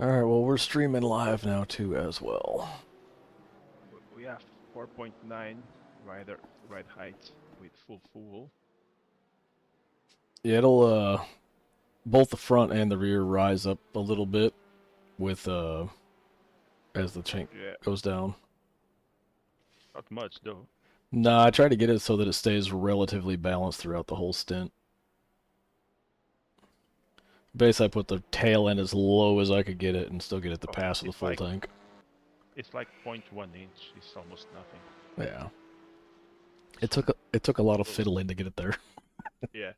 Alright, well, we're streaming live now, too, as well. We have 4.9 ride height with full. Yeah, it'll, both the front and the rear rise up a little bit with, as the chink goes down. Not much, though. Nah, I try to get it so that it stays relatively balanced throughout the whole stint. Basically, I put the tail end as low as I could get it and still get it to pass with the full tank. It's like 0.1 inch. It's almost nothing. Yeah. It took a lot of fiddling to get it there. Yeah.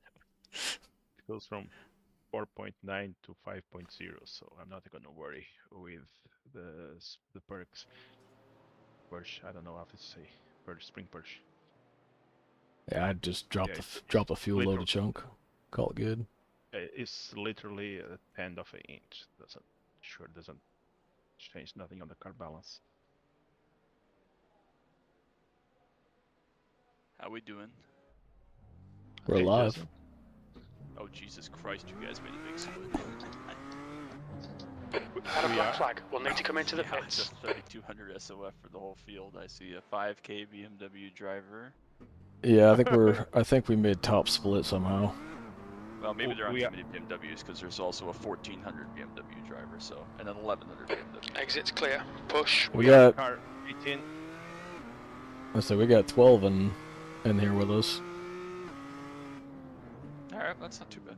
It goes from 4.9 to 5.0, so I'm not gonna worry with the perks. Purge, I don't know how to say. Purge, spring purge. Yeah, I'd just drop the fuel loaded chunk. Call it good. It's literally a tenth of an inch. Doesn't change nothing on the car balance. How we doing? We're live. Oh Jesus Christ! You guys made a big split. Had a black flag. We'll need to come into the pits. Just 3200 SOF for the whole field. I see a 5K BMW driver. Yeah, I think we made top split somehow. Well, maybe there aren't too many BMWs because there's also a 1400 BMW driver, so and an 1100 BMW. Exit's clear. Push. We got car 18. So we got 12 in here with us. All right, that's not too bad.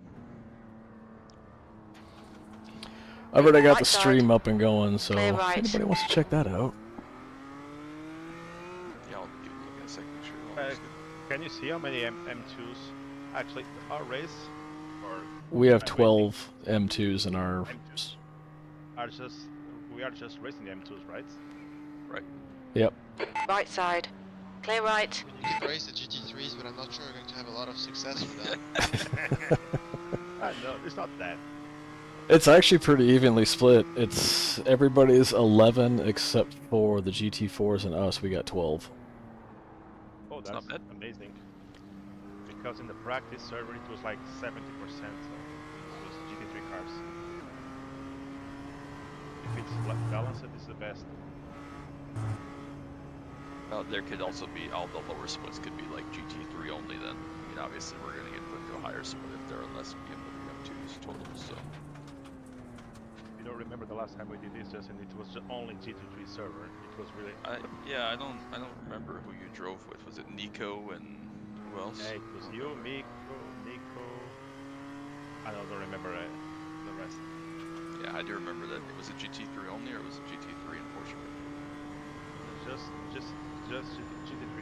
I've already got the stream up and going, so if anybody wants to check that out. Yeah, I'll give you a second. Sure. Can you see how many M2s actually are race? Or we have 12 M2s in our. We are just racing the M2s, right? Right. Yep. Right side. Clear right. You can race the GT3s, but I'm not sure we're going to have a lot of success with that. No, it's not that. It's actually pretty evenly split. It's everybody's 11 except for the GT4s and us. We got 12. Oh, that's amazing. Because in the practice server it was like 70% was GT3 cars. If it's balanced, it's the best. Well, there could also be all the lower splits could be like GT3 only. Then, I mean, obviously we're going to get put to a higher split if there are less BMW M2s total. So. I don't remember the last time we did this, Justin. It was just only GT3 server. It was really. Yeah, I don't remember who you drove with. Was it Nico and who else? Yeah, it was you, Nico. I don't remember the rest. Yeah, I do remember that. Was it GT3 only, or was it GT3 in Portugal? Just GT3.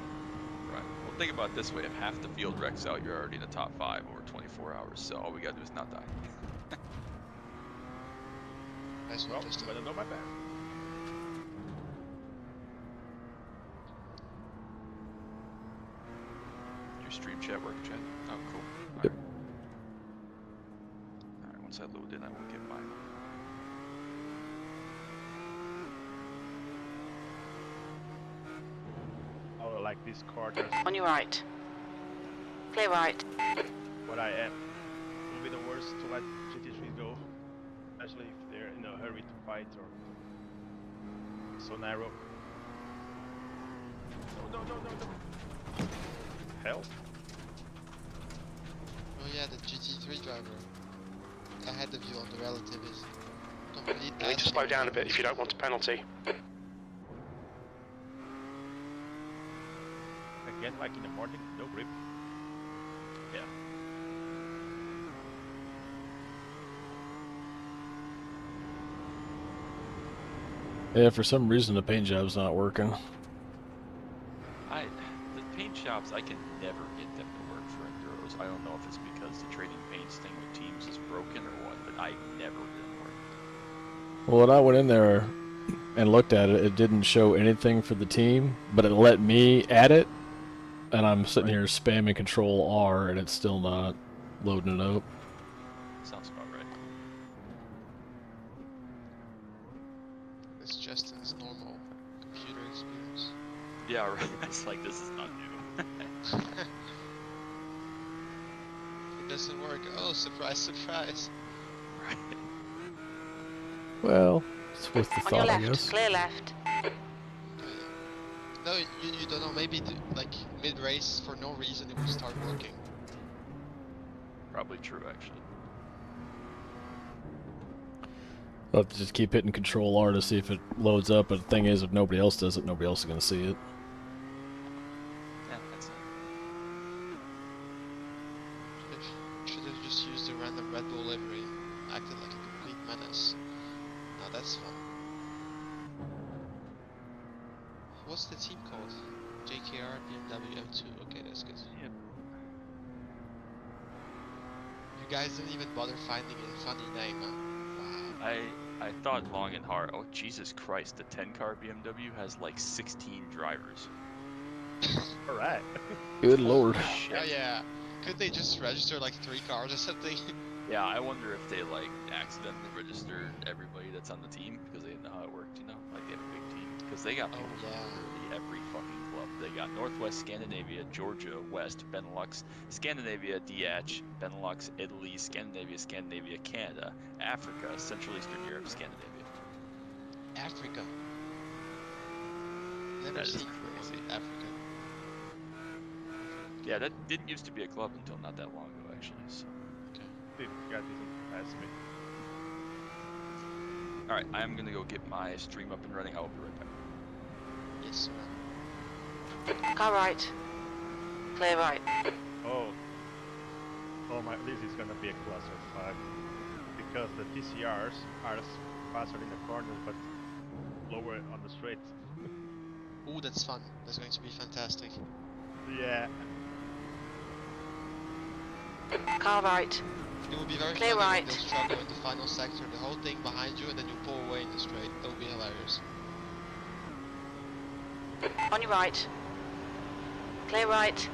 Right. Well, think about it this way: if half the field wrecks out, you're already in the top 5 over 24 hours. So all we gotta do is not die. Nice one, Justin. I don't know my bad. Your stream chat work, Chad? Oh, cool. Yep. Alright, once I load in, I will get mine. Oh, like this car. On your right. Clear right. What I am. It will be the worst to let GT3 go. Especially if they're in a hurry to fight or so narrow. No. Hell. Oh yeah, the GT3 driver. I had the view on the relative is complete. You need to slow down a bit if you don't want a penalty. Again, like in the morning, no grip. Yeah. Yeah, for some reason the paint job's not working. The paint jobs, I can never get them to work for enduros. I don't know if it's because the trading paints thing with teams is broken or what, but I never get them work. Well, when I went in there and looked at it, it didn't show anything for the team, but it let me add it, and I'm sitting here spamming Control R, and it's still not loading it up. Sounds about right. It's Justin's normal computer experience. Yeah, right. It's like, this is not new. It doesn't work. Oh, surprise, surprise. Right. Well, it's with the On your thought, I left, guess. clear left. No, you don't know. Maybe like mid race for no reason it will start working. Probably true, actually. I'll have to just keep hitting Control R to see if it loads up. But the thing is, if nobody else does it, nobody else is gonna see it. Yeah, that's it. Should have just used the random Red Bull livery, acted like a complete menace. Now that's fun. What's the team called? JKR, BMW, M2. Okay, that's good. Yep. You guys didn't even bother finding a funny name, huh? Wow. I thought long and hard. Oh, Jesus Christ, the 10-car BMW has like 16 drivers. All right. Good lord. Shit. Oh yeah. Could they just register like 3 cars or something? Yeah, I wonder if they like accidentally registered everybody that's on the team because they didn't know how it worked, you know? Like they have a big team. Because they got Oh, people from yeah. literally every fucking club. They got Northwest Scandinavia, Georgia, West, Benelux, Scandinavia, DH, Benelux, Italy, Scandinavia, Canada, Africa, Central Eastern Europe, Scandinavia. Africa. Never That is seen crazy. Africa. Yeah, that didn't used to be a club until not that long ago, actually. So, Okay. This guy doesn't pass me. all right, I'm gonna go get my stream up and running. I will be right back. Yes, sir. Car right. Clear right. Oh. Oh my, this is gonna be a clusterfuck. Because the TCRs are faster in the corners but lower on the straights. Ooh, that's fun. That's going to be fantastic. Yeah. Car right. It would be very Clear funny when right. they'll struggle in the final sector, the whole thing behind you, and then you pull away in the straight. That would be hilarious. On your right. Clear right.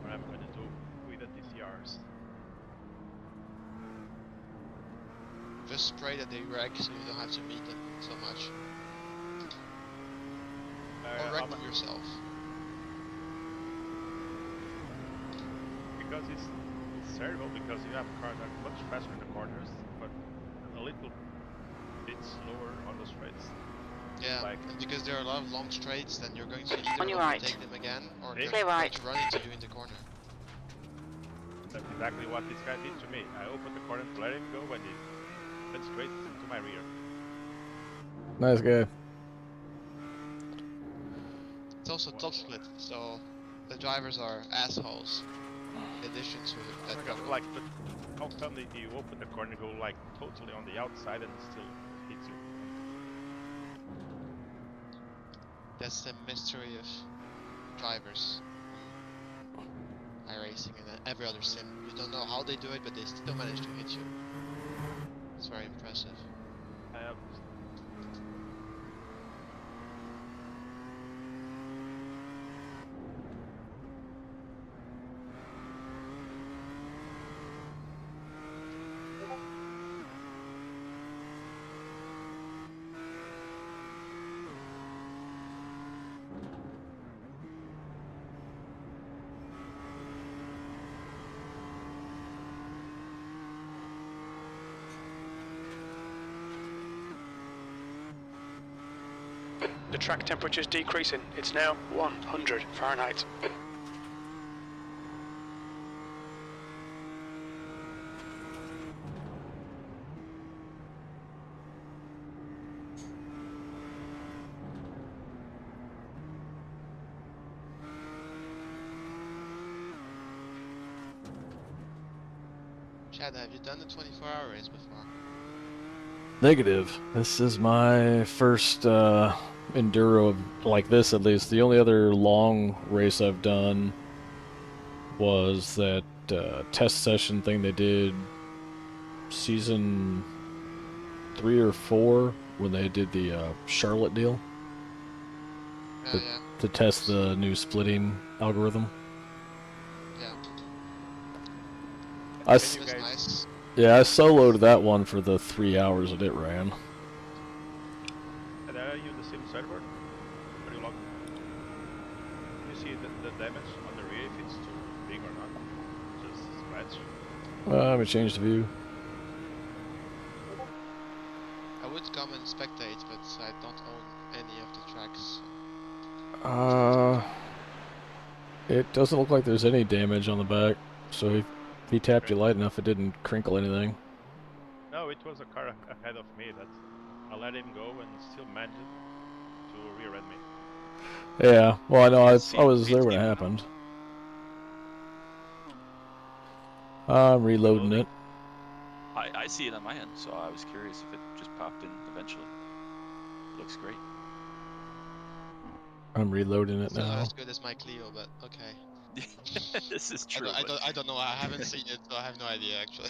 What I'm gonna do with the TCRs. Just pray that they wreck so you don't have to meet them so much. Or wreck them yourself. Because it's terrible because you have cars that are much faster in the corners, but a little bit slower on the straights. Yeah, Like- and because there are a lot of long straights, then you're going to either On your right. overtake them again, or Hey. they're Clear going right. to run into you in the corner. That's exactly what this guy did to me. I opened the corner to let him go and he went straight into my rear. Nice guy. It's also top split, so the drivers are assholes. In addition to that couple. Like, but how come that you open the corner, go like totally on the outside and still hits you? That's the mystery of drivers. iRacing and every other sim. You don't know how they do it, but they still manage to hit you. It's very impressive. I have The track temperature is decreasing. It's now 100 Fahrenheit. Chad, have you done the 24-hour race before? Negative. This is my first enduro of, like this, at least. The only other long race I've done was that test session thing they did season 3 or 4 when they did the Charlotte deal Yeah, yeah, to test the new splitting algorithm. yeah. I, Can you That's guys nice. yeah, I soloed that one for the 3 hours that it ran. and are you in the same server? Are you logged? You see the damage on the rear, if it's too big or not? Just scratch. Let me change the view. I would come and spectate, but I don't own any of the tracks. It doesn't look like there's any damage on the back, so if he tapped you light enough, it didn't crinkle anything. No, it was a car ahead of me that I let him go and still managed to rear-end me. Yeah, well, I know, Can't I was see there when it now. happened. I'm reloading it. I see it on my end, so I was curious if it just popped in eventually. Looks great. I'm reloading it Still not now. as good as my Clio, but okay. This is true. I but don't know. I haven't seen it, so I have no idea actually.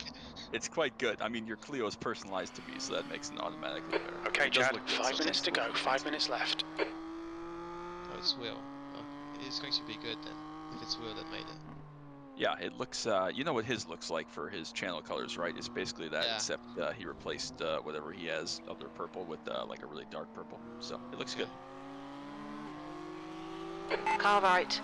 It's quite good. I mean, your Clio is personalized to me, so that makes it automatically better. Okay, It does Chad, look good, 5 so minutes thanks to for go, looking 5 into it. minutes left. Oh, it's Will. Oh, it's going to be good then, if it's Will that made it. Yeah, it looks. You know what his looks like for his channel colors, right? It's basically that, Yeah. except he replaced whatever he has of their purple with like a really dark purple. So it looks good. Car right.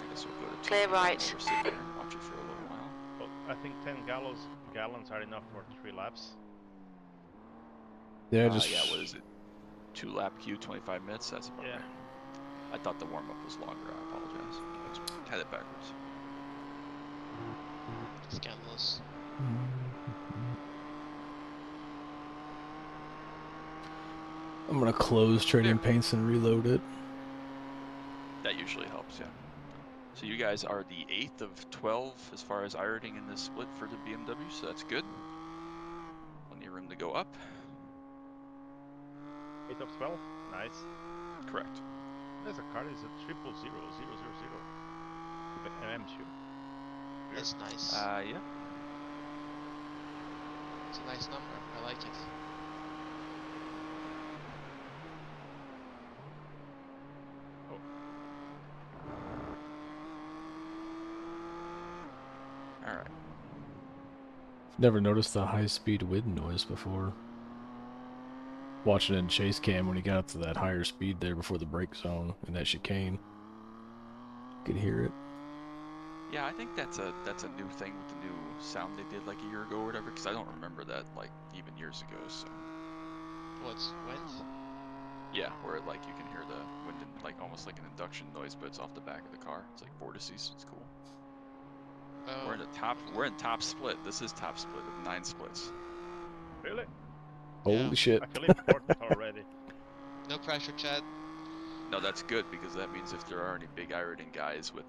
I guess we'll go to Clear TV right. while we're sitting here and watch it for a little while. Well, I think 10 gallons are enough for 3 laps. Yeah, just Yeah, what is it? 2-lap queue, 25 minutes. That's about Yeah. right. I thought the warm up was longer. I apologize. I had it backwards. Scandalous. I'm gonna close trading paints and reload it. That usually helps, yeah. So you guys are the 8th of 12 as far as iRacing in this split for the BMW, so that's good. Plenty of room to go up. 8 of 12? Nice. Correct. There's a car, is a 00000. An M2. That's nice. Yeah. It's a nice number. I like it. All right. Never noticed the high-speed wind noise before. Watching it in chase cam when he got up to that higher speed there before the brake zone in that chicane. Could hear it. Yeah, I think that's a new thing with the new sound they did like a year ago or whatever, because I don't remember that like even years ago. So What's wind? yeah, where like you can hear the wind and like almost like an induction noise, but it's off the back of the car. It's like vortices. It's cool. Oh, We're in the top. okay. We're in top split. This is top split of 9 splits. Really? Holy Yeah. shit. I feel important already. No pressure, Chad. No, that's good because that means if there are any big iRacing guys with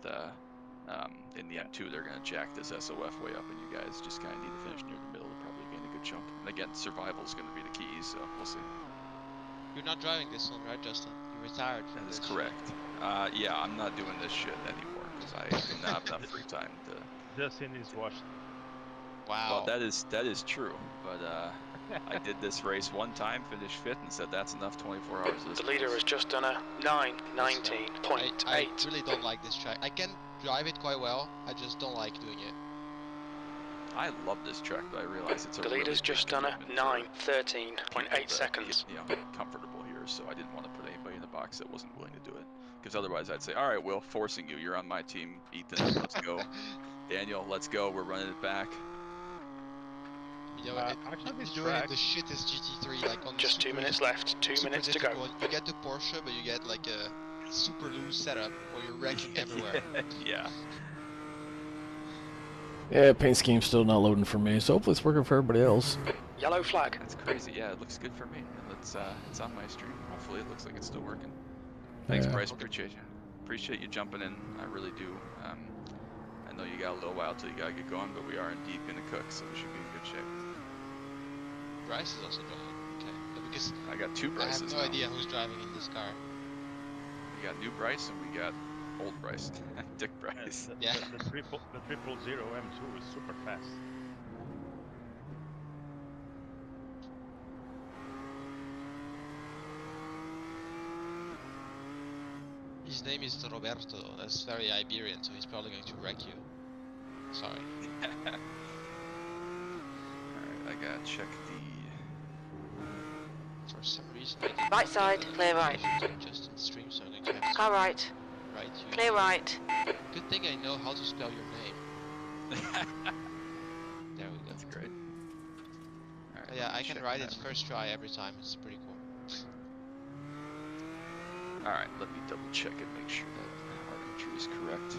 in the M2, they're gonna jack this SOF way up, and you guys just kind of need to finish near the middle to probably gain a good chunk. And again, survival is gonna be the key, so we'll see. You're not driving this one, right, Justin? You retired from That is this correct. Yeah, I'm not doing this shit anymore because I do not have enough free time to. Justin is washed. shit. Wow. Well, that is true, but I did this race one time, finished 5th, and said that's enough 24 hours of this The leader place. has just done a I 9:19.8. really don't like this track. I can drive it quite well. I just don't like doing it. I love this track, but I realize it's a The really leader's big just done a commitment for 9:13.8 people to seconds. get, comfortable here, so I didn't want to put anybody in the box that wasn't willing to do it. Because otherwise I'd say, all right, Will, forcing you, you're on my team. Ethan, let's go. Daniel, let's go, we're running it back. You know, Actually, this you're doing track, the shittest GT3 like on Just 2 super minutes left, 2 super minutes to go. difficult. You get the Porsche, but you get like a super loose setup where you're wrecking everywhere. Yeah. Yeah, paint scheme's still not loading for me, so hopefully it's working for everybody else. Yellow flag. That's crazy. Yeah, it looks good for me. And it's on my stream. Hopefully it looks like it's still working. Thanks, Yeah. Bryce. Appreciate you. Appreciate you jumping in. I really do. I know you got a little while till you gotta get going, but we are indeed gonna cook, so we should be in good shape. Bryce is also driving. Okay, but because I got two I Bryces have no now. idea who's driving in this car. We got new Bryce and we got old Bryce. Dick And Bryce. Yeah. the 000 M2 is super fast. His name is Roberto. That's very Iberian, so he's probably going to wreck you. Sorry. Alright, I gotta check the... For some reason, I did Right not side, get the clear right. notification to just in stream, so I'm going to have to Car right. write you. Clear right. Good thing I know how to spell your name. There we go. That's great. Alright, Yeah, let me I can check write that. it first try every time. It's pretty cool. Alright, let me double check and make sure that our entry is correct.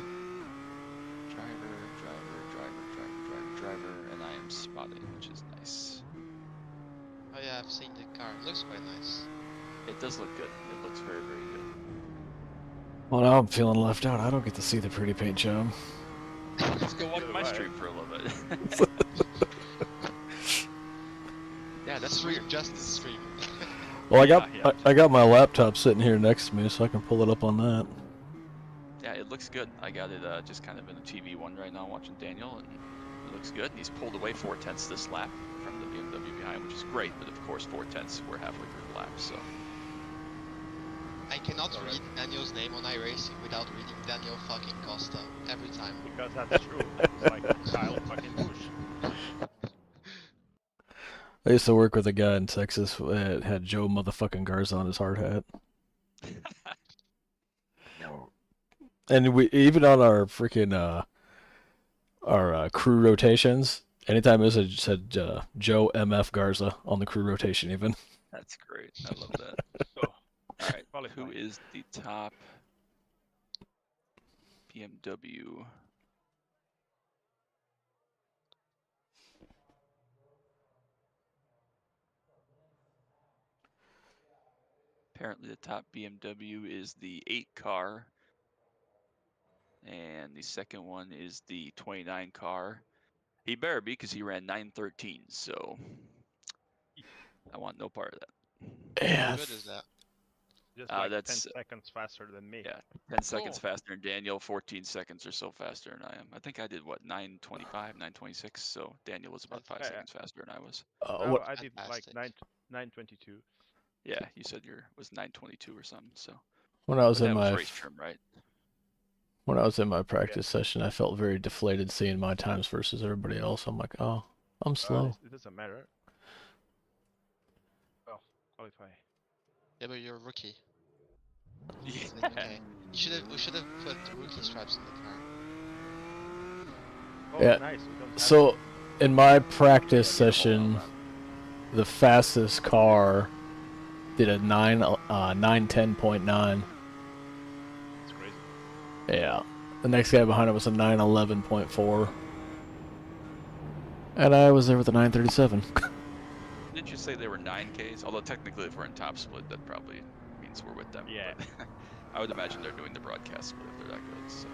Driver, and I am spotting, which is nice. Oh yeah, I've seen the car. It looks quite nice. It does look good. It looks very, very good. Well, now I'm feeling left out. I don't get to see the pretty paint job. Let's go watch my Right. stream for a little bit. Yeah, that's stream weird. just the stream. Well, Yeah. I got my laptop sitting here next to me, so I can pull it up on that. Yeah, it looks good. I got it just kind of in a TV one right now watching Daniel, and it looks good. And he's pulled away 4/10 this lap from the BMW behind, which is great. But of course, 4/10 we're halfway through the lap, so I cannot Alright. read Daniel's name on iRacing without reading Daniel fucking Costa every time. Because that's true. It's like Kyle fucking Busch. I used to work with a guy in Texas that had Joe motherfucking Garza on his hard hat. no. And we even on our freaking our crew rotations, anytime it said Joe MF Garza on the crew rotation, even. That's great. I love that. So, All right, who qualifying. is the top BMW? Apparently, the top BMW is the 8 car, and the second one is the 29 car. He better be, because he ran 9:13, so I want no part of that. Yeah. How good is that? Just like 10 that's- seconds faster than me. Yeah, 10 seconds Cool. faster than Daniel, 14 seconds or so faster than I am. I think I did, what, 9:25, 9:26, so Daniel was about 5 Yeah. seconds faster than I was. No, What I did like Fantastic. 9:22. Yeah, you said was 9:22 or something, so. when I was But in that was my race trim, right? when I was in my practice session, I felt very deflated seeing my times versus everybody else. I'm like, oh, I'm slow. It doesn't matter. Well, qualify. Yeah, but you're a rookie. Yeah. Okay. We should have put the rookie stripes in the car. Oh, Yeah, nice. We don't have So, to- in my practice Yeah, we have a whole session, lap. the fastest car did a 9:10.9. It's crazy. Yeah. The next guy behind it was a 9:11.4. And I was there with a 9:37. Didn't you say they were 9Ks? Although technically, if we're in top split, that probably means we're with them. Yeah. but I would imagine they're doing the broadcast split if they're that good. So.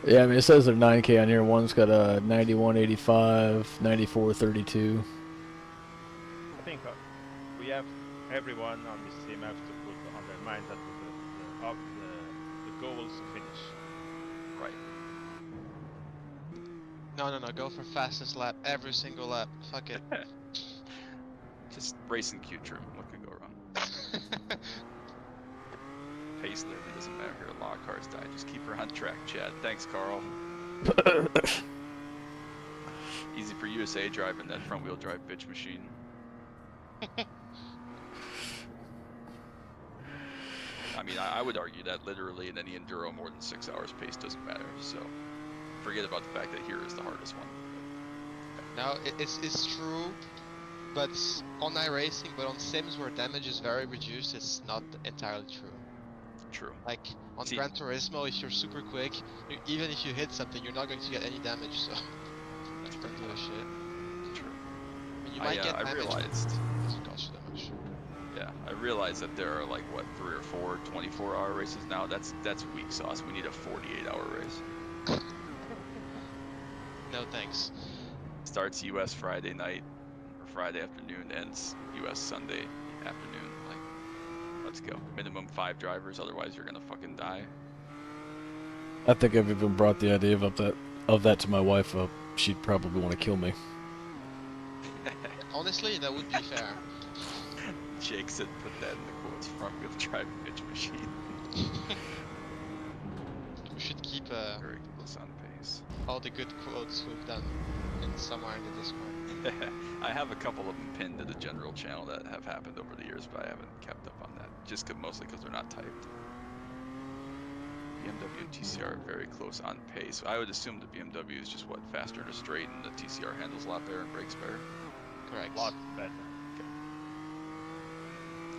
Yeah, I mean, it says they're 9K on here. One's got a 91.85, 94.32. I think we have everyone on this team have to put on their mind that the goal is to finish. Right. No, go for fastest lap every single lap. Fuck it. Just racing Q-trim. What could go wrong? Pace literally doesn't matter here. A lot of cars die. Just keep her on track, Chad. Thanks, Carl. Easy for USA driving that front-wheel drive bitch machine. I mean, I would argue that literally in any enduro, more than 6 hours pace doesn't matter. So forget about the fact that here is the hardest one. No, it's true, but on iRacing, but on sims where damage is very reduced, it's not entirely true. True. Like on See- Gran Turismo, if you're super quick, even if you hit something, you're not going to get any damage. So That's don't pretty do a tough. shit. True. I mean, you might get I damage. realized. Doesn't cost you that much. Yeah, I realized that there are like what 3 or 4 24-hour races now. That's weak sauce. We need a 48-hour race. No thanks. Starts U.S. Friday night or Friday afternoon, ends US Sunday afternoon. Like, let's go. Minimum 5 drivers, otherwise you're gonna fucking die. I think I've even brought the idea of that to my wife up. She'd probably want to kill me. Honestly, that would be fair. Jake said, "Put that in the quotes from the driving pitch machine." We should keep Very close on pace. all the good quotes we've done in somewhere in the Discord. I have a couple of them pinned to the general channel that have happened over the years, but I haven't kept up on that. Just mostly because they're not typed. BMW and TCR are very close on pace. I would assume the BMW is just what, faster to straight, and the TCR handles a lot better and brakes better. Correct. A lot better.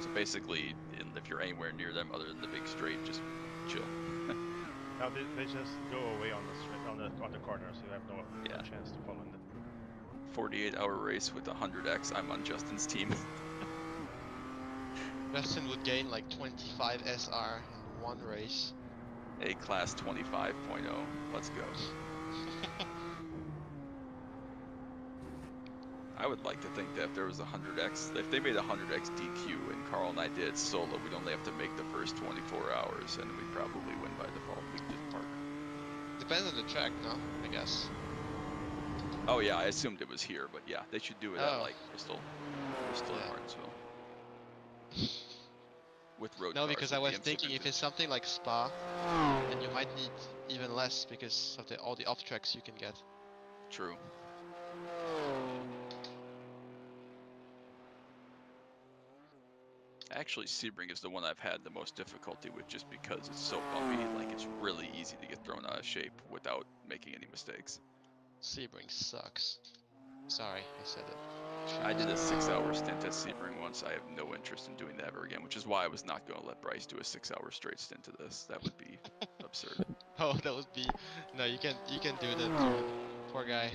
So basically, if you're anywhere near them other than the big straight, just chill. Now they just go away on the straight, on the corner, so you have no Yeah. chance to follow them. 48-hour race with 100x. I'm on Justin's team. Justin would gain like 25 SR in one race. A class 25.0. Let's go. I would like to think that if there was 100x, if they made 100x DQ and Carl and I did solo, we'd only have to make the first 24 hours and we'd probably win by default. We'd just park. Depends on the track, no? I guess. Oh yeah, I assumed it was here, but yeah, they should do it at Oh. like Bristol Yeah. and Martinsville. With road No, cars, because with I was the MC thinking if vintage. it's something like Spa, then you might need even less because of all the off tracks you can get. True. Actually, Sebring is the one I've had the most difficulty with just because it's so bumpy. Like, it's really easy to get thrown out of shape without making any mistakes. Sebring sucks. Sorry, I said it. I did a 6-hour stint at Sebring once. I have no interest in doing that ever again, which is why I was not going to let Bryce do a 6-hour straight stint to this. That would be absurd. Oh, that would be. No, you can do that. To him. Poor guy.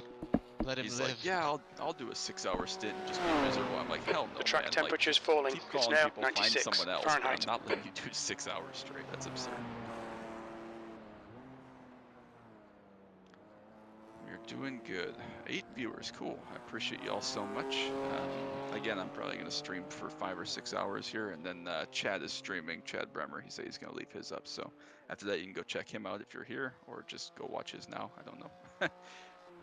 Let him He's live. like, yeah, I'll do a 6-hour stint and just be miserable. I'm like, hell no, The track man. temperature's Like, falling. keep It's calling now people, find 96 someone else, but Fahrenheit. I'm not letting you do 6 hours straight. That's absurd. We're doing good. 8 viewers, cool. I appreciate you all so much. Again, I'm probably going to stream for 5 or 6 hours here, and then Chad is streaming. Chad Bremer, he said he's going to leave his up, so after that you can go check him out if you're here, or just go watch his now. I don't know.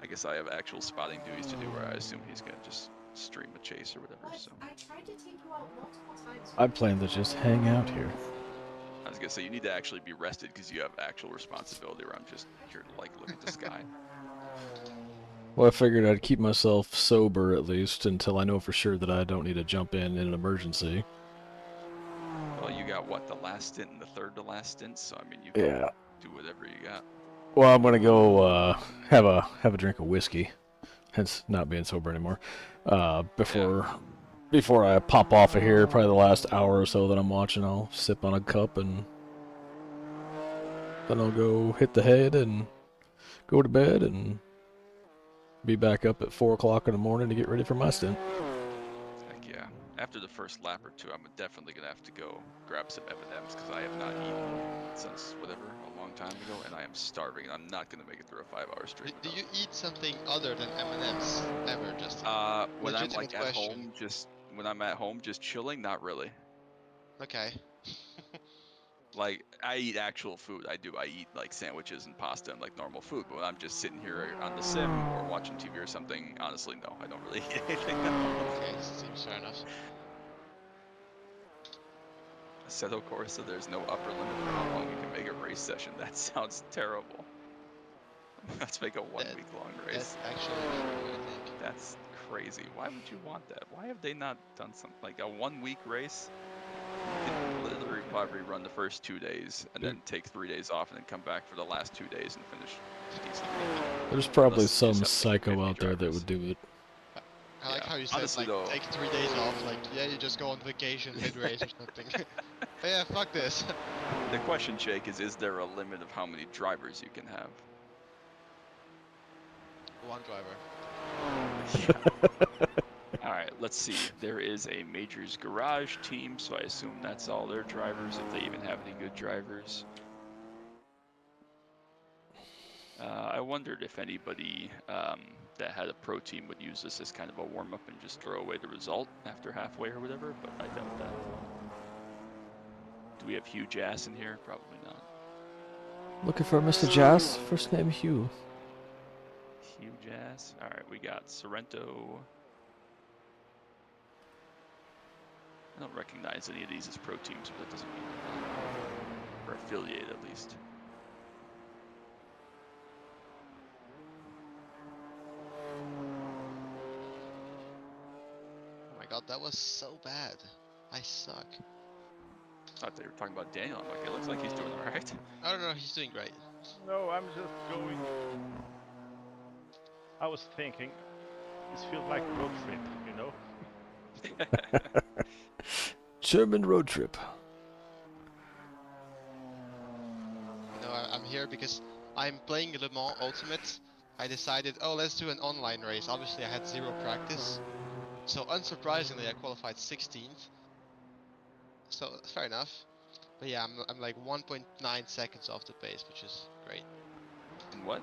I guess I have actual spotting duties to do, where I assume he's going to just stream a chase or whatever, so. I tried to take you out multiple times. I plan to just hang out here. I was going to say, you need to actually be rested because you have actual responsibility, where I'm just here to, like, look at the sky. Well, I figured I'd keep myself sober at least until I know for sure that I don't need to jump in an emergency. Well, you got, what, the last stint and the third to last stint, so, I mean, you can Yeah. do whatever you got. Well, I'm gonna go have a drink of whiskey, hence not being sober anymore. Before I pop off of here, probably the last hour or so that I'm watching, I'll sip on a cup and then I'll go hit the head and go to bed and be back up at 4 o'clock in the morning to get ready for my stint. Heck yeah. After the first lap or two, I'm definitely going to have to go grab some M&Ms because I have not eaten since, whatever, a long time ago, and I am starving, and I'm not going to make it through a 5-hour stream. Do you eat something other than M&Ms ever, Justin? When I'm, like, Legitimate at question. home, when I'm at home, just chilling, not really. Okay. Like, I eat actual food. I eat, like, sandwiches and pasta and, like, normal food. But when I'm just sitting here on the sim or watching TV or something, honestly, no, I don't really eat anything. Okay, seems fair enough. Assetto Corsa, there's no upper limit for how long you can make a race session. That sounds terrible. Let's make a 1-week-long race. That's actually true, I think. That's crazy. Why would you want that? Why have they not done something like a 1-week race? You could literally probably run the first 2 days and then take 3 days off and then come back for the last 2 days and finish decently. There's probably Unless you some just have, like, psycho 50 out there that drivers. would do it. I like Yeah. how you said, Honestly, like, though- take 3 days off, like, yeah, you just go on vacation mid-race or something. But yeah, fuck this. The question, Jake, is there a limit of how many drivers you can have? One driver. Alright, let's see. There is a Majors Garage team, so I assume that's all their drivers, if they even have any good drivers. I wondered if anybody that had a pro team would use this as kind of a warm-up and just throw away the result after halfway or whatever, but I doubt that. Do we have Hugh Jass in here? Probably not. Looking for Mr. Jass. First name Hugh. Hugh Jass. All right, we got Sorrento. I don't recognize any of these as pro teams, but that doesn't mean they're not. Or affiliated, at least. Oh my god, that was so bad. I suck. I thought they were talking about Daniel. I'm like, it looks like he's doing all right. I don't know, he's doing great. No, I'm just going. I was thinking, this feels like a road trip, you know? German road trip. No, I'm here because I'm playing Le Mans Ultimate. I decided, oh, let's do an online race. Obviously, I had 0 practice. So, unsurprisingly, I qualified 16th. So, fair enough. But yeah, I'm like 1.9 seconds off the pace, which is great. And what?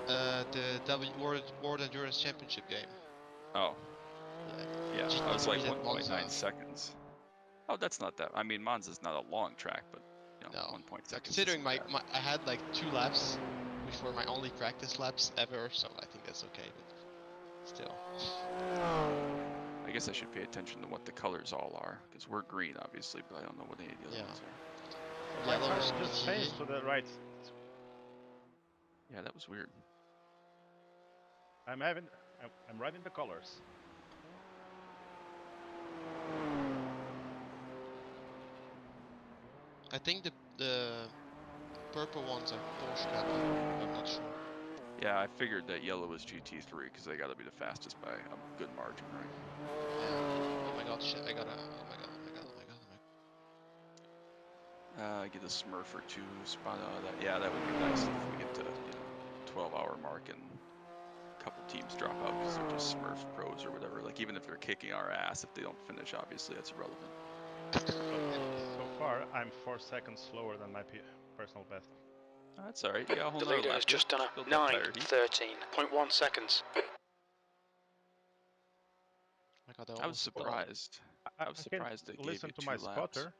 The World Endurance Championship game. Oh, Yeah. yeah. I was like GT3 at 1.9 Monza. seconds. Oh, that's not that. I mean, Monza's not a long track, but you know, No. 1.6 seconds. Considering isn't bad. I had like 2 laps, which were my only practice laps ever, so I think that's okay, but still. I guess I should pay attention to what the colors all are, because we're green, obviously, but I don't know what any of the other Yeah. ones are. My Yellow car is just GT. changed to the right. Yeah, that was weird. I'm right in the colors. I think the purple ones are Porsche Kappa, but I'm not sure. Yeah, I figured that yellow was GT3 because they got to be the fastest by a good margin, right? Yeah. Oh my god, shit, I gotta. Oh my god, oh my god, oh my god, oh my god. Get a Smurf or two spot out of that. Yeah, that would be nice if we get to, 12-hour mark and a couple teams drop out because they're just Smurf pros or whatever. Like, even if they're kicking our ass, if they don't finish, obviously that's irrelevant. So far, I'm 4 seconds slower than my personal best. That's alright, you got a whole The nother leader lap has just done build a that tire heat. 9:13.1 seconds. Oh my god, I was surprised. I was surprised they can't gave listen you to 2 my laps. spotter.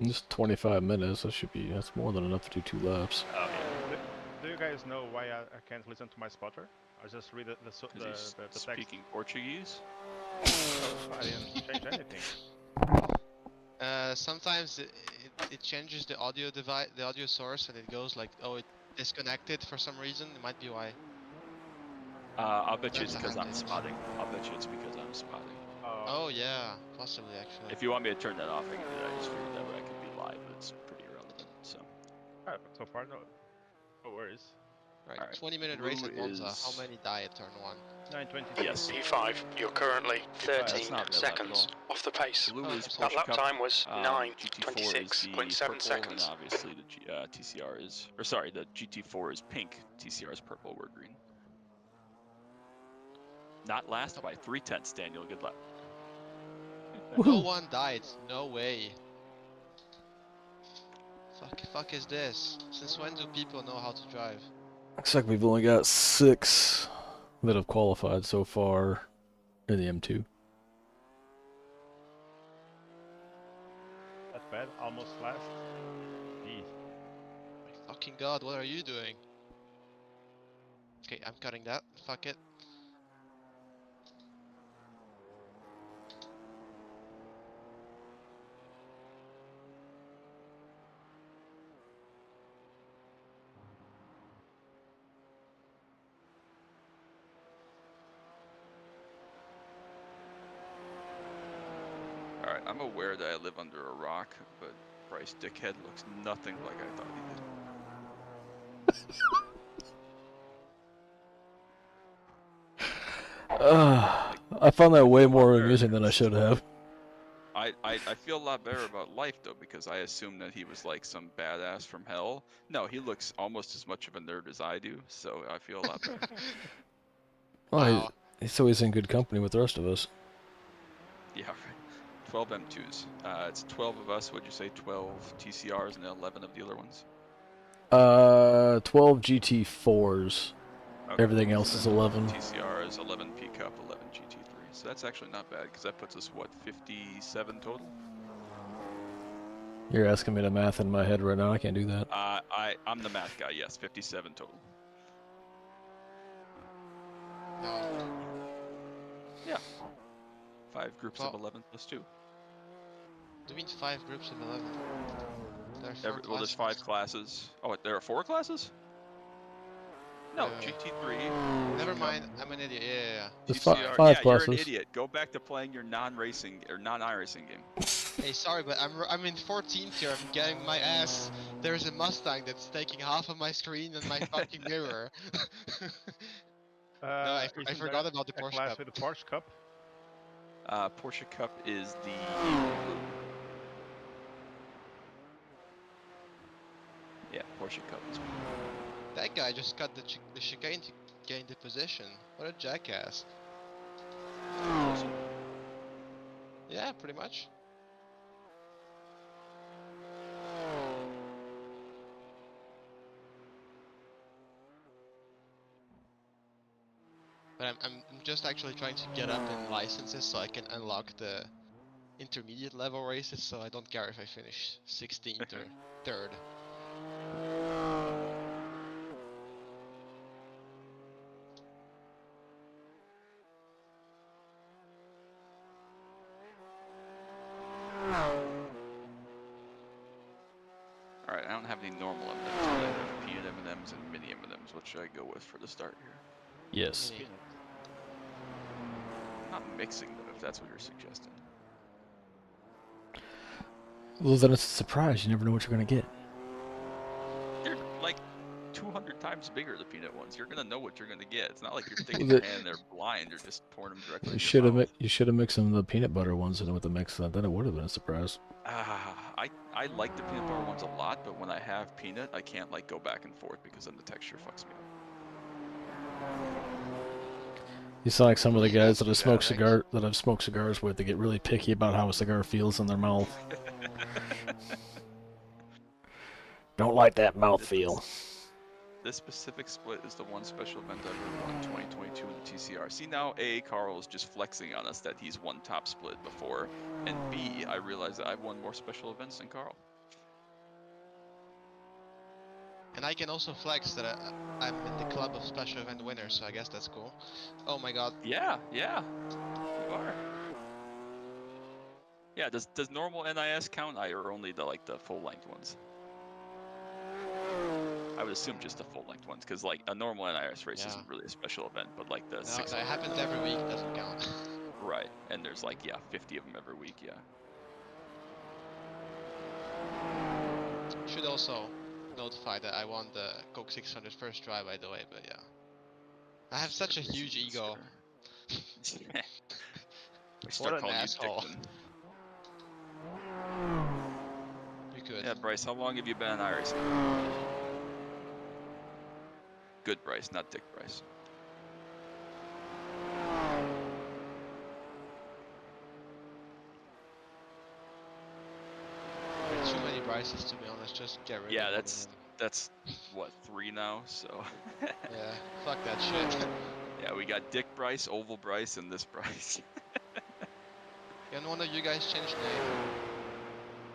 Just 25 minutes. That's more than enough to do 2 laps. Oh yeah, Do you guys know why I can't listen to my spotter? I just read the because he's text. speaking Portuguese. I didn't change anything. Sometimes it changes the audio device, the audio source, and it goes like, oh, it disconnected for some reason. It might be why. I'll bet you it's That's a because I'm handy. spotting. I'll bet you it's because I'm spotting. Oh yeah, possibly actually. If you want me to turn that off, I can do that. I just figured that way I could be live, but it's pretty irrelevant. So, So far, no worries. Right, alright. 20-minute Blue race at Monza. How is- many die at turn 1? 9:26. Yes. P5, you're currently That's 13 not a bad lap at seconds off the pace. Blue Oh, is I'm That Porsche lap Cup. time was GT4 is the 9:26.7 purple, seconds. and obviously the TCR is, or sorry, the GT4 is pink. TCR is purple. We're green. Not last by 3/10, Daniel. Good luck. No one died. No way. Fuck is this? Since when do people know how to drive? Looks like we've only got 6 that have qualified so far in the M2. That's bad. Almost last. Jeez. My fucking god, what are you doing? Okay, I'm cutting that. Fuck it. Alright, I'm aware that I live under a rock, but Bryce Dickhead looks nothing like I thought he did. I found that way more Fair. amusing than I should have. I feel a lot better about life though, because I assumed that he was like some badass from hell. No, he looks almost as much of a nerd as I do, so I feel a lot better. Well, Wow. he's always in good company with the rest of us. Yeah, right. 12 M2s. It's 12 of us. What'd you say? 12 TCRs and 11 of the other ones. 12 GT4s. Okay, Everything else so is then 11. TCRs, 11 P Cup, 11 GT3. So that's actually not bad because that puts us what 57 total. You're asking me to math in my head right now. I can't do that. I'm the math guy. Yes, 57 total. No. Yeah. 5 groups of Well- 11 plus 2. Do you mean 5 groups of 11? There are 4 Well, there's 5 classes. Oh, there are 4 classes? No, Wait. GT3. Never Cup, mind, I'm an idiot. Yeah. There's TCR. five Yeah, you're an classes. idiot. Go back to playing your non-racing or non-iRacing game. Hey, sorry, but I'm in 14th here. I'm getting my ass. There's a Mustang that's taking half of my screen and my fucking mirror. I Isn't forgot there about the a Porsche class Cup. with the Porsche Cup? Porsche Cup is the yeah, Porsche Cup is That guy just cut the chicane to gain the position. What a jackass. Yeah, pretty much. But I'm just actually trying to get up in licenses so I can unlock the intermediate level races, so I don't care if I finish 16th or 3rd. Alright, I don't have any normal M&Ms, but I have peanut M&Ms and mini M&Ms. What should I go with for the start here? Yes. Mini. I'm not mixing them if that's what you're suggesting. Well, then it's a surprise. You never know what you're gonna get. They're like 200 times bigger, the peanut ones. You're gonna know what you're gonna get. It's not like you're Well, sticking your hand and they're blind. You're just pouring them directly You in should your have mouth. you should have mixed some of the peanut butter ones in with the mix. Then it would have been a surprise. I like the peanut butter ones a lot, but when I have peanut, I can't like go back and forth because then the texture fucks me up. You sound like some of the Yeah, guys that that's I've true, smoked cigars with. They get really picky about how a cigar feels in their mouth. Don't like that mouth feel. This specific split is the one special event I've ever won in 2022 in the TCR. See now, A, Carl is just flexing on us that he's won top split before, and B, I realize that I've won more special events than Carl. And I can also flex that I'm in the club of special event winners, so I guess that's cool. Oh my god. Yeah, you are. Yeah, does normal NIS count, or only the like the full length ones? I would assume just the full length ones, because like a normal NIS race Yeah. isn't really a special event, but like the No, 600 that happens every week, doesn't count. right, and there's like 50 of them every week, yeah. Should also notify that I won the Coke 600 first try, by the way, but yeah. I have such a huge ego. We What start an calling you asshole. Dickman. You could. Yeah, Bryce, how long have you been on iRacing? Good Bryce, not Dick Bryce. There are too many Bryces, to be honest. Just get rid Yeah, of that's what, 3 now, so Yeah, fuck that shit. yeah, we got Dick Bryce, Oval Bryce, and this Bryce. Can one of you guys change name?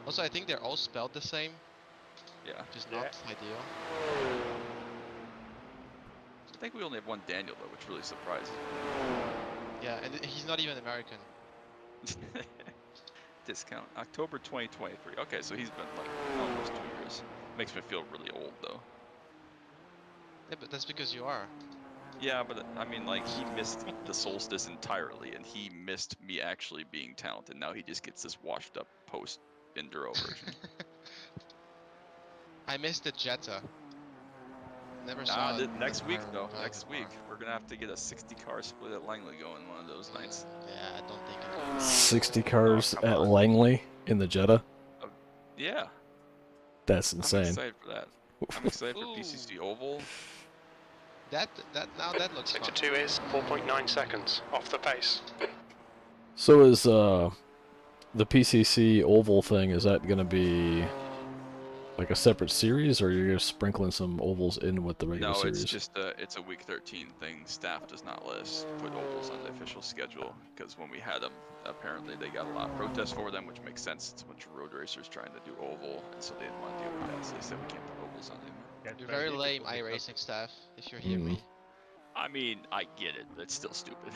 Also, I think they're all spelled the same, Yeah. which is not ideal. I think we only have one Daniel though, which really surprises me. Yeah, and he's not even American. Discount October 2023. Okay, so he's been like almost 2 years. Makes me feel really old though. Yeah, but that's because you are. Yeah, but I mean, like, he missed the solstice entirely, and he missed me actually being talented. Now he just gets this washed up post enduro version. I missed the Jetta. Never saw it. Next week though. drive Next it week more. we're gonna have to get a 60 car split at Langley going one of those nights. Yeah, I don't think it will. 60 cars come at on. Langley in the Jetta. Yeah, That's I'm insane. excited for that. I'm excited for Ooh. PCC Oval. That looks Sector fun. 2 is 4.9 seconds off the pace. So is the PCC oval thing, is that going to be like a separate series, or you're just sprinkling some ovals in with the regular No, series? it's just it's a week 13 thing. Staff does not let us put ovals on the official schedule because when we had them, apparently they got a lot of protests for them, which makes sense. It's a bunch of road racers trying to do oval, and so they didn't want to deal with that, so they said we can't put ovals on anymore. Gets You're very lame, difficult because- iRacing staff, if you hear me. I mean, I get it, but it's still stupid.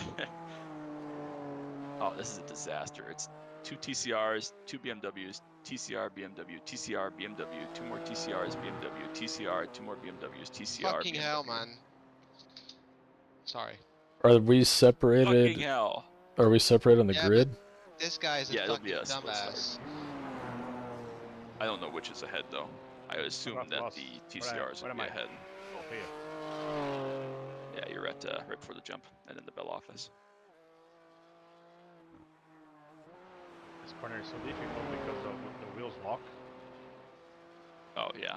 Oh, this is a disaster. It's 2 TCRs, 2 BMWs, TCR, BMW, TCR, BMW, 2 more TCRs, BMW, TCR, 2 more BMWs, TCR, Fucking BMW. hell, man. Sorry. Are we separated? Fucking hell. Are we separated on the Yeah, grid? This guy is a Yeah, it'll fucking be a split dumbass. I don't know which is ahead though. I assume that lost. the Where TCRs where will am be I? ahead. Oh, here. Yeah, you're at right before the jump and in the bell office. This corner is so difficult because the wheels lock. Oh yeah.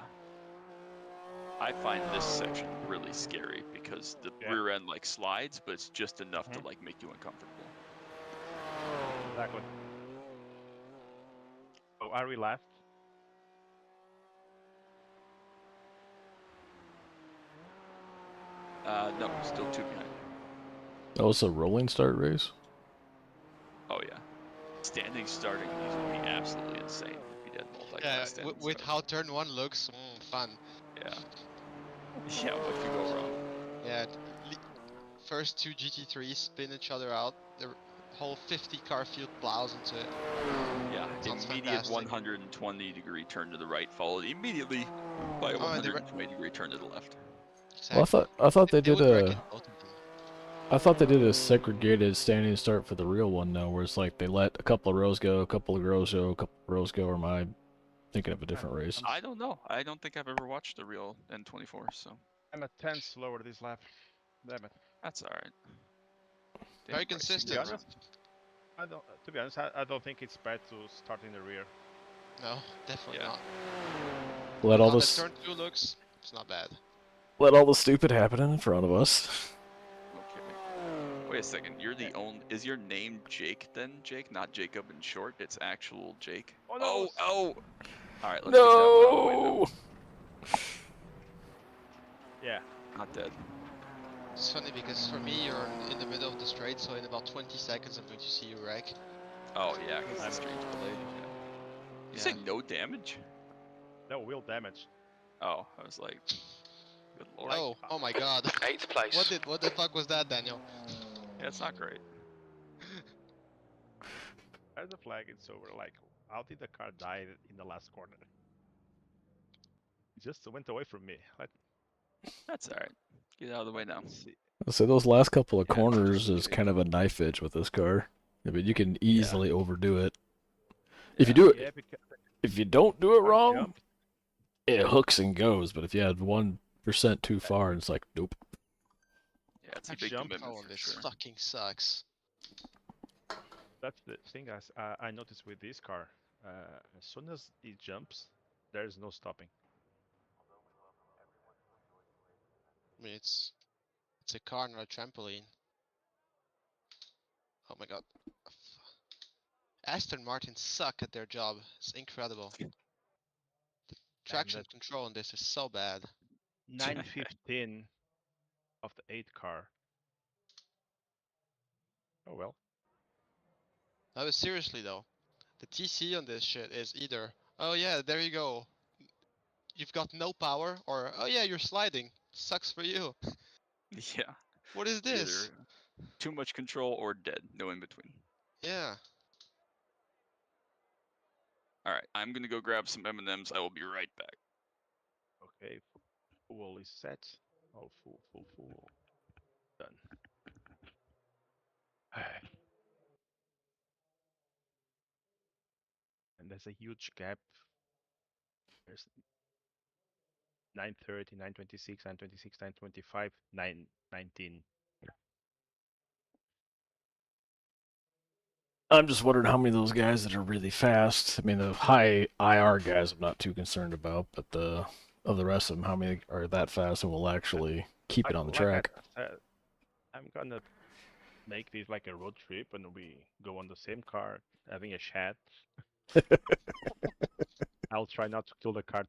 I find this section really scary because the Yeah. rear end like slides, but it's just enough to like make you uncomfortable. Exactly. Oh, are we left? No, still 2 behind. Oh, it's a rolling start race? Oh yeah. Standing starting, these would be absolutely insane if you did multi-class Yeah, standing with start. how turn 1 looks, fun. Yeah. Yeah, what could go wrong? Yeah, first 2 GT3s spin each other out. The whole 50 car field plows into it. Yeah, Sounds immediate fantastic. 120-degree turn to the right, followed immediately by a Oh, and 120-degree turn to the left. Well, exactly. I thought they did would wreck a in both of them. I thought they did a segregated standing start for the real one now, where it's like they let a couple of rows go, a couple of rows go, a couple of rows go. Or am I thinking of a different race? I don't know. I don't think I've ever watched the real N24, so I'm a 10 slower this lap. Damn it. that's all right. Very Bryce, you consistent. guys- honest, to be honest, I don't think it's bad to start in the rear. No, definitely Yeah. not. Let all How that this, turn 2 looks, it's not bad. let all the stupid happen in front of us. Okay. Wait a second. You're the only. Is your name Jake then, Jake? Not Jacob in short. It's actual Jake. Oh, no. Oh, oh. All right. Let's get that one out of the way then. No. Yeah. Not dead. It's funny because for me, you're in the middle of the straight, so in about 20 seconds, I'm going to see you wreck. Oh yeah, because the I'm- street's delayed. Yeah. You Yeah. say no damage? No wheel damage. Oh, I was like, good lord. Oh my god. 8th place. What the fuck was that, Daniel? Yeah, it's not great. As the flag, it's over. Like, how did the car die in the last corner? It just went away from me. That's all right. Get out of the way now. Let's see. So those last couple of Yeah, corners just is Jake. kind of a knife edge with this car. I mean, you can easily overdo it. If you Yeah. do it, Yeah, because if you don't do it one wrong, jump, it hooks and goes. But if you had 1% too far, it's like nope. Yeah, it's a That big jump- commitment Oh, for this sure. fucking sucks. that's the thing I noticed with this car. As soon as it jumps, there's no stopping. I mean, it's a car, not a trampoline. Oh my god. Aston Martin suck at their job. It's incredible. The traction that- control on this is so bad. 9:15 of the 8 car. Oh well. No, but seriously though, the TC on this shit is either, oh yeah, there you go, you've got no power, or oh yeah, you're sliding. Sucks for you. Yeah. What is It's this? either too much control or dead. No in between. Yeah. All right, I'm gonna go grab some M&Ms. I will be right back. Okay. Full is set. Oh, full. Done. And there's a huge gap. There's 9:30, 9:26, 9:26, 9:25, 9:19. I'm just wondering how many of those guys that are really fast. I mean, the high IR guys I'm not too concerned about, but the rest of them, how many are that fast and will actually keep it on the Like I track? said, I'm gonna make this like a road trip and we go on the same car, having a chat. I'll try not to kill the car.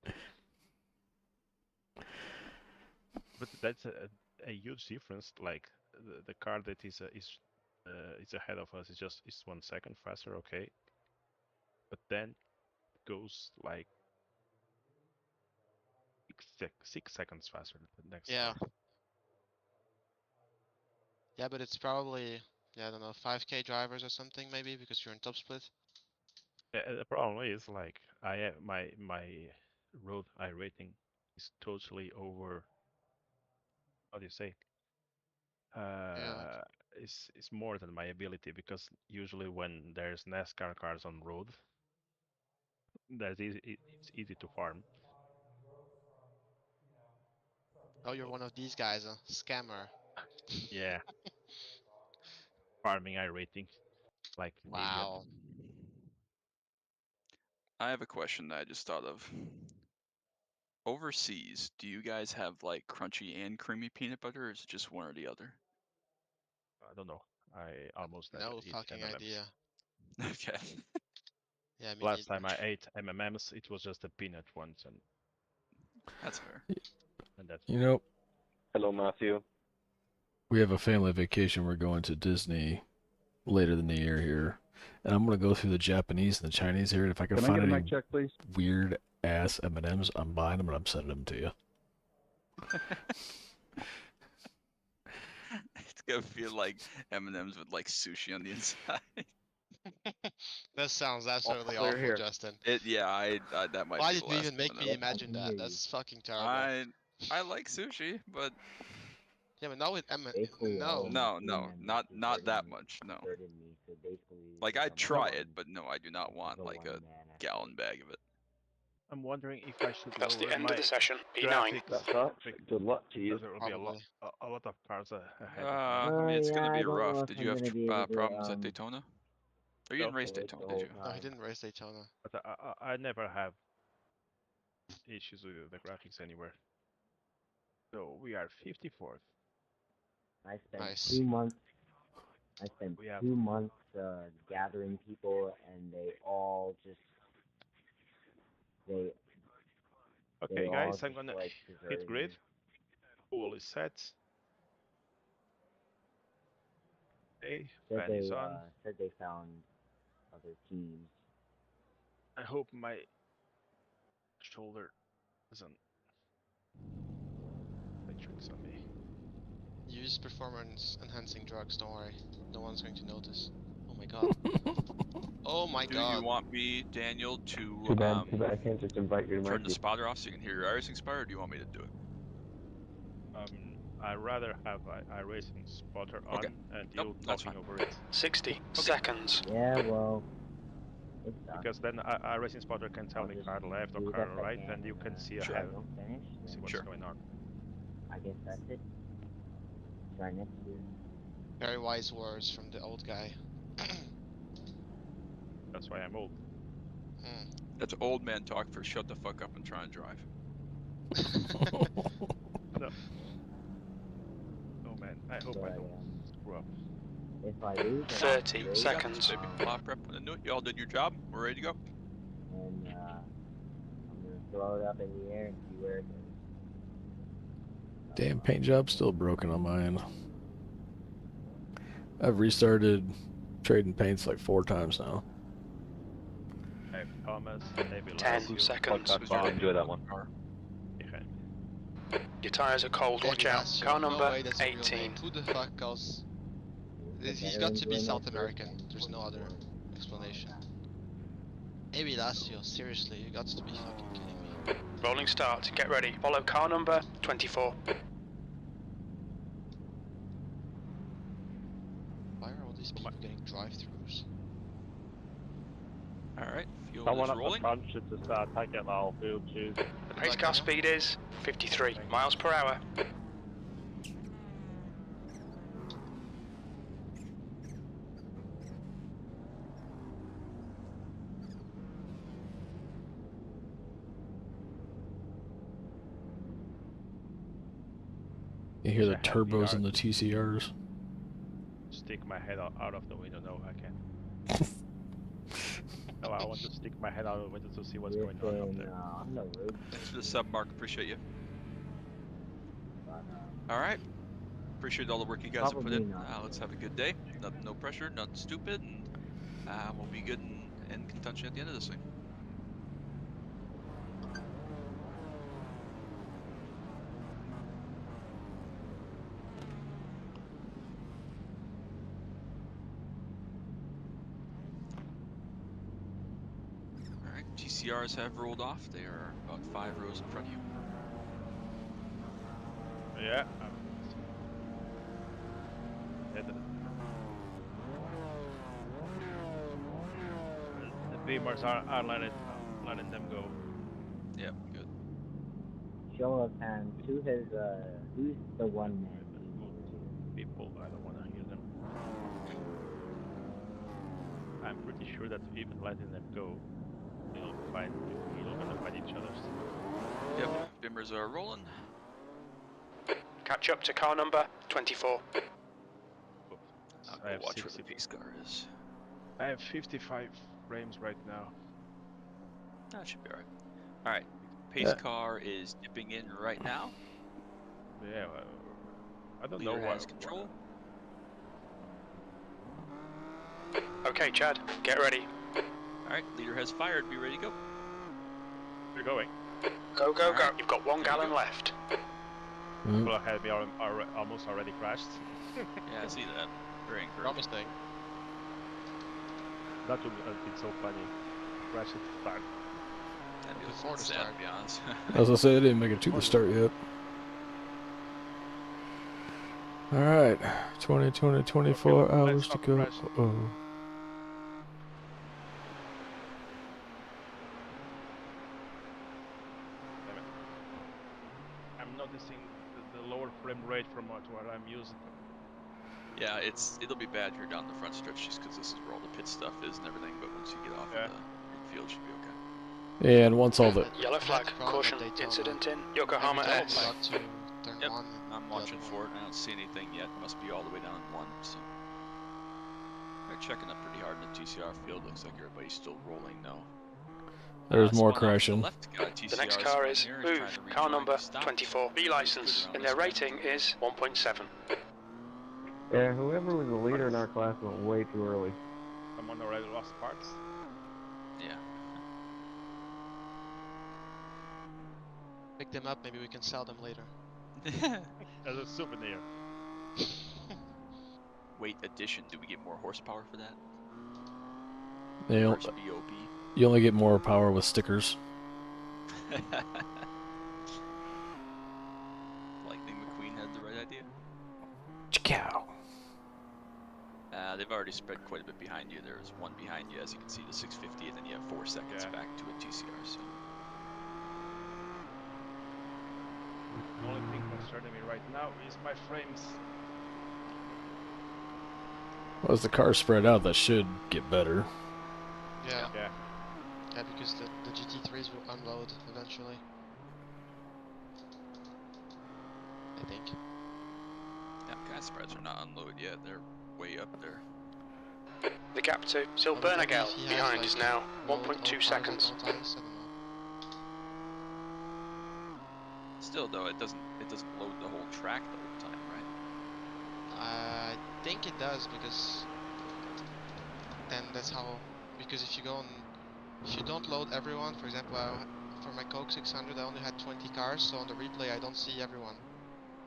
But that's a huge difference. Like the car that is ahead of us is 1 second faster, okay? But then goes like 6 seconds faster than the next Yeah. car. Yeah, but it's probably, yeah, I don't know, 5k drivers or something maybe because you're in top split. The problem is like I have my road iRating is totally over. How do you say? Yeah. It's more than my ability because usually when there's NASCAR cars on road, it's easy to farm. Oh, you're one of these guys, a scammer. Yeah, farming iRating like an idiot. Wow. I have a question that I just thought of. Overseas, do you guys have like crunchy and creamy peanut butter, or is it just one or the other? I don't know. I almost never No eat fucking M&Ms. idea. Okay. Yeah, me Last time neither. I ate M&Ms, it was just a peanut ones, That's fair. and that's You know, Hello, Matthew. we have a family vacation. We're going to Disney later in the year here, and I'm gonna go through the Japanese and the Chinese here. And if I can Can I find get a any mic check, please? weird ass M&Ms, I'm buying them and I'm sending them to you. It's gonna feel like M&Ms with like sushi on the inside. That sounds absolutely clear awful, here. Justin. Yeah, that might Why be did the you last even make me M&M. imagine that? That's fucking terrible. I like sushi, but Yeah, but not with M. Basically, all No. of my no, CNM not deserted that me, much. No. deserted me. So basically, Like there's I'd try it, one, but no, I do not there's want a like a one-man gallon effort. bag of it. I'm wondering if I should That's the lower end of my the session. P9. graphics That sucks. Good luck to you. because there will be Probably. a lot of cars ahead of me. I mean, it's gonna Yeah, I be don't know rough. if Did I'm you have gonna be able to problems at Daytona? Or you No, didn't race wait Daytona, the did whole you? No, he time. didn't race Daytona. but I never have issues with the graphics anywhere. So we are 54th. I spent Nice. 2 months. I spent We have 2 months gathering people, and they all just they okay, all guys. I'm just gonna like hit deserted grid. me. Pool is set. Okay, Said fan is on. they found other teams. I hope my shoulder doesn't play tricks on me. Use performance enhancing drugs, don't worry. No one's going to notice. Oh my god. Oh my Do you god. want me, Daniel, to Too bad I can't just invite you to my turn the team. spotter off so you can hear your iRacing spotter, or do you want me to do it? I rather have iRacing spotter on Okay. and Nope, you that's talking fine. over it. 60 seconds. Yeah, well, it sucks. Because then iRacing spotter can tell I'll me just car left or do the car best I right, can, and you can see if Sure. I ahead, don't finish, see then what's Sure. going on. I guess that's it. Try next year. Very wise words from the old guy. That's why I'm old. That's old man talk for shut the fuck up and try and drive. No. Oh man, I hope I But don't screw up. if I lose, then 30 great, seconds. Baby. Lot prep when I knew it. Y'all did your job. We're ready to go. and I'm gonna throw it up in the air and see where it goes. Damn, paint job's still broken on my end. I've restarted trading paints like 4 times now. I have Thomas, maybe 10 Lazio seconds. Who's your Enjoy that one. car? behind me. Your tyres are cold. Maybe Watch out. Lazio. Car No number way, that's a real 18. name. Who the fuck calls? He's Better got to be enjoy my South first American. and There's no other 24. explanation. Maybe Lazio. Seriously, you got to be fucking kidding me. Rolling start. Get ready. Follow car number 24. Why are all these people getting drive-throughs? Alright, fuel Someone is up the rolling. front should just take it all field choose. The pace car speed is 53 miles per hour. You hear the It's a happy turbos in the art. TCRs. stick my head out of the window. No, I can't. No, I want to stick my head out of the window to see what's going on up there. On the road. Thanks for the sub, Mark. Appreciate you. But, All right. Appreciate all the work you guys have put probably in. not. Let's have a good day. No pressure, nothing stupid, and we'll be good in contention at the end of this thing. All right, TCRs have rolled off. They are about 5 rows in front of you. Yeah. The beamers are letting them go. Yeah, good. Show of hands. Who's the one man team? People, I don't want to hear them. I'm pretty sure that even letting them go, you're gonna fight each other. Yep, Bimmers are rolling. Catch up to car number 24. I'll I go have watch where 60. the pace car is. I have 55 frames right now. That should be alright. Alright, pace car is dipping in right now. Yeah, I don't Leader know has what. control. Okay, Chad, get ready. Alright, leader has fired. Be ready to go. We're going. Go, go, go. Alright. You've got 1 There you gallon go. left. People ahead of me are almost already crashed. Yeah, I see that. Very encouraging. Promising. That would have been so funny. Crash at the start. That'd be Before the sad, start. to be honest. As I said, I didn't make it to the start yet. All right, 24 Okay, hours let's to stop go. crashing. Oh. Damn it. I'm noticing the lower frame rate from what I'm using. Yeah, it'll be bad here down the front stretch just because this is where all the pit stuff is and everything. But once you get off Yeah. of the infield, it should be okay. And once all the Yellow I had flag, the problem caution, at Daytona. incident in Every Yokohama time S. we got to turn Yep, 1. I'm watching for it. I don't see anything yet. Must be all the way down in 1. So they're checking up pretty hard in the TCR field. Looks like everybody's still rolling though. there's more Spun off on crashing. The left guy, The next TCR car spun is here. He's trying move, to car rejoin. number He stopped. 24. B license, Good and around their this bend. rating is 1.7. Yeah, whoever was the leader in our class went way too early. Someone already lost parts. Yeah. Pick them up, maybe we can sell them later. As a souvenir. Weight addition. Do we get more horsepower for that? You First BOP. you only get more power with stickers. Lightning McQueen had the right idea. Cow. They've already spread quite a bit behind you. There's one behind you, as you can see, the 650, and then you have 4 seconds Yeah. back to a TCR. So The only thing concerning me right now is my frames. Well, as the cars spread out, that should get better. Yeah. Yeah. Yeah, because the GT3s will unload eventually. I think. yeah, gas spreads are not unloaded yet. They're way up there. The gap to Well, maybe Silbernagal if he has, behind like, is now load all 1.2 cars at seconds. all times, I don't know. Still, though, it doesn't load the whole track the whole time, right? I think it does because then that's how. Because if you don't load everyone, for example, for my Coke 600, I only had 20 cars, so on the replay I don't see everyone.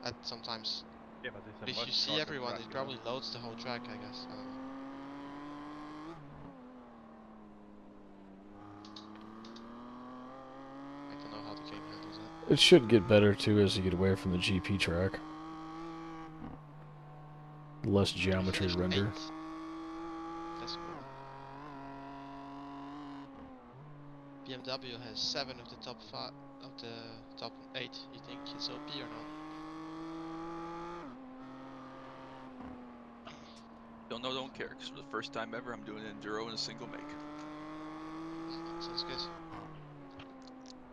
At sometimes. Yeah, but it's a But if much you see shorter everyone, track, it you know? probably loads the whole track, I guess. I don't know. I don't know how the game handles that. It should get better too as you get away from the GP track. Less geometry Finished render. 8th. That's cool. BMW has 7 of the top 5 of the top 8. You think it's OP or not? Don't know, don't care. Because for the first time ever, I'm doing an enduro in a single make. Sounds good.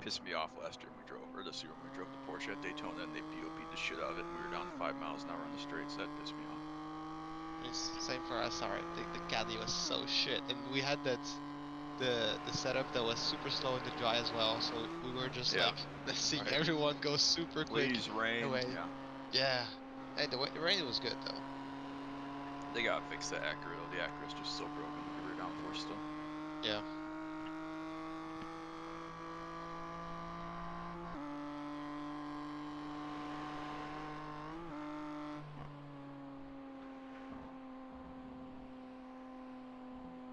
Pissed me off last year when we drove, or this year when we drove the Porsche at Daytona, and they BOP'd the shit out of it, and we were down 5 miles an hour on the straights. That pissed me off. It's Same for us. Sorry, the caddy was so shit, and we had that the setup that was super slow in the dry as well. So we were just Yeah. like seeing Right. everyone go super quick Please rain. away. Yeah. Yeah, and the rain was good though. They gotta fix the Acura though. The Acura's just so broken. The rear downforce still. Yeah.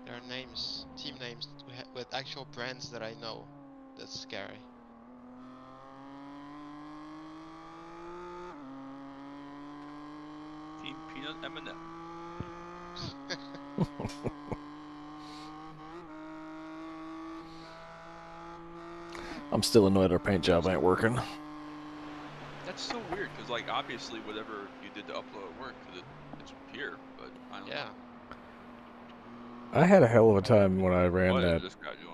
There are names, team names with actual brands that I know. That's scary. Team Peanut M&M. I'm still annoyed our paint job ain't working. That's so weird, because like obviously whatever you did to upload worked, because it's here, but I don't Yeah. know. I had a hell of a time when I ran What that. is this guy doing?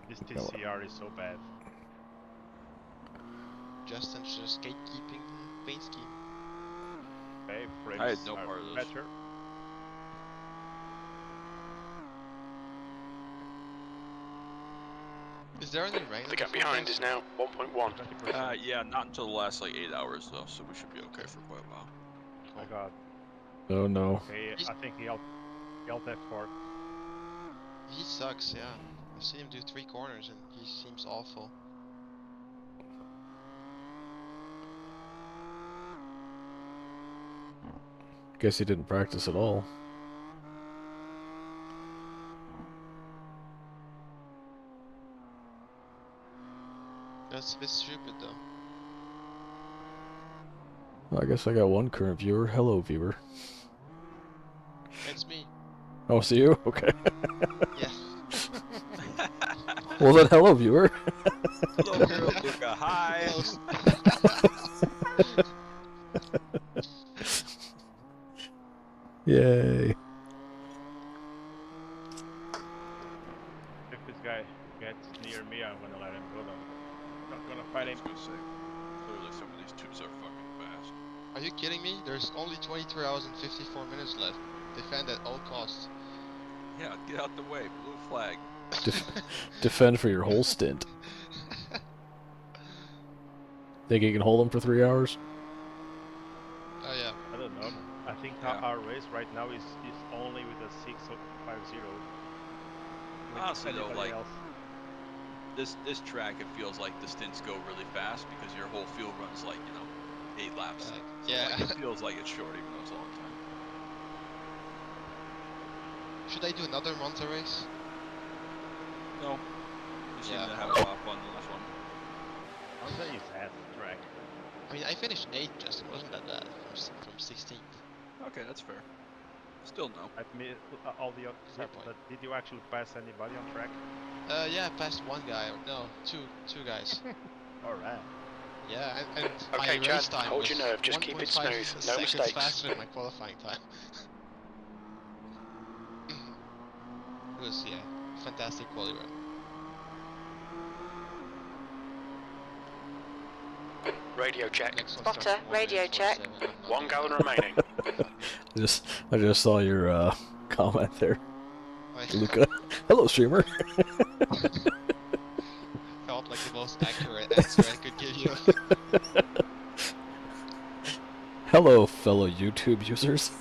This TCR is so bad. Justin's just gatekeeping the paint scheme. Okay, frames I had no are part of this. better. Is there any rain? The gap behind is now 1.1. 20%. Yeah, not until the last like 8 hours though, so we should be okay for quite a while. I got. Oh no. Okay, I think he out F4. He sucks, yeah. I've seen him do 3 corners and he seems awful. Guess he didn't practice at all. That's a bit stupid though. Well, I guess I got one current viewer. Hello, viewer. It's me. Oh, it's you? Okay. Yeah. Well then, hello, viewer. Hello, girl, Luca. Hi. Close. Yay. If this guy gets near me, I'm gonna let him go though. Not gonna fight I him. was gonna say, clearly some of these tubes are fucking fast. Are you kidding me? There's only 23 hours and 54 minutes left. Defend at all costs. Yeah, get out the way. Blue flag. Defend for your whole stint. Think you can hold him for 3 hours? Oh yeah. I don't know. I think Yeah. our race right now is only with a 650. Honestly though, like else. this track, it feels like the stints go really fast because your whole field runs like 8 laps. So, Yeah. like, it feels like it's short even though it's a long time. Should I do another Monza race? No, you seem Yeah. to have a lot of fun in the last one. Honda is ass track. I mean, I finished 8th, Justin. Wasn't that bad from 16th. Okay, that's fair. Still no. I've missed all the Fair point. but did you actually pass anybody on track? Yeah, I passed one guy. No, two guys. Alright. Yeah, and Okay, my Chad, race time hold was your nerve, just keep it 1.5 smooth, no seconds mistakes. faster than my qualifying time. It was, yeah, fantastic quali run. Radio check. Next one Spotter, starts in 1 radio minute check. 47. I'm not 1 gallon gonna- remaining. I just saw your comment there, I Luca. Hello, streamer. felt like the most accurate answer I could give you. Hello, fellow YouTube users.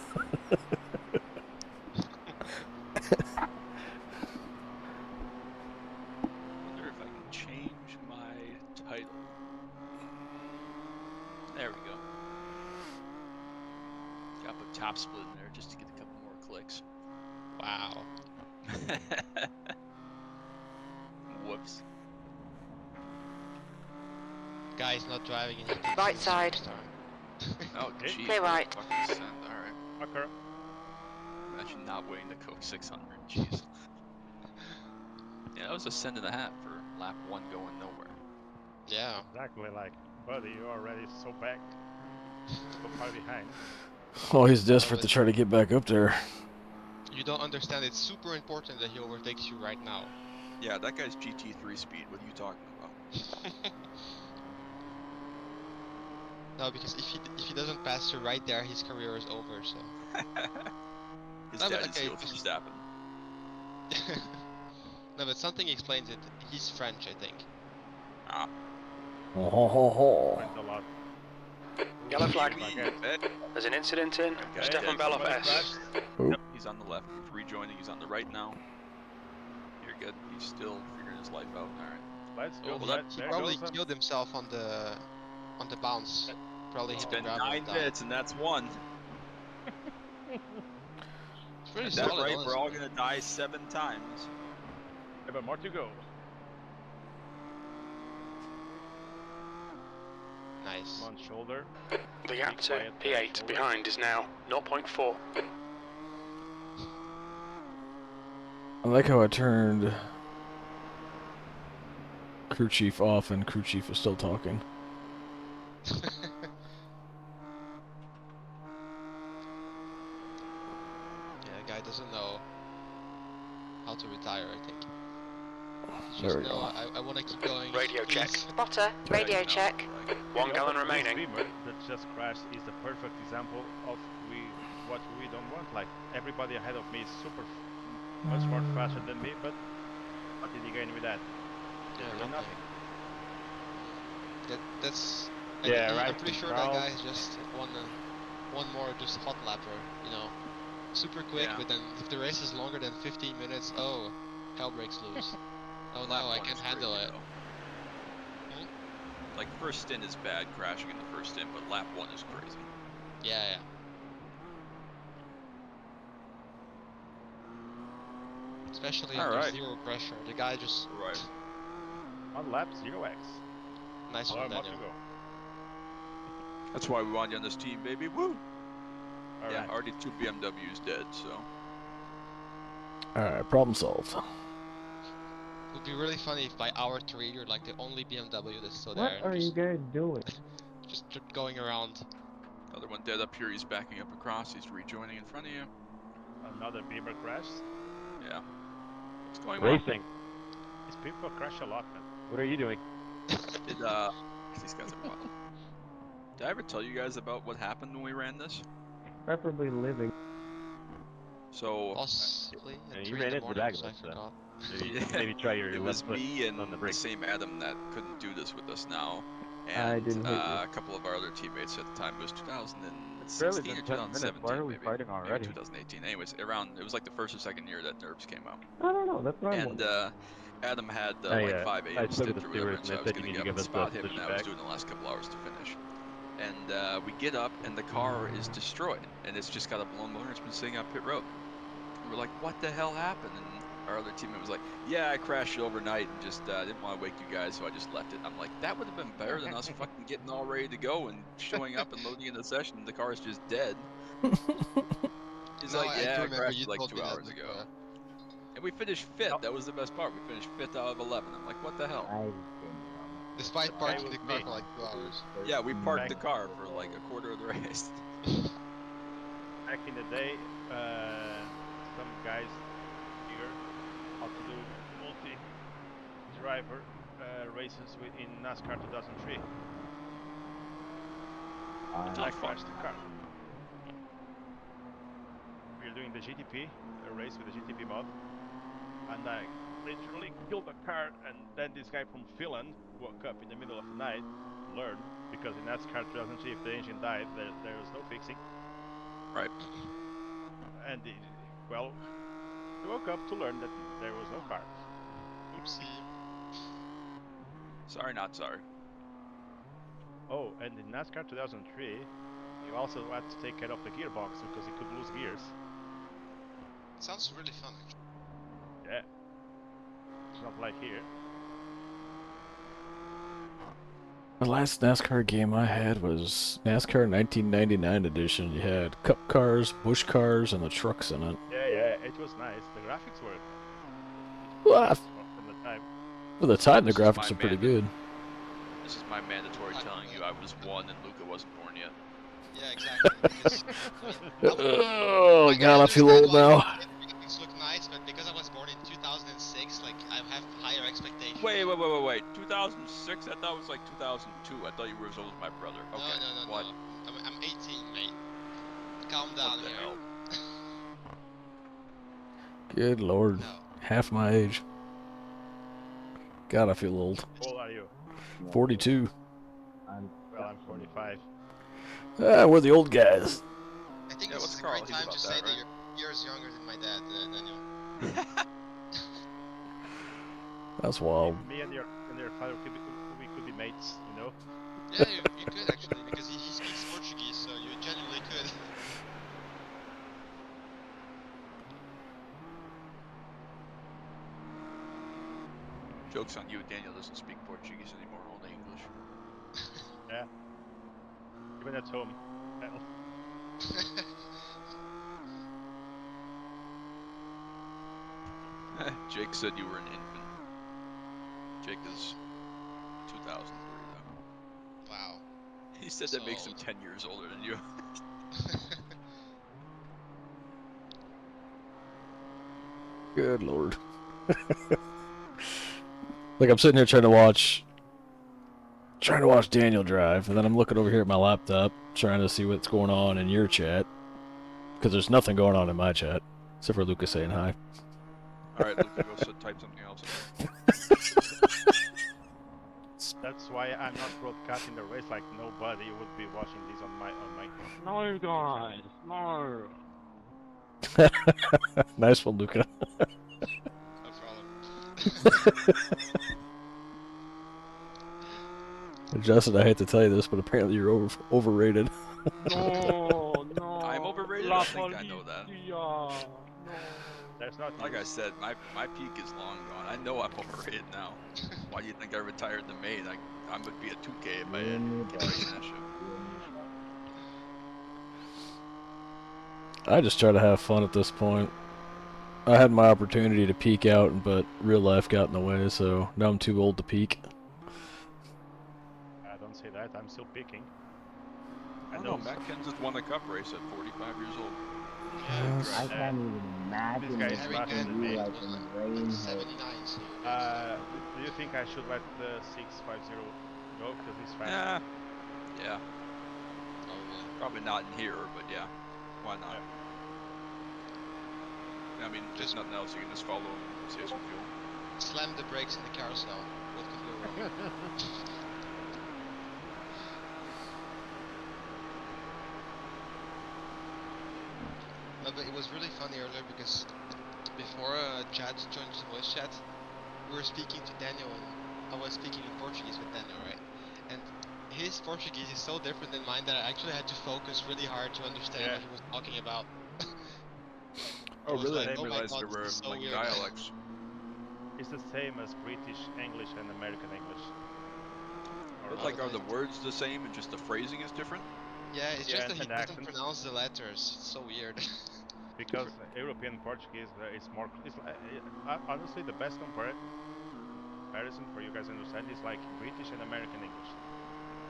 Wonder if I can change my title. There we go. Gotta put top split in there just to get a couple more clicks. Wow. Whoops. Guy's not driving and he thinks Right he's a side. superstar. Oh, Okay. jeez. Clear right. Fucking send. Alright. Fucker. Imagine not waiting to go 600. Jeez. Yeah, that was a send and a half for lap 1 going nowhere. Yeah. Exactly like, buddy, you're already so back. So far behind. Oh, he's desperate to try to get back up there. You don't understand. It's super important that he overtakes you right now. Yeah, that guy's GT3 speed. What are you talking about? No, because if he doesn't pass you right there, his career is over. So. No, but daddy's okay, heel just- Verstappen. No, but something explains it. He's French, I think. Ah, Oh, ho, ho, ho. Went a lot. Yellow flag. baguette. There's an incident in Okay, Stefan dead. Beloff Somebody S. crashed. Yep, he's on the left. He's rejoining. He's on the right now. You're good. He's still figuring his life out. All right. Let's go. well, that- He there probably goes killed himself on the bounce. Probably It's hit the been gravel 9 and died. minutes, and that's one. It's pretty At that solid, rate, we're all honestly. gonna die 7 times. Yeah, but more to go. Nice. Come on, shoulder. The gap Be to quiet there, P8 shoulder. behind is now 0.4. I like how I turned crew chief off and crew chief is still talking. Yeah, the guy doesn't know how to retire, I think. He's There just we go. I want to keep going. Radio check. please." Spotter, radio Right now, check. like, 1 gallon This remaining. Beamer that just crashed is the perfect example of what we don't want. Like everybody ahead of me is much more faster than me, but what did he gain with that? Yeah, Really nothing. That's. Yeah, I'm right, pretty sure Charles. that guy's just one more just hot lapper, you know, super quick. Yeah. But then if the race is longer than 15 minutes, oh, hell breaks loose. Oh no, lap I one can't is handle crazy, it. though. Like first stint is bad, crashing in the first stint, but lap 1 is crazy. Yeah. Especially under Alright. zero pressure. The guy just Right. On lap 0x. nice Oh, one, more Daniel. to go. That's why we want you on this team, baby. Woo! All Yeah, right. already 2 BMWs dead, so. Alright, problem solved. It would be really funny if by hour 3 you're like the only BMW that's still What there. are and you guys doing? just going around. Another one dead up here. He's backing up across. He's rejoining in front of you. Another Beamer crash. Yeah. What's going on? Racing. These people crash a lot, man. What are you doing? Did these guys are wild. Did I ever tell you guys about what happened when we ran this? Preferably living. So Possibly Yeah, at you 3 ran in the into the morning, back so of I us, so. forgot. Maybe try your it was left foot me and on the the brake. same Adam that couldn't do this with us now, I and didn't hit you. a couple of our other teammates at the time. It was 2016 It's barely or been 10 minutes. 2017, Why are we maybe. fighting already? Maybe 2018. Anyways, around it was like the first or second year that Nurbs came out, I don't know. That's what I'm and wondering. Adam had I, like 5 I a.m. spoke with stint the or whatever, stewards and so and I they was said you gonna need get to up give and us the spot him, and position I was back. doing the last couple hours to finish. And we get up, and the car is destroyed, and it's just got a blown motor. It's been sitting on pit road. And we're like, what the hell happened? And our other teammate was like, yeah, I crashed it overnight and just didn't want to wake you guys, so I just left it. I'm like, that would have been better than us fucking getting all ready to go and showing up and loading in the session, and the car is just dead. He's No, like, I do yeah, I remember crashed you it like told 2 me that hours ago. before. And we finished 5th. That was the best part. We finished 5th out of 11. I'm like, what the hell? I just didn't get on that. Despite Guy parking was the car me. for like 2 hours. Yeah, we parked the Back- car for like a quarter of the race. Back in the day, some guys here how to do multi-driver races in NASCAR 2003. I crashed the car. We were doing the GTP, a race with the GTP mod, and I literally killed the car, and then this guy from Finland woke up in the middle of the night, learned, because in NASCAR 2003 if the engine died, there was no fixing. Right. And he woke up to learn that there was no car. Oopsie. Sorry, not sorry. Oh, and in NASCAR 2003, you also had to take care of the gearbox because it could lose gears. Sounds really fun, actually. Yeah. It's not like here. The last NASCAR game I had was NASCAR 1999 edition. You had cup cars, bush cars, and the trucks in it. Yeah, it was nice. The graphics were Well, from the time. for the time, the This is my graphics are pretty man. good. This is my mandatory telling you I was 1 and Luca wasn't born yet. Yeah, exactly. Because, Oh god, I feel old now. Things look nice, but because I was born in 2006, like I have higher expectations. Wait. 2006? I thought it was like 2002. I thought you were as old as my brother. Okay. No. What? I'm 18, mate. Calm down What the here. hell? Good lord. No. Half my age. God, I feel old. How old are you? 42. Well, I'm 45. Ah, we're the old guys. I think Yeah, this what's is a Carl? great He's time about to that, say right? that you're years younger than my dad, Daniel. That's wild. Me and your father we could be mates, you know? Yeah, you could actually, because he speaks Portuguese, so you genuinely could. Joke's on you, Daniel doesn't speak Portuguese anymore, only English. Yeah. Even at home. Hell. Jake said you were an infant. Jake is 2003 though. Wow. He said So that makes him old. 10 years older than you. Good lord. Like, I'm sitting here trying to watch Daniel drive, and then I'm looking over here at my laptop, trying to see what's going on in your chat. Because there's nothing going on in my chat, except for Lucas saying hi. Alright, Luca, go type something else in. That's why I'm not broadcasting the race. Like nobody would be watching this on my No, guys, no. Nice one, Luca. No problem. Justin, I hate to tell you this, but apparently you're overrated. No, no. I'm overrated? La I think I know that. policia. No. There's not Like I use. said, my peak is long gone. I know I'm overrated now. Why do you think I retired the main? I would be a 2K if I You and me kept both. racing that shit. You and me both. I just try to have fun at this point. I had my opportunity to peak out, but real life got in the way, so now I'm too old to peak. Don't say that. I'm still picking. I don't know, Matt Ken just won the cup race at 45 years old. Yeah, I can't even imagine This guy's what faster it's than gonna be me. like in rain. 79, so Do you think I should let the 650 go because he's faster? Yeah. Probably not in here, but yeah. Why not? Yeah. I mean, there's nothing else. You can just follow him and save some fuel. Slam the brakes in the carousel. What could go wrong? No, but it was really funny earlier because before Chad joined the voice chat, we were speaking to Daniel and I was speaking in Portuguese with Daniel, right? And his Portuguese is so different than mine that I actually had to focus really hard to understand what he was talking about. Oh, was really? like, I didn't oh my realize god, there were this is so like weird. dialects. It's the same as British English and American English. Or But not. like, are no, the words the same and just the phrasing is different? Yeah, it's just that he and doesn't accent. pronounce the letters. It's so weird. Because European Portuguese is more. Honestly, the best comparison for you guys to understand is like British and American English.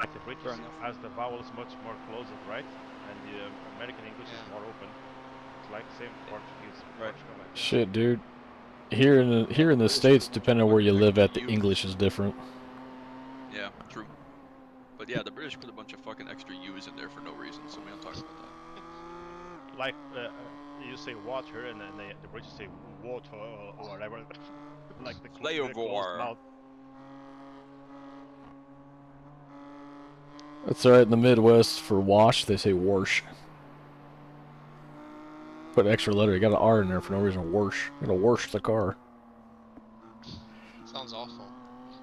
Like the British Fair enough. has the vowels much more closed, right? And the American English is Yeah. more open. It's like same Portuguese, Right. Portugal. Like, Shit, dude. Here in the States, depending on where you live at, the English is different. Yeah, true. But yeah, the British put a bunch of fucking extra U's in there for no reason, so we don't talk about that. like you say water, and then the British say water or whatever. Like the closed Flavor. mouth. That's alright, in the Midwest, for wash, they say warsh. Put an extra letter, you got an R in there for no reason, warsh. You're gonna warsh the car. Sounds awful.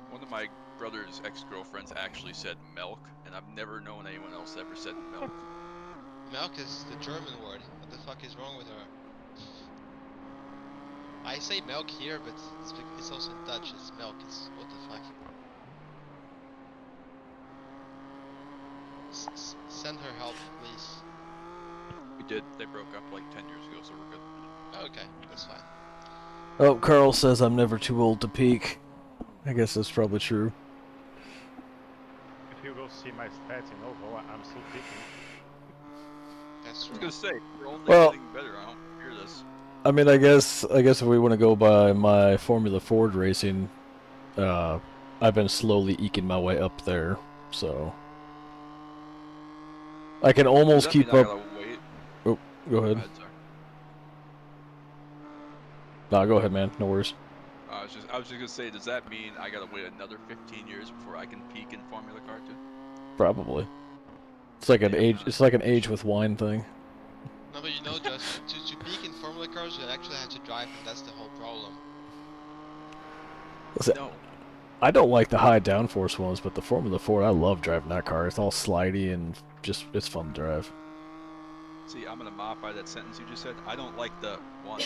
One of my brother's ex-girlfriends actually said milk, and I've never known anyone else ever said milk. Milk is the German word. What the fuck is wrong with her? I say milk here, but it's also in Dutch. It's milk. It's what the fuck. Send her help, please. We did. They broke up like 10 years ago, so we're good. Okay, that's fine. Oh, Carl says I'm never too old to peak. I guess that's probably true. If you go see my stats in Ovo, I'm still picking. That's I true. was gonna say, we're only Well, getting better. I don't hear this. I mean, I guess if we want to go by my Formula Ford racing, I've been slowly eking my way up there, so I can almost keep up. Wait? Oh, go ahead. Sorry. No, go ahead, man. No worries. I was just gonna say, does that mean I gotta wait another 15 years before I can peak in Formula Car too? Probably. It's like an Yeah, age. man. It's like an age with wine thing. No, but you know, just to peak in Formula cars, you actually have to drive, and that's the whole problem. Listen, No. I don't like the high downforce ones, but the Formula Ford, I love driving that car. It's all slidey and just it's fun to drive. See, I'm gonna modify that sentence you just said. I don't like the one.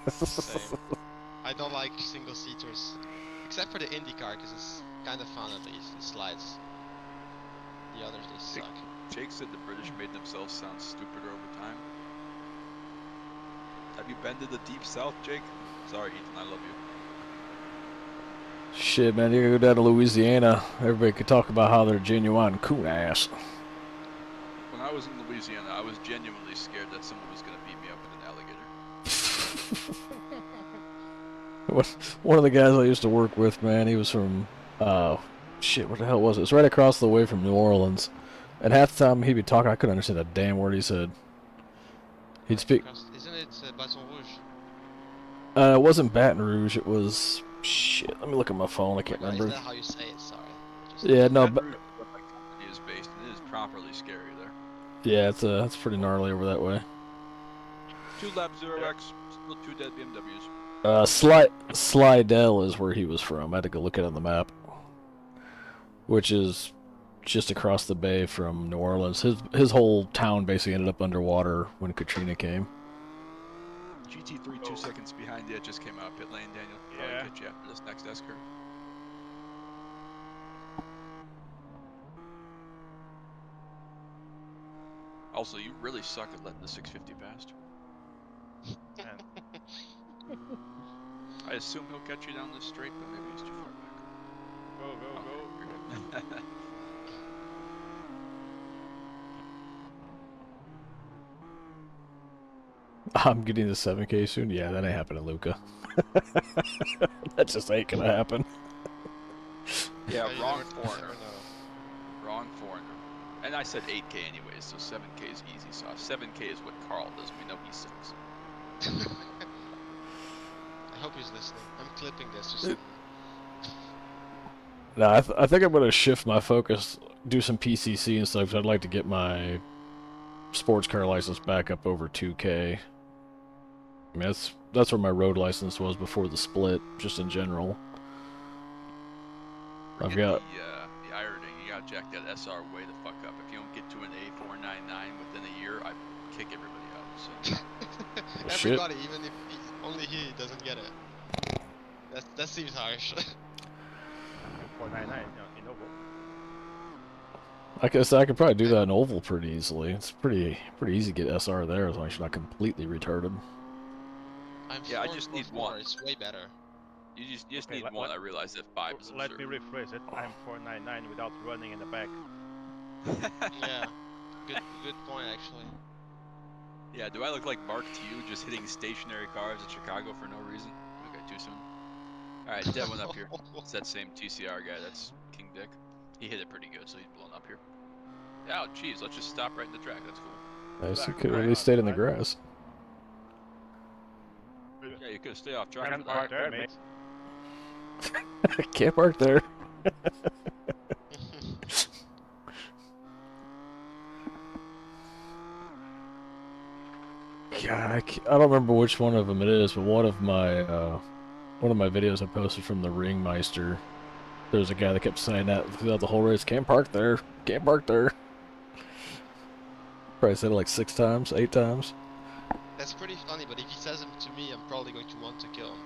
Same. I don't like single seaters, except for the Indy car, because it's kind of fun at least. It slides. The others, they suck. Jake said the British made themselves sound stupider over time. Have you been to the deep south, Jake? Sorry, Ethan, I love you. Shit, man, you go down to Louisiana, everybody could talk about how they're genuine coon ass. When I was in Louisiana, I was genuinely scared that someone was gonna beat me up with an alligator. One of the guys I used to work with, man, he was from, shit, what the hell was it? It's right across the way from New Orleans. And half the time he'd be talking, I couldn't understand a damn word he said. He'd speak. Isn't it Baton Rouge? It wasn't Baton Rouge, it was, shit, let me look at my phone, I can't remember. Is that how you say it? Sorry. Yeah, no, Baton but Rouge is where my company is based, and it is properly scary there. yeah, it's pretty gnarly over that way. 2 Lab 0X, still 2 dead BMWs. Slidell is where he was from. I had to go look at it on the map, which is just across the bay from New Orleans. His whole town basically ended up underwater when Katrina came. GT3 2 seconds behind you. It just came out pit lane, Daniel. Probably Yeah. catch you after this next S curve. Also, you really suck at letting the 650 past. And I assume he'll catch you down this straight, but maybe he's too far back. go, go, Okay, go. you're good. I'm getting the 7K soon. Yeah, that ain't happening, Luca. That just ain't gonna happen. Yeah, You wrong never foreigner. know. Wrong foreigner. And I said 8K anyways, so 7K is easy. So if 7K is what Carl does, we know he sucks. I hope he's listening. I'm clipping this. Just No, I think I'm gonna shift my focus, do some PCC and stuff. 'Cause I'd like to get my sports car license back up over 2K. I mean, that's where my road license was before the split, just in general. I've got. The iRacing. You gotta jack that SR way the fuck up. If you don't get to an A499 within a year, I kick everybody out. So. Shit. everybody, even if only he doesn't get it. That seems harsh. 499 in Oval. I guess I could probably do that in oval pretty easily. It's pretty easy to get SR there as long as you're not completely retarded. Yeah, I just need one. It's way better. You just Okay, need one. I realize that 5 is Let absurd. me rephrase it. I'm 499 without running in the back. Yeah. Good point actually. Yeah, do I look like Mark to you just hitting stationary cars in Chicago for no reason? Okay, too soon. Alright, dead one up here. It's that same TCR guy, that's King Dick. He hit it pretty good, so he's blown up here. Oh, jeez, let's just stop right in the track, that's cool. Nice, you Back, could at right least on, stayed in the right? grass. Yeah, you could have stayed off track Can for that. park there, mate. Can't park there. God, I don't remember which one of them it is, but one of my videos I posted from the Ringmeister, there's a guy that kept saying that throughout the whole race. Can't park there. Can't park there. Probably said it like 6 times, 8 times. That's pretty funny, but if he says them to me, I'm probably going to want to kill him.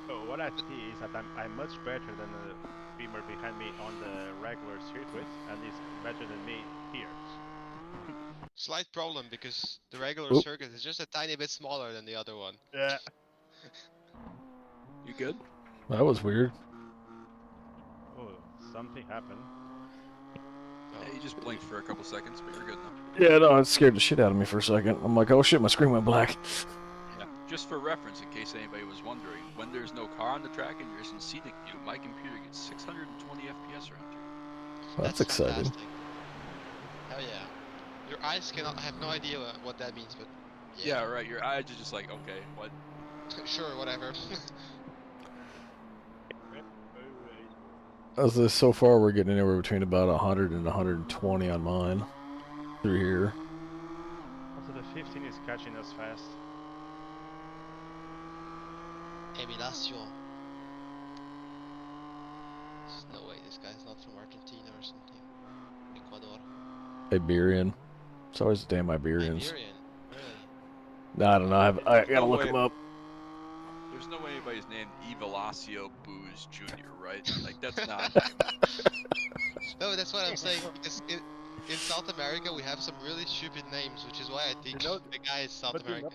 So what I see is that I'm much better than the beamer behind me on the regular circuit, and he's better than me here. Slight problem because the regular Oop. circuit is just a tiny bit smaller than the other one. Yeah. You good? That was weird. Oh, something happened. Yeah, you just blinked for a couple seconds, but you're good now. Yeah, no, it scared the shit out of me for a second. I'm like, oh shit, my screen went black. Yeah. Just for reference, in case anybody was wondering, when there's no car on the track and you're just in scenic view, my computer gets 620 FPS around here. Well, that's exciting. Fantastic. Hell yeah. Your eyes cannot have no idea what that means, but Yeah, right. Your eyes are just like, okay, what? sure, whatever. As this, so far, we're getting anywhere between about 100 and 120 on mine through here. Also, the 15 is catching us fast. Emilation. There's no way this guy's not from Argentina or something. Ecuador. Iberian. It's always the damn Iberians. Iberian, really? No, I don't know. I gotta look them up. There's no way anybody's named Evalacio Booze Jr., right? Like, that's not. No, that's what I'm saying, because in South America we have some really stupid names, which is why I think the guy is South American.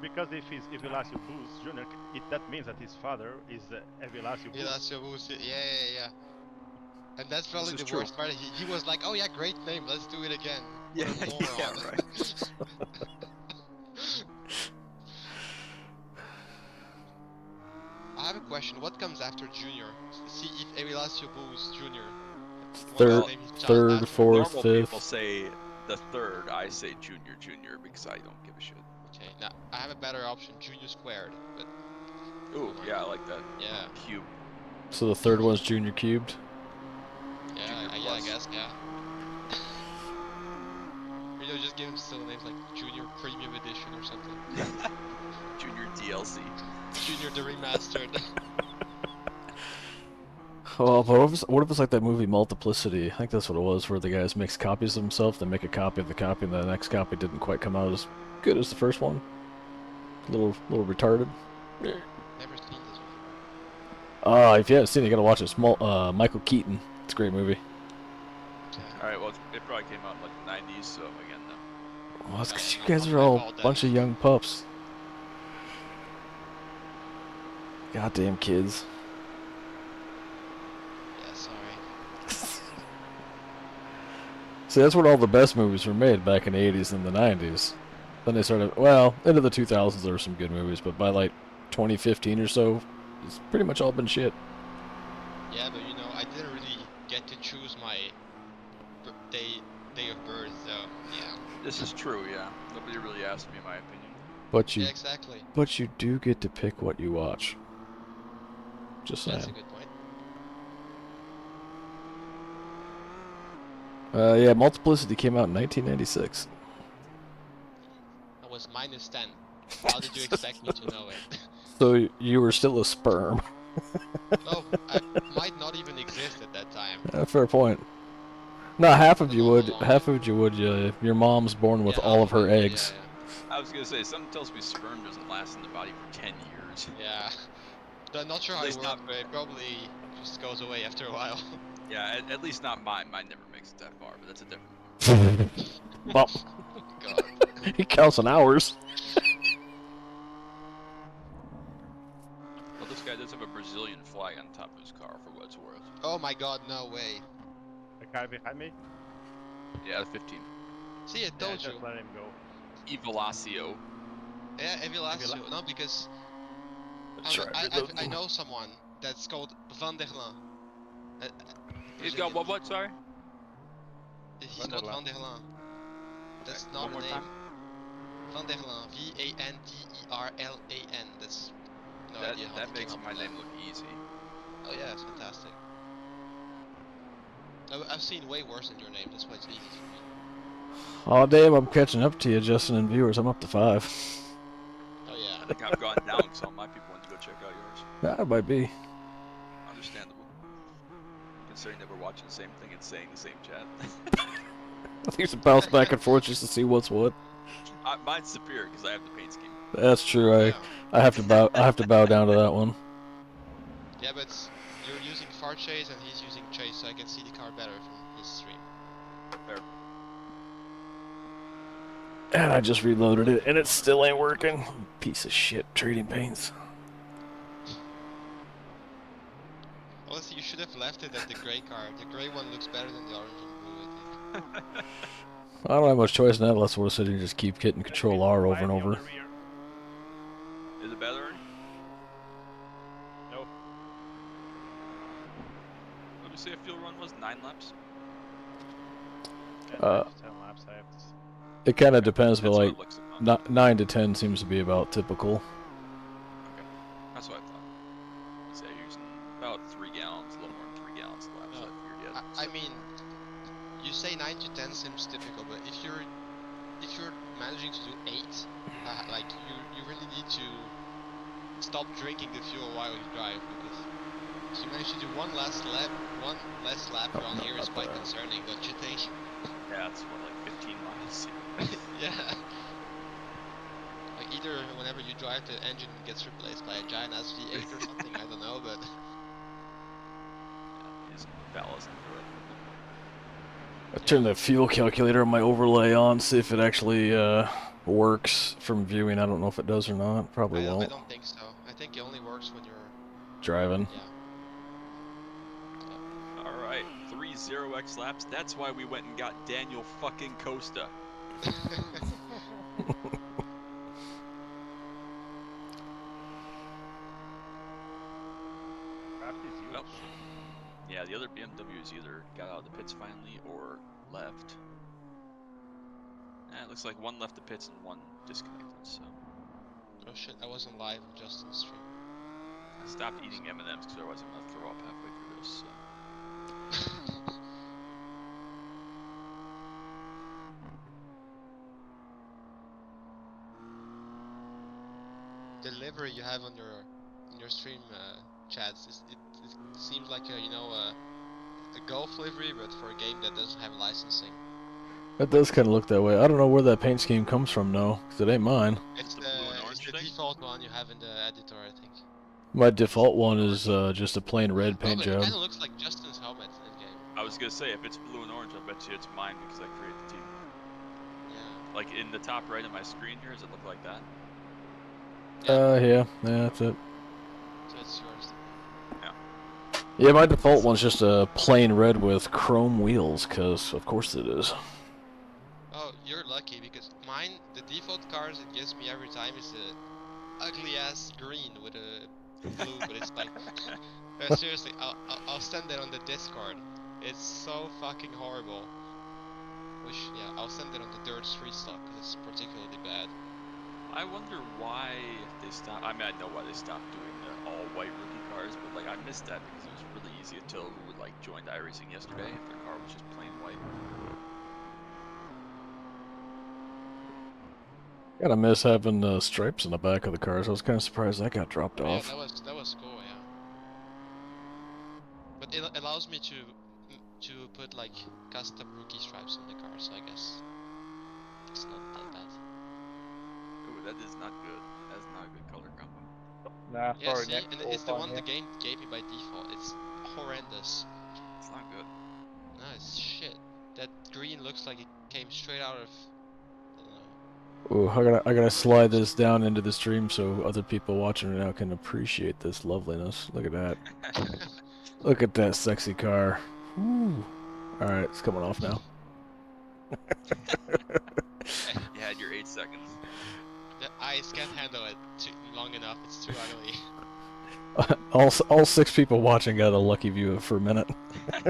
Because if he's Evilasio Booz Jr., that means that his father is Evilasio Booz. Evalacio Booze, yeah. And that's probably the true. worst part. He was like, oh yeah, great name, let's do it again. Yeah, What a moron. yeah, right. I have a question. What comes after Junior? See if Evilasio Booze Jr. Third, fourth, Normal fifth. people say the third. I say Junior because I don't give a shit. Okay, now I have a better option. Junior squared, but Ooh, yeah, I like that. yeah. Cube. So the third one's junior cubed. Yeah, Junior I plus. guess, yeah. You know, just give him still names like Junior Premium Edition or something. Junior DLC. Junior the Remastered. Well, but what if it's like that movie Multiplicity? I think that's what it was, where the guys makes copies of himself, they make a copy of the copy, and the next copy didn't quite come out as good as the first one. A little retarded. Never seen this one. If you haven't seen it, you gotta watch it. It's Michael Keaton. It's a great movie. Alright, well, it probably came out in like the 90s, so again, no. Well, that's because you guys are all a bunch of young pups. Goddamn kids. Yeah, sorry. See, that's where all the best movies were made, back in the 80s and the 90s. Then they started, well, into the 2000s there were some good movies, but by like 2015 or so, it's pretty much all been shit. Yeah, but you know, I didn't really get to choose my day of birth, so yeah. This is true, yeah. Nobody really asked me my opinion. But you, Yeah, exactly. but you do get to pick what you watch. Just saying. That's a good point. Yeah, Multiplicity came out in 1996. I was minus 10. How did you expect me to know it? So you were still a sperm. No, I might not even exist at that time. Fair point. No, half of you No, would. no. Half of you would. Your mom's born with Yeah, all of her yeah, eggs. I was gonna say, something tells me sperm doesn't last in the body for 10 years. Yeah. I'm not sure At how it least works, not- but it probably just goes away after a while. Yeah, at least not mine. Mine never makes it that far, but that's a different one. Well, God. he counts in hours. Well, this guy does have a Brazilian flag on top of his car, for what it's worth. Oh my god, no way. The guy behind me? Yeah, 15. See, I told you. Just let him go. Evalacio. Yeah, Evilasio. No, because I know someone that's called Van der Laan. He's got what, sorry? He's called Van der Laan. That's not One a more name. time. Van der Laan. V-A-N-D-E-R-L-A-N. That's no idea how That they makes came up my with name that. look easy. Oh yeah, it's fantastic. I've seen way worse than your name, that's why it's easy for me. Oh damn! I'm catching up to you, Justin and viewers. I'm up to 5. Oh yeah. I think I've gone down because all my people went to go check out yours. That might be. Understandable. Considering that we're watching the same thing and saying the same chat. I think it's a bounce back and forth just to see what's what. Mine's superior because I have the paint scheme. That's true. I have to bow. I have to bow down to that one. Yeah, but you're using far chase and he's using chase, so I can see the car better from his stream. Fair. And I just reloaded it, and it still ain't working. Piece of shit, trading paints. Honestly, you should have left it at the gray car. The gray one looks better than the orange and blue, I think. I don't have much choice in that unless we're sitting and just keep hitting Control R over and over. Is it better? No. Let me say a fuel run was 9 laps. 10 laps I have to It kind of depends, but That's what like it looks like. 9 to 10 seems to be about typical. Okay, that's what I thought. So you're using about 3 gallons, a little more than 3 gallons a lap. So I figured you had I mean, you say 9 to 10 seems typical, but if you're managing to do 8, like you really need to stop drinking the fuel while you drive, because if you manage to do one less lap around here is quite concerning, don't you think? Yeah, it's what, like 15 miles. Yeah. Like either whenever you drive, the engine gets replaced by a giant SV8 or something. I don't know, but Yeah, these fellas into it. I turned the fuel calculator on my overlay on, see if it actually works from viewing. I don't know if it does or not. Probably I won't. don't think so. I think it only works when you're Driving. yeah. Alright, 3-0x laps. That's why we went and got Daniel fucking Costa. Craft is huge. Well, yeah, the other BMWs either got out of the pits finally or left. It looks like one left the pits and one disconnected, so. Oh shit, I wasn't live on Justin's stream. I stopped eating M&Ms because otherwise I'm gonna throw up halfway through this, so. The livery you have on your stream chats, it seems like a golf livery, but for a game that doesn't have licensing. It does kind of look that way. I don't know where that paint scheme comes from, though, because it ain't mine. It's the blue and it's orange the thing? default one you have in the editor, I think. My default one is just a plain red paint It job. kind of looks like Justin's helmet in game. I was gonna say, if it's blue and orange, I bet you it's mine because I created the team. Yeah. Like in the top right of my screen here, does it look like that? Yeah, that's it. So it's yours. Yeah, my default one's just a plain red with chrome wheels, because of course it is. Oh, you're lucky because mine, the default cars it gives me every time is a ugly ass green with a blue, but it's like seriously, I'll send it on the Discord. It's so fucking horrible. Yeah, I'll send it on the Dirt Street stuff because it's particularly bad. I wonder why they stopped. I mean, I know why they stopped doing the all-white rookie cars, but like I missed that because it was really easy to tell who would like joined iRacing yesterday if their car was just plain white. Gotta miss having stripes in the back of the cars. I was kind of surprised that got dropped off. Yeah, that was cool, yeah. But it allows me to put like custom rookie stripes on the car, so I guess it's not that bad. Ooh, that is not good. That's not a good color combo. Nah, Yeah, sorry, see, next and wolf it's the on one you. the game gave me by default. It's horrendous. It's not good. No, it's shit. That green looks like it came straight out of, I don't know. Ooh, I gotta slide this down into the stream so other people watching right now can appreciate this loveliness. Look at that. Look at that sexy car. Woo. All right, it's coming off now. You had your 8 seconds. The eyes can't handle it long enough. It's too ugly. all 6 people watching got a lucky view of it for a minute. Right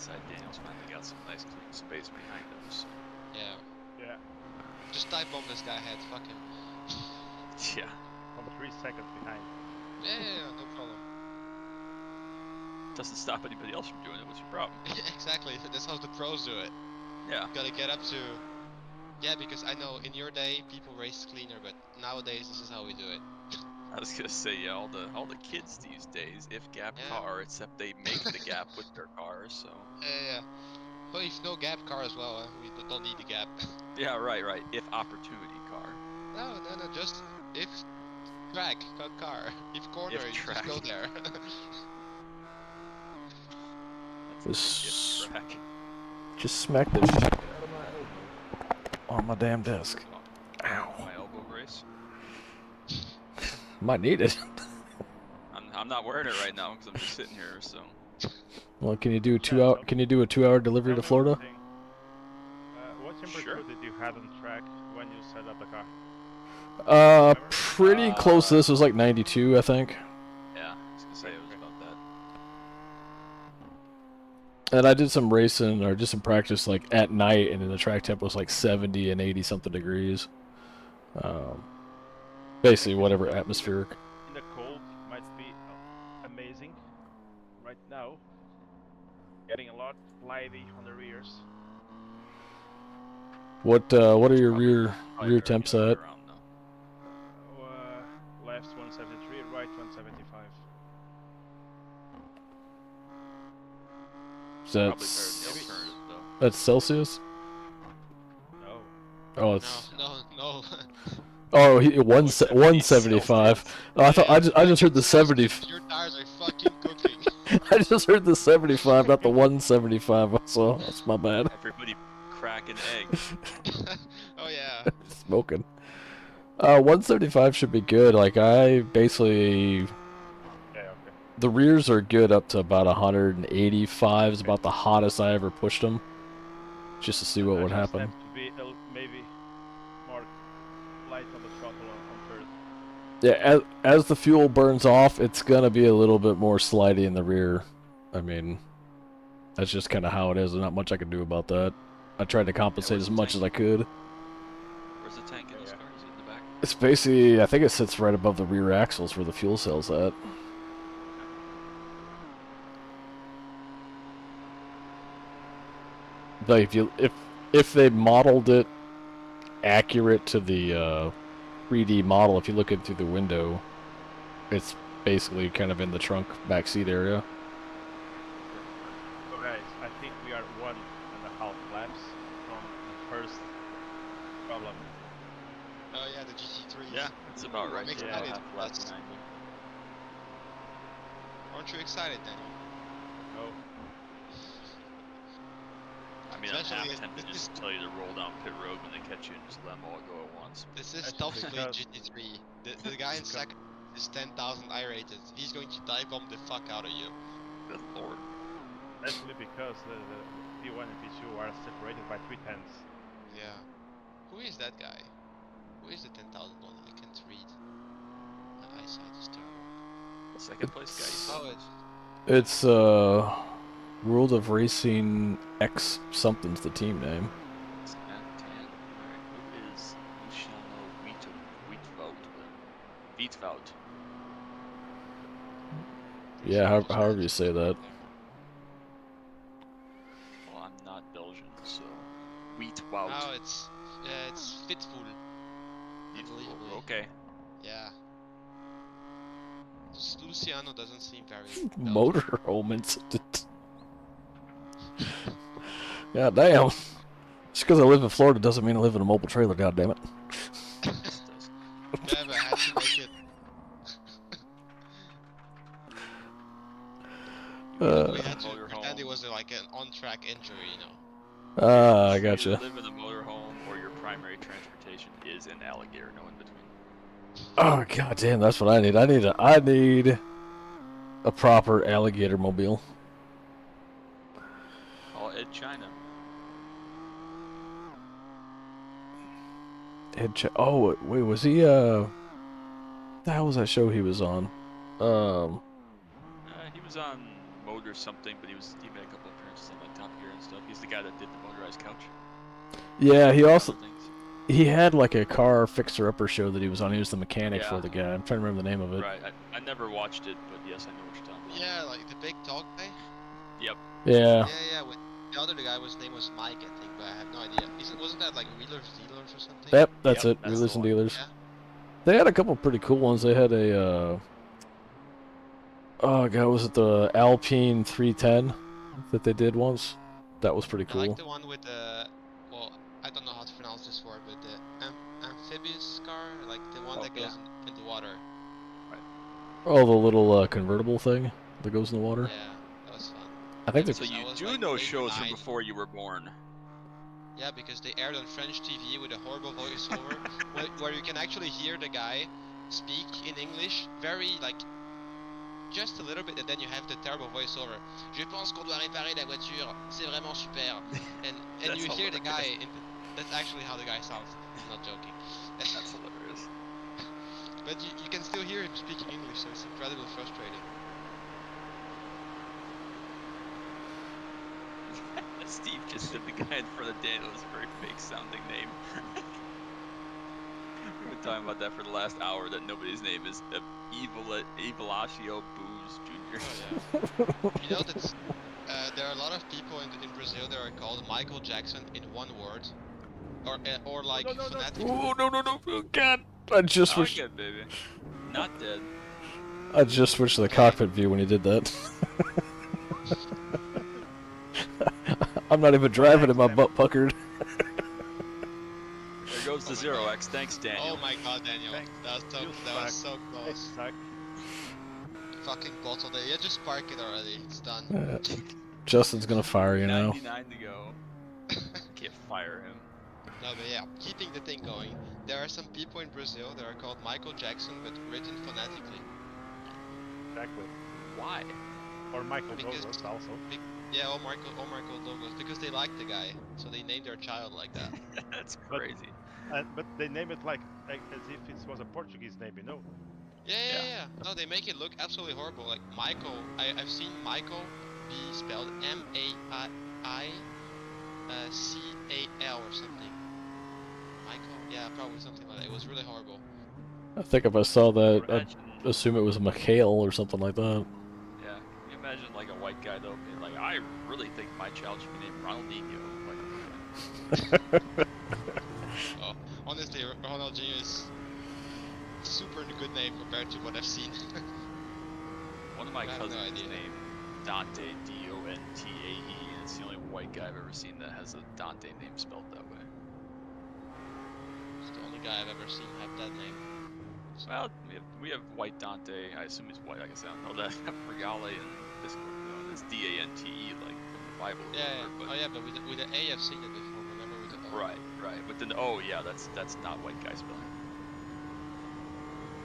side Daniel's finally got some nice clean space behind him. So. Yeah. Just dive bomb this guy head. Fuck him. Yeah. I'm 3 seconds behind. Yeah, no problem. Doesn't stop anybody else from doing it. What's your problem? Exactly. That's how the pros do it. Yeah. Gotta get up to. Yeah, because I know in your day people race cleaner, but nowadays this is how we do it. I was gonna say, yeah, all the kids these days, if gap car, except they make the gap with their cars, so. Yeah. But if no gap car as well, we don't need the gap. Yeah, right. If opportunity car. No, just if track car. If corner, If you track. just go there. Just smack the shit out of my elbow on my damn desk. Ow. My elbow brace. Might need it. I'm not wearing it right now because I'm just sitting here, so. Well, can you do a 2 hour? Can you do a 2-hour delivery to Florida? What temperature did you have on track when you set up the car? Pretty close to this. It was like 92, I think. Yeah, I was gonna say it was about And I did some racing or just some practice like at night, and then the track temp was like 70 and 80 something degrees. Basically, whatever atmospheric. In the cold might be amazing. Right now, getting a lot slidey on the rears. What are your Probably- rear probably temps already at? around now. Left 173, right 175. Is Probably that better than the alternative, though. that's Celsius? No. Oh, it's No. oh he, That was 175. Oh, I thought I just heard the 70. Your tires are fucking cooking. I just heard the 75, not the 175. So that's my bad. Everybody cracking eggs. Oh yeah. Smoking. 175 should be good. Like I basically, Yeah, okay. the rears are good up to about 185 is about the hottest I ever pushed them. Just to see what would happen. Have to be maybe more light on the throttle on first. Yeah, as the fuel burns off, it's gonna be a little bit more slidey in the rear. I mean, that's just kind of how it is. There's not much I can do about that. I tried to compensate where's as the much tank? as I could. Where's the tank in this car? Is it in the back? It's basically, I think it sits right above the rear axles where the fuel cell's at. Like if they modeled it accurate to the 3D model, if you look in through the window, it's basically kind of in the trunk back seat area. So guys, I think we are 1.5 laps from the first problem. Oh yeah, the GT3. Yeah, that's about right. I'm Yeah, excited. half lap That's- behind you. Aren't you excited, Daniel? No. I mean, I'm half Especially tempted this just to tell you to roll down pit road when they catch you and just let them all go at once. This is That's top because- split GT3. The guy in second is 10,000 I-rated. He's going to dive bomb the fuck out of you. Good lord. Especially because the P1 and P2 are separated by 3/10. Yeah. Who is that guy? Who is the 10,000 one? I can't read. My eyesight is terrible. Second place guy. You saw Oh, it. It's World of Racing X something's the team name. It's at 10. Alright, who is Luciano Wheatvout? Yeah, however you say that. Well, I'm not Belgian, so Wheatvout. Oh, it's Fitful. Unbelievably. Okay. Yeah. Just Luciano doesn't seem very Belgian. Motorhome incident. God damn. Just because I live in Florida doesn't mean I live in a mobile trailer, god damn it. This does. Yeah, but I had to make it. We had to Motorhome. pretend it was like an on-track injury, you know. Ah, I You gotcha. either live in a motorhome or your primary transportation is an alligator, no in between. Oh god damn, that's what I need. I need a proper alligator mobile. Call Ed China. Oh wait, was he the hell was that show he was on? He was on Motor something, but he made a couple appearances on like Top Gear and stuff. He's the guy that did the motorized couch. Yeah, he also Other things. he had like a car fixer-upper show that he was on. He was the mechanic for Yeah. the guy. I'm trying to remember the name of it. Right. I never watched it, but yes, I know what you're talking about. Yeah, like the big dog guy. Yep. Yeah. Yeah. The other guy, his name was Mike, I think, but I have no idea. Wasn't that like Wheelers Dealers or something? Yep, that's Yep, it. that's Wheelers the and one. dealers. Yeah. They had a couple pretty cool ones. They had a oh god, was it the Alpine 310 that they did once? That was pretty I cool. like the one with the, well, I don't know how to pronounce this word, but the amphibious car, like the one Oh, that goes in the water. Oh, the little convertible thing that goes in the water. Yeah, that was fun. I think So they're you That was, do like, know 8 or shows from 9. before you were born. Yeah, because they aired on French TV with a horrible voiceover, where you can actually hear the guy speak in English, very like, just a little bit, and then you have the terrible voiceover. Je pense qu'on doit réparer la voiture, c'est vraiment super. And That's you hear the guy, hilarious. that's actually how the guy sounds. I'm not joking. That's hilarious. But you can still hear him speaking English, so it's incredibly frustrating. Steve just said the guy in front of Daniel is a very fake sounding name. We've been talking about that for the last hour, that nobody's name is Evilaccio Booze Jr. Oh yeah. You know that there are a lot of people in Brazil that are called Michael Jackson in one word, or like phonetically. Oh no no no! Oh, God! I just Oh, switched. good, baby. Not dead. I just switched to the Okay. cockpit view when you did that. I'm not even driving and my butt puckered. There goes the Oh my 0x. Thanks, Daniel. Oh my god, Daniel. That was so Hey, close. suck. Fucking bottled it. Yeah, just park it already. It's done. Justin's gonna fire you now. 99 to go. Can't fire him. No, but yeah, keeping the thing going. There are some people in Brazil that are called Michael Jackson, but written phonetically. Exactly. Why? Or Michael Because- Douglas also. Yeah, or Michael Douglas, because they like the guy, so they named their child like that. That's But- crazy. But they name it like as if it was a Portuguese name, you know? Yeah. No, they make it look absolutely horrible. Like Michael, I've seen Michael be spelled M-A-I-C-A-L or something. Michael? Yeah, probably something like that. It was really horrible. I think if I saw that, I'd Imagine, assume it was Mikhail or something like that. yeah. Can you imagine like a white guy though being like, I really think my child should be named Ronaldinho. Like, Oh, honestly, Ronaldinho is super good name compared to what I've seen. one of my I have no cousins is idea. named Dante, D-O-N-T-A-E, and it's the only white guy I've ever seen that has a Dante name spelled that way. It's the only guy I've ever seen have that name. Well, we have white Dante. I assume he's white. I guess I don't know that. Regale and Discord, you know, it's D-A-N-T-E, like from the Bible. or Yeah, whatever, yeah. Oh yeah, but with the A I've seen it before, but never with the O. Right. But then, oh yeah, that's not white guy spelling.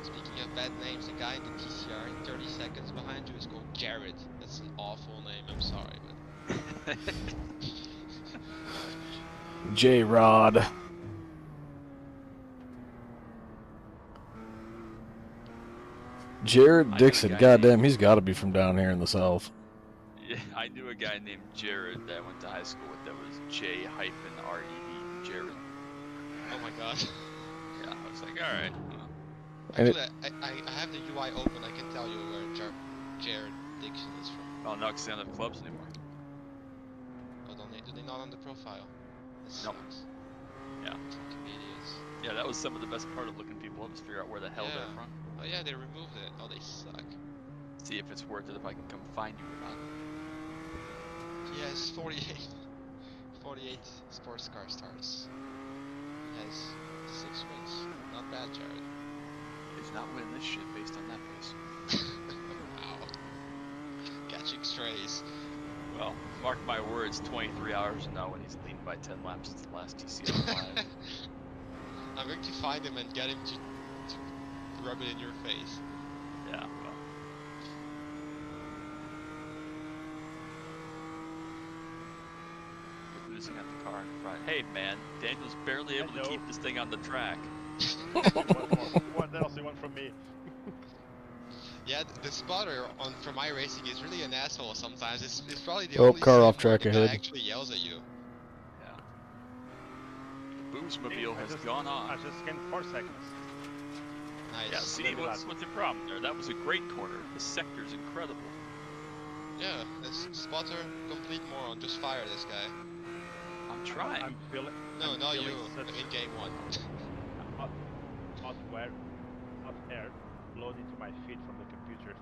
Speaking of bad names, the guy in the TCR 30 seconds behind you is called Jared. That's an awful name, I'm sorry, but... J-Rod. Jared I knew a Dixon, guy goddamn, he's got to be from down here in the south. Yeah, I knew a guy named Jared that I went to high school with that was J-R-E-D, Jared. Oh my god. Yeah, I was like, alright. And Actually, I have the UI open, I can tell you where Jared Dixon is from. Oh, no, because they don't have clubs anymore. Oh, do they not on the profile? That Nope. sucks. Yeah. Fucking idiots. Yeah, that was some of the best part of looking people up, is figure out where the hell Yeah. they're from. Oh yeah, they removed it. Oh, they suck. See if it's worth it if I can come find you or not. He has 48 sports car stars. He has 6 wins. Not bad, Jared. He's not winning this shit based on that pace. Wow. Catching strays. Well, mark my words, 23 hours from now when he's leading by 10 laps since the last TCR live. I'm going to find him and get him to rub it in your face. Yeah, well. We're losing at the car in front. Hey man, Daniel's barely able to Hello. keep this thing on the track. What else do you want from me? Yeah, the spotter from iRacing is really an asshole sometimes. It's probably the Oh, only car sim off where track the guy ahead. actually yells at you. Yeah. The Boomsmobile I has just- gone I on. just scanned 4 seconds. Nice. Yeah, see, Maybe what's not. your problem there? That was a great corner. The sector's incredible. Yeah, this spotter, complete moron. Just fire this guy. I'm trying. I'm feeling. No, I'm not you. feeling such In game 1. hot air flowed into my feet from the computer.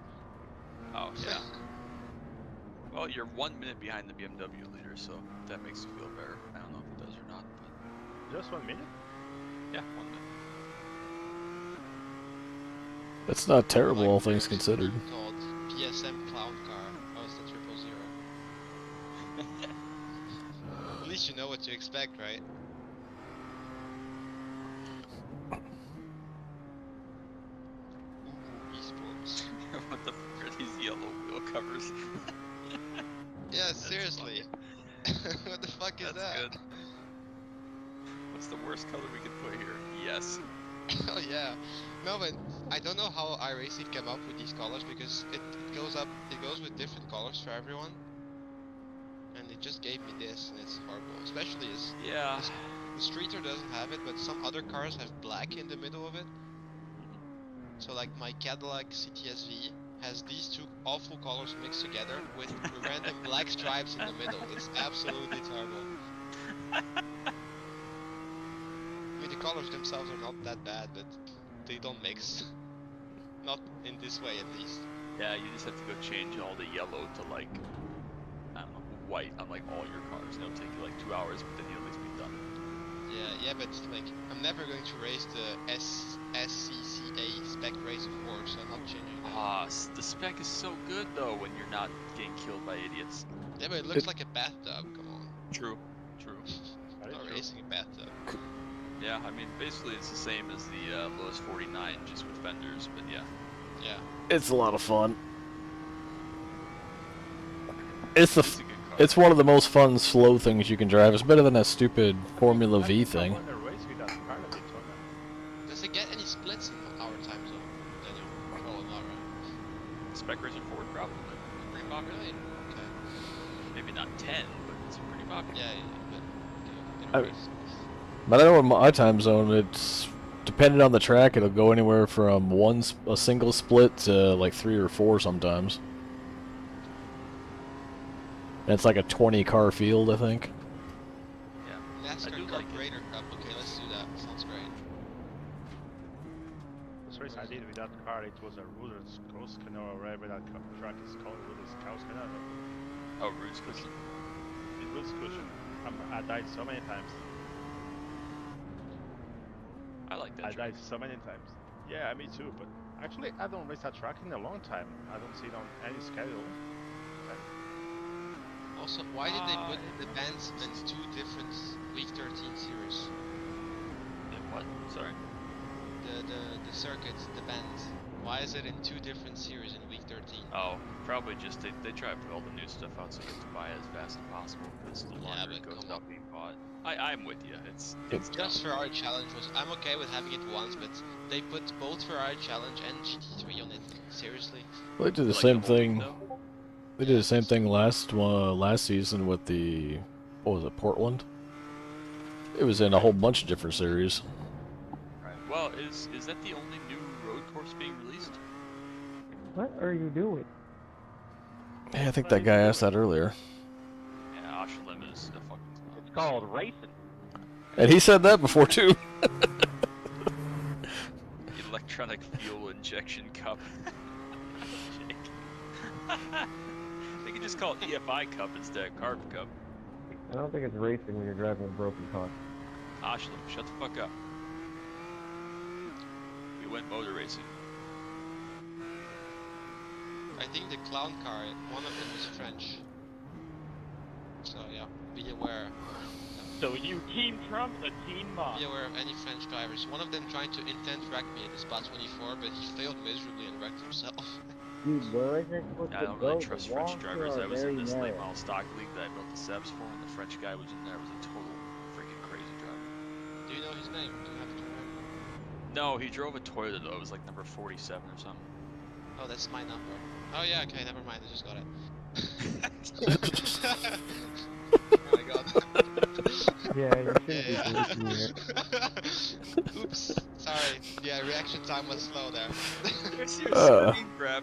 Oh, yeah. Well, you're 1 minute behind the BMW leader, so that makes you feel better. I don't know if it does or not, but Just 1 minute? yeah, 1 minute. It's not terrible, Like, all things there's considered. something called PSM Clown Car. Oh, it's the 000. At least you know what to expect, right? Ooh, esports. What the fuck are these yellow wheel covers? Yeah, seriously. What the fuck is That's that? good. What's the worst color we could put here? Yes. Oh yeah. No, but I don't know how iRacing came up with these colors because it goes with different colors for everyone. and it just gave me this, and it's horrible. Especially as Yeah. the Streeter doesn't have it, but some other cars have black in the middle of it. So like my Cadillac CTS-V has these two awful colors mixed together with random black stripes in the middle. It's absolutely terrible. I mean, the colors themselves are not that bad, but they don't mix. Not in this way, at least. Yeah, you just have to go change all the yellow to like, I don't know, white on like all your cars. It'll take you like 2 hours, but then you'll at least be done. Yeah, but like, I'm never going to race the SCCA spec race of course, so I'm not changing that. Ah, the spec is so good though when you're not getting killed by idiots. Yeah, but it looks like a bathtub, come on. True. I'm not racing a bathtub. Yeah, I mean, basically it's the same as the Lotus 49, just with fenders, but yeah. Yeah. It's a lot of fun. It's It's a good car. it's one of the most fun slow things you can drive. It's better than that stupid Formula V thing. Does it get any splits in our time zone, Daniel? Oh, not right. Spec Racer Ford, probably. Pretty popular. Really? Okay. Maybe not 10, but it's pretty popular. Yeah, but But I know in my time zone, it's depending on the track, it'll go anywhere from a single split to like 3 or 4 sometimes. And it's like a 20 car field, I think. Yeah. NASCAR I do like it. Carburetor Cup. Okay, let's do that. Sounds great. This race I did with that car, it was a Rudolph's Coast Canal, or whatever that track is called, Rudolph's Coast Canal. Oh, Roots Cushion. It was cushion. I died so many times. I like that I track. died so many times. Yeah, me too, but actually I don't race that track in a long time. I don't see it on any schedule. Also, why did they put the bands in 2 different Week 13 series? What? Sorry? The circuits, the bands. Why is it in 2 different series in Week 13? Oh, probably just they try to put all the new stuff out so you get to buy it as fast as possible, because the longer it goes without being bought. I'm with you. It's Just Ferrari Challenge was. I'm okay with having it once, but they put both Ferrari Challenge and GT3 on it. Seriously? Well, they did the like same the whole week, thing. though? They did the same thing last season with the, what was it, Portland? It was in a whole bunch of different series. Right. Well, is that the only new road course being released? What are you doing? Yeah, I think that guy asked that earlier. Yeah, Oshalim is a fucking clown. It's called racing. And he said that before too. Electronic fuel injection cup. They could just call it EFI cup instead of carb cup. I don't think it's racing when you're driving a broken car. Ashlam, shut the fuck up. We went motor racing. I think the clown car, one of them was French. So yeah, be aware. So you Team Trump or Team Bob? Be aware of any French drivers. One of them tried to intent wreck me in the spot 24, but he failed miserably and wrecked himself. Dude, where is it supposed I to don't go? really trust The French walls drivers. are I was very in this late narrow. model stock league that I built the Sebs for, and the French guy was in there was a total freaking crazy driver. Do you know his name? Do you have it remember? No, he drove a Toyota though. It was like number 47 or something. Oh, that's my number. Oh yeah, okay, never mind. I just got it. Oh my god. Yeah, you shouldn't be racing here. Oops. Sorry. Yeah, reaction time was slow there. Here's your screen grab.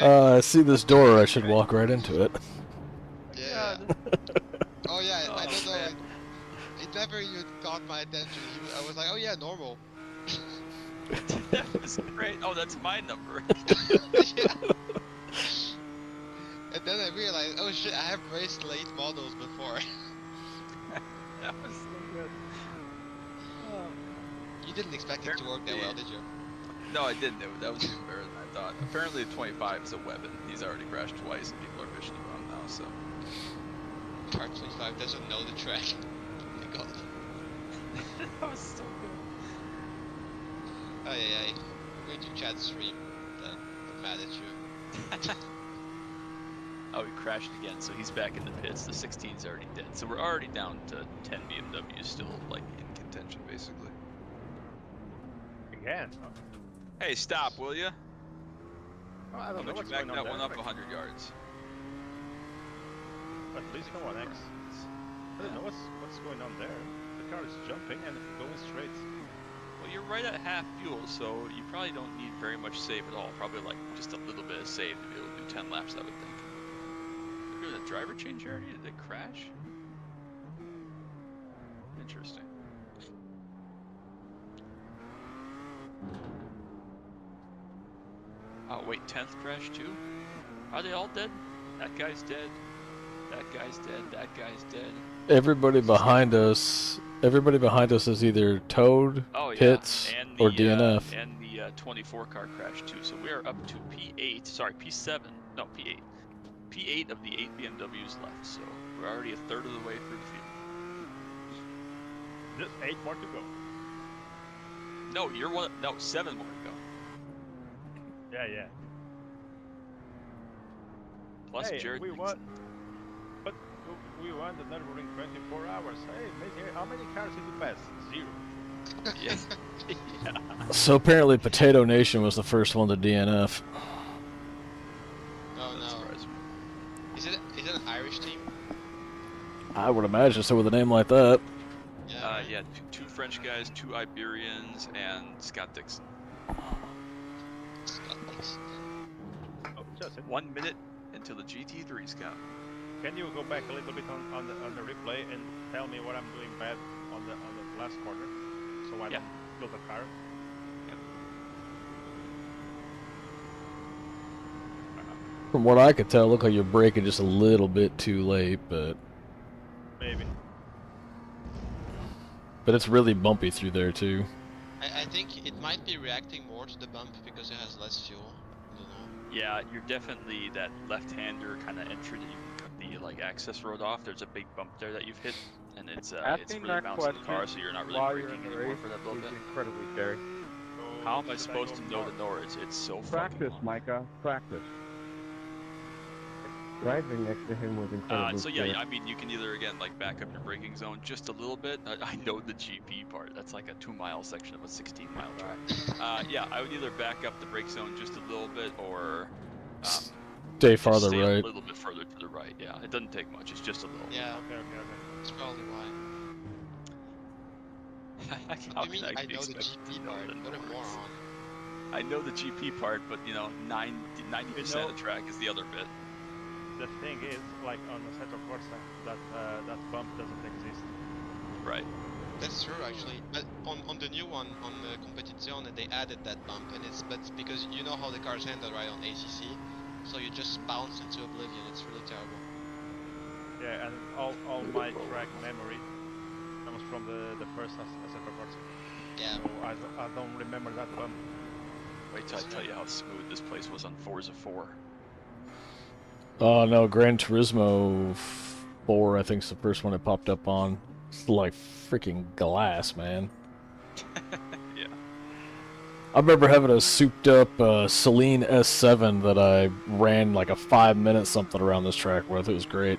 I see this door. I should walk right into it. Yeah. Oh yeah, I don't know. man. It never even caught my attention. I was like, oh yeah, normal. That was great. Oh, that's my number. Yeah. And then I realized, oh shit, I have raced late models before. That was so good. You didn't expect it to work that well, did you? No, I didn't. That was even better than I thought. Apparently, the 25 is a weapon. He's already crashed twice, and people are fishing him on now. So. Car 25 doesn't know the track. Oh my god. That was so good. Oh yeah. I'm going to chat stream. Then I'm mad at you. Oh, he crashed again, so he's back in the pits. The 16's already dead, so we're already down to 10 BMWs still, like, in contention, basically. Again? Hey, stop, will you? Oh, I I'll don't know bet you what's back going on that there. one up Like, 100 yards. at least no one X. I don't know what's going on there. The car is jumping and going straight. Well, you're right at half fuel, so you probably don't need very much save at all. Probably like just a little bit of save to be able to do 10 laps, I would think. They're doing a driver change already? Did it crash? Interesting. Oh wait, 10th crash too? Are they all dead? That guy's dead. That guy's dead. That guy's dead. Everybody behind us is either towed, Oh yeah, pits, and or the DNF. and the 24 car crash too. So we are up to P8. Sorry, P7. No, P8. P8 of the 8 BMWs left. So we're already a third of the way through the field. Just 8 more to go. No, you're one. No, 7 more to go. Yeah. Plus Hey, Jared. we Dixon. won. But we won the Nurburgring 24 hours. Hey, mate, how many cars did you pass? 0. Yes. Yeah. So apparently Potato Nation was the first one to DNF. Oh That no. surprised me. Is it an Irish team? I would imagine so with a name like that. Yeah. Right? Yeah. Two French guys, 2 Iberians, and Scott Dixon. Scott Dixon. Oh, just it. 1 minute until the GT3s count. Can you go back a little bit on the replay and tell me what I'm doing bad on the last corner, so I don't build a car? From what I could tell, it looked like you're braking just a little bit too late, but Maybe. it's really bumpy through there too. I think it might be reacting more to the bump because it has less fuel. I don't know. Yeah, you're definitely that left-hander kind of entry that you can cut the like access road off. There's a big bump there that you've hit, and it's Asking really that bouncing the car, question so you're not really while you're braking in the anymore race for that little is bit. incredibly scary. So How am I should supposed go to know north? the North? It's so Practice, fucking long. Micah. Practice. Driving next to him was incredibly So yeah, scary. I mean, you can either again like back up your braking zone just a little bit. I know the GP part. That's like a 2-mile section of a 16-mile track. Yeah, I would either back up the brake zone just a little bit, or Stay just farther stay right. a little bit further to the right. Yeah, it doesn't take much. It's just a little. Yeah, Okay. that's probably why. How I mean, can I be know the expected to GP know part. the What a North? moron. I know the GP part, but 90% of the track is the other bit. The thing is, like on the Assetto Corsa, that bump doesn't exist. Right. That's true actually. But on the new one, on the Competizione, they added that bump, and it's because you know how the cars handle right on ACC, so you just bounce into oblivion. It's really terrible. Yeah, and all my track memory comes from the first Assetto Corsa. Yeah. So I don't remember that bump. Wait till I tell you how smooth this place was on Forza 4. Oh no, Gran Turismo 4 I think is the first one it popped up on. It's like freaking glass, man. Yeah. I remember having a souped up Celine S7 that I ran like a 5-minute something around this track with. It was great.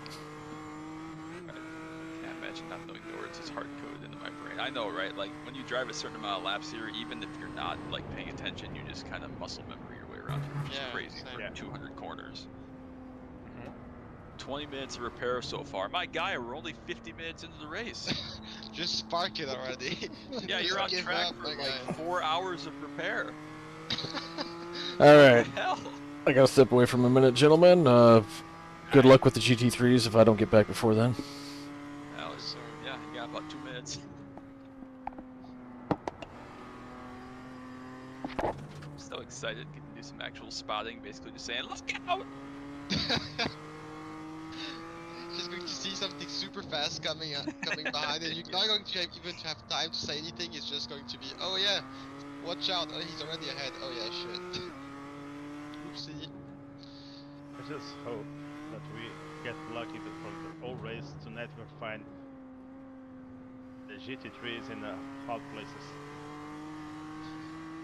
Can't imagine not knowing the words. It's hard coded into my brain. I know, right? Like when you drive a certain amount of laps here, even if you're not like paying attention, you just kind of muscle memory your way around here, which is crazy same. for Yeah. 200 corners. Mhm. 20 minutes of repair so far. My guy, we're only 50 minutes into the race. Just spark it already. Yeah, Just you're on give track up, for my like guy. 4 hours of repair. Alright, Hell. I gotta step away from a minute, gentlemen. Good luck with the GT3s if I don't get back before then. Alex, yeah, you got about 2 minutes. I'm so excited. Get to do some actual spotting, basically just saying, look out! Just going to see something super fast coming behind, and you're not going to even have time to say anything. It's just going to be, oh yeah, watch out! Oh, he's already ahead. Oh yeah, shit. Oopsie. I just hope that we get lucky for the whole race to never find the GT3s in the hot places.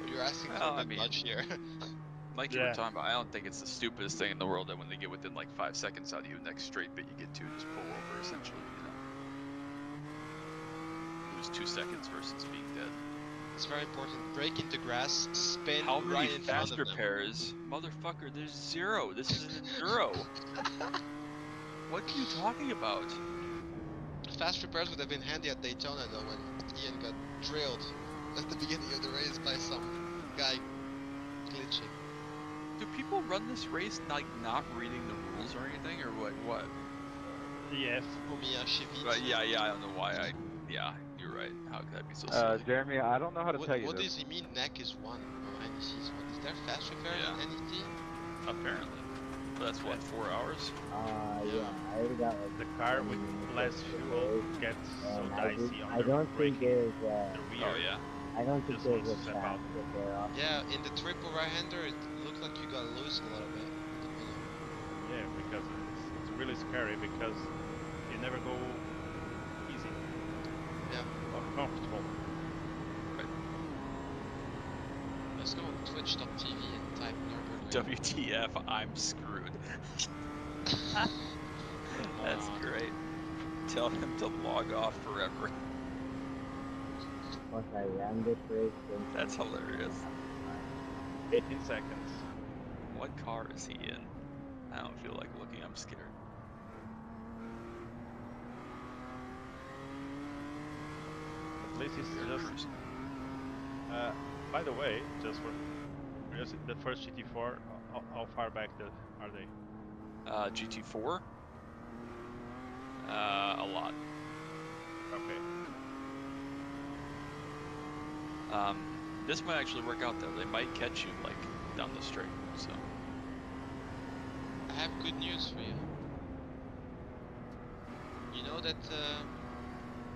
You're asking Well, for I the mean- nudge here. Like you were Yeah. talking about, I don't think it's the stupidest thing in the world that when they get within like 5 seconds out of you, next straight bit you get to, just pull over essentially, Lose 2 seconds versus being dead. It's very important. Break into grass, spin How many right in front fast of them. repairs? Motherfucker, there's 0. This is an enduro. What are you talking about? Fast repairs would have been handy at Daytona though, when Ian got drilled at the beginning of the race by some guy glitching. Do people run this race like not reading the rules or anything, or what? Yes. Omiyashi But yeah, I don't know why yeah, you're right. How could that be so silly? Jeremy, I don't know how to tell you What this. does he mean NEC is 1? Oh, NEC is 1. Is there fast repair Yeah. in NEC? Apparently. But that's what, 4 hours? Yeah, I already got like The car 20 with minutes less of fuel race, gets so and dicey on I the don't think braking. there's The Oh rear. yeah. I don't think Just there's wants a to step fast out. repair option. Yeah, in the triple right-hander, it looked like you got loose a little bit at the middle. Yeah, because it's really scary because you never go easy. Yeah. Or comfortable. Let's go on twitch.tv and type Nurburgring. WTF, I'm screwed. That's great. Tell him to log off forever. Once I ran this race, then That's hilarious. 18 seconds. What car is he in? I don't feel like looking, I'm scared. At least he's We are just. cruising. By the way, just for the first GT4, how far back are they? GT4? A lot. Okay. This might actually work out though. They might catch you like down the straight, so. I have good news for you. You know that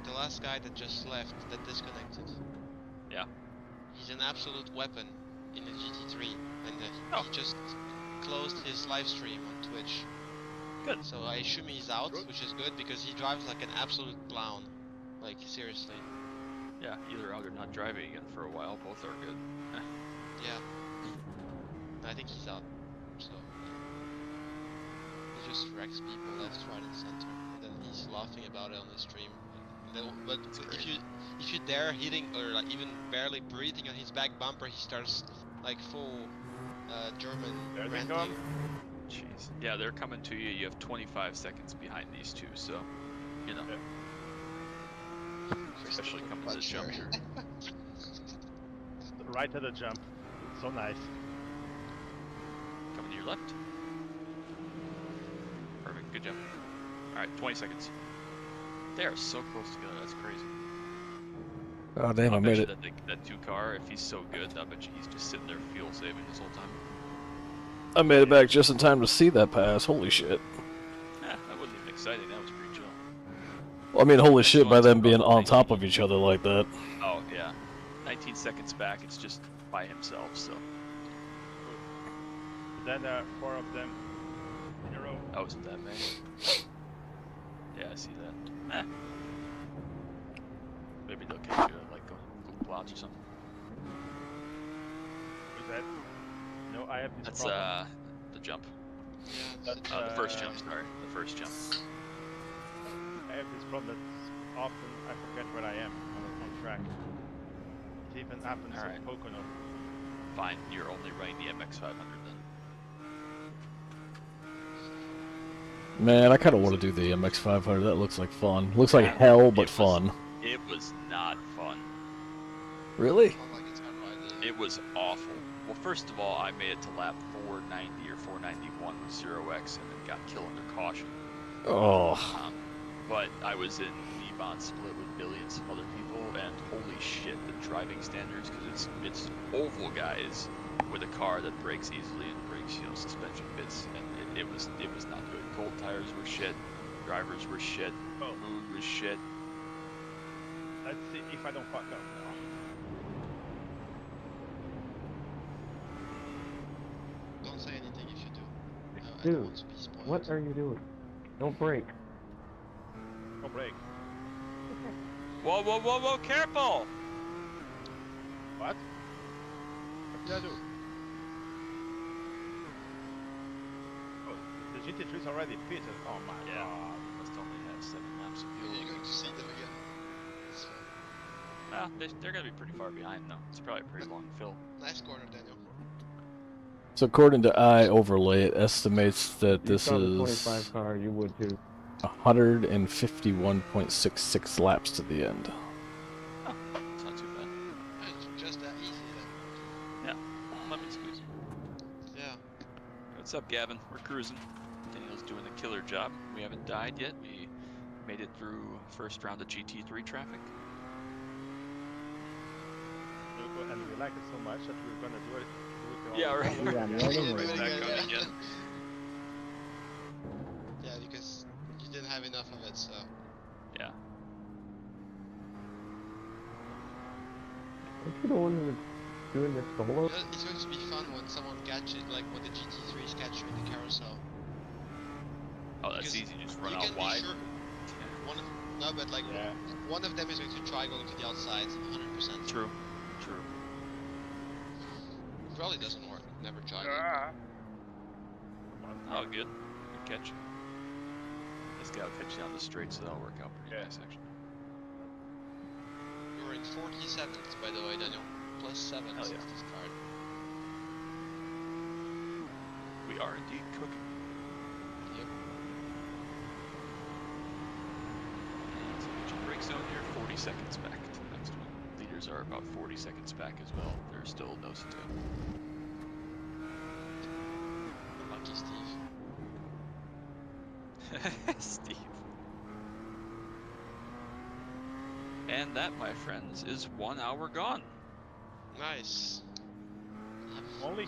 the last guy that just left, that disconnected? Yeah. He's an absolute weapon in the GT3, and he just closed his live stream on Twitch. Good. So I assume he's out, which is good because he drives like an absolute clown. Like, seriously. Yeah, either out or not driving again for a while. Both are good. Yeah. I think he's out. So he just wrecks people left, right, and center, and then he's laughing about it on his stream. But if you dare hitting or like even barely breathing on his back bumper, he starts like full German There they ranting. come. Jeez. Yeah, they're coming to you. You have 25 seconds behind these two, so you know. Yeah. Especially coming to the juncture. Right at the jump. So nice. Coming to your left. Perfect. Good jump. All right, 20 seconds. They are so close together. That's crazy. Oh damn! I bet made you it. that two car, if he's so good, I bet you he's just sitting there fuel saving this whole time. I made it back just in time to see that pass. Holy shit! That wasn't even exciting. That was pretty chill. Well, I mean, holy shit! By them being on 19. top of each other like that. Oh yeah, 19 seconds back. It's just by himself. So. Then there are 4 of them in a row. Oh, isn't that many? Yeah, I see that. Maybe they'll catch you at like Google Plots or something. Who's that? No, I have this That's problem. the jump. Yeah, The first jump. Sorry, the first jump. I have this problem that often I forget where I am on track. It even happens Alright. at Pocono. Fine, you're only running the MX-500 then. Man, I kind of want to do the MX-500. That looks like fun. Looks like hell, but fun. It was not fun. Really? It was awful. Well, first of all, I made it to lap 490 or 491 with 0x and then got killed under caution. Oh. But I was in Niban split with billions of other people, and holy shit, the driving standards, because it's oval guys with a car that brakes easily and breaks, suspension bits, and it was not good. Cold tires were shit, drivers were shit, mood was shit. Let's see if I don't fuck up now. don't say anything if you do. I don't Dude, want to be spoiled. what are you doing? Don't break. No break. Whoa, whoa, whoa, whoa, careful! What? What did I do? Oh, the GT3 is already fitted. Oh my god. Must only have 7 laps of fuel. You're going to see them again. It's fine. Well, they're gonna be pretty far behind though. It's probably a pretty long fill. Nice corner, Daniel. So according to iOverlay, it estimates that You this saw the is 25 car, you would too. 151.66 laps to the end. Oh, it's not too bad. It's just that easy then. Lemon squeeze. Yeah. What's up, Gavin? We're cruising. Daniel's doing a killer job. We haven't died yet. We made it through first round of GT3 traffic. And we like it so much that we're gonna do it. Yeah, all right. over Yeah, again. no, Yeah, don't do worry. it Back again, on yeah. again. Yeah, because you didn't have enough of it, so. Yeah. Aren't you the one who was doing this solo? It's going to be fun when someone catches, like when the GT3s catch you in the carousel. Oh, that's Because easy. Just run you out can be wide. sure no, but like Yeah. one of them is going to try going to the outside, 100%. True. True. Probably doesn't work. Never tried it. Come on. Oh, good. Good catch. This guy will catch you on the straight, so that'll work out pretty Yeah. nice, actually. You're in 47th, by the way, Daniel. Plus 7 Hell since yeah. this card. We are indeed cooking. Yep. So get your brake zone here, 40 seconds back to the next one. Leaders are about 40 seconds back as well. They're still nose to tail. Lucky Steve. Steve. And that, my friends, is 1 hour gone. Nice. Only?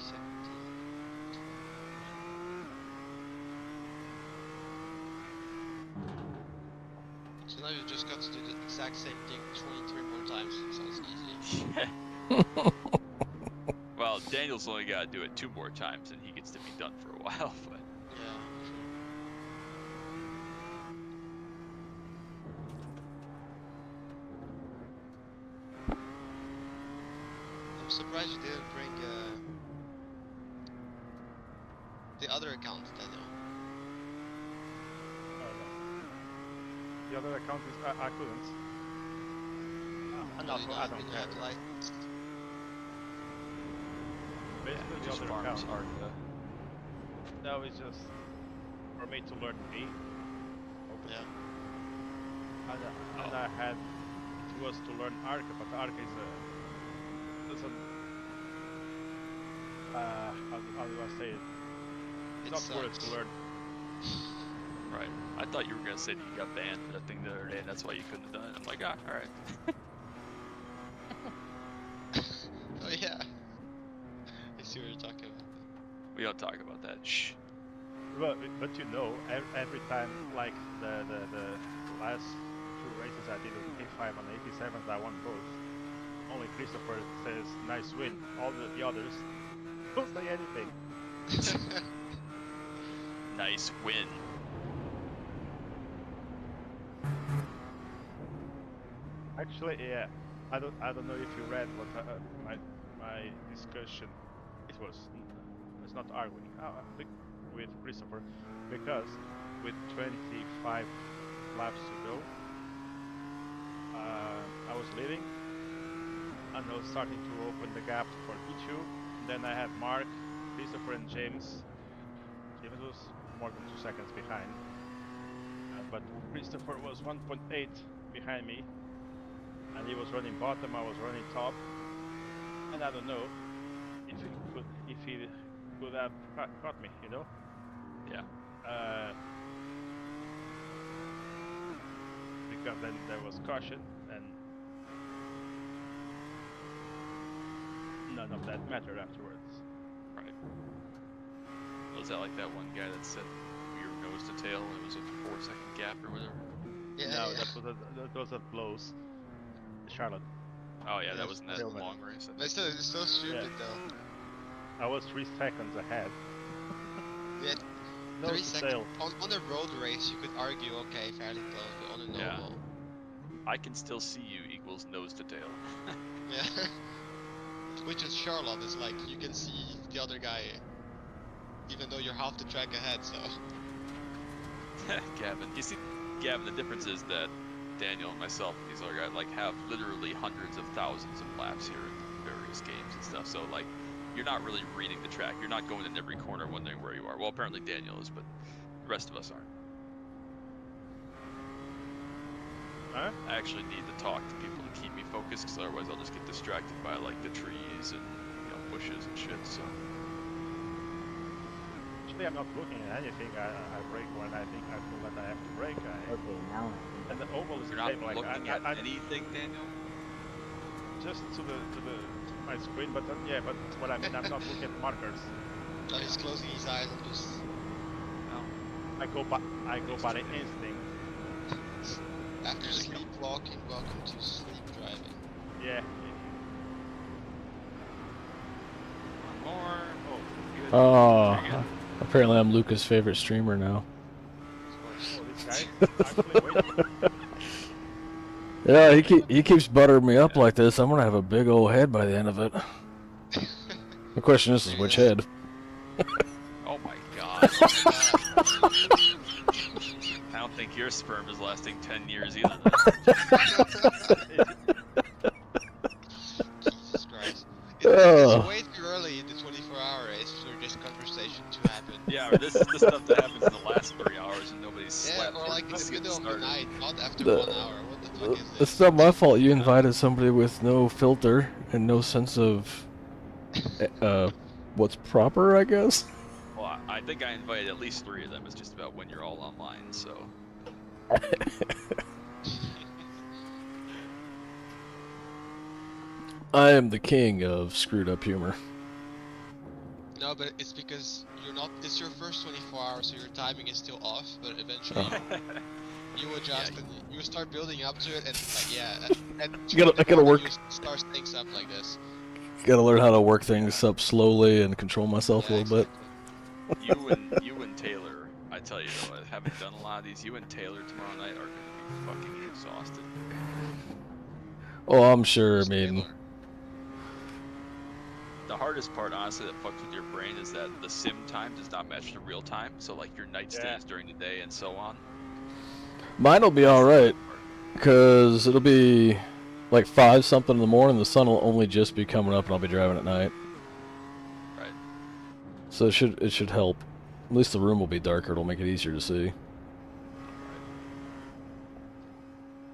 So now you just got to do the exact same thing 23 more times. Sounds easy. Well, Daniel's only got to do it 2 more times, and he gets to be done for a while. But Yeah, true. I'm surprised you didn't bring the other account, Daniel. The other account is I couldn't. No, I don't care. Like, Basically, the just other farms account. Arca. No, it's just for me to learn B. yeah. And I had it was to learn Arca, but Arca is how do I say it? It's not worth sucks. to learn. Right. I thought you were gonna say that you got banned for that thing the other day, and that's why you couldn't have done it. I'm like, ah, all right. Oh yeah. I see what you're talking about. We don't talk about that. Shh. But you know, every time like the last 2 races I did with A5 and 87, I won both. Only Christopher says nice win. All the others don't say anything. Nice win. Actually, yeah. I don't know if you read what my discussion. It's not arguing with Christopher, because with 25 laps to go, I was leading, and I was starting to open the gap for P2. Then I had Mark, Christopher, and James. James was more than 2 seconds behind, but Christopher was 1.8 behind me. And he was running bottom, I was running top, and I don't know if he could have caught me, you know? Yeah. Because then there was caution, and none of that mattered afterwards. Right. Was that like that one guy that said we were nose to tail and it was a 4-second gap or whatever? Yeah, No, yeah. that was at blows. Charlotte. Oh yeah, that Yes, wasn't that Tillman. long race. I But think. it's so stupid though. I was 3 seconds ahead. Yeah, Nose 3 to seconds. tail. On a road race, you could argue, okay, fairly close, but on a Yeah. normal. I can still see you equals nose to tail. Yeah. Which is Charlotte, is like, you can see the other guy, even though you're half the track ahead, so. Gavin, you see, Gavin, the difference is that Daniel and myself and these other guys like have literally hundreds of thousands of laps here in various games and stuff. So like, you're not really reading the track. You're not going in every corner wondering where you are. Well, apparently Daniel is, but the rest of us aren't. Huh? I actually need to talk to people to keep me focused, because otherwise I'll just get distracted by like the trees and bushes and shit. So Actually, I'm not looking at anything. I brake when I think I feel that I have to brake. Okay, now And the oval is you're the not same. Like looking at anything, Daniel. just to my screen, but yeah, but what I mean, I'm not looking at markers. No, he's closing his eyes and just. I go by the instinct. After sleepwalking, welcome to sleep driving. Yeah. One more. Oh, good. Oh, Very good. apparently I'm Luca's favorite streamer now. Oh, this guy actually waiting. Yeah, he keeps buttering me up like this. I'm gonna have a big old head by the end of it. The question is which head? Oh my god. I don't think your sperm is lasting 10 years either. Jesus Christ. It's Oh. way too early in the 24-hour race for this conversation to happen. Yeah, or this is the stuff that happens in the last 3 hours and nobody's Yeah, slept. or like in just the getting middle of the started. night, not after The- 1 hour. What the fuck is It's this? not my fault. You invited somebody with no filter and no sense of what's proper, I guess. Well, I think I invited at least 3 of them. It's just about when you're all online, so. I am the king of screwed up humor. No, but it's because you're not. It's your first 24 hours, so your timing is still off. But eventually, you adjust and you start building up to it, and like I gotta work. You start things up like this. Gotta learn how to work things up slowly and control myself a Yeah, little bit. You and Taylor, I tell you though, having done a lot of these, you and Taylor tomorrow night are gonna be fucking exhausted. Oh, I'm sure. I mean, The hardest part, honestly, that fucks with your brain is that the sim time does not match the real time. So like your night stays during the day and so on. mine'll be all right, cause it'll be like 5 something in the morning. The sun will only just be coming up, and I'll be driving at night. Right. So it should help. At least the room will be darker. It'll make it easier to see.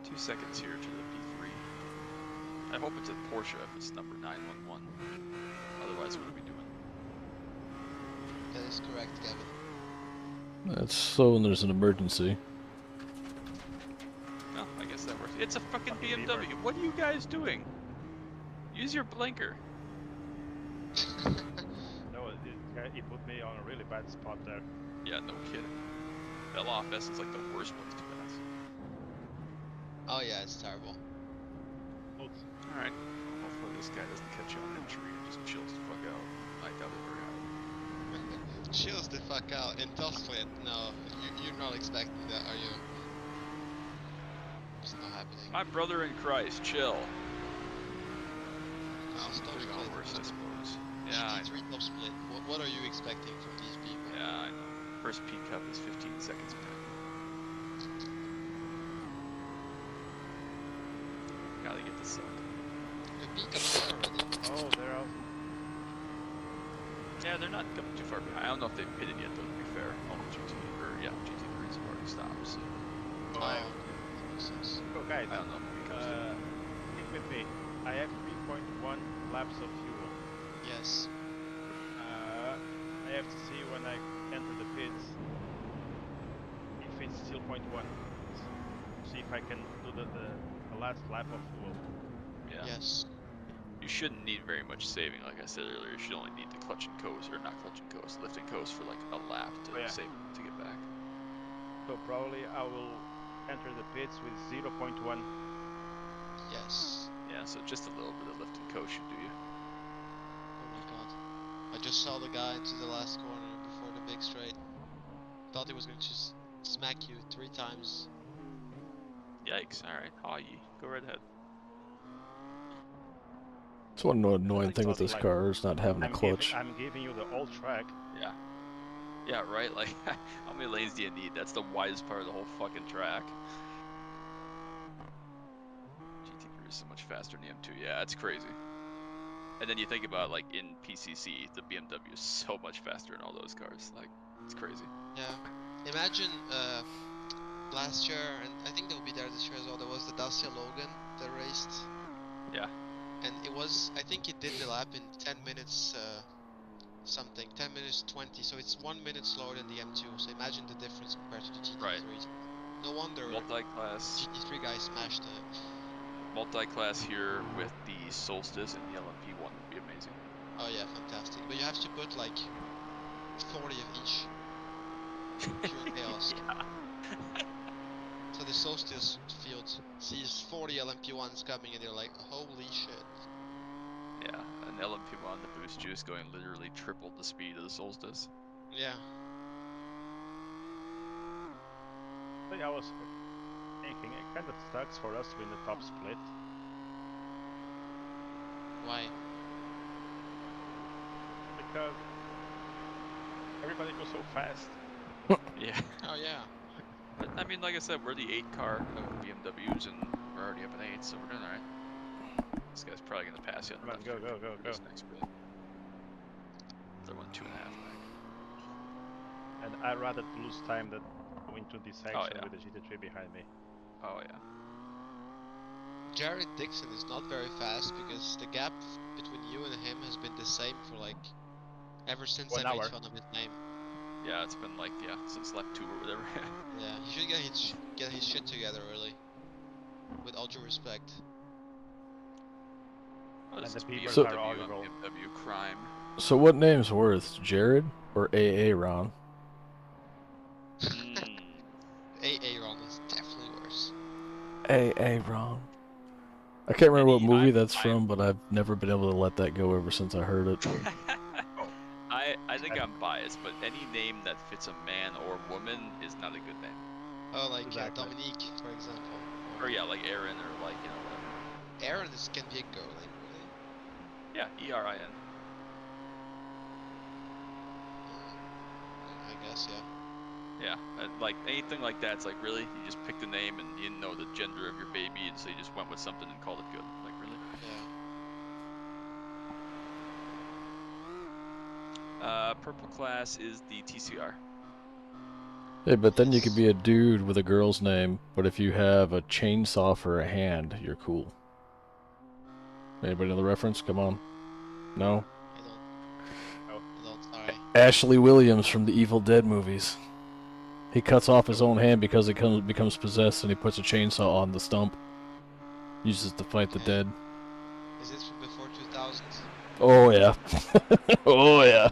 2 seconds here to the P3. I hope it's a Porsche if it's number 911. Otherwise, what are we doing? That is correct, Gavin. That's so when there's an emergency. No, I guess that works. It's a fucking BMW. What are you guys doing? Use your blinker. No, he put me on a really bad spot there. Yeah, no kidding. LFS is like the worst place to pass. Oh yeah, it's terrible. Alright. Hopefully this guy doesn't catch you on that tree and just chills the fuck out. I doubt it very highly. Chills the fuck out. In Tosflint, no. You're not expecting that, are you? It's not happening. My brother in Christ, chill. I'll stop Could've gone split. worse, I suppose. Yeah, I know. GT3 top split. What are you expecting from these people? Yeah, I know. First P cup is 15 seconds behind. Gotta get the suck. The P cup already. Oh, they're out. Yeah, they're not coming too far behind. I don't know if they've pitted yet, though, to be fair. Oh, GT3's already stopped, so. Oh, that makes sense. Oh, guys, I don't know if it becomes stick with me. I have 3.1 laps of fuel. Yes. I have to see when I enter the pits if it's still 0.1. See if I can do the last lap of fuel. Yeah. Yes. You shouldn't need very much saving, like I said earlier. You should only need the clutch and coast, or not clutch and coast, lift and coast for like a lap to save to get back. So probably I will enter the pits with 0.1. Yes. Yeah, so just a little bit of lift and coast should do you. Oh my god. I just saw the guy into the last corner before the big straight. Thought he was going to just smack you 3 times. Yikes, alright, Hawaii, go right ahead. It's one annoying thing with this car is not having a clutch. I'm giving you the old track. Yeah. Yeah, right, like, how many lanes do you need? That's the widest part of the whole fucking track. GT3 is so much faster than the M2, yeah, it's crazy. And then you think about like in PCC, the BMW is so much faster in all those cars. Like it's crazy. Yeah. Imagine last year, and I think they'll be there this year as well. There was the Dacia Logan that raced. Yeah. And it was, I think it did the lap in 10 minutes something, 10 minutes 20. So it's 1 minute slower than the M2. So imagine the difference compared to the GT3. Right. No wonder Multi-class. GT3 guys smashed it. Multi-class here with the Solstice and the LMP1 would be amazing. Oh yeah, fantastic. But you have to put like 40 of each. Pure chaos. Yeah. So the Solstice field sees 40 LMP1s coming and you're like, holy shit. Yeah, an LMP1, the boost juice going literally triple the speed of the Solstice. Yeah. I think I was thinking it kind of sucks for us to win the top split. Why? Because everybody goes so fast. Yeah. Oh yeah. But, I mean, like I said, we're the 8 car of BMWs and we're already up an 8, so we're doing alright. This guy's probably going to pass you on Come the on, go, go, go, go. this next bit. They're 1.5 back. And I'd rather lose time than go into this section yeah. with the GT3 behind me. Oh yeah. Jared Dixon is not very fast because the gap between you and him has been the same for like ever since 1 I made hour. fun of his name. Yeah, it's been like, since lap 2 or whatever. Yeah, he should get his shit together really. With all due respect. What is And the this beavers So- are BMW audible. on BMW crime? So what name's worse, Jared or AA Ron? AA Ron is definitely worse. AA Ron. I can't remember what movie that's I'm- from, but I've never been able to let that go ever since I heard it. I think I'm biased, but any name that fits a man or woman is not a good name. Oh, like Exactly. Dominique, for example. Or yeah, like Aaron or like, whatever. Aaron can be a girl name, really. Yeah, ERIN. I guess, yeah. Yeah, like anything like that, it's like, really? You just picked a name and you didn't know the gender of your baby, and so you just went with something and called it good. Like, really? Yeah. Purple class is the TCR. Hey, but then you could be a dude with a girl's name, but if you have a chainsaw for a hand, you're cool. Anybody know the reference? Come on. No? I don't, sorry. Ashley Williams from the Evil Dead movies. He cuts off his own hand because it becomes possessed, and he puts a chainsaw on the stump. Uses to fight the dead. Is this from before 2000s? Oh yeah. Oh yeah.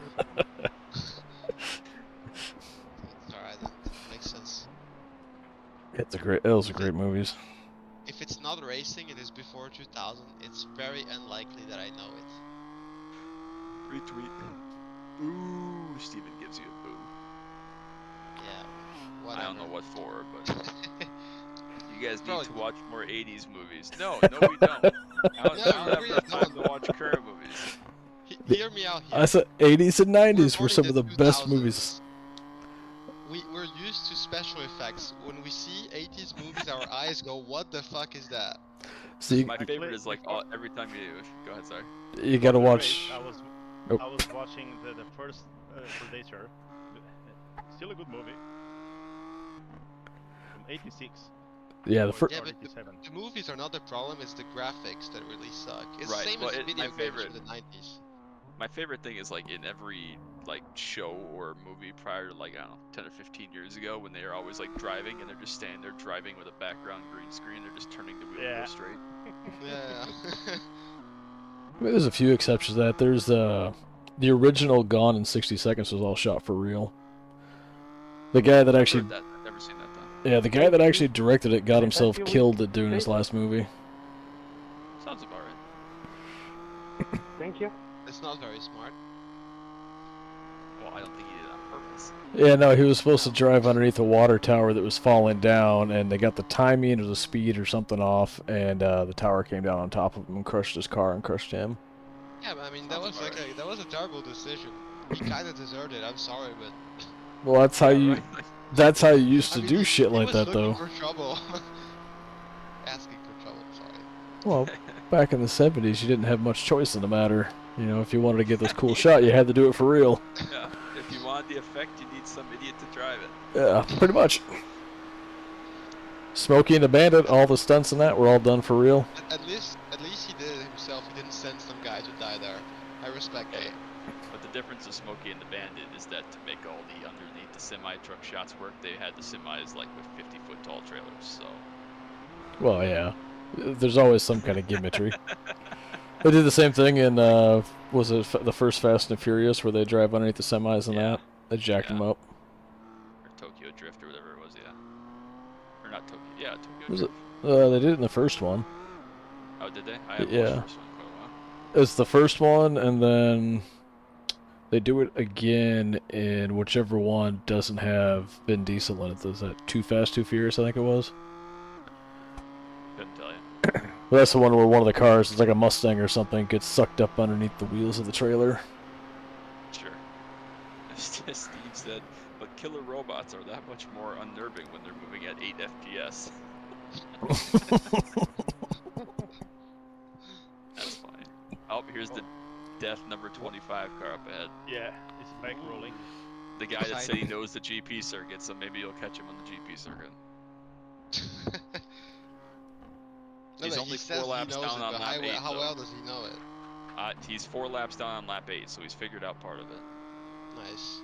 It's alright then. Makes sense. Those are great movies. If it's not racing, it is before 2000. It's very unlikely that I know it. Retweet. Boo! Steven gives you a boo. Yeah. I Whatever. don't know what for, but you guys need Probably- to watch more 80s movies. No, we don't. I don't No, have we really time to watch current movies. Hear me out here. I said 80s and 90s We're were born some in of the best 2000s. movies. We're used to special effects. When we see 80s movies, our eyes go, what the fuck is that? See, My favorite is like every time you go ahead, sorry. you gotta Before the watch. race, Oh. I was watching the first Predator. Still a good movie. From 86. Yeah, the or first. Yeah, but 87. The movies are not the problem, it's the graphics that really suck. It's Right, the same well, as my video games favorite- from the 90s. My favorite thing is like in every like show or movie prior to like, I don't know, 10 or 15 years ago, when they are always like driving and they're just standing there driving with a background green screen, they're just turning the wheel to Yeah. go straight. Yeah. I mean, there's a few exceptions to that. There's the original Gone in 60 Seconds was all shot for real. The guy that I've actually, heard that. I've never seen that though. yeah, the guy that actually directed it got himself killed at doing his last movie. Sounds about right. Thank you. It's not very smart. Well, I don't think he did it on purpose. Yeah, no, he was supposed to drive underneath a water tower that was falling down, and they got the timing or the speed or something off, and the tower came down on top of him and crushed his car and crushed him. Yeah, but I mean, that Sounds was about like that was a terrible decision. He kind of deserved it. I'm sorry, but Well, that's how you. Right? That's how you used I to mean, do shit he like was that, looking though. for trouble. Asking for trouble. Sorry. Well, back in the 70s, you didn't have much choice in the matter. You know, if you wanted to get this cool shot, you had to do it for real. Yeah. If you want the effect, you need some idiot to drive it. Yeah, pretty much. Smokey and the Bandit, all the stunts and that were all done for real. At least he did it himself. He didn't send some guy to die there. I respect Hey, that. but the difference of Smokey and the Bandit is that to make all the underneath the semi truck shots work, they had the semis like with 50-foot tall trailers. So. Well, yeah. There's always some kind of gimmickry. They did the same thing in, was it the first Fast and Furious where they drive underneath the semis and that? They jacked them up. Or Tokyo Drift or whatever it was, yeah. Or not Tokyo, yeah, Tokyo Was Drift. it? They did it in the first one. Oh, did they? I haven't watched Yeah. the first one in quite a while. It's the first one, and then they do it again in whichever one doesn't have Vin Diesel in it. Is that Too Fast, Too Furious, I think it was? Couldn't tell you. Well, that's the one where one of the cars, it's like a Mustang or something, gets sucked up underneath the wheels of the trailer. Sure. Steve said, but killer robots are that much more unnerving when they're moving at 8 FPS. That's funny. Oh, here's the death number 25 car up ahead. Yeah, it's back rolling. The guy that said he knows the GP circuit, so maybe you'll catch him on the GP circuit. He's only 4 laps down on lap 8. How well does he know it? He's 4 laps down on lap 8, so he's figured out part of it. Nice.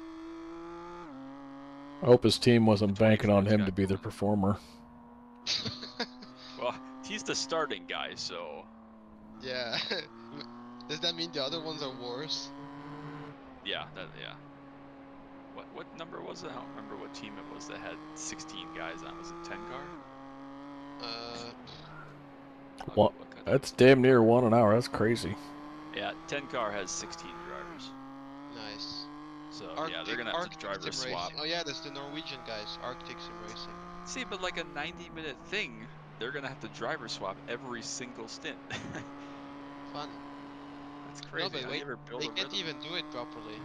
I hope his team wasn't banking on him to be the performer. Well, he's the starting guy, so... Yeah. Does that mean the other ones are worse? Yeah, yeah. What number was it? I don't remember what team it was that had 16 guys on. Was it 10 car? Well, that's damn near 1 an hour. That's crazy. Yeah, 10 car has 16 drivers. Nice. So yeah, they're gonna have to driver swap. Oh yeah, that's the Norwegian guys, Arctic Sim Racing. See, but like a 90-minute thing, they're gonna have to driver swap every single stint. Fun. That's crazy. No, but wait, they can't rhythm? even do it properly.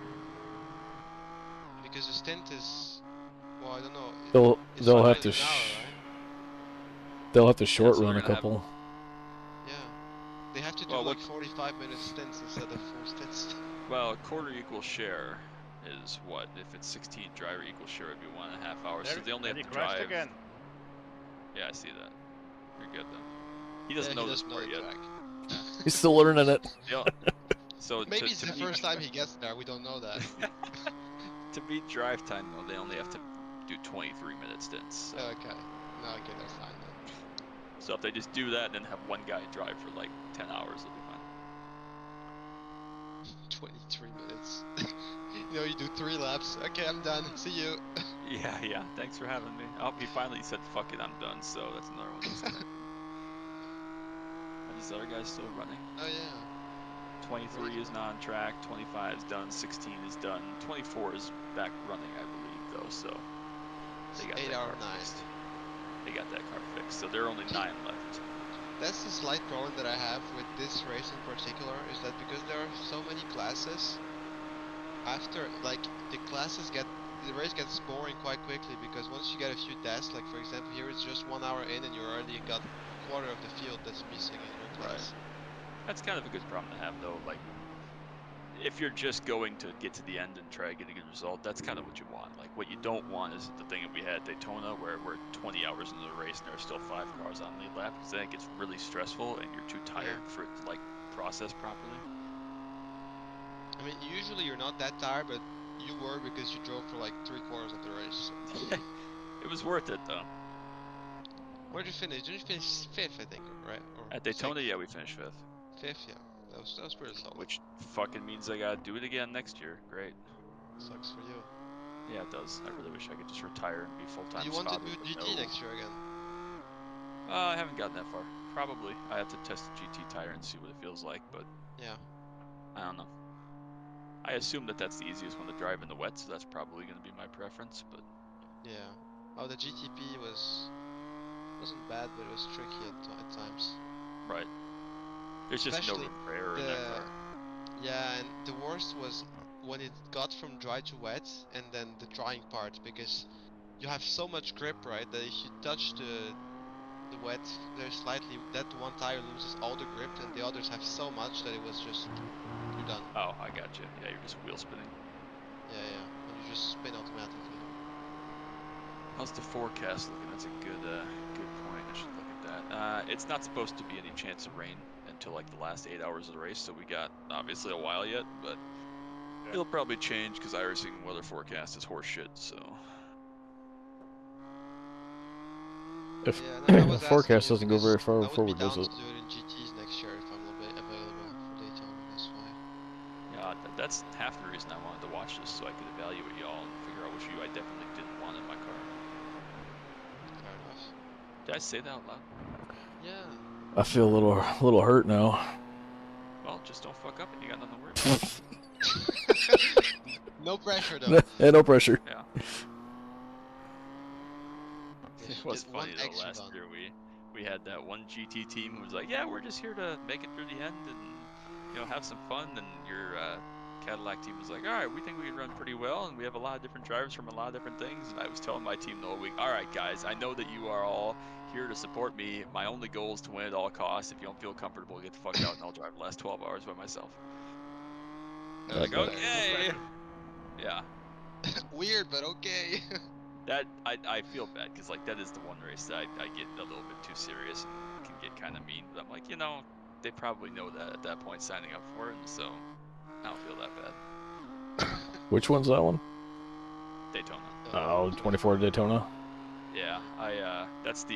Because the stint is, well, I don't know. They'll have to they'll have to short so run a couple. Yeah, they have to do like 45-minute stints instead of full stints. Well, a quarter equal share is what? If it's 16 driver equal share, it'd be 1.5 hours. So they only have to drive. Again. Yeah, I see that. You're good then. He doesn't know this part yet. He's still learning it. Yeah. So maybe it's the first time he gets there. We don't know that. To beat drive time, though, they only have to do 23-minute stints. So. Okay. No, okay, that's fine then. So if they just do that and then have one guy drive for like 10 hours, they'll be fine. 23 minutes. You know, you do 3 laps. Okay, I'm done. See you. Yeah. Thanks for having me. Oh, he finally said, "Fuck it, I'm done." So that's another one. Are these other guys still running? Oh yeah. 23 is not on track. 25 is done. 16 is done. 24 is back running, I believe, though. So they got 8 that hour car 9. fixed. They got that car fixed. So there are only 9 left. That's the slight problem that I have with this race in particular, is that because there are so many classes, after, like, the race gets boring quite quickly, because once you get a few deaths, like for example here it's just 1 hour in and you already got a quarter of the field that's missing in your class. Right. That's kind of a good problem to have, though. Like, if you're just going to get to the end and try to get a good result, that's kind of what you want. Like, what you don't want is the thing that we had at Daytona, where we're 20 hours into the race and there are still 5 cars on lead lap, because then it gets really stressful and you're too tired for it to, like, process properly. I mean, usually you're not that tired, but you were because you drove for like 3/4 of the race. So. It was worth it, though. Where'd you finish? Did you finish 5th, I think, right? Or at Daytona, 6th? yeah, we finished 5th. 5th, yeah. That was pretty solid. Which fucking means I gotta do it again next year. Great. Sucks for you. Yeah, it does. I really wish I could just retire and be full-time You want to spotter, do GT next year again? I haven't gotten that far. Probably. I have to test the GT tire and see what it feels like, but... Yeah. I don't know. I assume that that's the easiest one to drive in the wet, so that's probably going to be my preference, but... Yeah. Oh, the GTP wasn't bad, but it was tricky at times. Right. There's just no room for error in that car. Yeah, and the worst was when it got from dry to wet, and then the drying part, because you have so much grip, right, that if you touch the the wet, there's slightly that one tire loses all the grip, and the others have so much that it was just you're done. Oh, I got you. Yeah, you're just wheel spinning. Yeah, and you just spin automatically. How's the forecast looking? That's a good point. I should look at that. It's not supposed to be any chance of rain until like the last 8 hours of the race, so we got obviously a while yet, but it'll probably change because iRacing weather forecast is horseshit. So If Yeah, no, I the was forecast asking doesn't go very because far I would be forward, down does to it? do it in GTs next year if I'm available for Daytona. That's why. yeah, that's half the reason I wanted to watch this, so I could evaluate y'all and figure out which of you I definitely didn't want in my car. Fair enough. Did I say that out loud? Yeah. I feel a little hurt now. Well, just don't fuck up and you got nothing to worry about. No pressure though. Yeah, no pressure. Yeah. They It should was get one funny though. extra Last done. year we had that one GT team who was like, "Yeah, we're just here to make it through the end and have some fun." And your Cadillac team was like, "All right, we think we can run pretty well, and we have a lot of different drivers from a lot of different things." And I was telling my team the whole week, "All right, guys, I know that you are all here to support me. My only goal is to win at all costs. If you don't feel comfortable, get the fuck out, and I'll drive the last 12 hours by myself." They're like, "Okay." Yeah. Weird, but okay. That I feel bad because like that is the one race that I get a little bit too serious and can get kind of mean. But I'm like, they probably know that at that point signing up for it, and so I don't feel that bad. Which one's that one? Daytona. Oh, 24 Daytona. Yeah, that's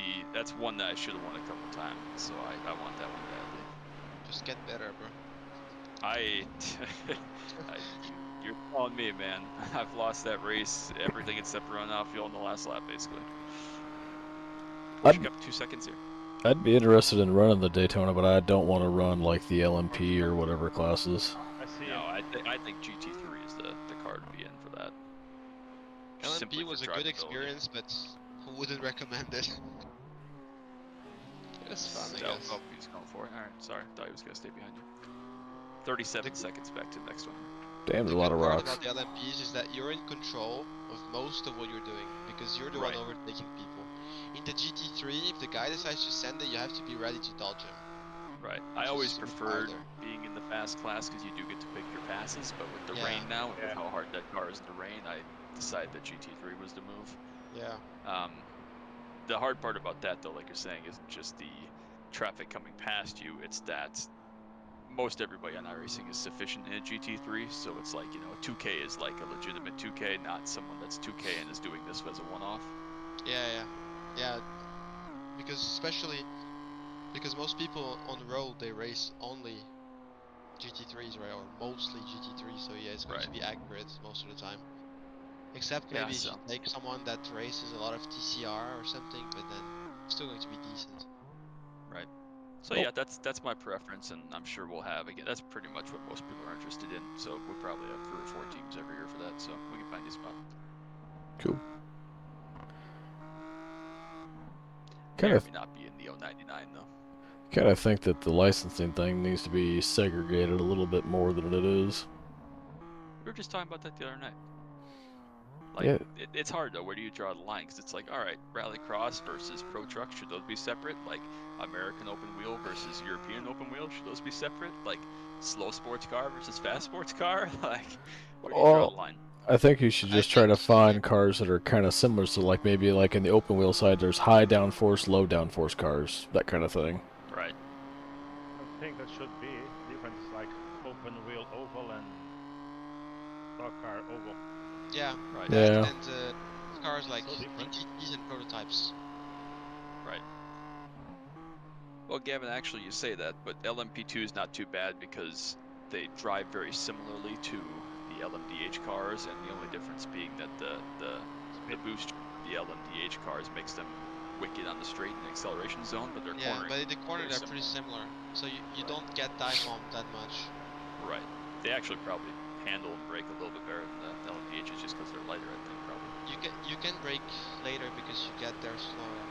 one that I should have won a couple times, so I want that one badly. Just get better, bro. You're telling me, man. I've lost that race, everything except run outfield in the last lap, basically. Pushing up 2 seconds here. I'd be interested in running the Daytona, but I don't want to run like the LMP or whatever classes. I see. No, I think GT3 is the car to be in for that. Simply LMP for was a good drivability. experience, but who wouldn't recommend it? It was fun, I guess. Oh, he's going for it. Alright, sorry. Thought he was going to stay behind you. 37 seconds back to the next one. Damn, there's The a lot good of part rocks. about the LMPs is that you're in control of most of what you're doing, because you're the one overtaking people. In the GT3, if the guy decides to send it, you have to be ready to dodge him. Right. I always preferred being in the fast class because you do get to pick your passes, but with the rain now, and with how hard that car is in the rain, I decided that GT3 was the move. Yeah. The hard part about that, though, like you're saying, isn't just the traffic coming past you, it's that most everybody on iRacing is sufficient in a GT3, so it's like, a 2K is like a legitimate 2K, not someone that's 2K and is doing this as a one-off. Yeah, because most people on the road, they race only GT3s, right, or mostly GT3, so yeah, it's going to be accurate most of the time. Except maybe if you take someone that races a lot of TCR or something, but then it's still going to be decent. Right. So yeah, that's my preference, and I'm sure we'll have, again, that's pretty much what most people are interested in, so we probably have 3 or 4 teams every year for that, so we can find you a spot. Cool. May or may not be in the 099 though. Kind of think that the licensing thing needs to be segregated a little bit more than it is. We were just talking about that the other night. Like, it's hard though. Where do you draw the line? Because it's like, all right, rallycross versus pro truck, should those be separate? Like, American open wheel versus European open wheel, should those be separate? Like, slow sports car versus fast sports car? Like, where do you draw the line? I think you should just try to find cars that are kind of similar. So, like, maybe like in the open wheel side, there's high downforce, low downforce cars, that kind of thing. Right. I think that should be different, like open wheel oval and stock car oval. Yeah, right. Yeah. And cars like GTs and prototypes. Right. Well, Gavin, actually, you say that, but LMP2 is not too bad because they drive very similarly to the LMDH cars, and the only difference being that the boost of the LMDH cars makes them wicked on the straight and acceleration zone, but they're cornering. But in the corner they're pretty similar, so you don't get dive bombed that much. Right. They actually probably handle and brake a little bit better than the LMDHs just because they're lighter, I think, probably. You can brake later because you get there slower.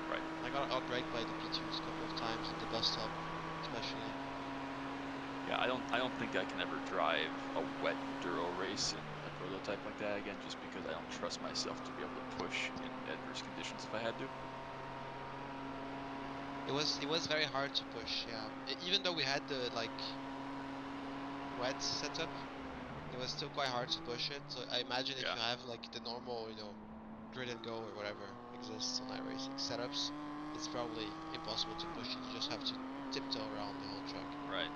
Right. I got outbraked by the P2s a couple of times at the bus stop, especially. Yeah, I don't think I can ever drive a wet enduro race in a prototype like that again, just because I don't trust myself to be able to push in adverse conditions if I had to. It was very hard to push. Yeah, even though we had the like wet setup, it was still quite hard to push it. So I imagine if Yeah. you have like the normal, you know, grid and go or whatever exists on iRacing setups, it's probably impossible to push it. You just have to tiptoe around the whole track. Right.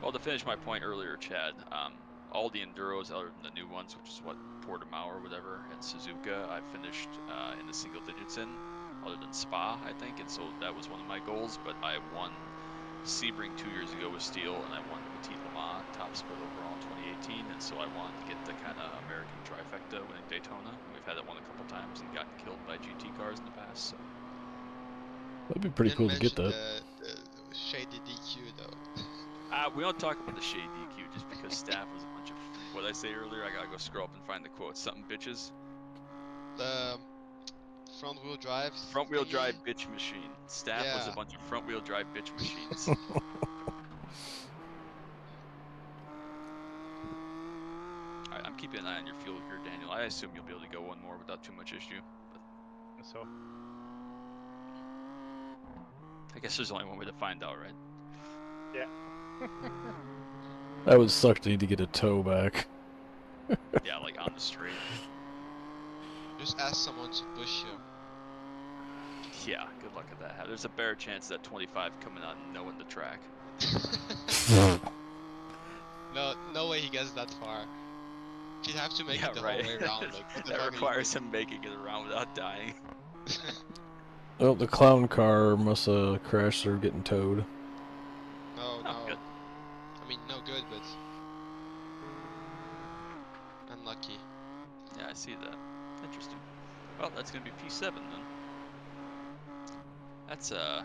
Well, to finish my point earlier, Chad, all the Enduros other than the new ones, which is what, Portimao or whatever, and Suzuka, I finished in the single digits in, other than Spa, I think, and so that was one of my goals, but I won Sebring 2 years ago with Steel, and I won the Petit Le Mans top split overall in 2018, and so I wanted to get the kind of American trifecta winning Daytona. We've had it won a couple times and gotten killed by GT cars in the past, so. That'd be pretty Didn't cool to get mention that. the shady DQ though. We don't talk about the shade DQ just because staff was a bunch of, what did I say earlier? I gotta go scroll up and find the quote. Something bitches. The front wheel drive. Front wheel thingy? drive bitch machine. Staff was a Yeah. bunch of front wheel drive bitch machines. Alright, I'm keeping an eye on your fuel here, Daniel. I assume you'll be able to go one more without too much issue. But So I guess there's only one way to find out, right? yeah. That would suck to need to get a tow back. Yeah, like on the straight. Just ask someone to push you. Yeah, good luck at that. There's a better chance that 25 coming out and knowing the track. No way he gets that far. He'd have to make Yeah, it the right. whole way around. Like, what the That fuck are you requires him making it around without dying. Oh, the clown car must have crashed or getting towed. No, Oh, no. good. I mean, no good, but unlucky. Yeah, I see that. Interesting. Well, that's gonna be P7 then. That's a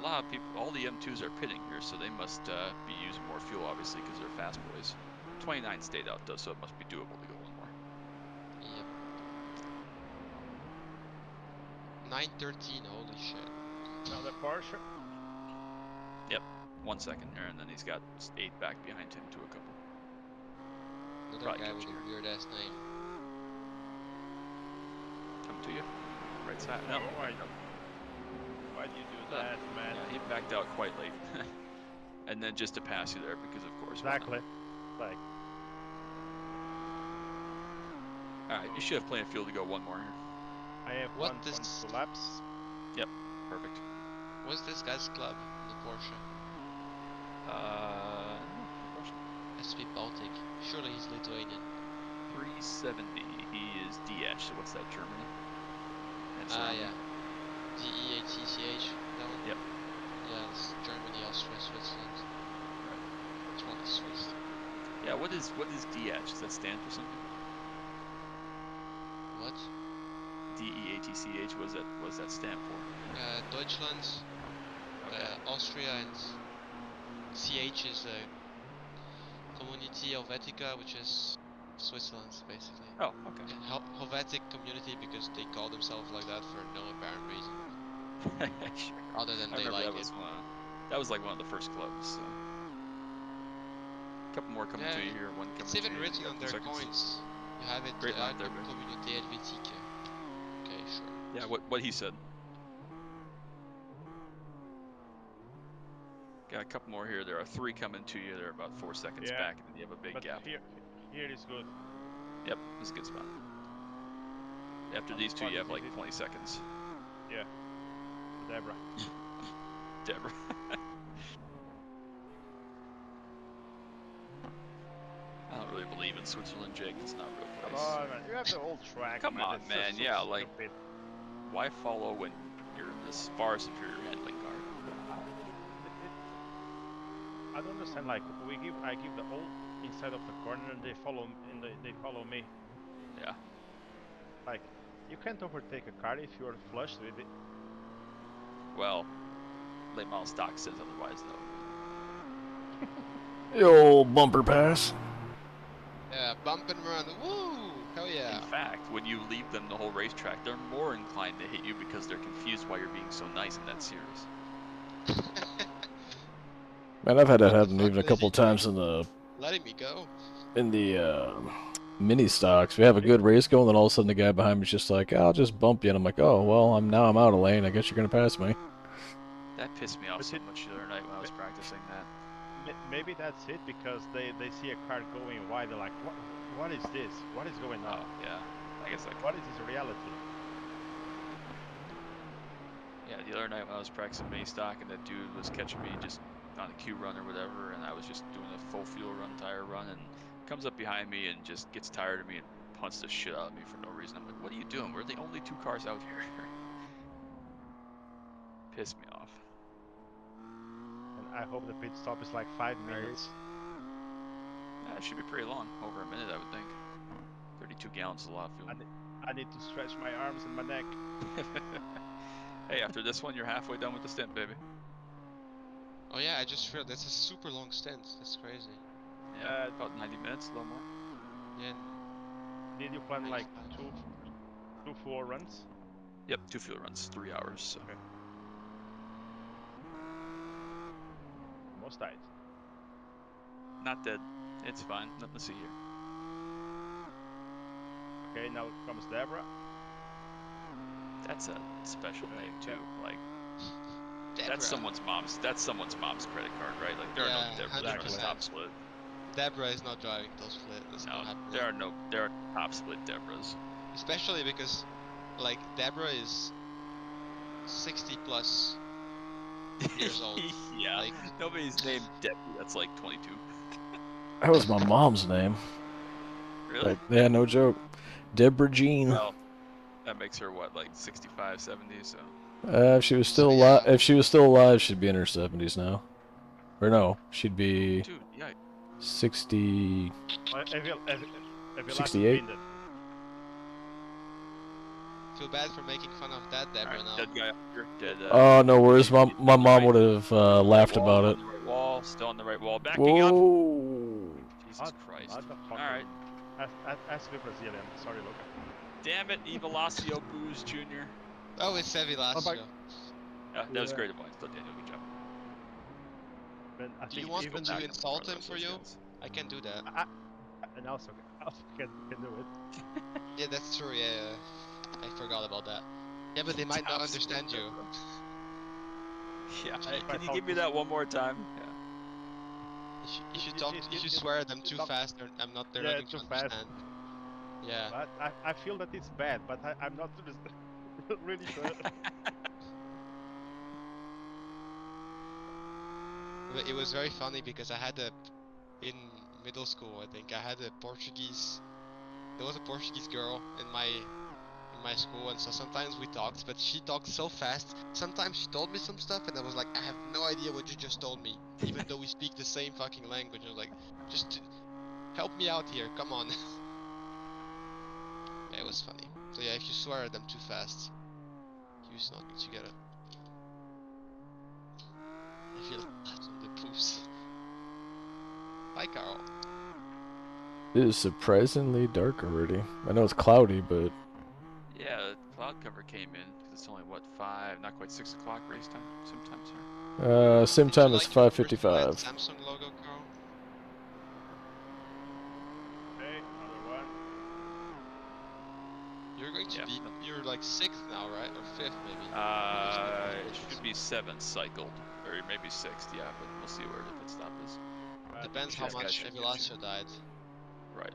lot of people. All the M2s are pitting here, so they must be using more fuel, obviously, because they're fast boys. 29 stayed out though, so it must be doable to go one more. Yep. 9:13. Holy shit. Another Porsche. 1 second here, and then he's got 8 back behind him to a couple. Another Probably guy Coach with here. a weird ass name. Coming to you. Right side. No. Oh, I know. Why'd you do that, man? Yeah, he backed out quite late. And then just to pass you there, because of course. why not? Exactly. Like, Alright, you should have plenty of fuel to go one more here. I have What 1.2 laps. Perfect. What's this guy's club? The Porsche. Has to be Baltic. Surely he's Lithuanian. 370. He is DH, so what's that, Germany? And Yeah. DEATCH. That one? Yep. Yeah, it's Germany, Austria, Switzerland. Which one is Swiss? Yeah, what is DH? Does that stand for something? What? DEATCH, what does that stand for? Deutschland, Austria, and CH is Community Helvetica, which is Switzerland, basically. Oh, okay. Helvetic community because they call themselves like that for no apparent reason, Sure. other than I they remember like that was it. that was like one of the first clubs. So. A couple more coming to you here. One coming It's to even you. written You got on 2 their seconds. coins. You have it. Great line there, man. Communauté Helvétique. Okay, sure. Yeah, what he said. Got a couple more here. There are 3 coming to you. They're about 4 seconds Yeah, back, and then you have a big but gap. here is good. Yep, that's a good spot. After How these 2, far you have is like it? 20 seconds. Yeah. Debra. Deborah. I don't really believe in Switzerland, Jake. It's not a real Come place. on, man. You have the old track. Come on, It's man. just so Yeah, like, stupid. why follow when you're this far superior handling car? I don't understand. Like, I give the old inside of the corner, and they follow me. Yeah. Like, you can't overtake a car if you're flush with it. Well, late model stock says otherwise, though. The old bumper pass. Yeah, bump and run. Woo! Hell yeah. In fact, when you leave them the whole racetrack, they're more inclined to hit you because they're confused why you're being so nice in that series. Man, I've had that What the happen fuck even a is couple he doing? times in the Letting me go. mini stocks. We have a good race going, then all of a sudden the guy behind me is just like, "I'll just bump you," and I'm like, "Oh well, now I'm out of lane. I guess you're gonna pass me." That pissed me off But so it- much the other night when I was practicing that. Maybe that's it because they see a car going wide. They're like, what is this? What is going on? Oh, yeah. I guess What is this reality? yeah, the other night when I was practicing mini stock and that dude was catching me just on a Q run or whatever, and I was just doing a full fuel run, tire run, and comes up behind me and just gets tired of me and punts the shit out of me for no reason. I'm like, what are you doing? We're the only 2 cars out here. Pissed me off. And I hope the pit stop is like 5 minutes. It should be pretty long, over a minute, I would think. 32 gallons is a lot of fuel. I need to stretch my arms and my neck. Hey, after this one, you're halfway done with the stint, baby. Oh yeah, I just feel that's a super long stint. That's crazy. Yeah, about 90 minutes, a little more. Yeah. Did you plan like 95. two full runs? Yep, 2 fuel runs, 3 hours. So. Okay. Almost died. Not dead. It's fine. Nothing to see here. Okay, now comes Deborah. That's a special name too. Like Deborah. that's someone's mom's credit card, right? Like there are no Deborahs in a top split. Deborah is not driving those split. That's not happening. There are top split Deborahs. Especially because, like, Deborah is 60 plus years old. Yeah. Like, Nobody's named Debbie. That's like 22. That was my mom's name. Really? Like, yeah, no joke. Deborah Jean. Well, that makes her what, like 65, 70? So. If she was still alive, if she was still alive, she'd be in her 70s now. Or no, she'd be. Dude, yeah. 60. 68. Feel bad for making fun of that Deborah now. Dead guy here. Dead. Oh no worries, my mom would have laughed about it. On the right wall, still on the right wall, backing up. Jesus Christ! All right. Ask the Brazilian. Sorry, Luca. Damn it, Evalacio Booze Jr. Oh, it's Sevilacio. Yeah, that was great advice. Daniel, good job. Do you want me to insult him for you? I can do that. And also can do it. Yeah, that's true. Yeah, I forgot about that. Yeah, but they might not understand you. Yeah, can you give me that one more time? Yeah. If you swear at them too fast, they're not going to understand. Yeah. But I feel that it's bad, but I'm not really sure. It was very funny because I had in middle school, I think, I had a Portuguese, there was a Portuguese girl in my school, and so sometimes we talked, but she talked so fast. Sometimes she told me some stuff and I was like, I have no idea what you just told me, even though we speak the same fucking language. I was like, just help me out here, come on. Yeah, it was funny. So yeah, if you swear at them too fast, you're not going to get it. I feel lots on the poofs. Hi, Carl. It is surprisingly dark already. I know it's cloudy, but yeah, the cloud cover came in because it's only what 5, not quite 6 o'clock race time. Sometimes here. same time as 5:55. Samsung logo, Carl. Okay, another one. You're going to be, you're like 6th now, right? Or 5th maybe? It should be 7th cycled, or maybe 6th, yeah, but we'll see where the pit stop is. Depends how much Evalacio died. Right.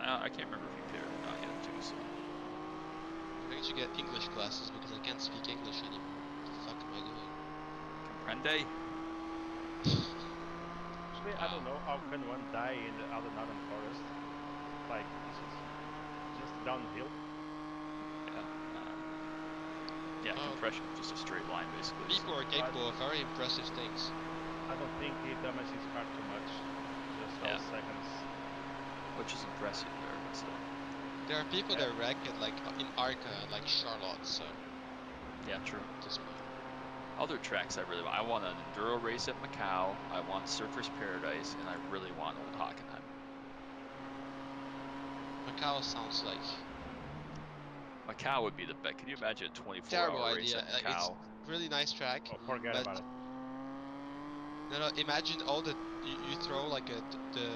I can't remember if he pitted or not yet, too, so. I'm going to get English classes because I can't speak English anymore. What the fuck am I doing? Comprende? Actually, I don't know how can one die in the other northern forest. Like, this is just downhill. Yeah, compression, just a straight line, basically. People are capable of very impressive things. I don't think he damages his car too much. Just 12 seconds. Which is impressive there, but still. There are people that wreck it, like in Arca, like Charlotte, so. Yeah, true. Just other tracks I really want. I want an enduro race at Macau, I want Surfers Paradise, and I really want Old Hockenheim. Macau sounds like... Macau would be the best. Can you imagine a 24-hour terrible race idea. at Macau? It's really nice track. Oh, forget about it. No, imagine all the you throw like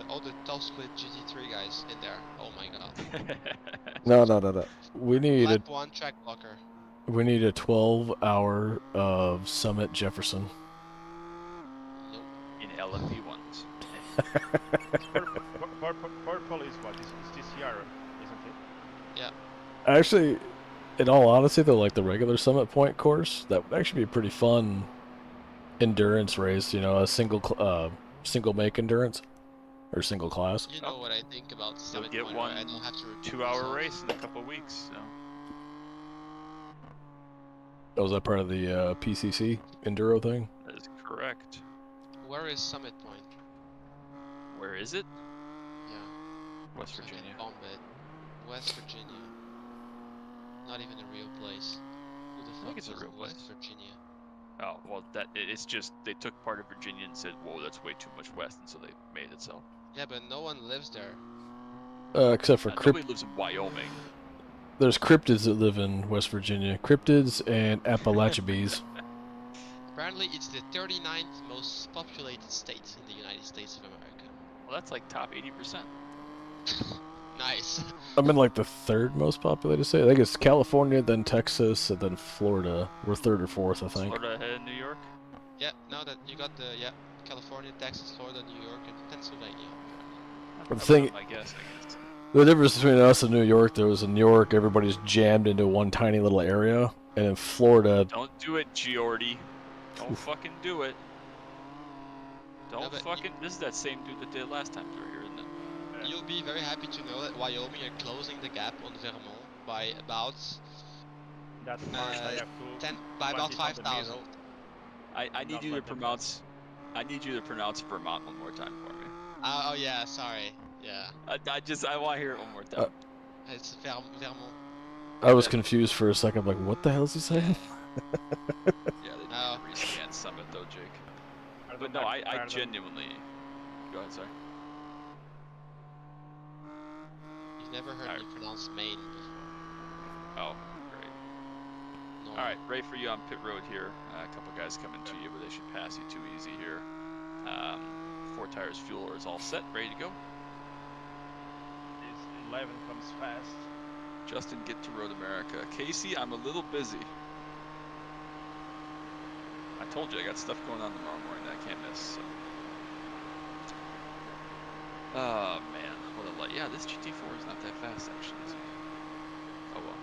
all the top split GT3 guys in there. Oh my god. No. We need Lap 1 track blocker. We need a 12-hour of Summit Jefferson. Nope. In LMP1s. Purple is what? Is TCR, isn't it? Yeah. Actually, in all honesty, though, like the regular Summit Point course, that would actually be a pretty fun endurance race. You know, a single make endurance or single class. You know what I think about You'll Summit get Point, one right? I don't have to repeat 2-hour myself. race in a couple weeks. So. Oh, was that part of the PCC enduro thing? That is correct. Where is Summit Point? Where is it? Yeah. West So I can Virginia. bomb it. West Virginia. Not even a real place. Who the I fuck think it's a lives real in West place. Virginia? Oh, well, it's just they took part of Virginia and said, whoa, that's way too much west, and so they made it so. Yeah, but no one lives there. Except for Nobody lives in Wyoming. There's cryptids that live in West Virginia. Cryptids and Appalachians. Apparently, it's the 39th most populated state in the United States of America. Well, that's like top 80%. Nice. I'm in like the third most populated state. I think it's California, then Texas, and then Florida. We're third or fourth, I think. Florida ahead of New York? Yeah, now that you got the, yeah, California, Texas, Florida, New York, and Pennsylvania. The That thing, was my guess, I guess. the difference between us and New York, there was in New York, everybody's jammed into one tiny little area, and in Florida, Don't do it, Giordi. Don't fucking do it. Don't but fucking. This is that same dude that did it last time we were here, isn't it? You'll be very happy to know that Wyoming are closing the gap on Vermont by about That part I have to. by about put it on the 5,000. middle. I need Not you to let them pronounce. I need you to pronounce Vermont one more time for me. Oh yeah, sorry. Yeah, I want to hear it one more time. it's Vermont. I was confused for a second. I'm like, what the hell is he saying? Yeah, they need Oh. to rescan Summit though, Jake. But Pardon no, my- I pardon. genuinely. Go ahead, sorry. You've never heard me pronounce Maine before. Oh, great. No. All right, ready for you on pit road here. A couple guys coming to you, but they should pass you too easy here. 4 tires fuel is all set, ready to go. This 11 comes fast. Justin, get to Road America. Casey, I'm a little busy. I told you I got stuff going on tomorrow morning that I can't miss. So. Oh man, what a light! Yeah, this GT4 is not that fast actually, is it? Oh well.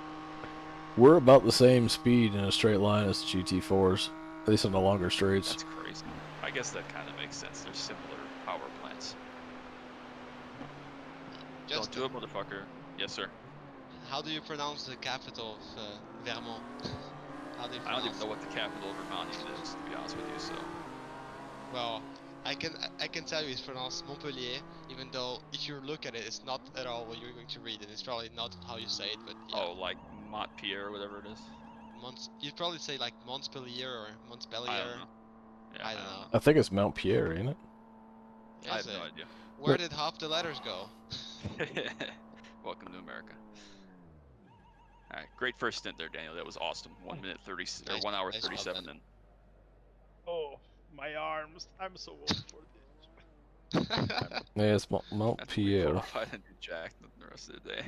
We're about the same speed in a straight line as GT4s, at least on the longer straights. That's crazy. I guess that kind of makes sense. They're similar power plants. Don't do it, motherfucker. Yes, sir. How do you pronounce the capital of Vermont? How do you I don't pronounce even know what the capital of Vermont even is, to be honest with you. So. Well, I can tell you it's pronounced Montpellier, even though if you look at it, it's not at all what you're going to read, and it's probably not how you say it. But yeah. Oh, like Montpellier or whatever it is. You'd probably say like Montpellier or Montpellier. I don't know. Yeah, I don't know. I think it's Mount Pierre, ain't it? I have no idea. Where did half the letters go? Welcome to America. All right, great first stint there, Daniel. That was awesome. 1 minute 30 or 1 hour 37 in. Oh, my arms! I'm so old for this. Yeah, it's Mount Pierre. I didn't do jack the rest of the day.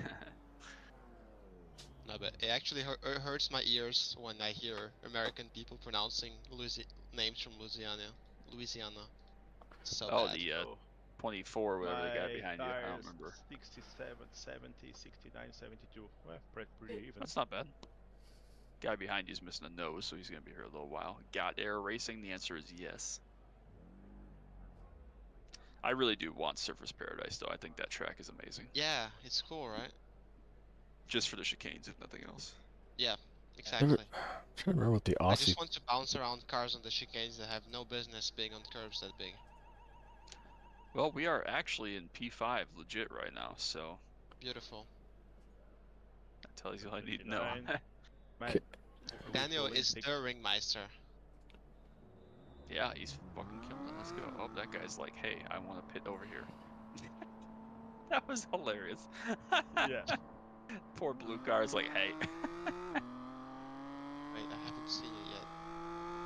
No, but it actually hurts my ears when I hear American people pronouncing names from Louisiana. So oh, bad. the 24 or whatever the guy My behind you. I don't tires, remember. 67, 70, 69, 72. Well, pretty even. That's not bad. Guy behind you is missing a nose, so he's gonna be here a little while. Got air racing? The answer is yes. I really do want Surface Paradise, though. I think that track is amazing. Yeah, it's cool, right? Just for the chicanes, if nothing else. Yeah, exactly. I'm trying to remember what the I Aussie. just want to bounce around cars on the chicanes that have no business being on curves that big. Well, we are actually in P5 legit right now, so Beautiful. that tells you all I need to know. Okay. Daniel is the ringmeister. Yeah, he's fucking killing it. Let's go. Oh, that guy's like, hey, I want to pit over here. That was hilarious. Yeah. Poor blue car is like, hey. Wait, I haven't seen it yet.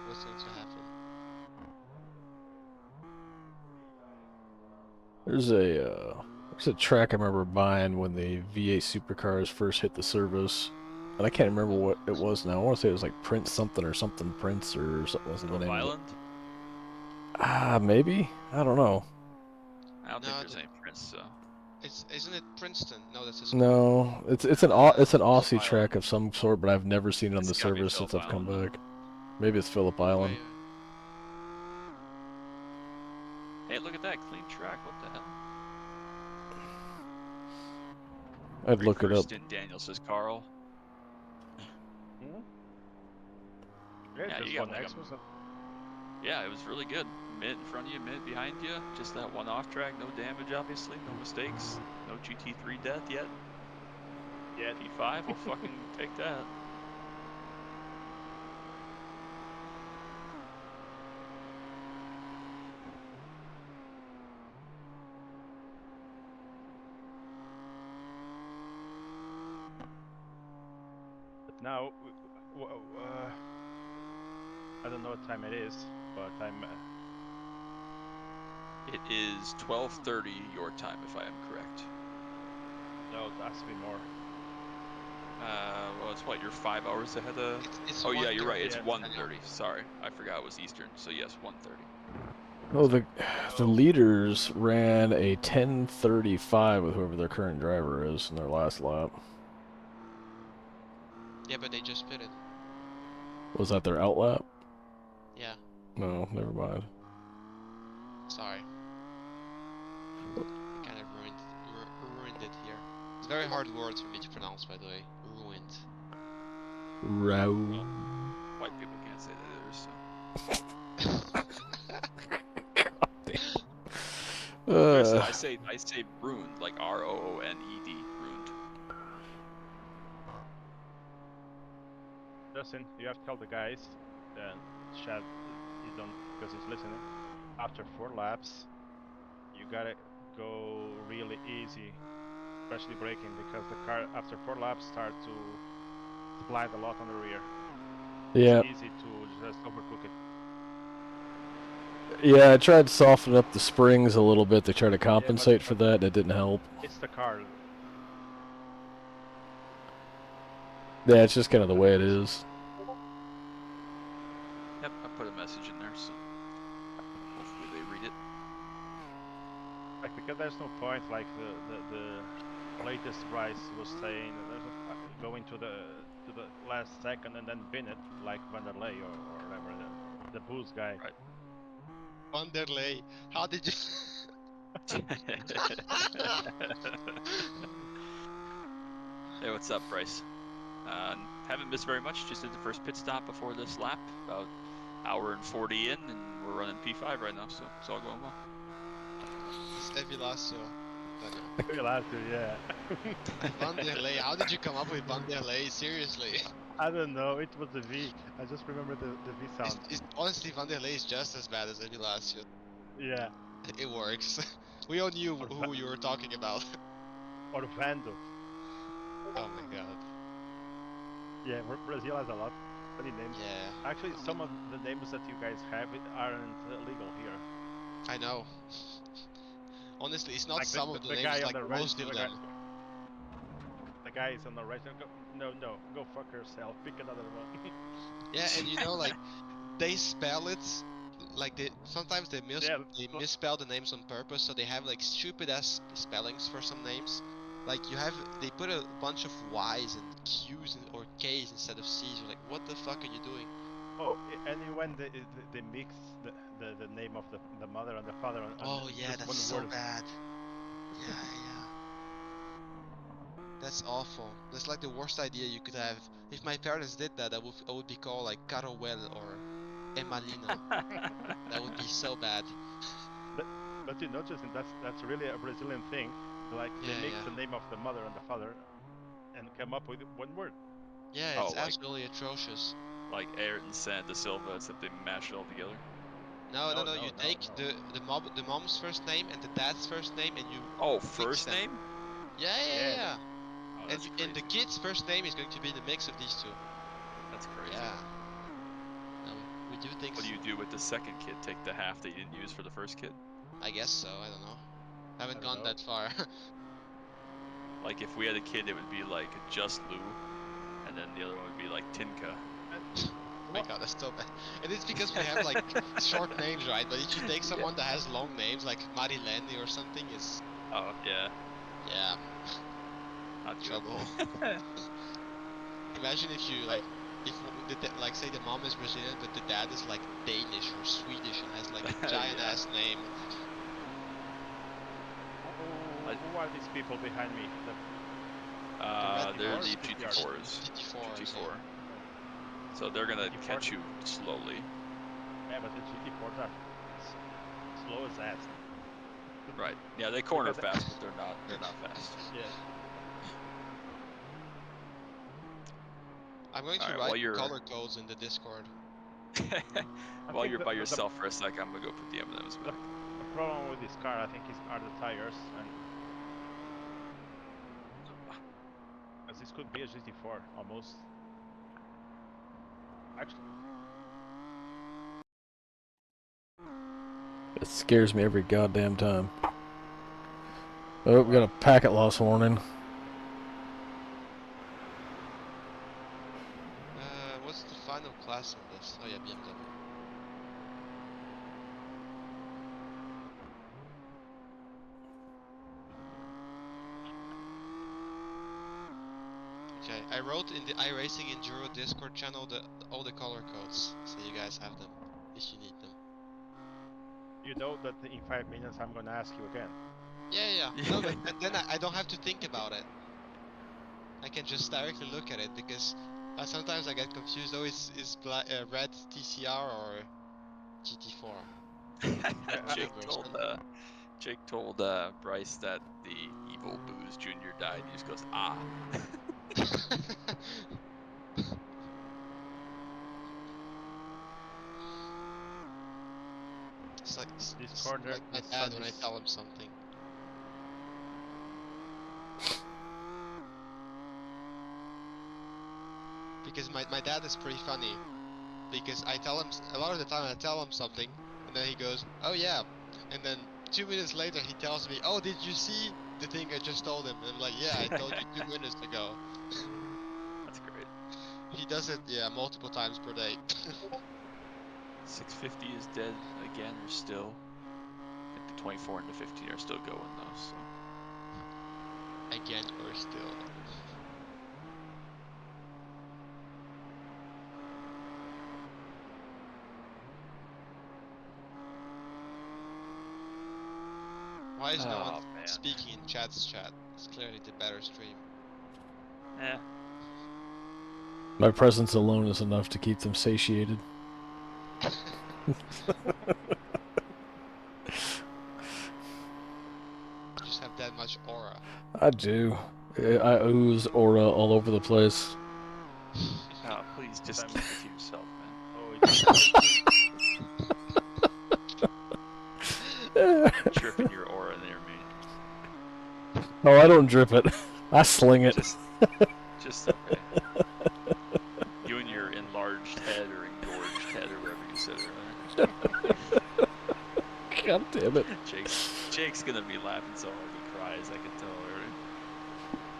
What's going to happen? There's a track I remember buying when the V8 supercars first hit the service. And I can't remember what it was now. I want to say it was like Prince something or something Prince or something wasn't the Phillip name of it. Island? Ah, maybe? I don't know. I don't think No, there's any Prince, so. isn't it Princeton? No, that's a school. No, it's an Aussie track of some sort, but I've never seen it on the It's gotta be service since Phillip I've come Island, back. Maybe it's Phillip Island. Hey, look at that clean track. What the hell? I'd Great look it first up. stint, Daniel, says Carl. Yeah, Yeah, just you got one like X was Yeah, it was really good. Minute in front of you, minute behind you. Just that one off track, no damage, obviously, no mistakes, no GT3 death yet. Yeah. P5 will fucking take that. But now, I don't know what time it is, but I'm. It is 12:30 your time, if I am correct. No, it has to be more. Well, it's what, you're 5 hours ahead of. It's Oh yeah, you're right. 1:30, It's yeah. 1:30. Sorry, I forgot it was Eastern. So yes, 1:30. Oh, the leaders ran a 10:35 with whoever their current driver is in their last lap. Yeah, but they just pitted. Was that their out lap? Yeah. No, never mind. Sorry. Kind of ruined it here. It's a very hard word for me to pronounce, by the way. Ruined. Row. White people can't say that either. So. Uh, I say ruined, like ROONED, ruined. Justin, you have to tell the guys, and Chad, you don't, because he's listening. After 4 laps, you gotta go really easy, especially braking, because the car after 4 laps start to slide a lot on the rear. yeah. It's easy to just overcook it. Yeah, I tried softening up the springs a little bit to try to compensate for that, and it didn't help. It's the car. Yeah, it's just kind of the way it is. Yep, I put a message in there, so hopefully they read it. Like, because there's no point, like the latest Bryce was saying, there's a, going to the last second and then bin it, like Vanderlei or whatever, the booze guy. Right. Vanderlei, how did you? Hey, what's up, Bryce? Haven't missed very much. Just did the first pit stop before this lap. About hour and 40 in, and we're running P5 right now, so it's all going well. It's Evilacio. Yeah. Vanderlei, how did you come up with Vanderlei? Seriously. I don't know, it was the V. I just remember the V sound. Honestly, Vanderlei is just as bad as Evilacio. Yeah. It works. We all knew who you were talking about. Or Vando. Oh my god. Yeah, Brazil has a lot funny names. Yeah. Actually, some of the names that you guys have aren't legal here. I know. Honestly, it's not Like some of the names, guy it's on like the most of them. The guy is on the right. No, go fuck yourself. Pick another one. Yeah, and you know, like, they spell it like sometimes they misspell the names on purpose, so they have like stupid ass spellings for some names. Like they put a bunch of Y's and Q's or K's instead of C's. You're like, what the fuck are you doing? Oh, and when they mix the name of the mother and the father on Oh yeah, just that's one so word. bad. Yeah. That's awful. That's like the worst idea you could have. If my parents did that, I would be called like Caroel or Emalina. That would be so bad. But you know, Justin, that's really a Brazilian thing. Like they mix the name of the mother and the father, and come up with one word. Yeah, it's absolutely atrocious. Like Ayrton Santa Silva, except they mash it all together. No. You take the mom's first name and the dad's first name, and you. Oh, first name? Yeah. Oh, that's crazy. And the kid's first name is going to be the mix of these two. That's crazy. Yeah. No, we do things. What do you do with the second kid? Take the half that you didn't use for the first kid? I guess so. I don't know. Haven't gone that far. Like if we had a kid, it would be like just Lou, and and then the other one would be like Tinka. Oh my god, that's so bad. And it's because we have like short names, right? But if you take someone that has long names, like Marilene or something, it's Oh yeah, yeah, not good. trouble. Imagine if you like, if like say the mom is Brazilian, but the dad is like Danish or Swedish and has like a giant Yeah. ass name. Who are these people behind me? They're GT4s? the GT4s. GT4. So they're gonna GT4. catch you slowly. Yeah, but the GT4s are slow as ass. Right. Yeah, they corner Because- fast, but they're not fast. Yeah. I'm going to Alright, while write you're- color codes in the Discord. While think you're the- by the- yourself for a sec, I'm gonna go put the M&Ms back. The problem with this car, I think, are the tires, and as this could be a GT4 almost. Actually, It scares me every goddamn time. Oh, we got a packet loss warning. What's the final class on this? Oh yeah, BMW. Okay, I wrote in the iRacing Enduro Discord channel all the color codes, so you guys have them if you need them. you know that in 5 minutes I'm gonna ask you again. Yeah. No, but then I don't have to think about it. I can just directly look at it because sometimes I get confused. Oh, is red TCR or GT4? Jake told Bryce that the evil Booze Jr. died, and he just goes, ah. It's corner, like my the dad sun when I is- tell him something. Because my dad is pretty funny. Because I tell him, a lot of the time I tell him something, and then he goes, oh yeah. And then 2 minutes later he tells me, oh, did you see the thing I just told him? And I'm like, yeah, I told you 2 minutes ago. That's great. He does it, yeah, multiple times per day. 650 is dead again, or still. I think the 24 and the 15 are still going though, so. Again or still. Why is no one speaking in chat's chat? It's clearly the better stream. Eh. My presence alone is enough to keep them satiated. Just have that much aura. I do. I ooze aura all over the place. Oh, please just keep it to yourself, man. Dripping your aura there, man. Oh, I don't drip it. I sling it. Just okay. You and your enlarged head or engorged head or wherever you said it earlier. God damn it. Jake's gonna be laughing so hard he cries, I can tell already.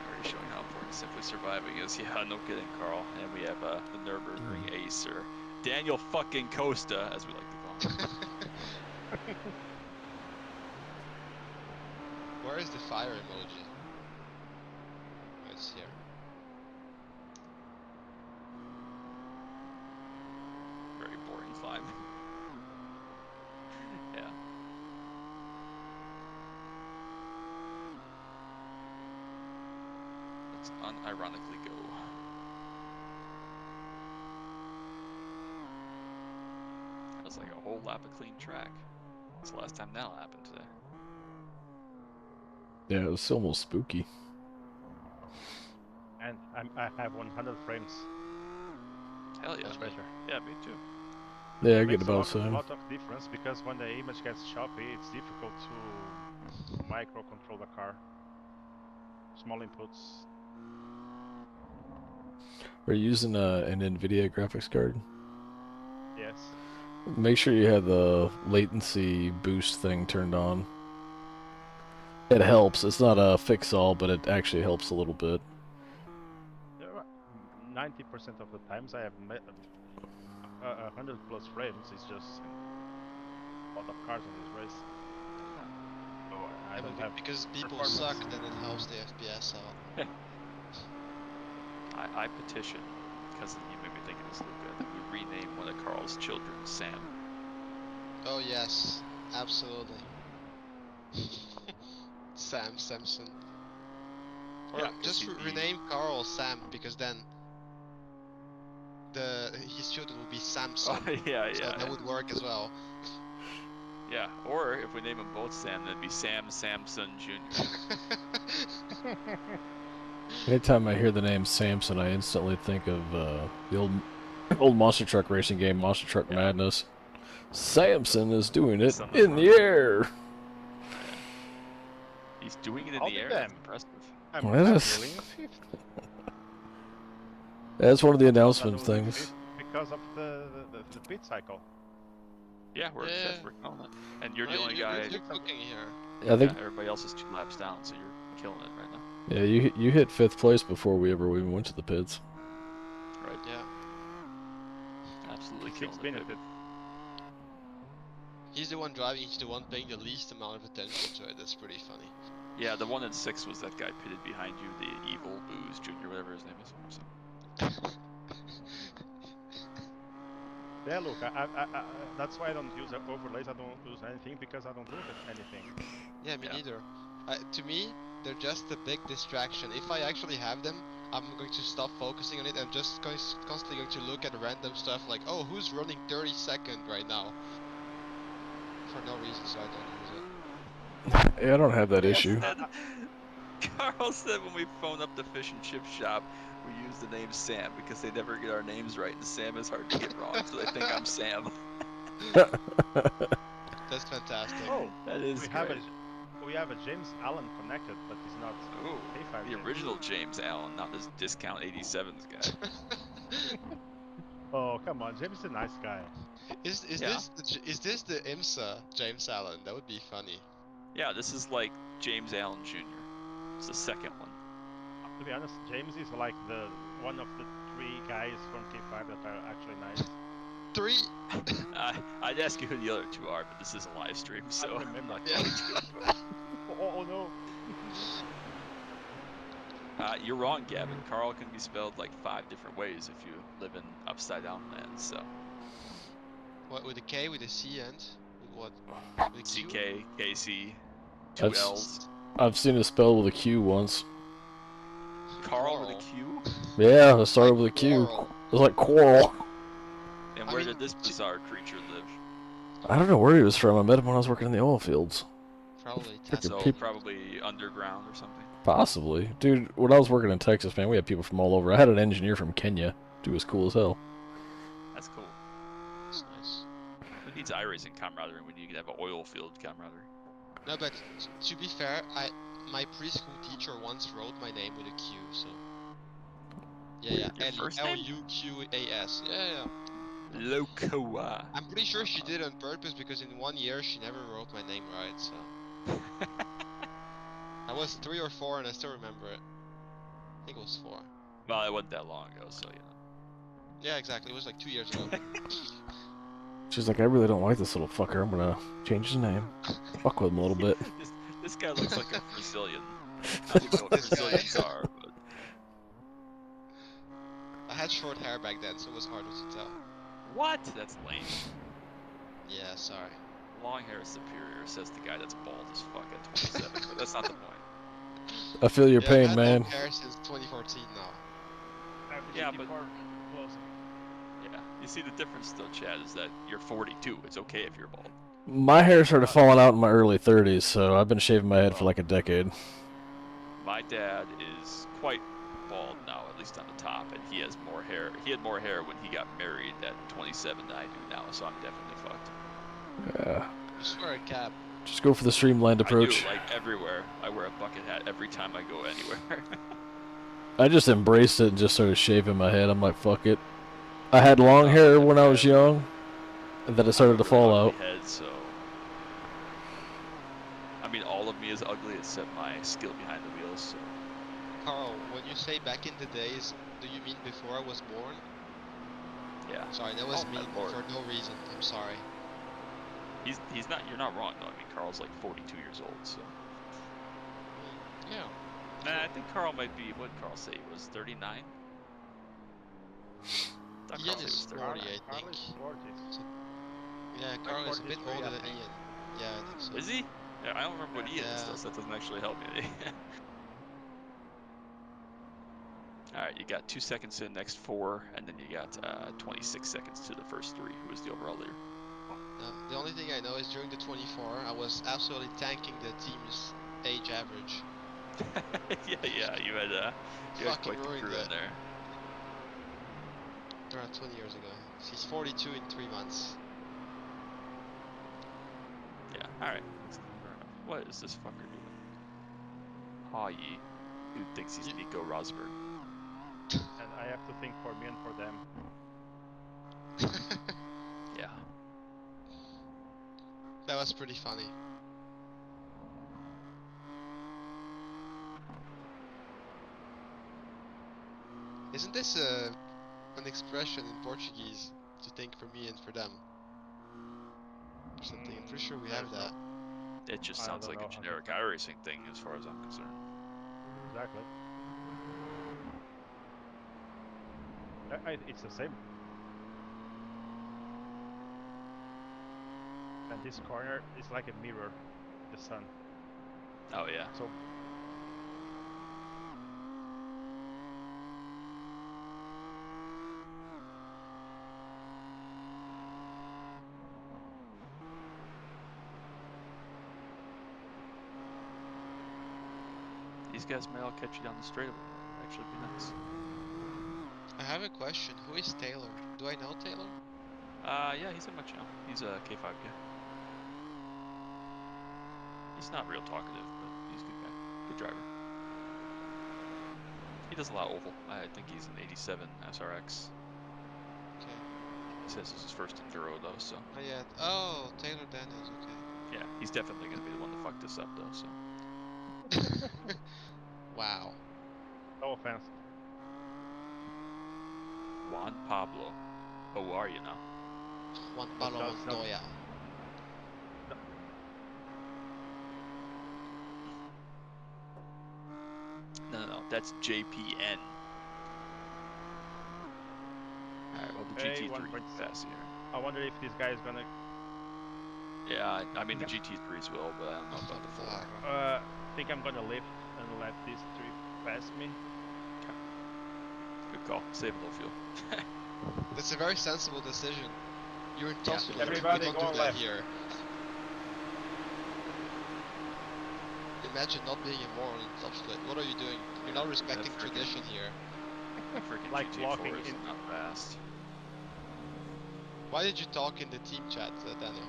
Already showing how important simply surviving is. Yeah, no kidding, Carl. And we have the Nurburgring ace, or Daniel fucking Costa, as we like to call him. Where is the fire emoji? Oh, it's here. Very boring climb. Yeah. Let's unironically go. That was like a whole lap of clean track. It's the last time that'll happen today. Yeah, it was almost spooky. And I have 100 frames. Hell yeah. Much better. Yeah, me too. Yeah, I It get makes about the a same. lot of difference because when the image gets choppy, it's difficult to micro control the car. Small inputs. Are you using an NVIDIA graphics card? Yes. Make sure you have the latency boost thing turned on. It helps. It's not a fix-all, but it actually helps a little bit. 90% of the times I have met 100 plus frames. It's just a lot of cars in this race. So I don't have because people performance. suck, then it helps the FPS out. I petition, because you made me think of this, Luca, that we rename one of Carl's children Sam. Oh yes, absolutely. Sam Simpson. Or Yeah, 'cause just he'd be- rename Carl Sam, because then his children will be Samson. Oh, yeah, So that would work as well. Yeah, or if we name them both Sam, that'd be Sam Samson Jr. Anytime I hear the name Samson, I instantly think of the old monster truck racing game, Monster Truck Madness. Samson is doing it in the air. He's doing it in All the air. them. That's impressive. I'm What is- doing fifth. That's one of the I'm announcement doing things. fifth because of the pit cycle. Yeah, we're Yeah. fifth. We're killing it. And you're No, the only you're guy. cooking here. I think Everybody else is 2 laps down, so you're killing it right now. yeah, you hit 5th place before we ever even went to the pits. Right. Yeah. Absolutely Six killing it. benefit. baby. He's the one driving, he's the one paying the least amount of attention to it. That's pretty funny. Yeah, the one in 6 was that guy pitted behind you, the evil Booze Jr., whatever his name is. So. Yeah, look, that's why I don't use overlays. I don't use anything because I don't look at anything. Yeah, me Yeah. neither. To me, they're just a big distraction. If I actually have them, I'm going to stop focusing on it and just constantly going to look at random stuff like, oh, who's running 32nd right now? For no reason, so I don't use it. Yeah, I don't have that issue. Carl said when we phone up the fish and chip shop, we use the name Sam because they never get our names right, and Sam is hard to get wrong, so they think I'm Sam. That's fantastic. Oh, That is we great. have a James Allen connected, but he's not Ooh, A5 the James. original James Allen, not this discount 87s guy. Oh, come on, James is a nice guy. Is Yeah. this the IMSA James Allen? That would be funny. Yeah, this is like James Allen Jr. It's the second one. To be honest, James is like the one of the 3 guys from K5 that are actually nice. 3. I'd ask you who the other 2 are, but this is a live stream, so I I'm remember. not Yeah. going to. Oh no. You're wrong, Gavin. Carl can be spelled like 5 different ways if you live in upside down land, so. What, with a K, with a C, and with what? With a Q? CK, KC, 2 That's- L's. I've seen it spelled with a Q once. Carl with a Q? Yeah, it started with a Q. Quarrel. It was like Coral. And I where mean, did this bizarre creature live? I don't know where he was from. I met him when I was working in the oil fields. Probably Freaking Tasmania. So peop- probably underground or something. Possibly. Dude, when I was working in Texas, man, we had people from all over. I had an engineer from Kenya. Dude was cool as hell. That's cool. That's nice. Who needs iRacing camaraderie when you can have an oil field camaraderie? No, but to be fair, my preschool teacher once wrote my name with a Q, so. Yeah, Your first name? Luqas. Yeah. Locoa. I'm pretty sure she did it on purpose because in 1 year she never wrote my name right, so. I was 3 or 4 and I still remember it. I think it was 4. Well, it wasn't that long ago, so you know. Yeah, exactly. It was like 2 years ago. She's like, I really don't like this little fucker. I'm gonna change his name. Fuck with him a little bit. This guy looks like a Brazilian. I don't even know what This guy. Brazilians are, but I had short hair back then, so it was harder to tell. what? That's lame. Yeah, sorry. Long hair is superior, says the guy that's bald as fuck at 27, but that's not the point. I feel your Yeah, pain, I've had man. long hair since 2014 now. Yeah, but yeah, you see the difference though, Chad, is that you're 42. It's okay if you're bald. My hair started falling out in my early 30s, so I've been shaving my head for like a decade. My dad is quite bald now, at least on the top, and he has more hair. He had more hair when he got married at 27 than I do now, so I'm definitely fucked. Yeah. Just wear a cap. Just go for the streamlined approach. I do, like everywhere. I wear a bucket hat every time I go anywhere. I just embraced it and just started shaving my head. I'm like, fuck it. I had long hair when I was young, and then it started to fall out. Head, so I mean, all of me is ugly except my skill behind the wheels. So Carl, when you say back in the days, do you mean before I was born? Yeah. Sorry, that was Oh, my mean lord. for no reason. I'm sorry. He's not. You're not wrong though. I mean, Carl's like 42 years old, so. Yeah. Nah, I think Carl might be. What did Carl say? He was 39. Thought Ian Carl said he is was 40, 39. I Carl think. is 40. Yeah, Carl is a bit 43, older I than think. Ian. Yeah, I think so. Is he? Yeah, I don't remember what Ian is Yeah. though, so that doesn't actually help me. Alright, you got 2 seconds to the next 4, and then you got 26 seconds to the first 3, who was the overall leader. The only thing I know is during the 24, I was absolutely tanking the team's age average. yeah, you had Fucking quite the ruined crew in it. there. Around 20 years ago. He's 42 in 3 months. Yeah, alright. What is this fucker doing? Aw, ye. Dude thinks he's Nico Rosberg. And I have to think for me and for them. Yeah. That was pretty funny. Isn't this an expression in Portuguese to think for me and for them? Or something. I'm pretty sure we have There's that. It just I sounds don't like know a how to generic think. iRacing thing as far as I'm concerned. Exactly. It's the same. And this corner is like a mirror, the sun. Oh yeah. So These guys may all catch you down the straightaway. That'd actually be nice. I have a question. Who is Taylor? Do I know Taylor? Yeah, he's in my channel. He's a K5 guy. He's not real talkative, but he's a good guy. Good driver. He does a lot of oval. I think he's an 87 SRX. Okay. He says it's his first enduro though, so. Not yet. Oh, Taylor Daniels, okay. Yeah, he's definitely gonna be the one to fuck this up though, so. Wow. no offense. Juan Pablo. Oh, who are you now? Juan But Pablo that's not- Montoya. No, that's JPN. Alright, well the Hey, GT3 1.7. fast here. I wonder if this guy is gonna Yeah, I mean the GT3s will, but I don't know about the 4. Fuck. think I'm gonna lift and let these three pass me. Good call. Save a little fuel. That's a very sensible decision. You're in top split. Everybody We don't go do that left. here. Imagine not being a moron in top split. What are you doing? You're not respecting freaking- tradition here. Freaking Like GT4 blocking is in- not fast. Why did you talk in the team chat, Daniel?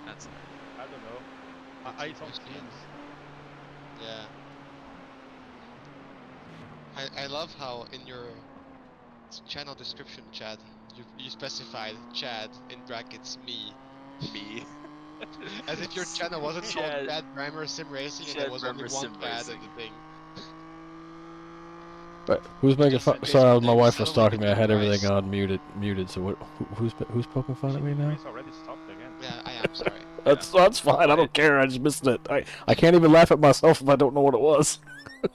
That's I don't know. Good It's on question. Teams. Yeah. I love how in your channel description, Chad, you specified Chad in brackets me. me. As if your channel wasn't called Chad- Chad Brammer Sim Racing and Chad there was only Brammer one Sim Chad in Racing. the thing. But who's making Just fun? in case Sorry, one my day we wife was suddenly talking to me. I become had Bryce. everything on muted. So who's poking fun at me now? He's already stopped again. Yeah, I am sorry. That's fine. I don't care. I just missed it. I can't even laugh at myself if I don't know what it was.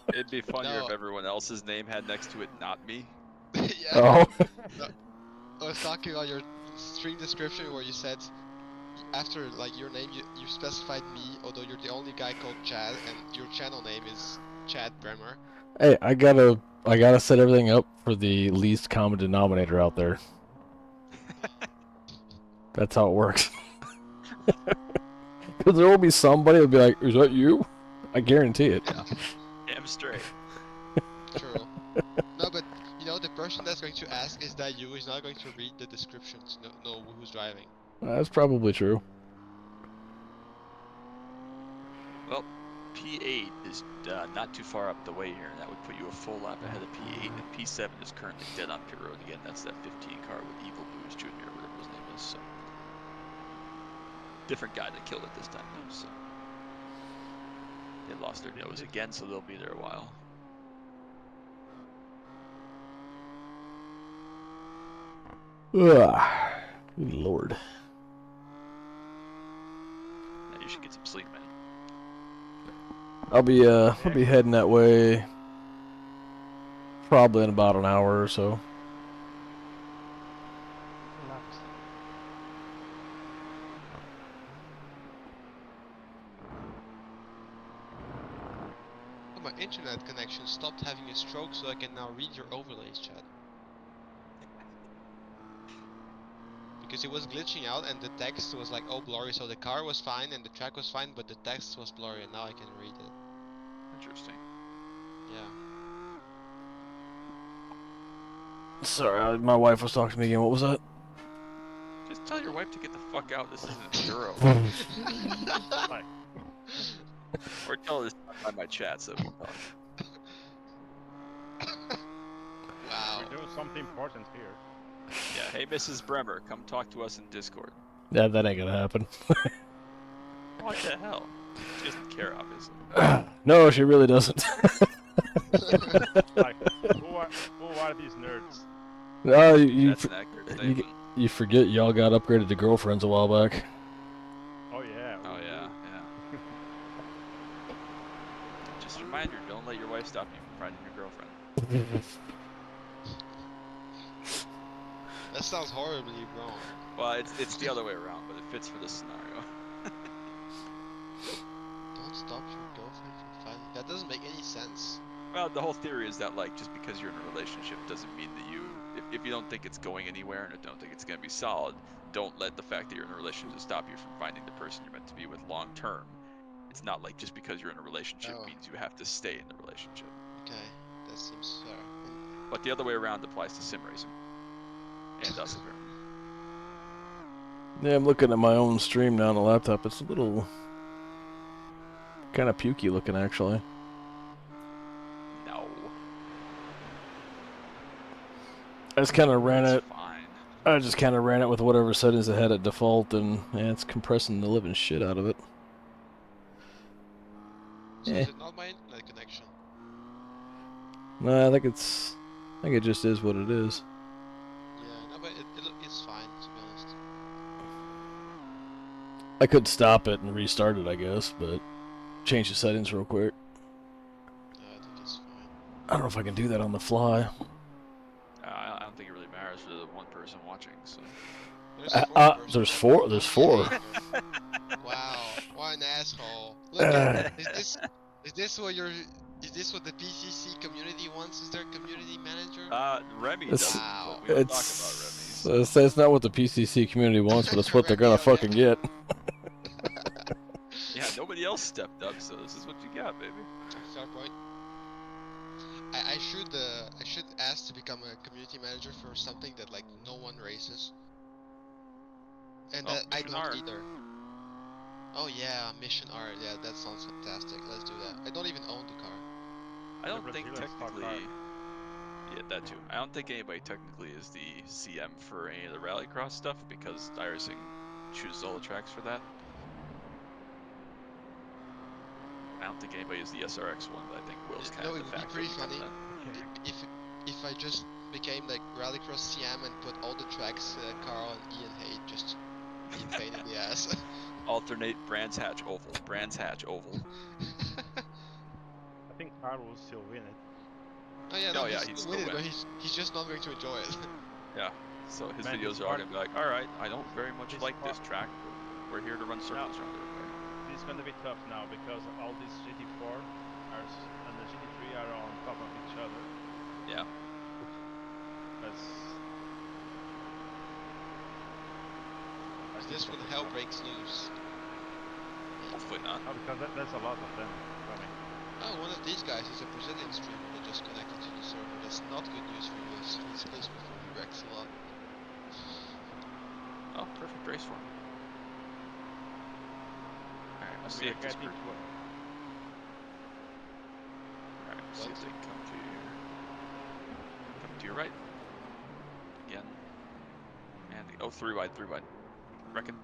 It'd be funnier No. if everyone else's name had next to it, not me. Yeah. Oh. I was talking about your stream description where you said after like your name you specified me, although you're the only guy called Chad and your channel name is Chad Bremer. Hey, I gotta set everything up for the least common denominator out there. That's how it works. Because there will be somebody that'll be like, "Is that you?" I guarantee it. Yeah. Damn straight. True. No, but you know the person that's going to ask is that you is not going to read the descriptions, know who's driving. That's probably true. Well, P8 is not too far up the way here, and that would put you a full lap ahead of P8, and P7 is currently dead on pit road again. That's that 15 car with Evil Booze Jr., whatever his name is, so. Different guy that killed it this time, though, so. They lost their nose again, so they'll be there a while. Ugh. Good Lord. Yeah, you should get some sleep, man. I'll be heading that way probably in about an hour or so. Oh, my internet connection stopped having a stroke, so I can now read your overlays, chat. Because it was glitching out and the text was like, oh, blurry, so the car was fine and the track was fine, but the text was blurry and now I can read it. Interesting. Yeah. Sorry, my wife was talking to me again. What was that? Just tell your wife to get the fuck out. This isn't Enduro. Or tell her to stop by my chat so we can talk. Wow. We're doing something important here. Yeah, hey Mrs. Bremer, come talk to us in Discord. Yeah, that ain't gonna happen. What the hell? She doesn't care, obviously. No, she really doesn't. Like, who are these nerds? No, you That's an accurate statement. you forget y'all got upgraded to girlfriends a while back. Oh yeah. Oh yeah, yeah. Just a reminder, don't let your wife stop you from finding your girlfriend. That sounds horribly wrong. Well, it's the other way around, but it fits for this scenario. Don't stop your girlfriend from finding. That doesn't make any sense. Well, the whole theory is that, like, just because you're in a relationship doesn't mean that you, if you don't think it's going anywhere and don't think it's going to be solid, don't let the fact that you're in a relationship stop you from finding the person you're meant to be with long term. It's not like just because you're in a relationship means you have to stay in the relationship. Okay, that seems fair. But the other way around applies to sim racing. And us, apparently. Yeah, I'm looking at my own stream now on the laptop. It's a little kind of pukey looking, actually. No. I just kind of ran it. Fine. I just kind of ran it with whatever settings it had at default, and yeah, it's compressing the living shit out of it. So is it not my internet connection? No, I think it just is what it is. Yeah, no, but it's fine, to be honest. I could stop it and restart it, I guess, but change the settings real quick. I think it's fine. I don't know if I can do that on the fly. I don't think it really matters for the one person watching, so. There's four. There's four. Wow, what an asshole! Look at is this what your is this what the PCC community wants? Is their community manager? Remy It's, doesn't, but we don't talk about Remy. So it's not what the PCC community wants, but it's what they're gonna fucking get. Yeah, nobody else stepped up, so this is what you got, baby. Fair point. I should ask to become a community manager for something that like no one races. And that I don't either. Oh yeah, Mission R. Yeah, that sounds fantastic. Let's do that. I don't even own the car. I don't think technically. Yeah, that too. I don't think anybody technically is the CM for any of the rallycross stuff because iRacing chooses all the tracks for that. I don't think anybody is the SRX one, but I think Will's kind of the factor. It would be pretty funny if I just became like rallycross CM and put all the tracks Carl and Ian hate, just be a pain in the ass. Alternate Brands Hatch Oval. Brands Hatch Oval. I think Carl will still win it. Oh yeah, no, he'd still win it, but he's just not going to enjoy it. Yeah, so his videos are all going to be like, alright, I don't very much like this track, but we're here to run circles around it. It's going to be tough now because all these GT4 and the GT3 are on top of each other. Yeah. Is this when hell breaks loose? Hopefully not. Oh, because there's a lot of them coming. Oh, one of these guys is a Brazilian streamer that just connected to the server. That's not good news for you. He's close before he wrecks a lot. Oh, perfect race for him. Alright, let's see if this group... Alright, see if they can come to your... Come to your right. Again. And, oh, 3 wide. Reckon.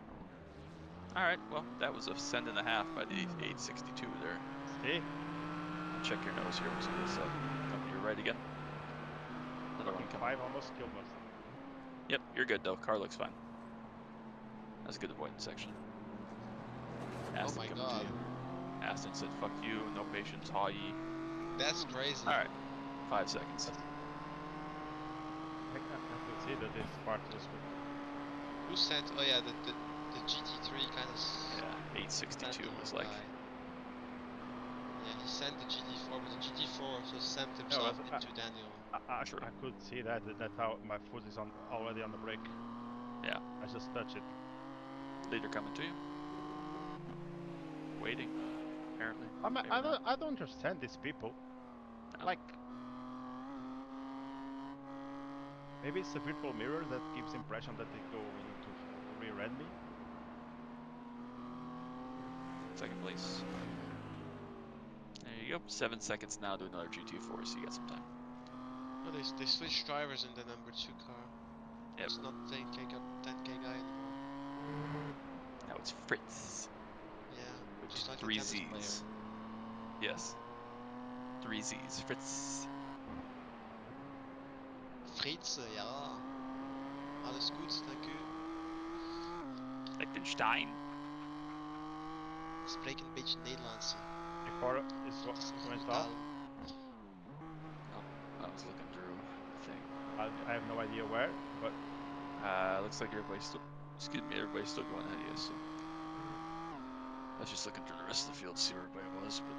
Alright, well, that was a send and a half by the 862 there. See? Check your nose here, we'll see this come to your right again. Another one coming. 5 almost killed us. Yep, you're good though. Car looks fine. That's a good avoidance section. Aston my coming God. to you. Aston said, "Fuck you, no patience, haw ye." That's crazy. All right, 5 seconds. I could see that this part was with Who sent? Oh yeah, the GT3 kind of. Yeah, 862 sent was the like. guy. Yeah, he sent the GT4, but the GT4 also sent Yeah, himself but into Daniel. True. I could see that. That's how my foot is on already on the brake. Yeah. I just touch it. Leader coming to you. Waiting, apparently. Maybe I not. don't understand these people. No. Like, maybe it's a virtual mirror that gives impression that they go to rear-end me. Second place. There you go. 7 seconds now to another GT4, so you got some time. Oh, they switched drivers in the number 2 car. Yep. It's not 10k guy anymore. Now it's Fritz. Yeah, With just like 3 the tennis player. Z's. Yes. 3 Z's. Fritz. Fritz, ja. Alles goed, dank u. Liechtenstein. Ik spreek een beetje Nederlands. Before is Het is een going goede to stop. taal. Oh, I was looking through the thing. I have no idea where, but Looks like everybody's still. Excuse me, everybody's still going ahead of you, so. I was just looking through the rest of the field to see where everybody was, but.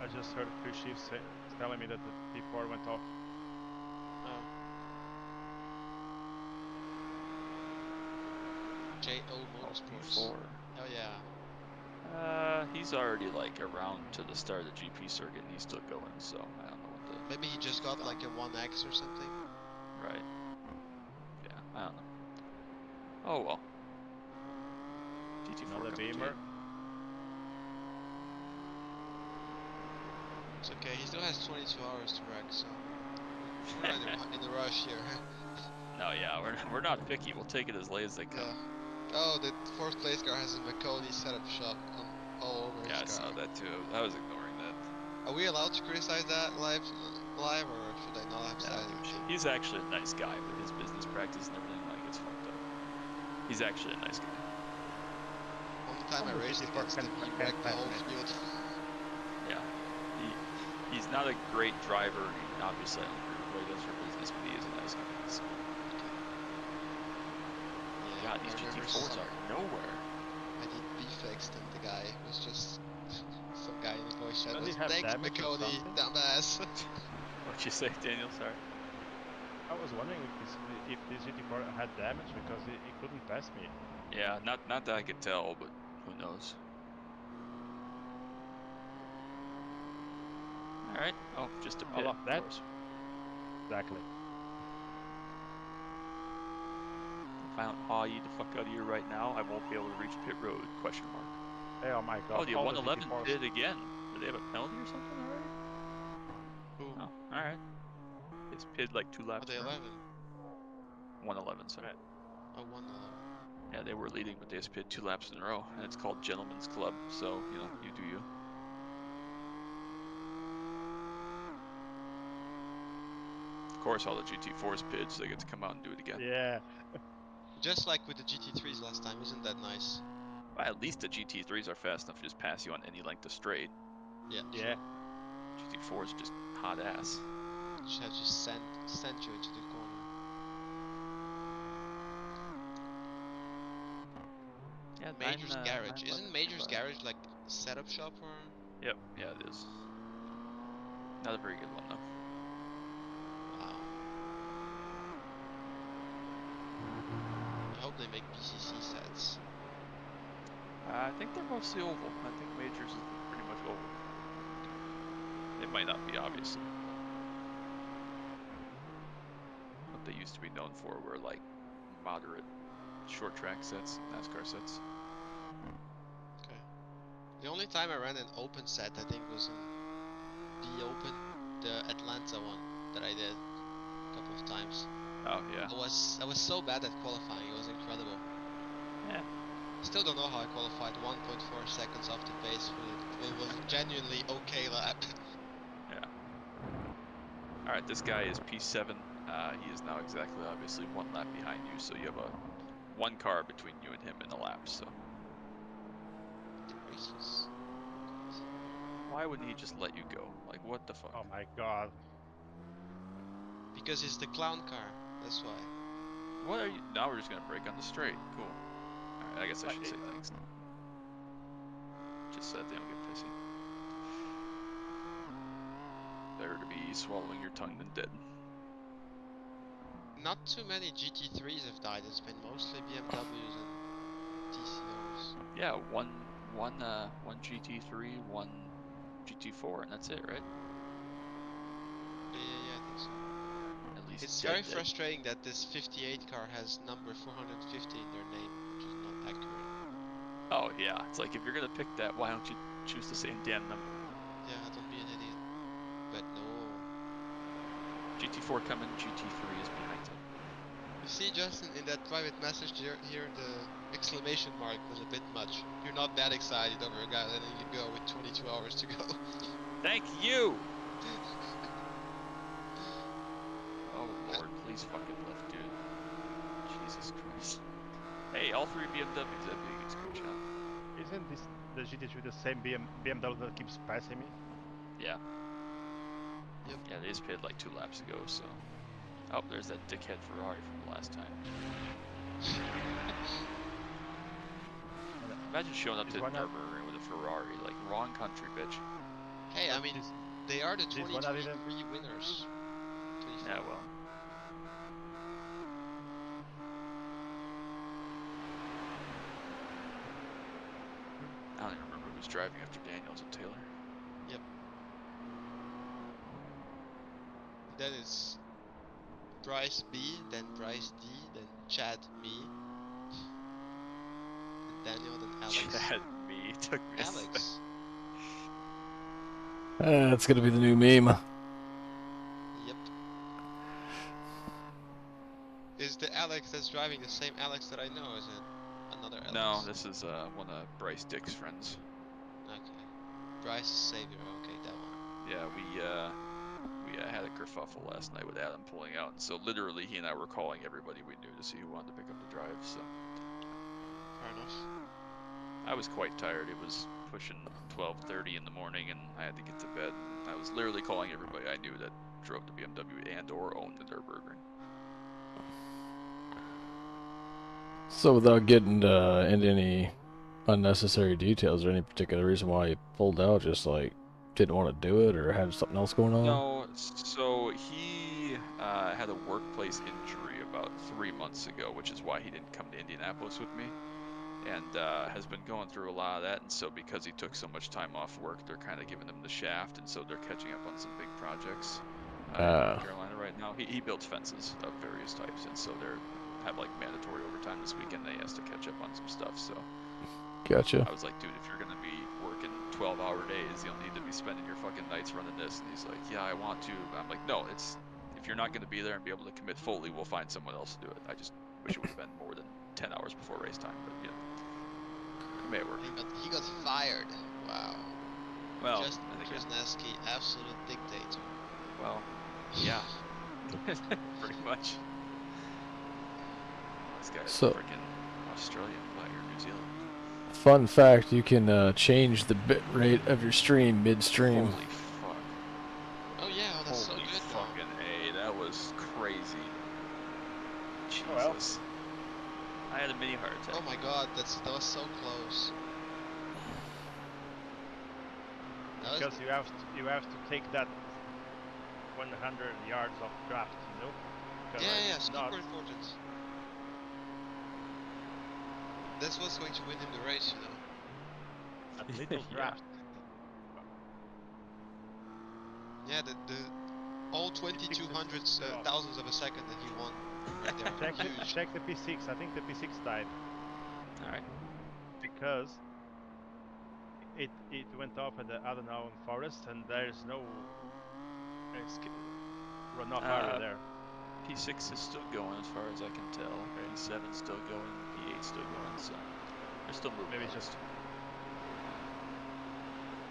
I just heard two chiefs telling me that the P4 went off. Oh. JO Motorsports. P4. Oh yeah. He's already like around to the start of the GP circuit and he's still going, so I don't know what the. Maybe he just got like a 1X or something. Right. Yeah, I don't know. Oh well. GT4 Another coming to Beamer. you. It's okay, he still has 22 hours to wreck, so we're not in a rush here. No, yeah, we're not picky. We'll take it as late as they come. Yeah. Oh, the 4th place car has a McCody setup shop all over Yeah, I his saw car. that too. I was ignoring that. Are we allowed to criticize that live, or should I not have said anything? He's actually a nice guy, but his business practice and everything like it's fucked up. He's actually a nice guy. Only time I Almost raced 54 against him, he can wrecked the pass whole me. field. Yeah. He's not a great driver. He obviously, I don't agree with what he does for business, but he is a nice guy. So. Yeah, God, these I remember GT4s are nowhere. I did B-fixed and the guy was just some guy in the voice chat Does was, he have thanks damage or McCody, something? dumbass. What'd you say, Daniel? Sorry. I was wondering if this GT4 had damage because he couldn't pass me. Yeah, not that I could tell, but who knows. Alright. Oh, just a pit, love that. of course. Exactly. If I don't haw you the fuck out of you right now, I won't be able to reach pit road, question mark. Hey, oh my god. Oh, the all 111 GT4s. pit again. Do they have a penalty or something already? Who? Oh, alright. It's pitted like 2 laps Are they in a row. 11? 111, sorry. Right. Oh, 111. Yeah, they were leading, but they just pitted 2 laps in a row, and it's called Gentlemen's Club, so, you know, you do you. Of course, all the GT4s pitted, so they get to come out and do it again. Yeah. Just like with the GT3s last time, isn't that nice? Well, at least the GT3s are fast enough to just pass you on any length of straight. Yeah. Yeah. GT4s are just hot ass. Just have to send you into the corner. Yeah, Major's Garage. 911 Isn't Major's Club. Garage like a setup shop or? Yep, yeah it is. Not a very good one though. Wow. I hope they make BCC sets. I think they're mostly oval. I think Majors is pretty much oval. It might not be, obviously. What they used to be known for were like moderate short track sets, NASCAR sets. Okay. The only time I ran an open set, I think, was in the Atlanta one that I did a couple of times. Oh yeah. I was so bad at qualifying. It was incredible. Yeah. Still don't know how I qualified 1.4 seconds off the pace for it. It was a genuinely okay lap. Yeah. Alright, this guy is P7 He is now exactly, obviously, 1 lap behind you, so you have a 1 car between you and him in a lap. So Gracious. why wouldn't he just let you go? Like, what the fuck? Oh my god. Because it's the clown car. That's why. What are you? Now we're just gonna break on the straight. Cool. All right, I guess I But should say thanks. Just so that they don't get pissy. Better to be swallowing your tongue than dead. Not too many GT3s have died. It's been mostly BMWs and TCRs. Yeah, one GT3, one GT4, and that's it, right? Yeah, I think so. At least It's dead, very dead. frustrating that this 58 car has number 450 in their name, which is not accurate. Oh yeah, it's like if you're gonna pick that, why don't you choose the same damn number? Yeah, don't be an idiot. But no. GT4 coming, GT3 is behind him. You see, Justin, in that private message here, the exclamation mark was a bit much. You're not that excited over a guy letting you go with 22 hours to go. Thank you! Oh lord, please fucking lift, dude. Jesus Christ. Hey, all 3 BMWs, that'd be a good screenshot. Isn't this the GT3 the same BMW that keeps passing me? Yeah. Yep. Yeah, they just paid like 2 laps ago, so. Oh, there's that dickhead Ferrari from the last time. Imagine showing up Is to one of- Nurburgring with a Ferrari, like, wrong country, bitch. Hey, I mean, This- they are the this one 2023 didn't- winners. 24. Yeah, well. I don't even remember who was driving after Daniels and Taylor. Yep. Then it's Bryce B, then Bryce D, then Chad me, then Daniel, then Alex. Chad, me, took me a sec. Alex. That's gonna be the new meme. Yep. Is the Alex that's driving the same Alex that I know? Is it another Alex? No, this is one of Bryce Dick's friends. Okay. Bryce Savior. Okay, that one. Yeah, we had a kerfuffle last night with Adam pulling out, and so literally he and I were calling everybody we knew to see who wanted to pick up the drive. So Fair enough. I was quite tired. It was pushing 12:30 in the morning, and I had to get to bed. I was literally calling everybody I knew that drove the BMW and/or owned the Nurburgring. So without getting into any unnecessary details or any particular reason why you pulled out, just like didn't want to do it or had something else going on? No, so he had a workplace injury about 3 months ago, which is why he didn't come to Indianapolis with me, and has been going through a lot of that. And so because he took so much time off work, they're kind of giving him the shaft, and so they're catching up on some big projects in North Carolina right now. He builds fences of various types, and so they're have like mandatory overtime this weekend. They has to catch up on some stuff. So Gotcha. I was like, dude, if you're gonna be working 12-hour days, you don't need to be spending your fucking nights running this. And he's like, yeah, I want to. But I'm like, no, it's if you're not gonna be there and be able to commit fully, we'll find someone else to do it. I just wish it would have been more than 10 hours before race time, but you know, it may work. He got fired. Wow. Well, Just and again, Krasneski, absolute dictator. well, yeah, pretty much. This guy's So- freaking Australian player, New Zealand. Fun fact, you can change the bit rate of your stream midstream. Holy fuck. Oh yeah, oh, that's Holy so good now. fucking A, that was crazy. Jesus. Oh, well. I had a mini heart attack. Oh my god, that was so close. That was Because you have to take that 100 yards of draft, you know? Because yeah, it's super not- important. That's what's going to win in the race, you know. That little Yeah. draft. Yeah, the all 2200 thousandths of a second that he won right there. Huge. Check the P6. I think the P6 died Alright. because it went off at the Adenauer forest and there's no runoff area there. P6 is still going as far as I can tell. Okay. P7 still going, P8 still going, so they're still moving. Maybe at just- least.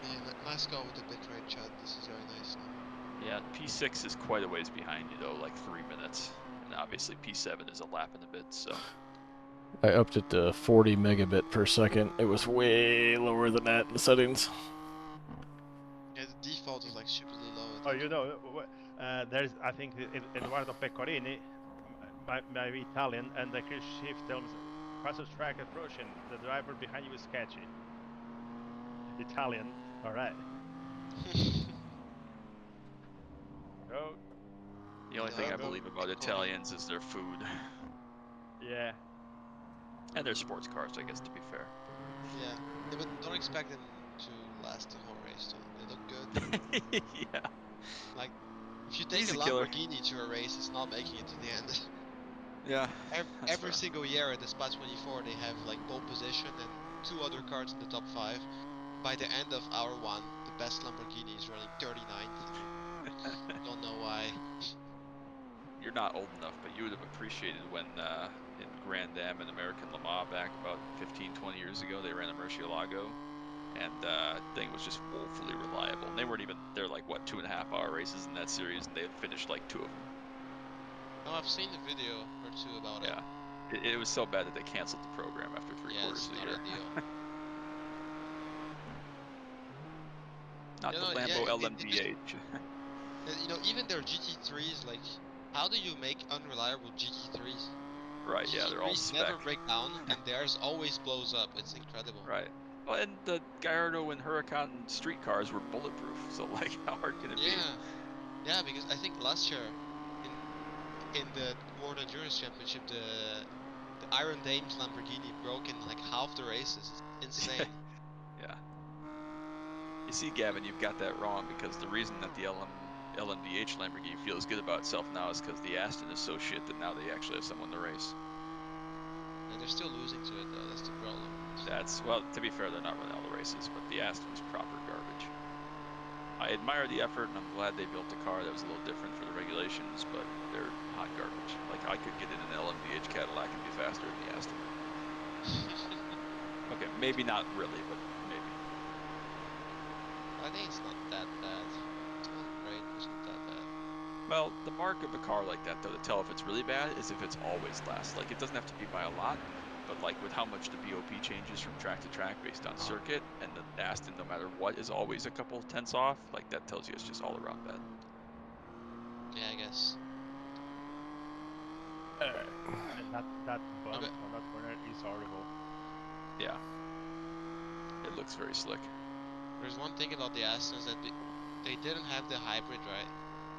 Yeah, nice go with the bitrate chat. This is very nice now. Yeah, P6 is quite a ways behind you though, like 3 minutes. And obviously P7 is a lap and a bit, so. I upped it to 40 megabit per second. It was way lower than that in the settings. Yeah, the default is like stupidly low. I Oh, think. you know, there's I think Eduardo Pecorini, my Italian, and the Chris Shift tells me fastest track approaching. The driver behind you is sketchy. Italian, all right. Go. The only No, thing I go believe about Pecorini. Italians is their food. Yeah. And their sports cars, I guess, to be fair. Yeah, but don't expect them to last the whole race though. They look good. Yeah. Like, if you take He's a a killer. Lamborghini to a race, it's not making it to the end. Yeah. That's Every fair. single year at the Spa 24, they have like pole position and 2 other cars in the top 5. By the end of hour 1, the best Lamborghini is running 39th. Don't know why. You're not old enough, but you would have appreciated when in Grand Am and American Le Mans back about 15, 20 years ago, they ran a Murcielago, and thing was just woefully reliable. And they weren't even, they're like, what, 2.5-hour races in that series, and they had finished like 2 of them. Oh, I've seen a video or 2 about it. Yeah. It was so bad that they canceled the program after 3 Yeah, quarters it's of the not year. ideal. Not You the know, Lambo yeah, LMDH. you know, even their GT3s, like, how do you make unreliable GT3s? Right, yeah, they're all GT3s spec. never break down, and theirs always blows up. It's incredible. Right. Well, and the Gallardo and Huracan street cars were bulletproof, so like, how hard can it be? Yeah, because I think last year in the World Endurance Championship, the Iron Dames Lamborghini broke in like half the races. It's insane. Yeah. You see, Gavin, you've got that wrong, because the reason that the LMDH Lamborghini feels good about itself now is because the Aston is so shit that now they actually have someone to race. Yeah, they're still losing to it though. That's the problem. Well, to be fair, they're not running all the races, but the Aston is proper garbage. I admire the effort, and I'm glad they built a car that was a little different for the regulations, but they're hot garbage. Like, I could get in an LMDH Cadillac and be faster than the Aston. Okay, maybe not really, but maybe. I think it's not that bad. It's not great, but it's not that bad. Well, the mark of a car like that, though, to tell if it's really bad, is if it's always last. Like, it doesn't have to be by a lot, but like with how much the BOP changes from track to track based on circuit, and the Aston, no matter what, is always a couple tenths off, like that tells you it's just all around bad. Yeah, I guess. And that bump Okay. on that corner is horrible. Yeah. It looks very slick. There's one thing about the Astons that they didn't have the hybrid, right?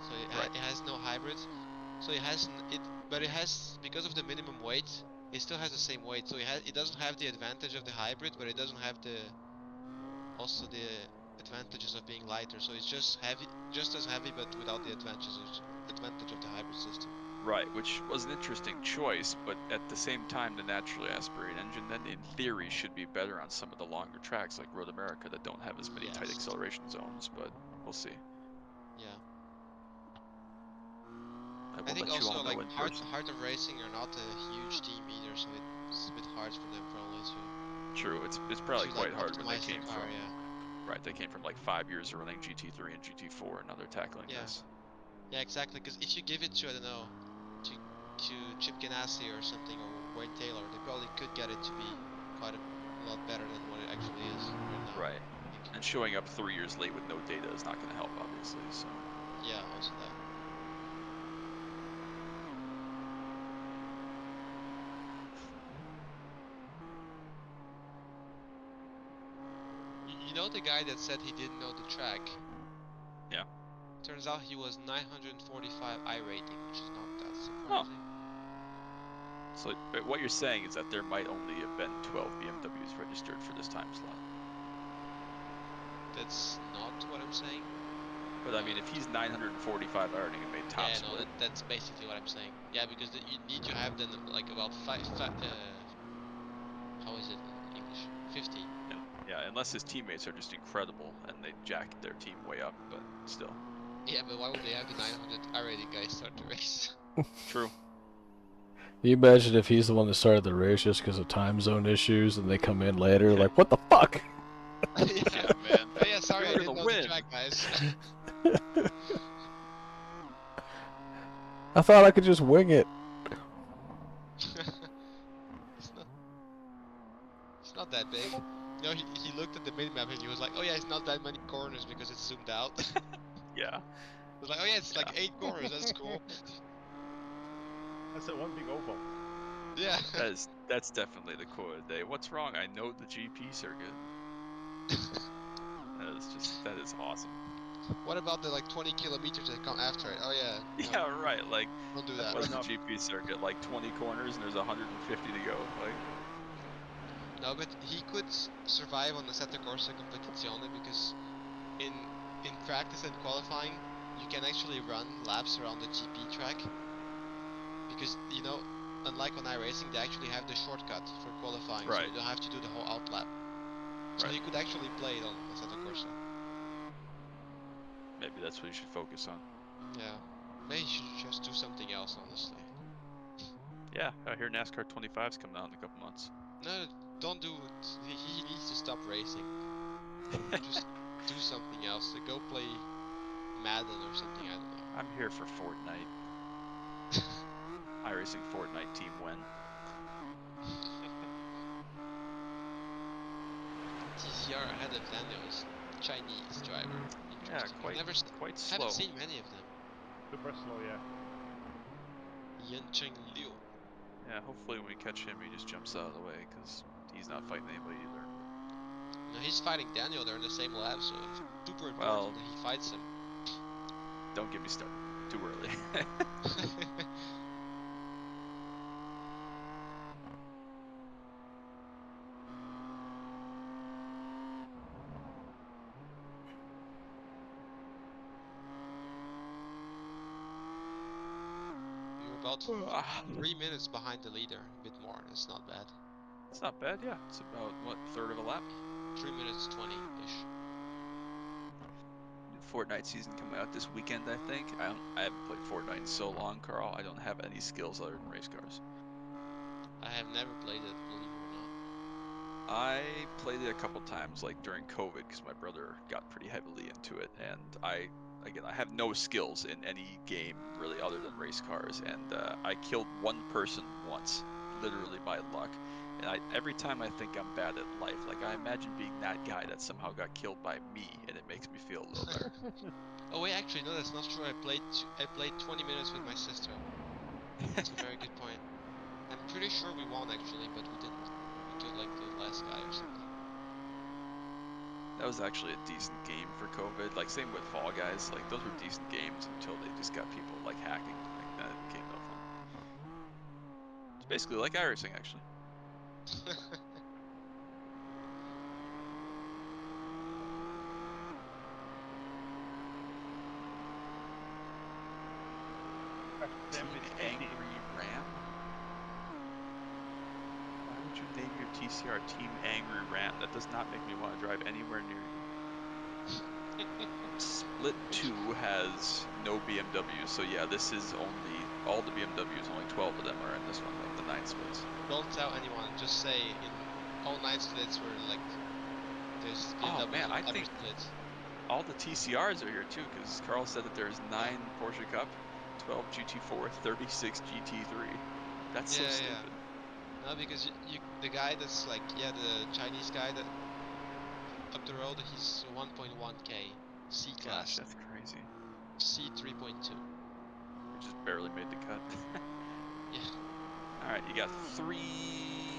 So it has no hybrid. So it has but it has, because of the minimum weight, it still has the same weight. So it doesn't have the advantage of the hybrid, but it doesn't have the advantages of being lighter. So it's just as heavy, but without the advantage of the hybrid system. Right, which was an interesting choice, but at the same time, the naturally aspirated engine then, in theory, should be better on some of the longer tracks like Road America that don't have as many tight acceleration zones, but we'll see. Yeah. I think let you also, all know like, in Heart person. of Racing are not a huge team either, so it's a bit hard for them probably to... True, it's probably quite hard when they optimize came the car, from... yeah. Right, they came from like 5 years of running GT3 and GT4, and now they're tackling this. Yeah, exactly, because if you give it to, I don't know, to Chip Ganassi or something, or Wayne Taylor, they probably could get it to be quite a lot better than what it actually is right now. Right, and showing up 3 years late with no data is not going to help, obviously, so... Yeah, also that. You know the guy that said he didn't know the track? Yeah. Turns out he was 945 iRating, which is not that surprising. So what you're saying is that there might only have been 12 BMWs registered for this time slot. That's not what I'm saying. But I mean, if he's 945 ironing and made top split... that's basically what I'm saying. Yeah, because you need to have then like about how is it in English? 50. Yeah, unless his teammates are just incredible and they jack their team way up, but still. Yeah, but why would they have the 900 iRating guys start the race? True. Can you imagine if he's the one that started the race just because of time zone issues and they come in later like, what the fuck? Yeah, man. Oh, yeah, sorry, I didn't know the track, guys. I thought I could just wing it. It's not that big. You know, he looked at the minimap and he was like, oh yeah, it's not that many corners because it's zoomed out. Yeah. He was like, oh yeah, it's like 8 corners, that's cool. That's a one big oval. Yeah. That's definitely the quote of the day. What's wrong? I know the GP circuit. That is awesome. What about the like 20 kilometers that come after it? Oh yeah. No, Yeah, right. Like, don't do that. what is the enough. GP circuit? Like 20 corners and there's 150 to go. Like, No, but he could survive on the Sette Corsa Competizione because in practice and qualifying, you can actually run laps around the GP track. Because, you know, unlike on iRacing, they actually have the shortcut for qualifying, so Right. you don't have to do the whole out lap. So Right. you could actually play it on Assetto Corsa. maybe that's what you should focus on. Yeah. Maybe you should just do something else, honestly. Yeah, I hear NASCAR 25's coming out in a couple months. No, don't do it. He needs to stop racing. Just do something else. Go play Madden or something, I don't know. I'm here for Fortnite. iRacing Fortnite team win. TCR ahead of Daniel's Chinese driver. Yeah, Interesting. quite slow. Haven't seen many of them. Super slow, yeah. Yencheng Liu. Yeah, hopefully when we catch him, he just jumps out of the way because he's not fighting anybody either. No, he's fighting Daniel. They're in the same lab, so it's super important Well, that he fights him. Don't get me started. Too early. You're about 3 minutes behind the leader, a bit more. It's not bad. It's not bad, yeah. It's about, what, third of a lap? 3 minutes 20-ish. Fortnite season coming out this weekend, I think. I haven't played Fortnite in so long, Carl. I don't have any skills other than race cars. I have never played it, believe it or not. I played it a couple times, like during COVID, because my brother got pretty heavily into it, and I have no skills in any game really other than race cars, and I killed one person once, literally by luck. And every time I think I'm bad at life, like I imagine being that guy that somehow got killed by me, and it makes me feel a little better. Oh wait, actually no, that's not true. I played 20 minutes with my sister. That's a very good point. I'm pretty sure we won actually, but we didn't. We killed like the last guy or something. That was actually a decent game for COVID. Like same with Fall Guys. Like those were decent games until they just got people like hacking. Like then it became no fun. It's basically like iRacing actually. Team Angry Ram? Why would you name your TCR Team Angry Ram? That does not make me want to drive anywhere near you. Split 2 has no BMWs, so yeah, this is only, all the BMWs, only 12 of them are in this one, of the 9 splits. Don't tell anyone, just say in all 9 splits were like, there's BMW Oh man, I think splits. all the TCRs are here too, because Carl said that there's 9 Porsche Cup, 12 GT4, 36 GT3. That's so stupid. No, because the guy that's like, yeah, the Chinese guy that up the road, he's 1.1k C class. Gosh, that's crazy. C 3.2. We just barely made the cut. Yeah. All right, you got three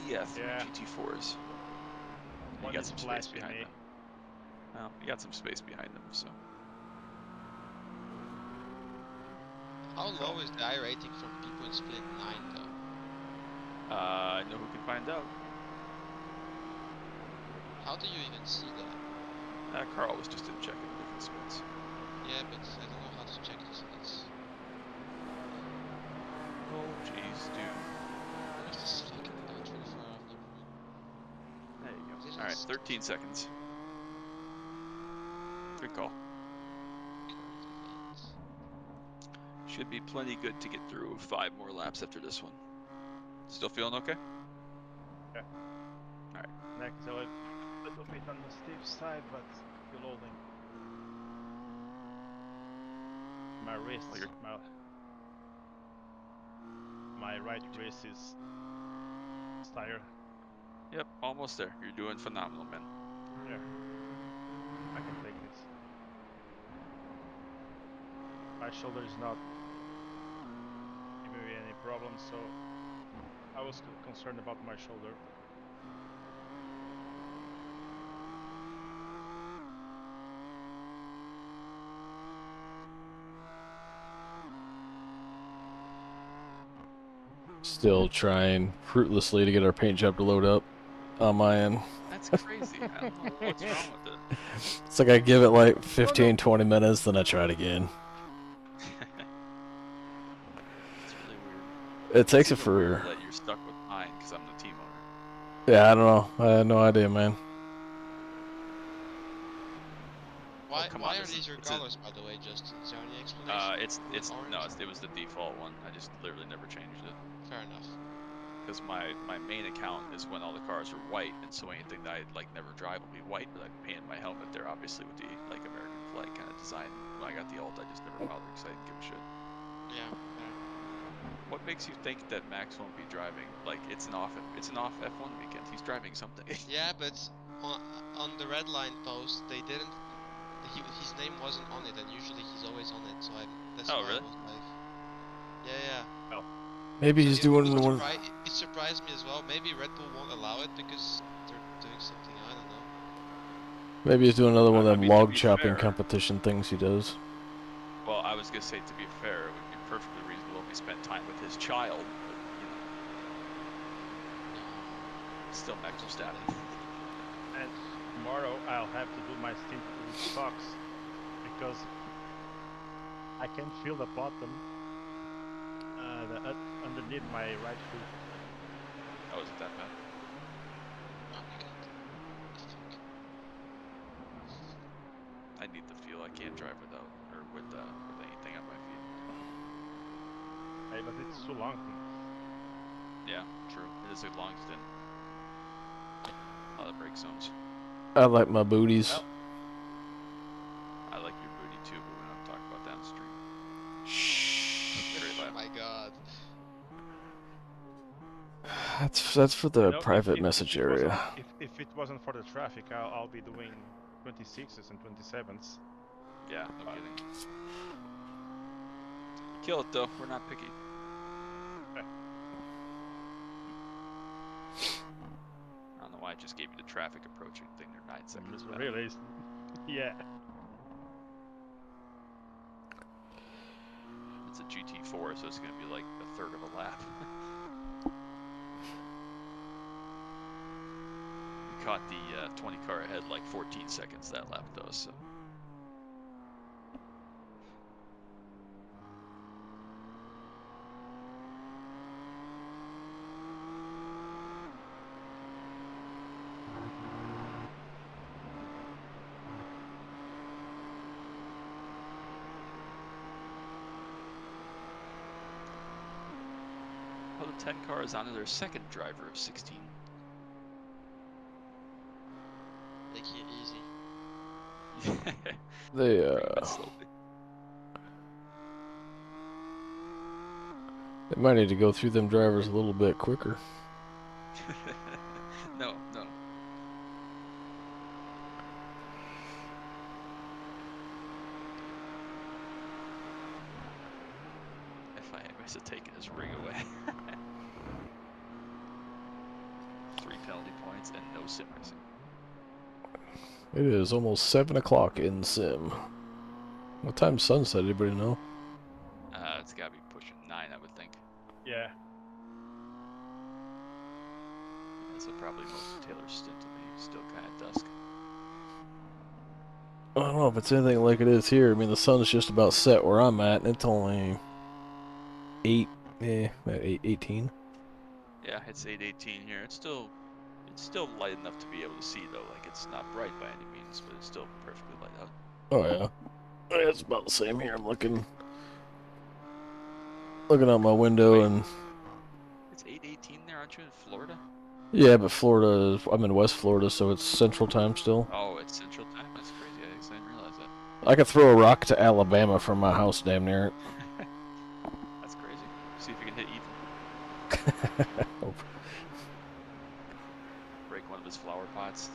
GT4s. One You got is some space flashing behind me. them. Well, you got some space behind them, so. How low is the I rating from people in split 9 though? I know who can find out. How do you even see that? Carl was just in checking the different splits. Yeah, but I don't know how to check the splits. Oh, jeez, dude. Where's this fucking about 24 hour of Nurburgring? There you go. All right, 13 seconds. Good call. Should be plenty good to get through 5 more laps after this one. Still feeling okay? Yeah. All right. Next, a little bit on the stiff side, but still holding. My wrist, my right wrist is tired. Yep, almost there. You're doing phenomenal, man. Yeah, I can take this. My shoulder is not giving me any problems, so I was concerned about my shoulder. Still trying fruitlessly to get our paint job to load up on my end. That's crazy. I don't know what's wrong with it. It's like I give it like 15, 20 minutes, then I try it again. It's really weird. It takes it It's even weirder for... that you're stuck with mine because I'm the team owner. Yeah, I don't know. I had no idea, man. Why, come why on, are it's a- these your it's a- colors, by the way, Justin? Is there any explanation? Orange? It was the default one. I just literally never changed it Fair enough. because my main account is when all the cars are white, and so anything that I like never drive will be white. But I painted my helmet there, obviously with the like American flag kind of design. When I got the alt, I just never bothered because I didn't give a shit. Yeah, fair. What makes you think that Max won't be driving? Like it's an off F1 weekend. He's driving something. Yeah, but on the red line post, they didn't. His name wasn't on it, and usually he's always on it. So that's Oh, why really? I was like, yeah. Maybe he's doing one... It surprised me as well. Maybe Red Bull won't allow it because they're doing something. I don't know. Maybe he's doing another one of I them mean, to log be chopping fair- competition things he does. Well, I was gonna say, to be fair, it would be perfectly reasonable if he spent time with his child, but, you know, still Max Verstappen. And tomorrow I'll have to do my stint with socks because I can feel the bottom underneath my right foot. Oh, is it that bad? Oh my god. I need the feel. I can't drive without or with anything on my feet. Hey, but it's too long. Yeah, true. It is a long stint. A lot of brake zones. I like my booties. Well, I like your booty too, but we don't talk about that on stream. Shh. Very Oh loud. my god. That's for the You know, private message it wasn't- area. If it wasn't for the traffic, I'll be doing 26s and 27s. Yeah, no kidding. Kill it though. We're not picky. I don't know why I just gave you the traffic approaching thing. They're 9 seconds back. Really? Yeah. It's a GT4, so it's gonna be like a third of a lap. We caught the 20 car ahead like 14 seconds that lap though, so. Well, the 10 car is onto their second driver of 16. Taking it easy. They Bring it slowly. they might need to go through them drivers a little bit quicker. No. FIA must have taken his ring away. 3 penalty points and no sim racing. It is almost 7 o'clock in sim. What time's sunset? Anybody know? It's gotta be pushing 9, I would think. Yeah. So probably most of Taylor's stint will be still kind of dusk. I don't know if it's anything like it is here. I mean, the sun's just about set where I'm at, and it's only 8:18. Yeah, it's 8:18 here. It's still light enough to be able to see though. Like it's not bright by any means, but it's still perfectly light out. Oh yeah, it's about the same here. I'm looking out my window. Wait. And It's 8:18 there, aren't you in Florida? yeah, but Florida, I'm in West Florida, so it's Central Time still. Oh, it's Central Time. That's crazy. I didn't realize that. I could throw a rock to Alabama from my house damn near it. That's crazy. See if you can hit even. Break one of his flower pots.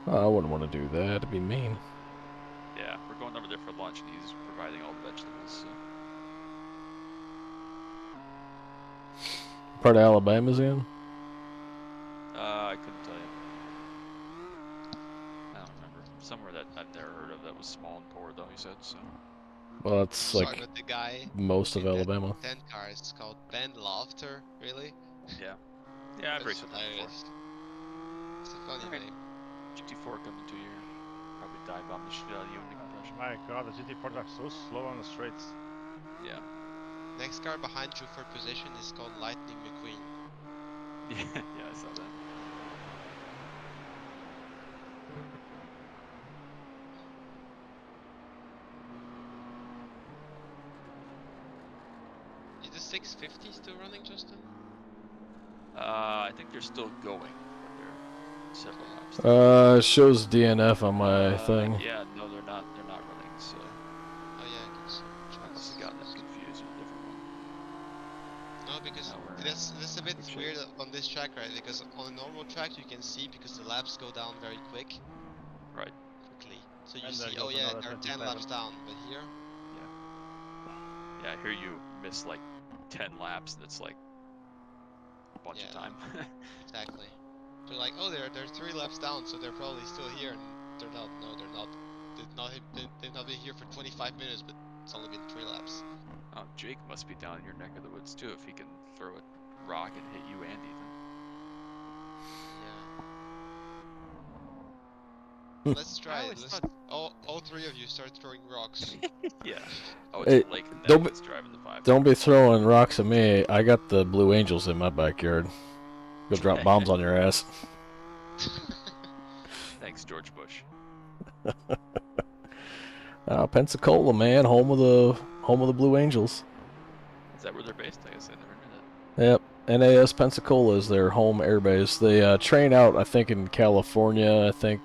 I wouldn't want to do that. It'd be mean. Yeah, we're going over there for lunch, and he's providing all the vegetables. So. Part of Alabama's in? I couldn't tell you. I don't remember. Somewhere that I've never heard of that was small and poor, though, he said, so. Well, that's Sorry, like but the guy most of in that Alabama. 10 car is called Ben Laughter, really? Yeah. Yeah, I've That's raced with him before. hilarious. It's a funny Alright. name. GT4 coming to you. Probably dive bomb the shit out of you in the compression. My god, the GT4s are so slow on the straights. Yeah. Next car behind you for position is called Lightning McQueen. Yeah, I saw that. Is the 650 still running, Justin? I think they're still going, but they're several laps. It shows DNF on my thing. Yeah, no, they're not. They're not running. So Oh yeah, I can see. I must have gotten them confused with a different one. No, because No, we're that's a bit good shape. weird on this track, right? Because on a normal track you can see because the laps go down very quickly. Right. So you And there see, goes oh yeah, another they're 10 27. laps down, but here, Yeah, here you miss like 10 laps, and it's like a bunch of Yeah. time. exactly. They're like, oh, they're 3 laps down, so they're probably still here, and they're not. No, they're not. They've not been here for 25 minutes, but it's only been 3 laps. Oh, Jake must be down in your neck of the woods too, if he can throw a rock and hit you and Ethan. Yeah. Let's try it. always Let's, thought- all 3 of you start throwing rocks. Yeah. Oh, it's Hey, Blake and don't that's driving the 5. Don't be throwing rocks at me. I got the Blue Angels in my backyard. Go drop bombs on your ass. Thanks, George Bush. Pensacola, man, home of the Blue Angels. Is that where they're based? I guess I never knew Yep, NAS Pensacola is their home airbase. They train out, I think, in California. I think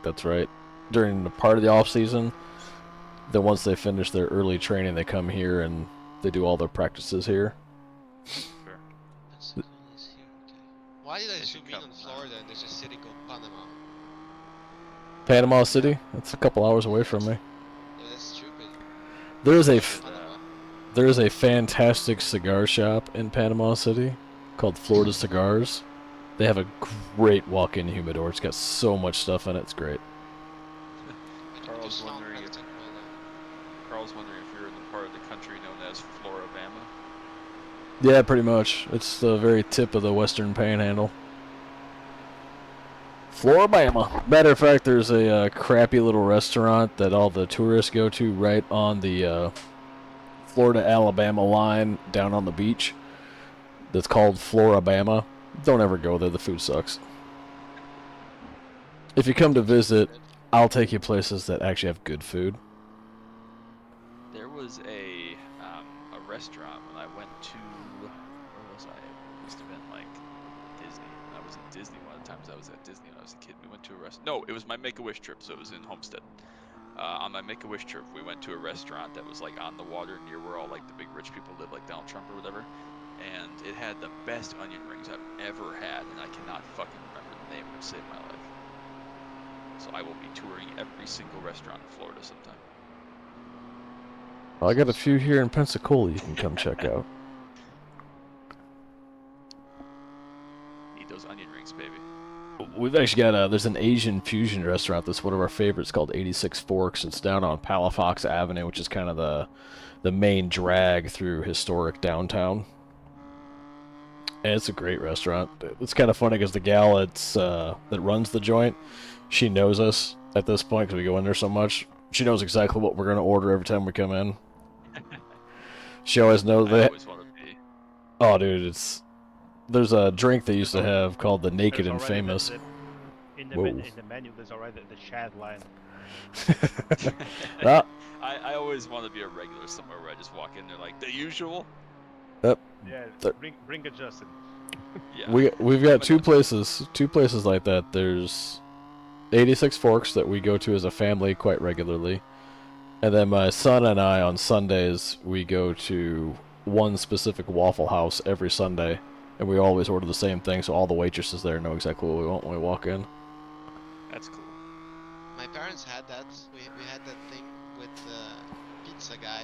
that's right. During the part of the off season, then once they finish their early training, they come here and they do all their practices here. Fair. Pensacola's here, okay. Why did I They zoom should in come, on Florida and there's a city called Panama? Panama City. That's a couple hours away from me. Yeah, that's stupid. There is a fantastic cigar shop in Panama City called Florida Cigars. They have a great walk-in humidor. It's got so much stuff in it. It's great. Carl's wondering if you're in the part of the country known as Floribama. Yeah, pretty much. It's the very tip of the western panhandle. Floribama. Matter of fact, there's a crappy little restaurant that all the tourists go to right on the Florida-Alabama line down on the beach that's called Floribama. Don't ever go there. The food sucks. If you come to visit, I'll take you places that actually have good food. There was a restaurant when I went to, where was I? It must have been like Disney. I was in Disney one of the times I was at Disney when I was a kid. We went to a restaurant. No, it was my Make-A-Wish trip, so it was in Homestead. On my Make-A-Wish trip, we went to a restaurant that was like on the water near where all like the big rich people live, like Donald Trump or whatever. And it had the best onion rings I've ever had, and I cannot fucking remember the name. It would save my life. So I will be touring every single restaurant in Florida sometime. I got a few here in Pensacola you can come check out. Need those onion rings, baby. We've actually got there's an Asian fusion restaurant that's one of our favorites called 86 Forks. It's down on Palafox Avenue, which is kind of the main drag through historic downtown. And it's a great restaurant. It's kind of funny because the gal that runs the joint, she knows us at this point because we go in there so much. She knows exactly what we're going to order every time we come in. She always knows I that. always want to be. Oh, dude, there's a drink they used to have called the Naked and There's already Famous. In Whoa. the menu, there's already the Chad line. Ah, I always want to be a regular somewhere where I just walk in there like the usual. Yeah, There- bring a Justin. Yeah. we've got two places like that. There's 86 Forks that we go to as a family quite regularly, and then my son and I on Sundays we go to one specific Waffle House every Sunday, and we always order the same thing, so all the waitresses there know exactly what we want when we walk in. That's cool. My parents had that. We had that thing with the pizza guy,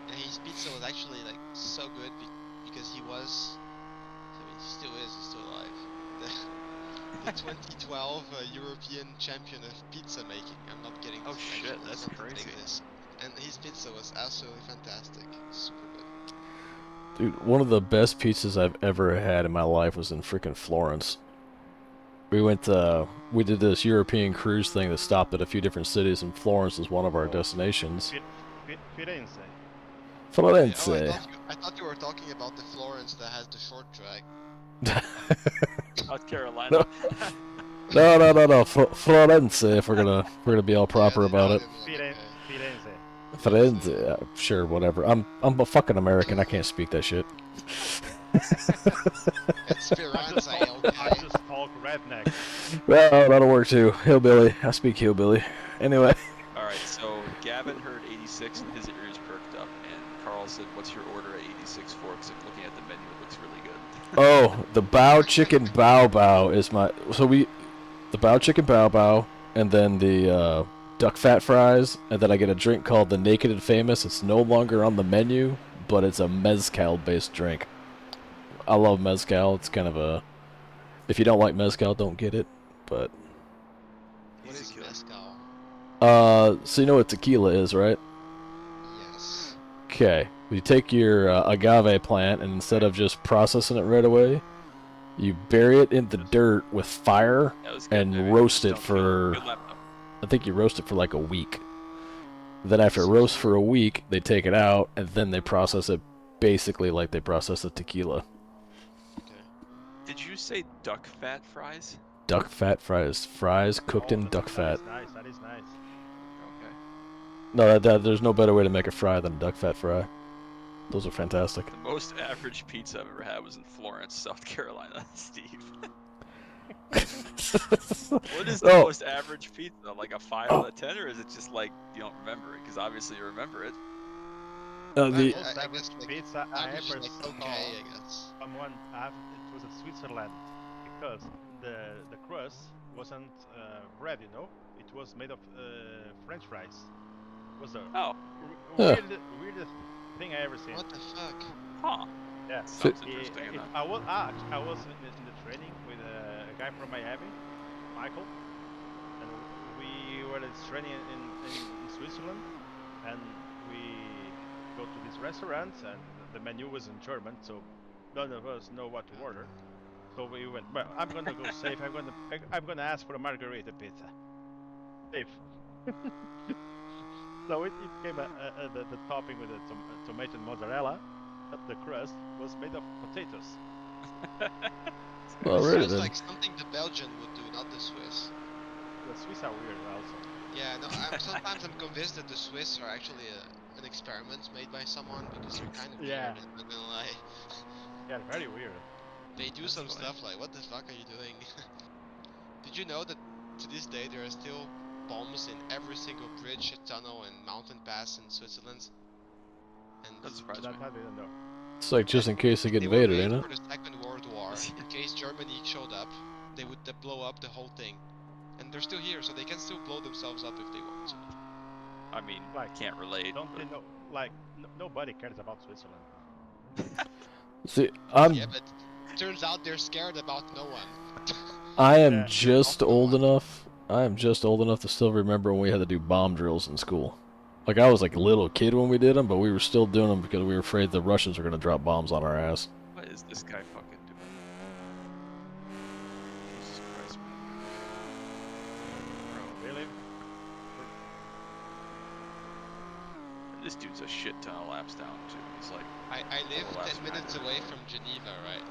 and his pizza was actually like so good because he was, I mean, he still is, he's still alive. The 2012 European champion of pizza making. I'm not getting Oh this shit, mentioned, I that's don't think it crazy. exists. And his pizza was absolutely fantastic, super good. Dude, one of the best pizzas I've ever had in my life was in freaking Florence. We did this European cruise thing that stopped at a few different cities, and Florence is one of our destinations. Firenze. Florence. Oh, I thought you were talking about the Florence that has the short track. South Carolina. No. Florence. If we're gonna be all proper Yeah, about it. Firenze. Firenze. Sure, whatever. I'm a fucking American. I can't speak that shit. It's Firenze, I okay. just talk redneck. Well, that'll work too. Hillbilly. I speak hillbilly. Anyway. Alright, so Gavin heard 86 and his ears perked up, and Carl said, "What's your order at 86 for?" Because looking at the menu, it looks really good. Oh, the Bao Chicken Bao Bao is my... The Bao Chicken Bao Bao, and then the duck fat fries, and then I get a drink called the Naked and Famous. It's no longer on the menu, but it's a mezcal-based drink. I love mezcal. It's kind of a... If you don't like mezcal, don't get it, but... What is mezcal? So you know what tequila is, right? Yes. Okay. You take your agave plant, and instead of just processing it right away, you bury it in the dirt with fire That was good, and Davey. roast it Don't for... Good laptop. I think you roast it for like a week. Then after it roasts for a week, they take it out, and then they process it basically like they process the tequila. Did you say duck fat fries? Duck fat fries. Fries cooked in duck fat. That is nice. Okay. No, there's no better way to make a fry than a duck fat fry. Those are fantastic. The most average pizza I've ever had was in Florence, South Carolina, Steve. What is the most average pizza? Like a 5 out of 10, or is it just like you don't remember it? Because obviously you remember it. The I guess pizza I ever like saw okay, I guess. someone it was in Switzerland because the crust wasn't bread, you know. It was made of French fries. Was the weirdest thing I ever seen. What the fuck? Huh. Yeah, Sounds interesting enough. I was in the training with a guy from Miami, Michael, and we were training in Switzerland, and we go to this restaurant, and the menu was in German, so none of us know what to order. So we went. Well, I'm gonna go safe. I'm gonna ask for a margarita pizza. Safe. So it came the topping with the tomato and mozzarella. But the crust was made of potatoes. Well, This really sounds then. like something the Belgian would do, not the Swiss. The Swiss are weird also. Yeah, no, sometimes I'm convinced that the Swiss are actually an experiment made by someone because they're kind of weird, Yeah. I'm not gonna lie. Yeah, very weird. They do That's some funny. stuff like, what the fuck are you doing? Did you know that to this day there are still bombs in every single bridge, tunnel, and mountain pass in Switzerland? And That surprised me. That I didn't know. It's like just in case they get they were invaded, made ain't it? for the Second World War. In case Germany showed up, they would blow up the whole thing. And they're still here, so they can still blow themselves up if they want to. I mean, Like, can't relate. Don't but they know? Like, nobody cares about Switzerland. See, Yeah, but turns out they're scared about no one. I am Yeah. just Not no old one. enough. I am just old enough to still remember when we had to do bomb drills in school. Like I was like a little kid when we did them, but we were still doing them because we were afraid the Russians were gonna drop bombs on our ass. What is this guy fucking doing? Jesus Christ, man. Bro, Really? this dude's a shit ton of laps down too. He's like, I live the last 10 minutes guy. away from Geneva, right?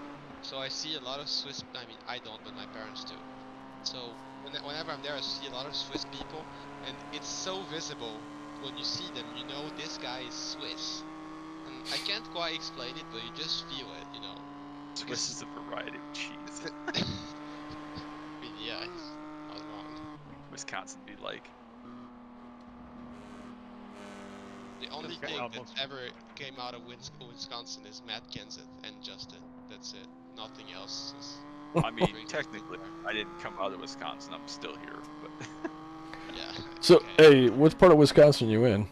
So I see a lot of Swiss, I mean, I don't, but my parents do. So whenever I'm there, I see a lot of Swiss people, and it's so visible when you see them, you know this guy is Swiss. And I can't quite explain it, but you just feel it, you know. Swiss is a variety of cheese. I mean, yeah, he's not wrong. Wisconsin be like. The only Okay, thing that almost. ever came out of Wisconsin is Matt Kenseth and Justin. That's it. Nothing else is. I mean, brings us technically, there. I didn't come out of Wisconsin. I'm still here, but Yeah. So, okay. hey, what part of Wisconsin you in?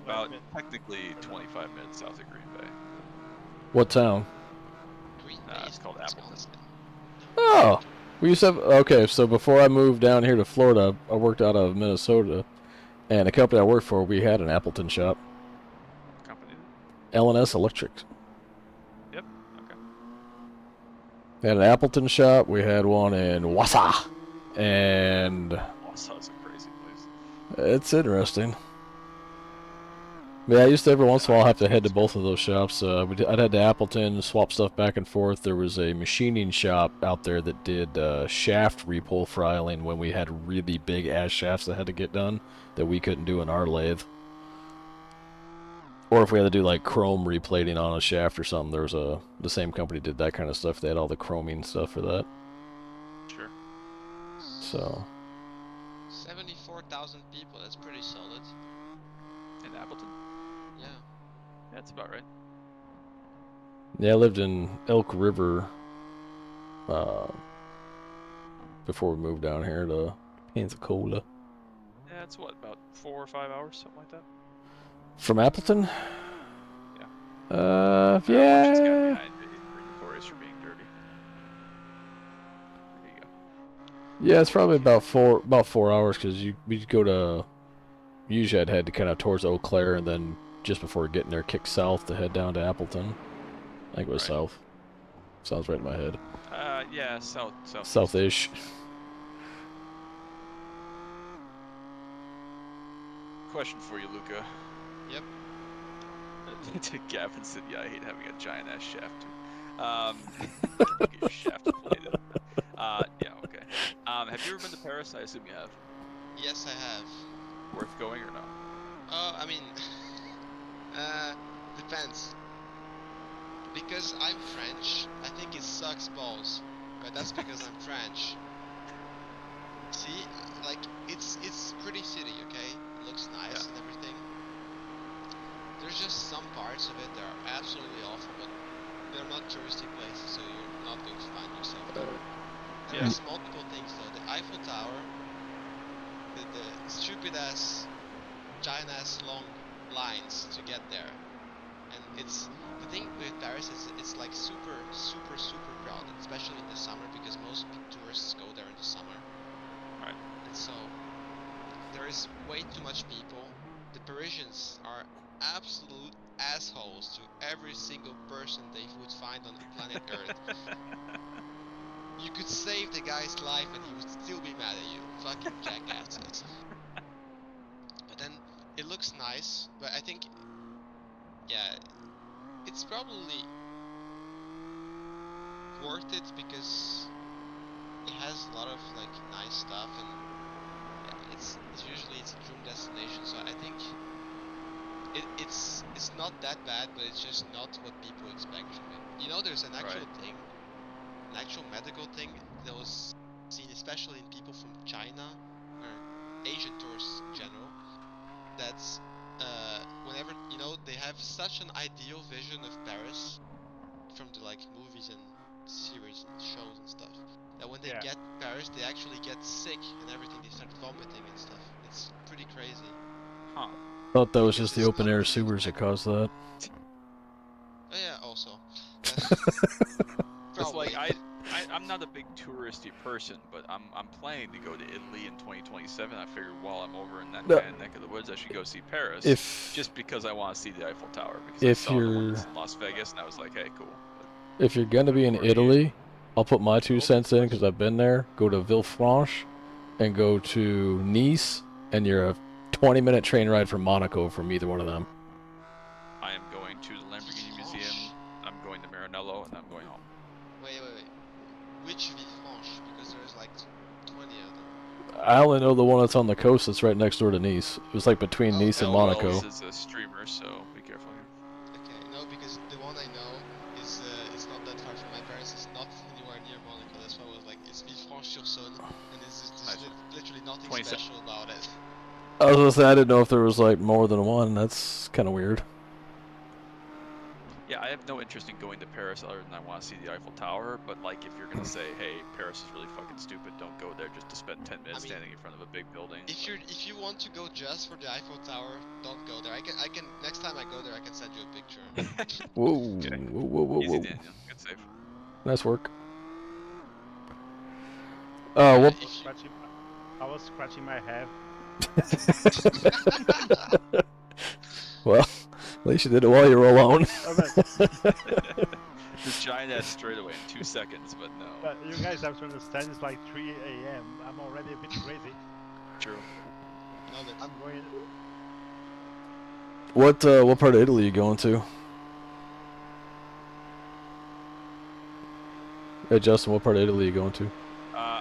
about technically 25 minutes south of Green Bay. What town? Green Bay It's is called Appleton. Wisconsin. Oh, we used to have. Okay, so before I moved down here to Florida, I worked out of Minnesota, and the company I worked for, we had an Appleton shop, Company? L&S Electric. Yep. Okay. We had an Appleton shop. We had one in Wausau, and Wausau's a crazy place. it's interesting. Yeah, I used to every once in a while have to head to both of those shops. I'd head to Appleton, swap stuff back and forth. There was a machining shop out there that did shaft repull filing when we had really big ass shafts that had to get done that we couldn't do in our lathe. Or if we had to do like chrome replating on a shaft or something, there was the same company did that kind of stuff. They had all the chroming stuff for that. Sure. So 74,000 people. That's pretty solid. In Appleton? Yeah. Yeah, that's about right. yeah, I lived in Elk River before we moved down here to Pensacola. Yeah, it's what, about 4 or 5 hours, something like that? From Appleton? Yeah. Yeah. Once you get behind it, it's notorious for being dirty. There you go. Yeah, it's probably about 4 hours because we'd go to. Usually, I'd head to kind of towards Eau Claire and then just before getting there, kick south to head down to Appleton. I think it was Right. south. Sounds right in my head. Yeah, south. Southish. Question for you, Luca. Yep. Gavin said, "Yeah, I hate having a giant ass shaft too." Get your shaft inflated. Yeah, okay. Have you ever been to Paris? I assume you have. Yes, I have. Worth going or no? I mean, depends. Because I'm French, I think it sucks balls. But that's because I'm French. See, like it's pretty city, okay? It looks nice and everything. There's just some parts of it that are absolutely awful, but they're not touristy places, so you're not going to find yourself there. And there's multiple things though. The Eiffel Tower, the stupid ass, giant ass long lines to get there. And it's the thing with Paris is it's like super crowded, especially in the summer because most tourists go there in the summer. Right. And so there is way too much people. The Parisians are absolute assholes to every single person they would find on planet Earth. You could save the guy's life and he would still be mad at you. Fucking jackasses. But then it looks nice, but I think, yeah, it's probably worth it because it has a lot of like nice stuff and yeah, it's usually it's a dream destination. So I think it's not that bad, but it's just not what people expect from it. You know, there's an actual thing, an actual medical thing that was seen especially in people from China or Asian tourists in general. That's whenever you know they have such an ideal vision of Paris from the like movies and series and shows and stuff that when they get to Paris they actually get sick and everything, they start vomiting and stuff. It's pretty crazy. Huh. Thought that was just the open air sewers that caused that. Oh yeah, also. It's like I'm not a big touristy person, but I'm planning to go to Italy in 2027. I figured while I'm over in that kind of neck of the woods, I should go see Paris. Just because I want to see the Eiffel Tower. Because I saw the ones in Las Vegas, and I was like, hey, cool. But if you're gonna be in Italy, I'll put my 2 cents in because I've been there. Go to Villefranche, and go to Nice, and you're a 20-minute train ride from Monaco from either one of them. I am going to the Lamborghini Museum. I'm going to Maranello, and I'm going home. Wait. Which Villefranche? Because there's like 20 of them. I only know the one that's on the coast that's right next door to Nice. It was like between Nice and Monaco. This is a streamer, so be careful here. Okay, no, because the one I know is it's not that far from my parents. It's not anywhere near Monaco. That's why I was like, it's Villefranche-sur-Saône, and it's literally nothing special about it. I was gonna say I didn't know if there was like more than one. That's kind of weird. Yeah, I have no interest in going to Paris other than I want to see the Eiffel Tower. But like, if you're gonna say, hey, Paris is really fucking stupid, don't go there just to spend 10 minutes mean, standing in front of a big building. If you want to go just for the Eiffel Tower, don't go there. I can next time I go there I can send you a picture. Whoa, Okay. whoa, whoa, whoa, Easy, whoa. Daniel. Good save. Nice work. Yeah, Well, if you, I was scratching my head. well, at least you did it while you were alone. The giant ass straightaway in 2 seconds, but no. But you guys have to understand, it's like 3 a.m. I'm already a bit crazy. True. no, that's, I'm going. What part of Italy are you going to? Hey Justin, what part of Italy are you going to?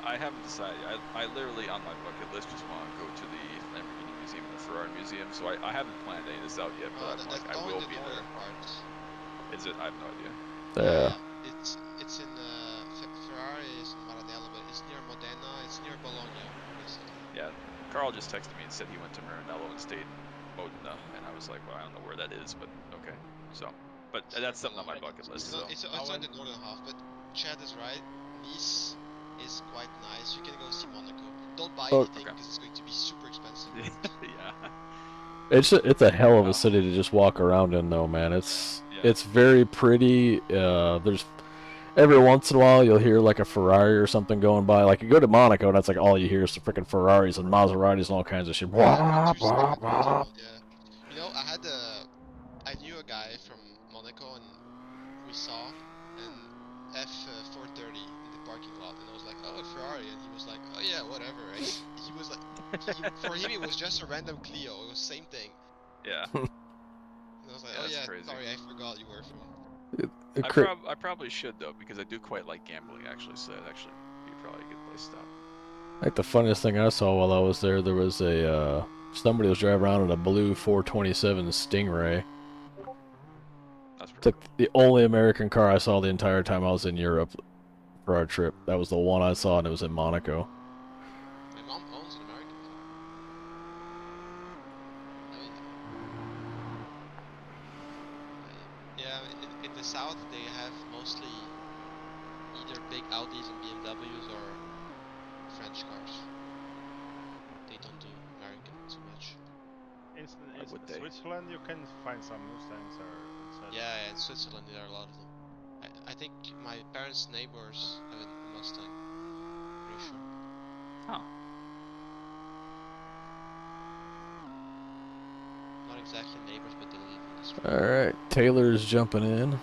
I haven't decided. I literally on my bucket list just want to go to the Lamborghini Museum and the Ferrari Museum. So I haven't planned any of this out yet, but I'm like I will be there. Parts. Is it? I have no idea. Yeah. It's in Ferrari is in Maranello, but it's near Modena. It's near Bologna, basically. Yeah. Carl just texted me and said he went to Maranello and stayed in Modena, and I was like, well, I don't know where that is, but okay. So, but It's that's near something on my Bologna. bucket list. It's So on the northern half, but Chad is right. Nice is quite nice. You can go see Monaco. Don't buy anything because it's going to be super expensive. yeah. It's a hell of a city to just walk around in, though, man. It's very pretty. There's every once in a while you'll hear like a Ferrari or something going by. Like you go to Monaco and that's like all you hear is the freaking Ferraris and Maseratis and all kinds of shit. Blah, blah, blah. Yeah. You know, I knew a guy from Monaco and we saw an F430 in the parking lot, and I was like, oh, a Ferrari, and he was like, oh yeah, whatever. And he was like, for him it was just a random Clio. It was same thing. Yeah. And I was like, Yeah, oh that's yeah, crazy. sorry, I forgot you were from. I probably should though, because I do quite like gambling actually, so that'd actually be probably a good place to stop. Like the funniest thing I saw while I was there was a somebody was driving around in a blue 427 Stingray. That's It's like the only American car I saw the entire time I was in Europe for our trip. That was the one I saw, and it was in Monaco. My mom owns an American car. Yeah, in the south they have mostly either big Audis and BMWs or French cars. They don't do American too much. In Switzerland, you can find some Mustangs or. Yeah, in Switzerland there are a lot of them. I think my parents' neighbors have a Mustang. Pretty sure. Huh. Not exactly neighbors, but they live on the street. Alright, Taylor's jumping in. I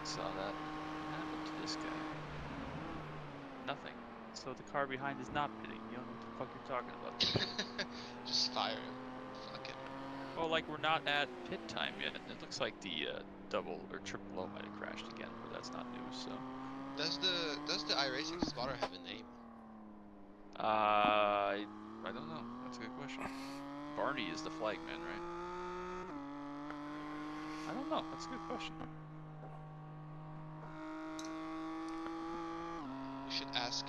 saw that. What happened to this guy? Nothing. So the car behind is not pitting. You don't know what the fuck you're talking about. Just fire him. Fuck it. Well, like we're not at pit time yet. It looks like the double or triple O might have crashed again, but that's not news. So. Does the iRacing spotter have a name? I don't know. That's a good question. Barney is the flagman, right? I don't know. That's a good question. We should ask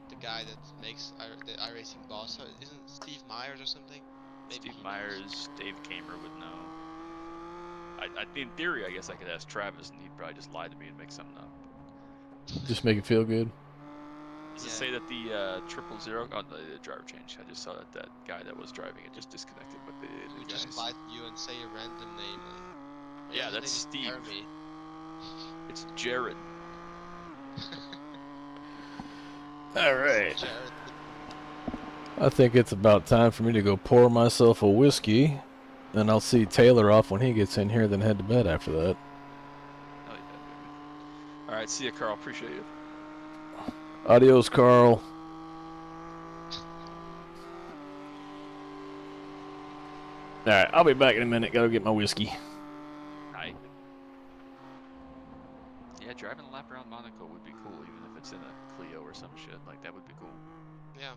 the guy that makes the iRacing boss. Isn't Steve Myers or something? Maybe Steve Myers, Dave Kamer would know. In theory, I guess I could ask Travis, and he'd probably just lie to me and make something up. Just make it feel good. Does it say that the 000? Oh, the driver change. I just saw that guy that was driving it just disconnected, but they He would guys. just lie to you and say a random name. Like, yeah, that's Steve. Jeremy. It's Jared. Alright. I think it's about time for me to go pour myself a whiskey. Then I'll see Taylor off when he gets in here, then head to bed after that. Oh, yeah, baby. Alright, see ya, Carl. Appreciate you. Adios, Carl. Alright, I'll be back in a minute. Gotta get my whiskey. Hi. Yeah, driving a lap around Monaco would be cool, even if it's in a Clio or some shit. Like, that would be cool. Yeah.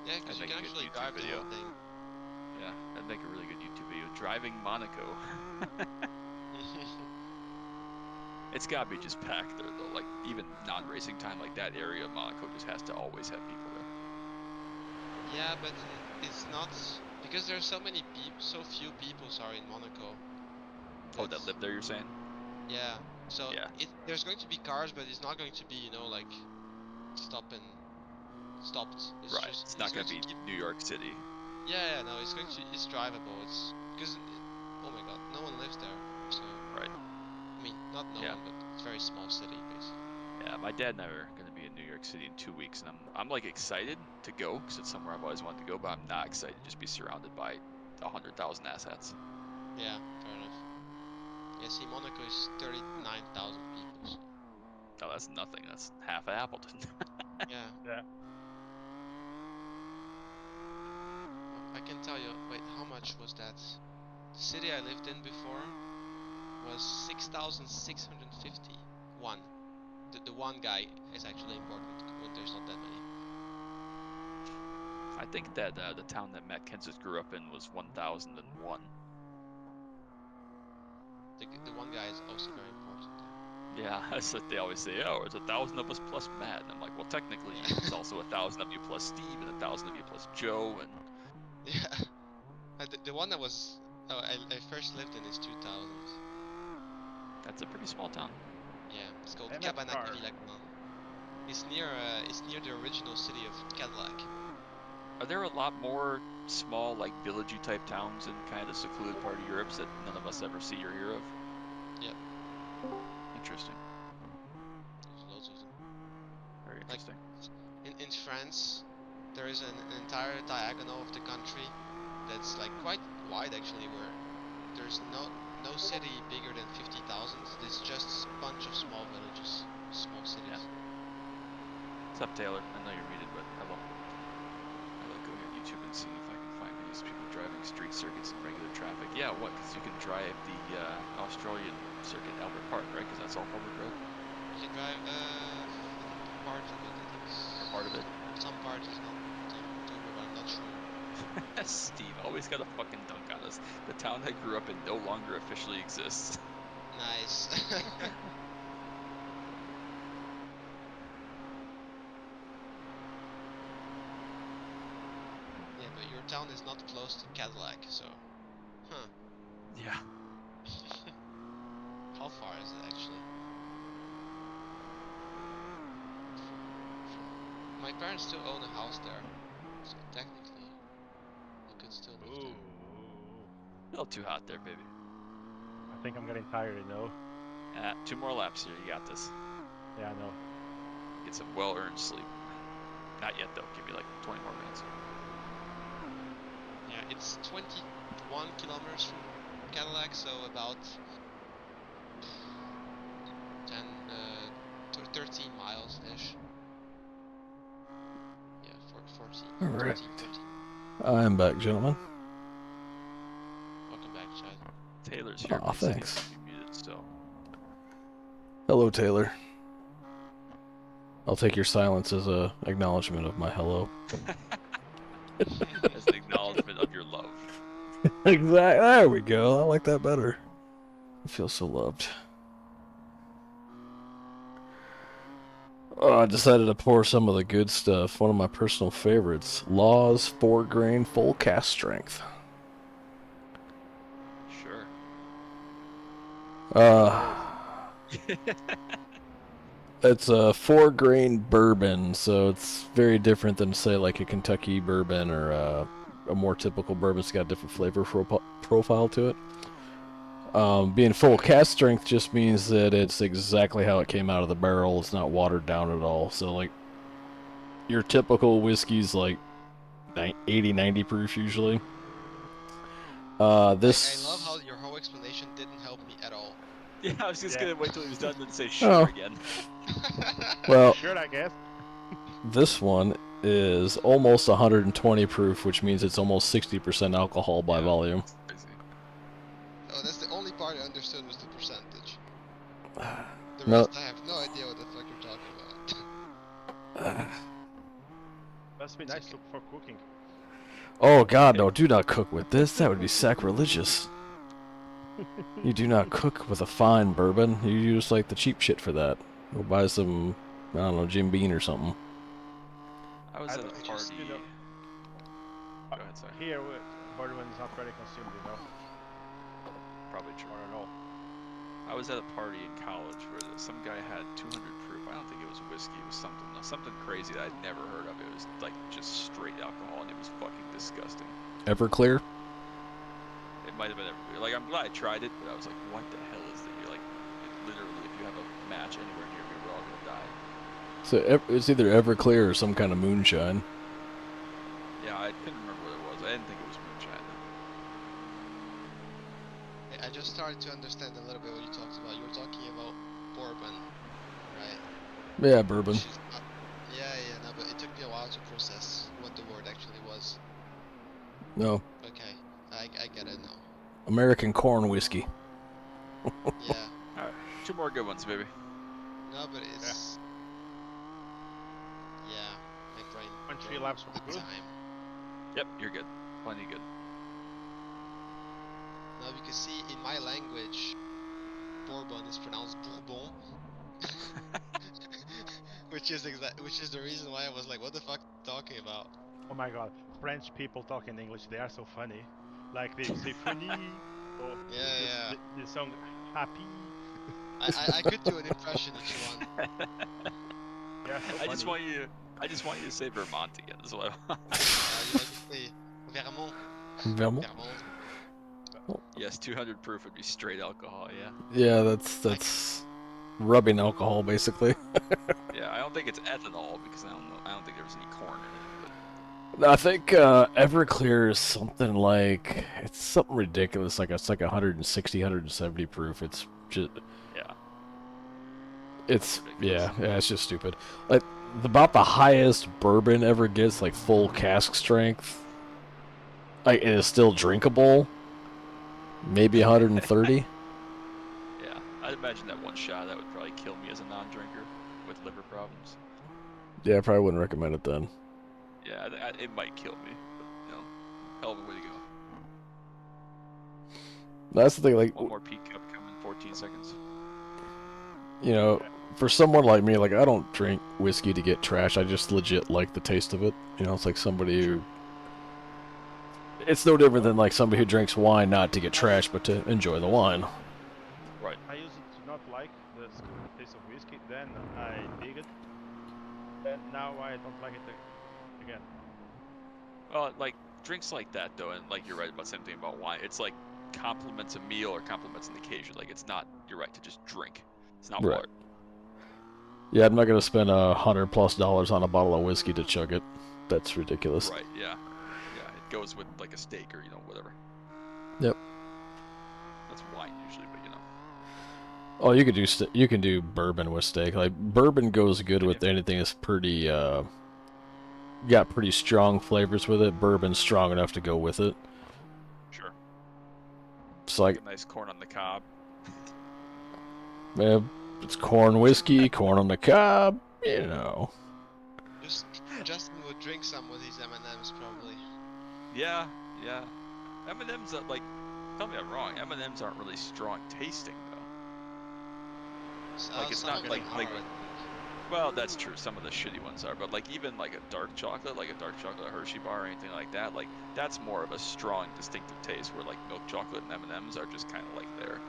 Yeah, because you can actually drive the whole thing. Yeah, that'd make a really good YouTube video. Driving Monaco. It's gotta be just packed there, though. Like, even non-racing time, like that area of Monaco just has to always have people there. Yeah, but it's not because there's so many so few people. Sorry, in Monaco. Oh, that live there, you're saying? Yeah. So Yeah. there's going to be cars, but it's not going to be like stopped. It's Right. just It's not going to be New York City. Yeah, no, it's drivable. It's because oh my god, no one lives there. So right. I mean, not no one, but it's a very small city basically. Yeah, my dad and I are going to be in New York City in 2 weeks, and I'm like excited to go because it's somewhere I've always wanted to go, but I'm not excited to just be surrounded by 100,000 assets. Yeah, fair enough. Yeah, see, Monaco is 39,000 people. So. Oh, that's nothing. That's half of Appleton. Yeah. Yeah. I can tell you. Wait, how much was that? The city I lived in before was 6,650. One. The one guy is actually important when there's not that many. I think that the town that Matt Kenseth grew up in was 1,001. The one guy is also very important. Yeah, that's what they always say. Oh, it's 1,000 of us plus Matt, and I'm like, well, technically, it's also 1,000 of you plus Steve, and 1,000 of you plus Joe, and Yeah. The one that was I first lived in is 2,000. that's a pretty small town. Yeah, it's called And that's car. Cabanagh-Villaclan. It's near the original city of Cadillac. Are there a lot more small, like villagey type towns in kind of the secluded part of Europe that none of us ever see or hear of? Yep. Interesting. There's loads of them. Very interesting. Like in France, there is an entire diagonal of the country that's like quite wide actually, where there's no city bigger than 50,000. There's just a bunch of small villages, small cities. Yeah. What's up, Taylor? I know you're muted, but hello. I'll go here on YouTube and see if I can find these people driving street circuits in regular traffic. Yeah, what? Because you can drive the Australian circuit, Albert Park, right? Because that's all public road. You can drive part of it, I think. Or part of it. Some part is not too, but I'm not sure. Steve always got a fucking dunk on us. The town I grew up in no longer officially exists. Nice. Yeah, but your town is not close to Cadillac, so... Huh. Yeah. How far is it actually? My parents still own a house there, so technically you could still live Ooh. A little too hot there, baby. I think I'm getting tired, you know? 2 more laps here, you got this. Yeah, I know. Get some well-earned sleep. Not yet, though. Give me like 20 more minutes. Yeah, it's 21 kilometers from Cadillac, so about 13 miles-ish. Yeah, 14. All right. 13, 13. I'm back, gentlemen. Welcome back, Chad. Taylor's here. Aw, but he said he thanks. wants to be muted, so. Hello, Taylor. I'll take your silence as a acknowledgement of my hello. As an acknowledgement of your love. Exactly. There we go. I like that better. I feel so loved. Oh, I decided to pour some of the good stuff. One of my personal favorites. Law's 4-grain full cast strength. Sure. It's a 4-grain bourbon, so it's very different than, say, like a Kentucky bourbon or a more typical bourbon. It's got a different flavor profile to it. Being full cast strength just means that it's exactly how it came out of the barrel. It's not watered down at all. So, like, your typical whiskey's like 80, 90 proof usually. This... I love how your whole explanation didn't help me at all. Yeah, I was just gonna wait till he was done and say Oh. sure again. Well, Sure, I guess. this one is almost 120 proof, which means it's almost 60% alcohol by volume. Crazy. Oh, that's the only part I understood was the percentage. The No. rest I have no idea what the fuck you're talking about. Must be nice for cooking. Oh god, no, do not cook with this. That would be sacrilegious. You do not cook with a fine bourbon. You use like the cheap shit for that. Go buy some I don't know, Jim Beam or something. I was I at a don't- party. just, you know, Go ahead, sorry. Here, bourbon is not very consumed, you know, Probably true. or at all. I was at a party in college where some guy had 200 proof. I don't think it was whiskey. It was something crazy that I'd never heard of. It was like just straight alcohol, and it was fucking disgusting. Everclear? It might have been Everclear. Like, I'm glad I tried it, but I was like, what the hell is that? You're like, literally, if you have a match anywhere near me, we're all gonna die. So it's either Everclear or some kind of moonshine. Yeah, I couldn't remember what it was. I didn't think it was moonshine. I just started to understand a little bit what you talked about. You were talking about bourbon, right? Yeah, bourbon. Which is not- yeah, no, but it took me a while to process what the word actually was. No, Okay, I get it now. American corn whiskey. Yeah, Alright, 2 more good ones, baby. no, but it's... Yeah, my brain... 0.3 broke laps for the big good. time. Yep, you're good. Plenty good. No, because see, in my language, bourbon is pronounced bourbon. which is the reason why I was like, what the fuck are you talking about? Oh my god, French people talk in English, they are so funny. Like they say funny, or Yeah. they sound happy. I could do an impression if you want. Yeah, so I just funny. want you to say Vermont again as well. You want to say Vermont? Vermont? Vermont. Yes, 200 proof would be straight alcohol, yeah. Yeah, that's rubbing alcohol basically. Yeah, I don't think it's ethanol because I don't think there's any corn in it. I think Everclear is something like, it's something ridiculous. Like it's like 160, 170 proof. It's just Yeah. it's Ridiculous. yeah, it's just stupid. Like about the highest bourbon ever gets, like full cask strength, like it is still drinkable. Maybe 130. Yeah, I'd imagine that one shot that would probably kill me as a non-drinker with liver problems. Yeah, I probably wouldn't recommend it then. Yeah, it might kill me, but hell of a way to go. That's the thing. Like, One more peak cup coming, 14 seconds. you know, for someone like me, like I don't drink whiskey to get trash. I just legit like the taste of it. You know, it's like somebody who. It's no different than like somebody who drinks wine not to get trash, but to enjoy the wine. Right. I used to not like the taste of whiskey, then I dig it, and now I don't like it again. Well, like drinks like that though, and like you're right about the same thing about wine. It's like complements a meal or complements an occasion. Like it's not. You're right to just drink. It's not Right. water. Yeah, I'm not gonna spend $100+ on a bottle of whiskey to chug it. That's ridiculous. Right. Yeah. Yeah. It goes with like a steak or whatever. Yep. That's wine usually, but Oh, you could do you can do bourbon with steak. Like bourbon goes good with anything that's pretty got pretty strong flavors with it. Bourbon's strong enough to go with it. Sure. It's like, A nice corn on the cob. man, it's corn whiskey, corn on the cob, you know. Justin would drink some with his M&Ms probably. Yeah. Yeah. M&Ms are like. Tell me I'm wrong. M&Ms aren't really strong tasting though. Like, it's Some not of them like- are, I think. Well, that's true. Some of the shitty ones are, but like even like a dark chocolate Hershey bar or anything like that, like that's more of a strong, distinctive taste. Where like milk chocolate and M&Ms are just kind of like there.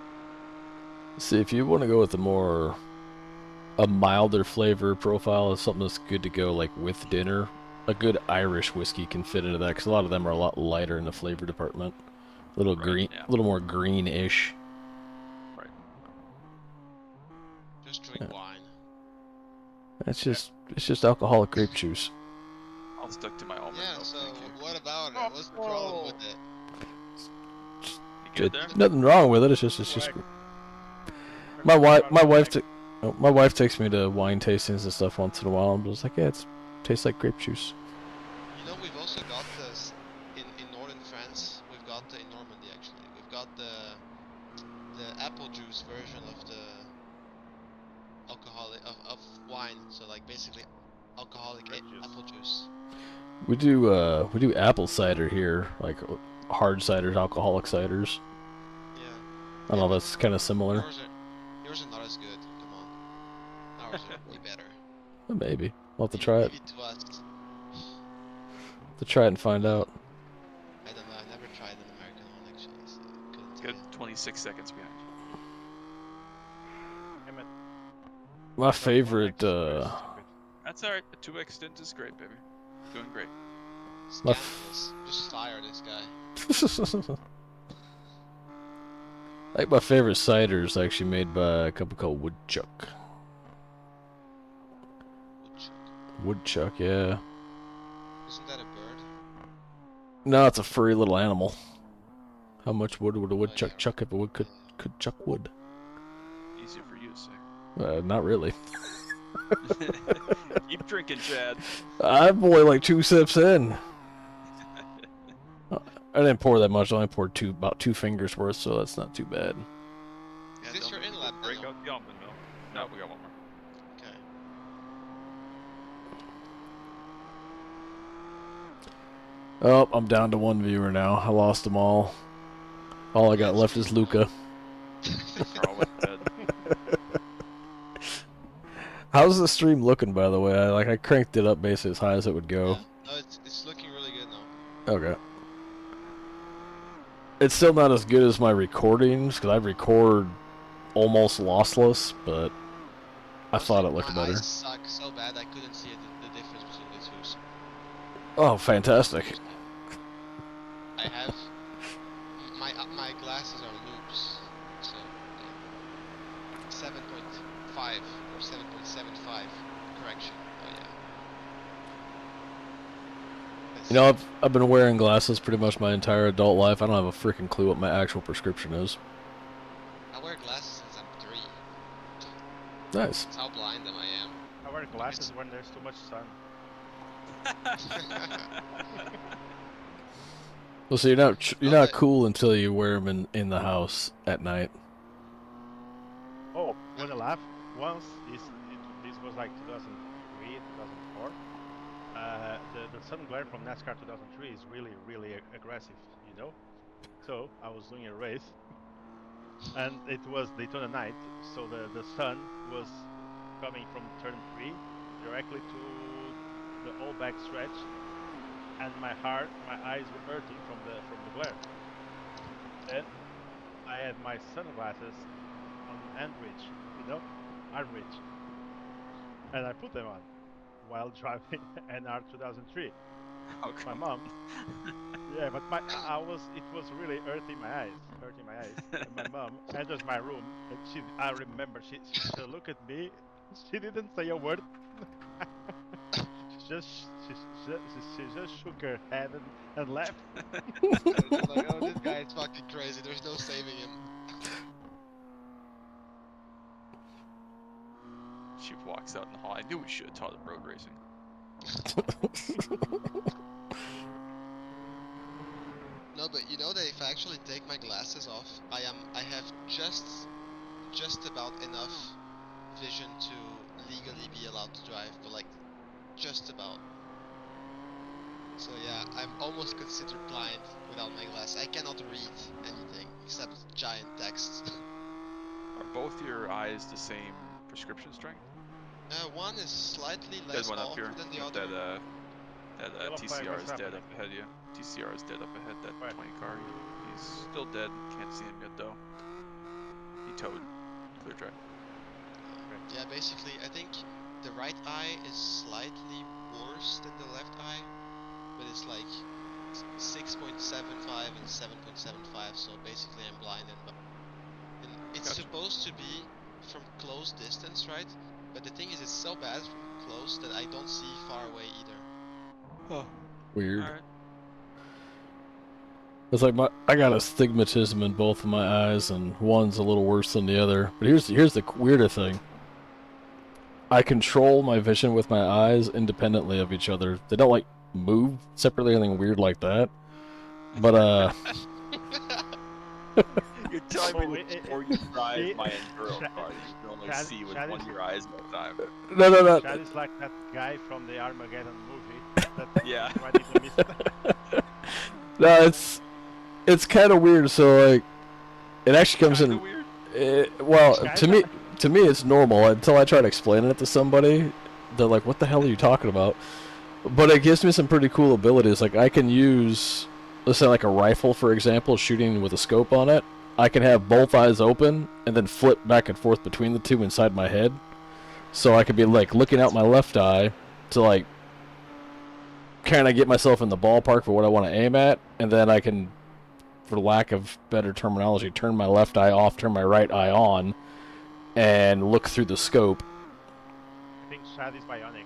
See, if you want to go with a milder flavor profile of something that's good to go like with dinner, a good Irish whiskey can fit into that because a lot of them are a lot lighter in the flavor department. A little Right, green, yeah. a little more greenish. Right. Just drink Yeah. wine. It's just alcoholic grape juice. I'll stick to my almond Yeah, milk. so Thank you. what about it? What's the problem with it? You good there? Nothing wrong with it. It's just my wife takes me to wine tastings and stuff once in a while. I'm just like, yeah, it tastes like grape juice. You know, we've also got this in northern France. We've got in Normandy actually. We've got the apple juice version of the alcoholic of wine. So like basically alcoholic Grape juice. apple juice. We do apple cider here, like hard ciders, alcoholic ciders. Yeah. I don't know, that's kind of similar. Yours are not as good. Come on. Ours are way better. Maybe. I'll have to try it. Maybe to us. To try it and find out. I don't know. I never tried an American one actually, so couldn't tell Good you. 26 seconds behind you. Damn it. My favorite, That's alright. A 2x stint is great, baby. Doing great. My Scandalous. Just fire this guy. I think my favorite cider is actually made by a company called Woodchuck. Woodchuck, yeah. Isn't that a bird? No, it's a furry little animal. How much wood would a woodchuck yeah. chuck if a wood could chuck wood? Easier for you to say. Not really. Keep drinking, Chad. I'm only like 2 sips in. I didn't pour that much. I only poured about 2 fingers worth, so that's not too bad. Is this your in-lap? Break Daniel? out the almond milk. No, we got one more. Okay. Oh, I'm down to 1 viewer now. I lost them all. All I got left is Luca. They're all like dead. How's the stream looking, by the way? I cranked it up basically as high as it would go. Yeah. No, it's looking really good now. Okay. It's still not as good as my recordings, because I record almost lossless, but I thought it looked My better. eyes suck so bad I couldn't see the difference between the two. So Oh, fantastic. I have my glasses are loops, so yeah. 7.5 or 7.75 correction. Oh yeah. You know, I've been wearing glasses pretty much my entire adult life. I don't have a freaking clue what my actual prescription is. I wear glasses since I'm 3. Nice. That's how blind I am. I wear glasses when there's too much sun. Well, so you're not cool until you wear them in the house at night. Oh, when I laugh, once this was like 2003, 2004. The sun glare from NASCAR 2003 is really aggressive, you know. So I was doing a race, and it was Daytona night, so the sun was coming from turn 3 directly to the whole back stretch, and my eyes were hurting from the glare. Then I had my sunglasses on hand reach, you know, arm reach, and I put them on while driving NR 2003. Oh, My come mom, yeah, but it was really hurting my eyes. And my mom enters my room, and I remember she looked at me. She didn't say a word. she just shook her head and left. It's like, oh, this guy is fucking crazy. There's no saving him. She walks out in the hall. I knew we should have taught him road racing. No, but you know that if I actually take my glasses off, I have just about enough vision to legally be allowed to drive, but like just about. So yeah, I'm almost considered blind without my glasses. I cannot read anything except giant text. Are both your eyes the same prescription strength? One is slightly There's less one up off here. than the With other. that Yellow flag, TCR what's is dead happening? up ahead of you. TCR is dead up ahead. That Right. 20 car. He's still dead. Can't see him yet though. He towed. Clear track. Yeah, basically, I think the right eye is slightly worse than the left eye, but it's like 6.75 and 7.75, so basically I'm blind and it's Gotcha. supposed to be from close distance, right? But the thing is, it's so bad from close that I don't see far away either. Oh. Weird. Alright. It's like I got astigmatism in both of my eyes, and one's a little worse than the other. But here's the weirder thing. I control my vision with my eyes independently of each other. They don't like move separately or anything weird like that. But You're telling me Oh, that before you drive my Enduro car, you can only Chad- see with Chad one is- of your eyes at a time. no. Chad is like that guy from the Armageddon movie. That Yeah. right in the mist. No, it's kind of weird. So like, it actually comes Kinda in. weird. Well, Kinda? to me it's normal until I try to explain it to somebody. they're like, "What the hell are you talking about?" But it gives me some pretty cool abilities. Like I can use, let's say, like a rifle, for example, shooting with a scope on it. I can have both eyes open and then flip back and forth between the two inside my head. So I could be like looking out my left eye to like kind of get myself in the ballpark for what I want to aim at, and then I can, for lack of better terminology, turn my left eye off, turn my right eye on, and look through the scope. I think Shad is bionic.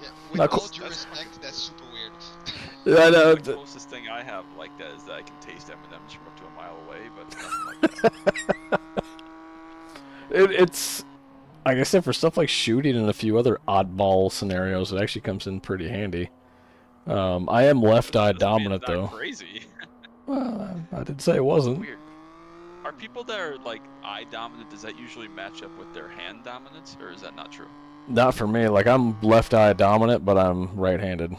Yeah, with Not all cool. due respect, that's super weird. I know. The closest thing I have like that is that I can taste M&M's from up to a mile away, but nothing like that. It's, like I said, for stuff like shooting and a few other oddball scenarios, it actually comes in pretty handy. I am left eye Doesn't mean dominant it's not though. Crazy. Well, I didn't say it wasn't. Weird. Are people that are like eye dominant? Does that usually match up with their hand dominance, or is that not true? Not for me. Like I'm left eye dominant, but I'm right-handed.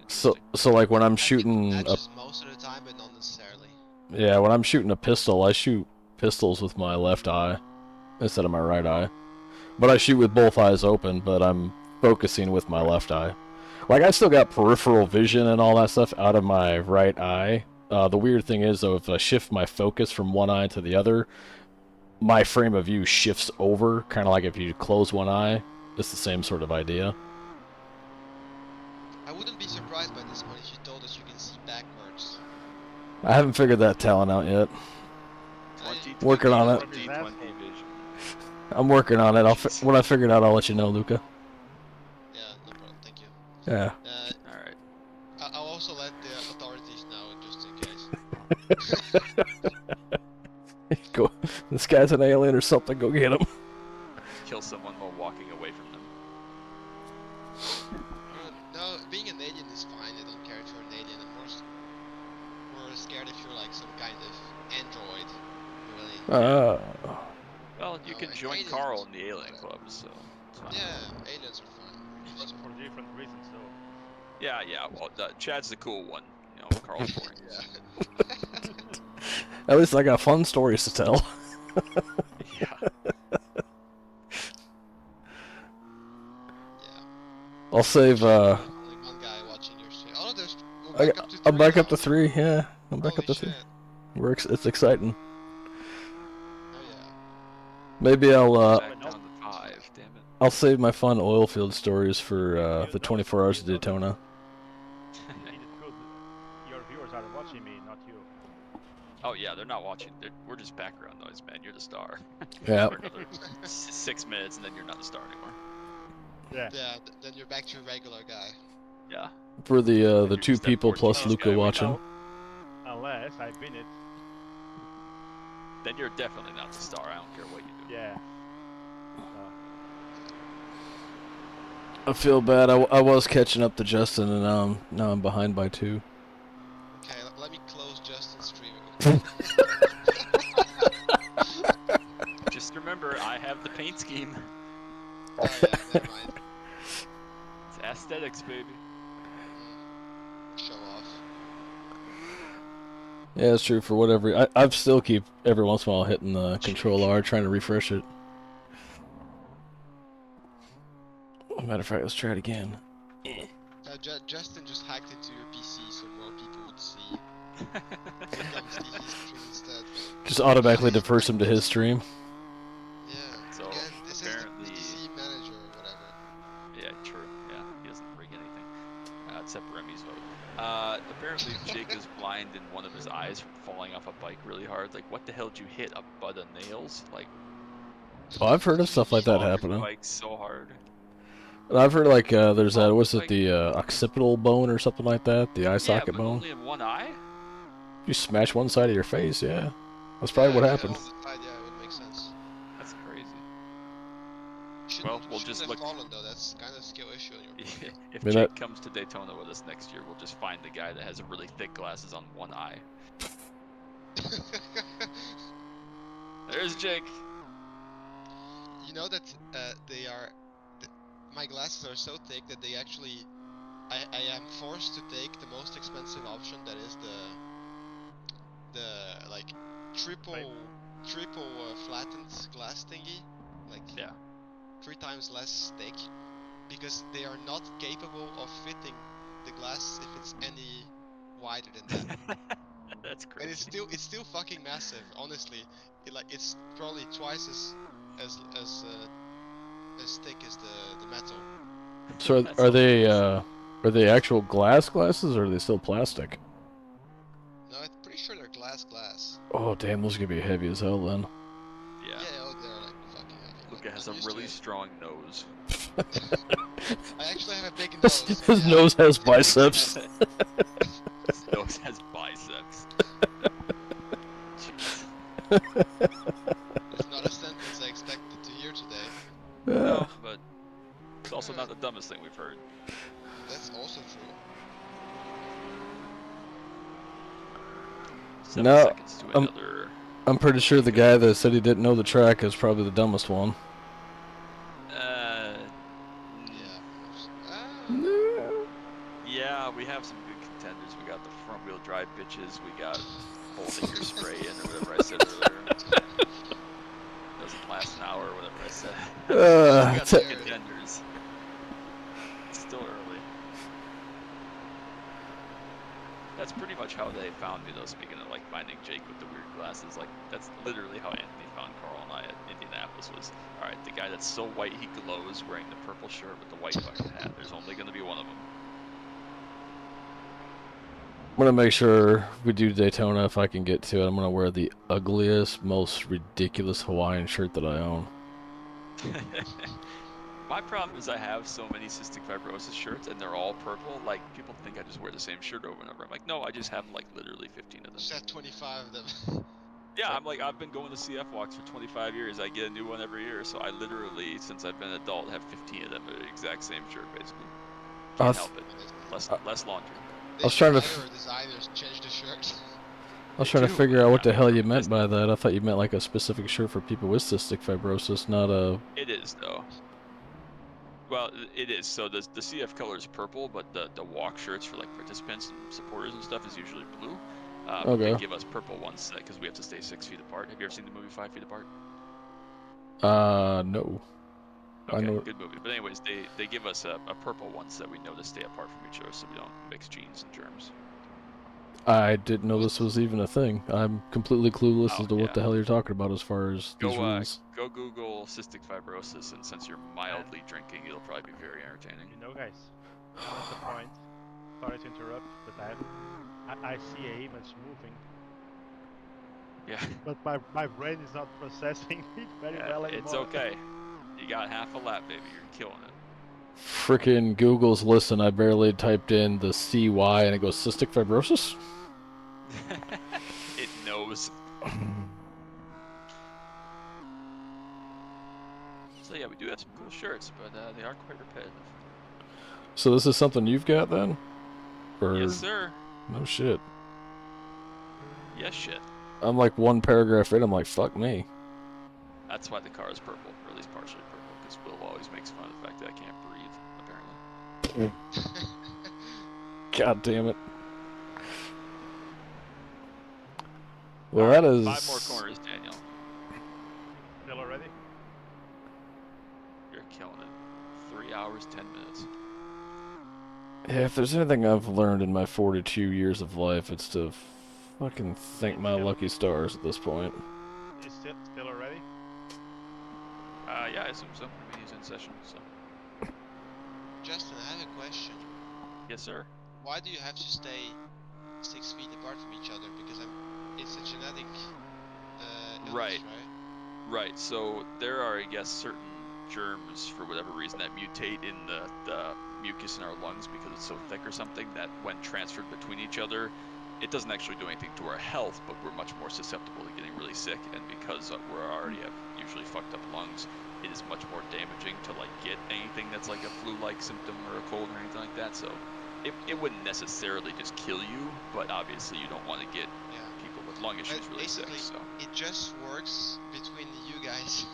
So like when I'm shooting a, Matches most of the time, but not necessarily. yeah, when I'm shooting a pistol, I shoot pistols with my left eye instead of my right eye. But I shoot with both eyes open, but I'm focusing with my left eye. Like I still got peripheral vision and all that stuff out of my right eye. The weird thing is though, if I shift my focus from one eye to the other, my frame of view shifts over, kind of like if you close one eye. It's the same sort of idea. I wouldn't be surprised by this point if you told us you can see backwards. I haven't figured that talent out yet. Working on it. 2020 vision. I'm working on it. When I figure it out, I'll let you know, Luca. Yeah, no problem. Thank you. Yeah. All right. I'll also let the authorities know just in case. Go. This guy's an alien or something. Go get him. Kill someone while walking away from them. No, being an alien is fine. I don't care if you're an alien. I'm more scared if you're like some kind of android. Really. Well, you can join aliens, Carl in the alien club, so it's fine. Yeah, aliens are fine. But for different reasons, though. Yeah. Well, Chad's the cool one. You know, Carl's boring. At least I got fun stories to tell. Yeah. I'll save. Only one guy watching your stream. Oh, there's. I'm back up to 3. Yeah, I'm back up to Holy 3. It's exciting. Oh yeah. Maybe I'll Back down to 5. Damn it. I'll save my fun oil field stories for the 24 hours of Daytona. It's good. Your viewers are watching me, not you. Oh yeah, they're not watching. We're just background noise, man. You're the star. Yeah. For another 6 minutes, and then you're not the star anymore. Yeah. Yeah, then you're back to a regular guy. Yeah. For the You're 2 just that people plus Portuguese Luca guy watching. Unless I win it. Then you're definitely not the star. I don't care what you do. Yeah. I feel bad. I was catching up to Justin, and now I'm behind by 2. Okay, let me close Justin's stream. Just remember, I have the paint scheme. Oh yeah, never mind. It's aesthetics, baby. Show off. Yeah, it's true. For whatever, I still keep every once in a while hitting the Control R, trying to refresh it. Matter of fact, let's try it again. Justin just hacked into your PC so more people would see. It comes to his stream instead. Just automatically defers him to his stream. Yeah. So, Again, this apparently- is the PC manager or whatever. Yeah, true. Yeah, he doesn't rig anything. Except Remy's vote. Apparently Jake is blind in one of his eyes from falling off a bike really hard. Like, what the hell did you hit? A butt of nails? Like, Oh, I've heard of stuff like that off your happening. bike so hard. And I've heard like there's that. What's it? The occipital bone or something like that. The eye socket yeah, but bone. only in one eye? You smash one side of your face. Yeah, that's probably what happened. Yeah, it would make sense. That's crazy. Shouldn't, we'll shouldn't just have look- fallen though. That's kind of a skill issue on your part. If I mean, Jake that- comes to Daytona with us next year, we'll just find the guy that has really thick glasses on one eye. There's Jake. You know that they are. My glasses are so thick that they actually. I am forced to take the most expensive option. That is the like triple flattened glass thingy. Like Yeah. 3 times less thick because they are not capable of fitting the glass if it's any wider than that. That's And crazy. it's still fucking massive. Honestly, it's probably twice as thick as the metal. So That's are they hilarious. are they actual glass glasses or are they still plastic? No, I'm pretty sure they're glass. Oh damn, those are gonna be heavy as hell then. Yeah. Yeah, oh, they're like fucking heavy. Luca But has I'm a used to really it. strong nose. I actually have a big His, nose. his Yeah. nose has It makes biceps. sense. His nose has biceps. Jeez. It's not a sentence I expected to hear today. No, but it's also not the dumbest thing we've heard. That's also true. 7 No, seconds to another. I'm pretty sure the guy that said he didn't know the track is probably the dumbest one. Yeah, we have some good contenders. We got the front wheel drive bitches. We got holding your spray in or whatever I said earlier. Doesn't last an hour or whatever I said. We got some contenders. It's still early. That's pretty much how they found me though, speaking of like finding Jake with the weird glasses. Like that's literally how Anthony found Carl and I at Indianapolis was, alright, the guy that's so white he glows wearing the purple shirt with the white bucket hat. There's only gonna be one of them. I'm gonna make sure we do Daytona if I can get to it. I'm gonna wear the ugliest, most ridiculous Hawaiian shirt that I own. My problem is I have so many cystic fibrosis shirts and they're all purple. Like people think I just wear the same shirt over and over. I'm like, no, I just have like literally 15 of them. Just have 25 of them. Yeah, I'm like, I've been going to CF walks for 25 years. I get a new one every year. So I literally, since I've been an adult, have 15 of them. The exact same shirt, basically. Can't help it. Less laundry. I was trying to. Designers change the shirt. I was trying to figure out what the hell you meant by that. I thought you meant like a specific shirt for people with cystic fibrosis, not a. It is though. Well, it is. So the CF color is purple, but the walk shirts for like participants and supporters and stuff is usually blue. But they give us purple ones because we have to stay 6 feet apart. Have you ever seen the movie 5 Feet Apart? No. Okay, I know. good movie. But anyways, they give us a purple one so that we know to stay apart from each other so we don't mix genes and germs. I didn't know this was even a thing. I'm completely clueless as to what the hell you're talking about as far as these rules. Go Google cystic fibrosis, and since you're mildly drinking, it'll probably be very entertaining. You know, guys, that's the point. Sorry to interrupt, but I see a image moving. Yeah. But my brain is not processing it very well anymore. It's okay. You got half a lap, baby. You're killing it. Frickin' Google's listen, I barely typed in the CY and it goes cystic fibrosis? It knows. So yeah, we do have some cool shirts, but they are quite repetitive. So this is something you've got then? Or... Yes, sir. No shit. Yes, shit. I'm like one paragraph in, I'm like, fuck me. That's why the car is purple, or at least partially purple, because Will always makes fun of the fact that I can't breathe, apparently. God damn it. Well, that is... 5 more corners, Daniel. Still already? You're killing it. 3 hours, 10 minutes. Yeah, if there's anything I've learned in my 42 years of life, it's to fucking thank my lucky stars at this point. Is still already? Yeah, I assume so. I mean, he's in session, so. Justin, I have a question. Yes, sir. Why do you have to stay 6 feet apart from each other? Because it's a genetic illness, right? Right. So there are, I guess, certain germs for whatever reason that mutate in the mucus in our lungs because it's so thick or something that when transferred between each other, it doesn't actually do anything to our health, but we're much more susceptible to getting really sick. And because we already have usually fucked up lungs, it is much more damaging to like get anything that's like a flu-like symptom or a cold or anything like that. So it wouldn't necessarily just kill you, but obviously you don't want to get people with lung issues really sick. So it just works between you guys.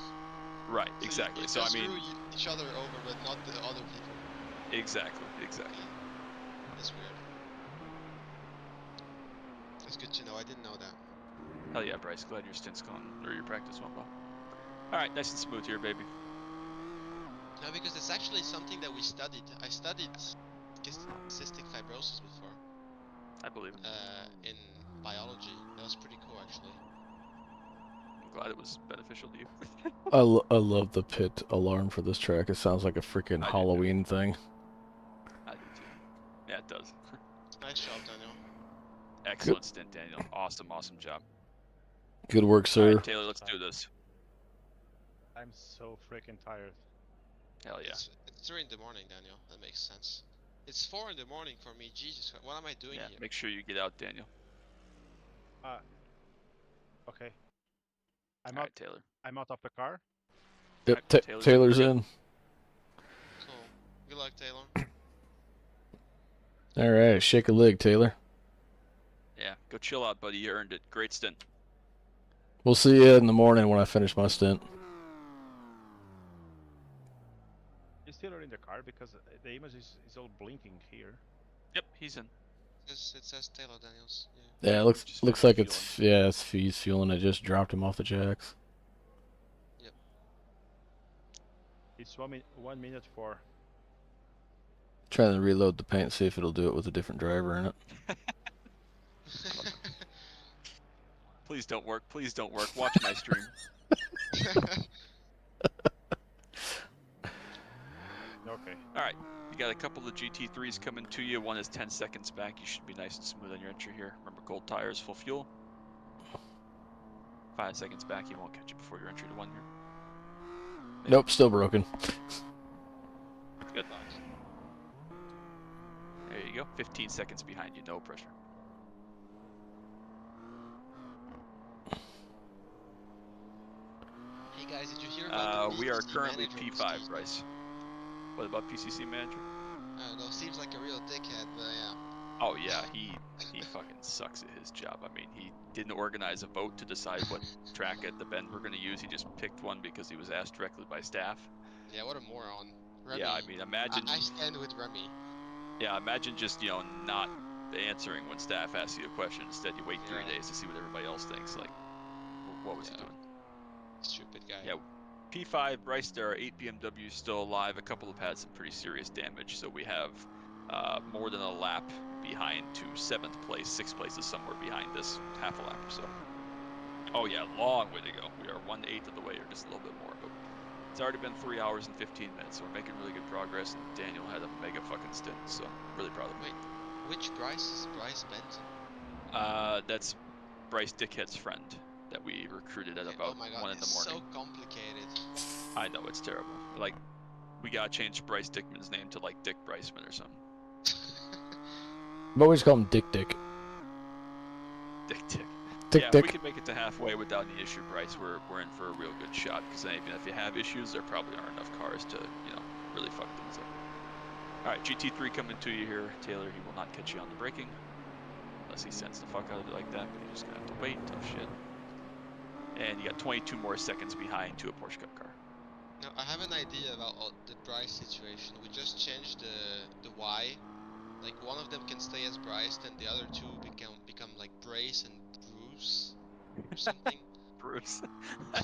Right, exactly. So I mean, screw each other over, but not the other people. Exactly. That's weird. That's good to know. I didn't know that. Hell yeah, Bryce. Glad your stint's gone, or your practice went well. All right, nice and smooth here, baby. No, because it's actually something that we studied. I studied cystic fibrosis before. I believe it. In biology. That was pretty cool, actually. I'm glad it was beneficial to you. I love the pit alarm for this track. It sounds like a freaking I do too. Halloween thing. I do too. Yeah, it does. Nice job, Daniel. Excellent stint, Daniel. Awesome job. Good work, All sir. right, Taylor, let's do this. I'm so freaking tired. Hell yeah. It's 3 in the morning, Daniel. That makes sense. It's 4 in the morning for me. Jesus Christ. What am I doing Yeah, here? make sure you get out, Daniel. Okay. I'm All out. right, Taylor. I'm out of the car. Yep, Taylor's in. in. Cool. Good luck, Taylor. All right, shake a leg, Taylor. Yeah, go chill out, buddy. You earned it. Great stint. We'll see you in the morning when I finish my stint. Is Taylor in the car because the image is all blinking here. Yep, he's in. It says Taylor Daniels. Yeah. Yeah, it Just looks finished like it's he's fueling. It just dropped him off the jacks. Yep. It's 1 minute for. Trying to reload the paint, see if it'll do it with a different driver in it. Please don't work. Please don't work. Watch my stream. Okay. All right. You got a couple of GT3s coming to you. One is 10 seconds back. You should be nice and smooth on your entry here. Remember, cold tires, full fuel. 5 seconds back. He won't catch you before your entry to 1 here. Maybe. Nope, still broken. Good. There you go. 15 seconds behind you. No pressure. Hey guys, did you hear about the We are PCC currently manager P5, scheme? Bryce. What about PCC manager? I don't know, seems like a real dickhead, but yeah. Oh yeah, he fucking sucks at his job. I mean, he didn't organize a vote to decide what track at the bend we're going to use. He just picked one because he was asked directly by staff. Yeah, what a moron. Remy, Yeah, I mean, imagine. I stand with Remy. Yeah, imagine just not answering when staff asks you a question. Instead, you wait 3 days to see what everybody else thinks. Like, what was he doing? Stupid guy. Yeah, P5, Bryce, there are 8 BMWs still alive. A couple have had some pretty serious damage, so we have more than a lap behind to 7th place. 6th place is somewhere behind us, half a lap or so. Oh yeah, long way to go. We are 1/8 of the way, or just a little bit more, but it's already been 3 hours and 15 minutes, so we're making really good progress, and Daniel had a mega fucking stint, so really proud of him. Wait, which Bryce is Bryce Benton? That's Bryce Dickhead's friend that we recruited at about 1 in the morning. So complicated. I know, it's terrible. Like, we gotta change Bryce Dickman's name to like Dick Bryceman or something. But we just call him Dick. Dick. Dick. If we can make it to halfway without any issue, Bryce, we're in for a real good shot. Because even if you have issues, there probably aren't enough cars to really fuck things up. All right, GT3 coming to you here, Taylor. He will not catch you on the braking unless he sends the fuck out of it like that. But you're just gonna have to wait. Tough shit. And you got 22 more seconds behind to a Porsche Cup car. Now, I have an idea about the Bryce situation. We just changed the Y. Like, one of them can stay as Bryce, then the other two become like Brace and Bruce or something. Bruce. I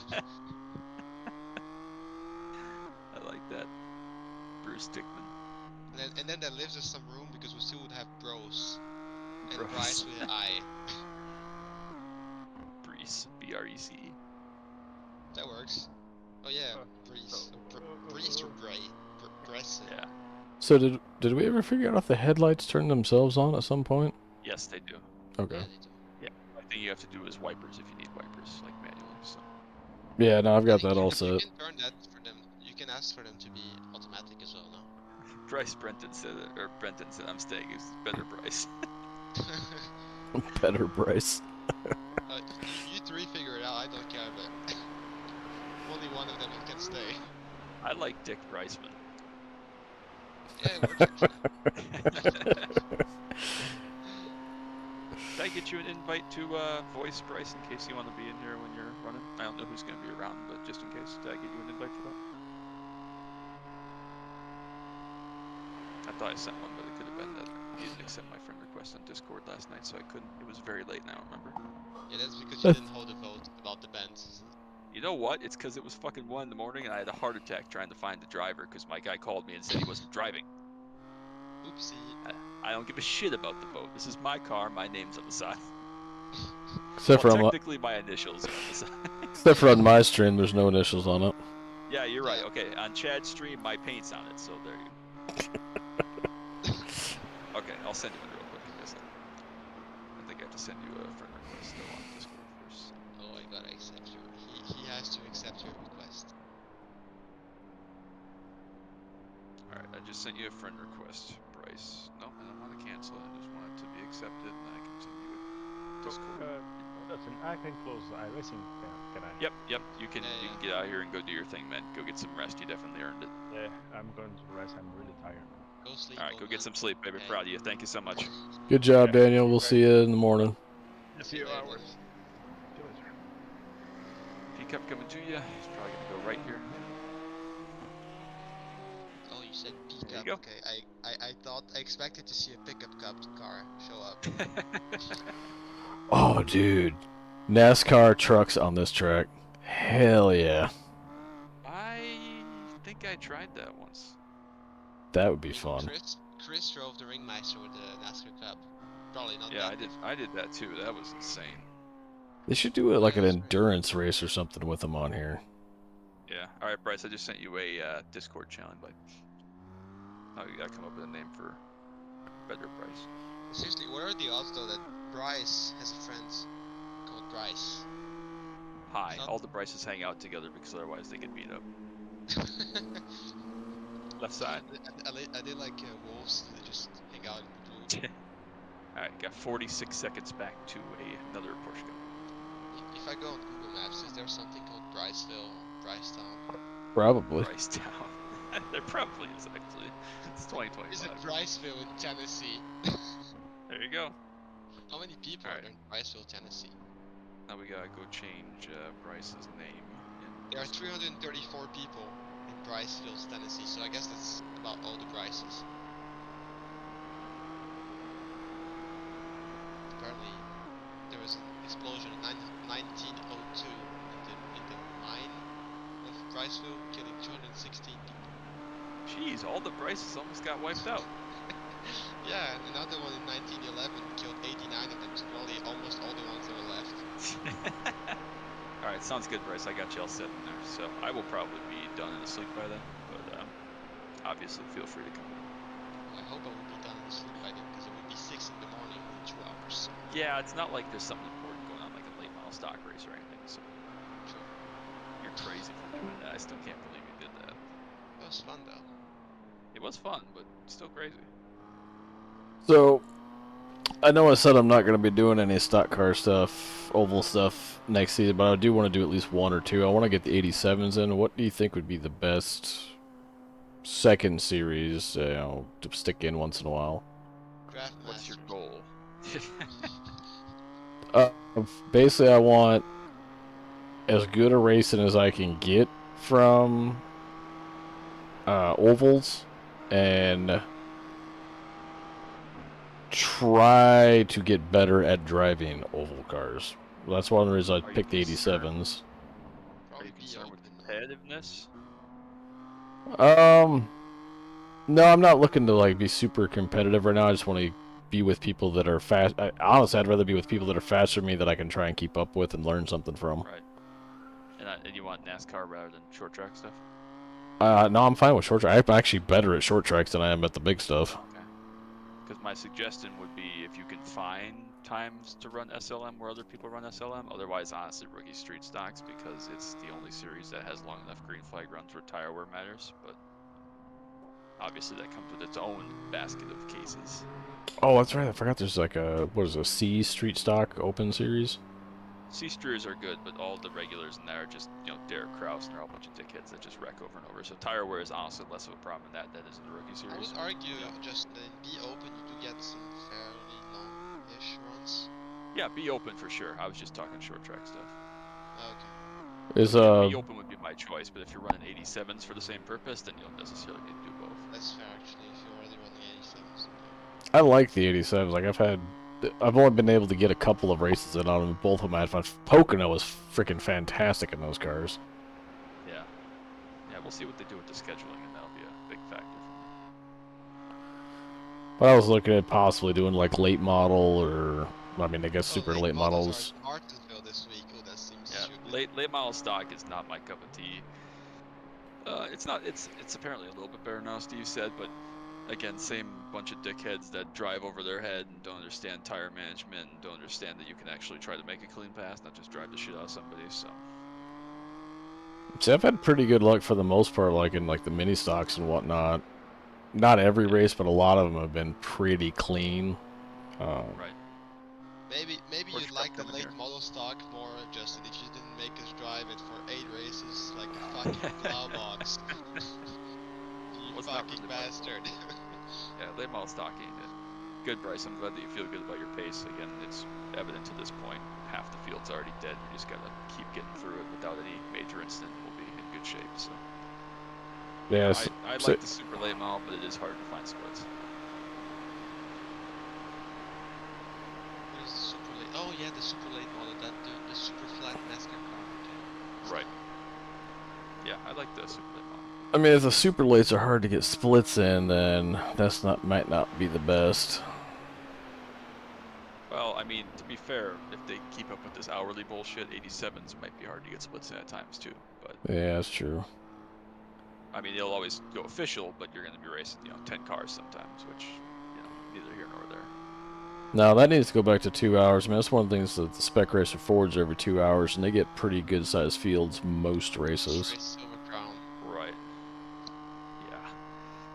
like that. Bruce Dickman. And then that leaves us some room because we still would have Bros. And Bros. Bryce with an I. Breece. B-R-E-C-E. That works. Oh yeah, Breeze. Breeze or Bryce. Yeah. So did we ever figure out if the headlights turn themselves on at some point? Yes, they do. Okay. Yeah, they do. Yeah. I think you have to do is wipers if you need wipers, like manually. So. Yeah, no, I've got that all set. You can turn that for them. You can ask for them to be automatic as well, no? Brenton said, I'm staying. It's better Bryce. Better Bryce. You three figure it out. I don't care, but only one of them can stay. I like Dick Bryceman. Yeah, it works actually. Did I get you an invite to voice Bryce in case you want to be in here when you're running? I don't know who's going to be around, but just in case, did I get you an invite for that? I thought I sent one, but it could have been that you didn't accept my friend request on Discord last night, so I couldn't. It was very late now, remember? Yeah, that's because you didn't hold a vote about the bands. You know what? It's because it was fucking 1 in the morning and I had a heart attack trying to find the driver because my guy called me and said he wasn't driving. Oopsie. I don't give a shit about the boat. This is my car. My name's on the side. Except Well, for on technically my initials are on the side. except for on my stream, there's no initials on it. Yeah, you're right. Yeah. Okay, on Chad's stream, my paint's on it, so there you go. Okay, I'll send you one real quick. Give me a second. I think I have to send you a friend request though on Discord first. Oh, I gotta accept your. He has to accept your request. Alright, I just sent you a friend request, Bryce. No, I don't want to cancel it. I just want it to be accepted, and I can send you a Discord. Listen, I can close iRacing. Can I? Yep. You can Yeah, you can get out of here and go do your thing, man. Go get some rest. You definitely earned it. Yeah, I'm going to rest. I'm really tired. Go sleep. Alright, old go get man. some sleep, baby. Okay. Proud of you. Thank you so much. Good job, Yeah, Daniel. We'll okay. see you in the morning. A See few you later. hours. See you later. Pickup coming to you. He's probably gonna go right here. Oh, you said There you pickup. go. Okay, I expected to see a pickup car show up. Oh, dude. NASCAR trucks on this track. Hell yeah. I think I tried that once. That would be fun. Chris drove the Ringmeister with the NASCAR Cup. Probably not Yeah, that I did that too. That was insane. They should do it like Yeah, an that's great. endurance race or something with them on here. Yeah. Alright, Bryce, I just sent you a Discord challenge, but now you gotta come up with a name for better Bryce. Seriously, what are the odds though that Bryce has a friend called Bryce? Hi, Not- all the Bryces hang out together because otherwise they get beat up. Left side. Are they like wolves? Do they just hang out in the blue? Alright, got 46 seconds back to another Porsche Cup. If I go on Google Maps, is there something called Bryceville or Brycetown? Probably. Bryce Town. There probably is actually. It's 2025. Is it Bryceville in Tennessee? There you go. How many people are Alright. there in Bryceville, Tennessee? Now we gotta go change Bryce's name. There are 334 people in Bryceville, Tennessee, so I guess that's about all the Bryces. Apparently, there was an explosion in 1902 in the mine of Bryceville, killing 216 people. Jeez, all the Bryces almost got wiped out. Yeah, and another one in 1911 killed 89 of them, so probably almost all the ones that were left. Alright, sounds good, Bryce. I got you all set in there. So I will probably be done and asleep by then, but obviously feel free to come in. I hope I will be done and asleep by then, because it will be 6 in the morning in 2 hours. Yeah, it's not like there's something important going on, like a late model stock race or anything, so Sure. you're crazy for doing that. I still can't believe you did that. That was fun though. It was fun, but still crazy. So, I know I said I'm not going to be doing any stock car stuff, oval stuff next season, but I do want to do at least one or two. I want to get the 87s in. What do you think would be the best second series, to stick in once in a while? Draft What's your Masters. goal? Basically, I want as good a racing as I can get from ovals, and try to get better at driving oval cars. That's one of the reasons I Are you picked the concerned? '87s. Are Probably you be concerned with open. competitiveness? No, I'm not looking to like be super competitive right now. I just want to be with people that are fast. Honestly, I'd rather be with people that are faster than me that I can try and keep up with and learn something from. Right. And you want NASCAR rather than short track stuff? No, I'm fine with short track. I'm actually better at short tracks than I am at the big stuff. Okay. Because my suggestion would be if you can find times to run SLM where other people run SLM. Otherwise, honestly, rookie street stocks, because it's the only series that has long enough green flag runs where tire wear matters. But obviously, that comes with its own basket of cases. Oh, that's right. I forgot there's like a, what is it, a C street stock open series? C-Streers are good, but all the regulars in there are just, Derek Kraus, and they're all a bunch of dickheads that just wreck over and over. So tire wear is honestly less of a problem in that than it is in the rookie series. I would argue Yeah. just that in Be Open you do get some fairly long-ish runs. Yeah, be open for sure. I was just talking short track stuff. Okay. Is Be open would be my choice, but if you're running 87s for the same purpose, then you don't necessarily need to do both. That's fair actually, if you're already running 87s. I like the 87s. Like I've had I've only been able to get a couple of races in on them. Both of them I had fun. Pocono was freaking fantastic in those cars. Yeah. Yeah, we'll see what they do with the scheduling, and that'll be a big factor for me. But I was looking at possibly doing like late model or, I mean, I guess super late models. Are Martinsville this week. Oh, that seems Yeah, stupid. late model stock is not my cup of tea. It's not. It's apparently a little bit better now, Steve said, but again, same bunch of dickheads that drive over their head and don't understand tire management and don't understand that you can actually try to make a clean pass, not just drive the shit out of somebody. So. See, I've had pretty good luck for the most part, like in like the mini stocks and whatnot. Not every race, but a lot of them have been pretty clean. Right. Maybe Porsche you'd Cup like the coming late here. model stock more, Justin, if you didn't make us drive it for 8 races like a fucking plow box. You Well, it's not fucking really my fault. bastard. Yeah, late model stock ain't it. Good, Bryce. I'm glad that you feel good about your pace. Again, it's evident to this point. Half the field's already dead. You just gotta keep getting through it without any major incident. We'll be in good shape. So. Yeah, I like the super late model, but it is hard to find splits. What is the super late? Oh yeah, the super late model, the super flat NASCAR car. Right. Yeah, I like the super late model. I mean, if the super lates are hard to get splits in, then that's might not be the best. Well, I mean, to be fair, if they keep up with this hourly bullshit, 87s might be hard to get splits in at times too. But Yeah, that's true. I mean, it'll always go official, but you're going to be racing, 10 cars sometimes, which, neither here nor there. No, that needs to go back to 2 hours. I mean, that's one of the things that the spec racer Fords are every 2 hours, and they get pretty good sized fields most races. Right. Yeah.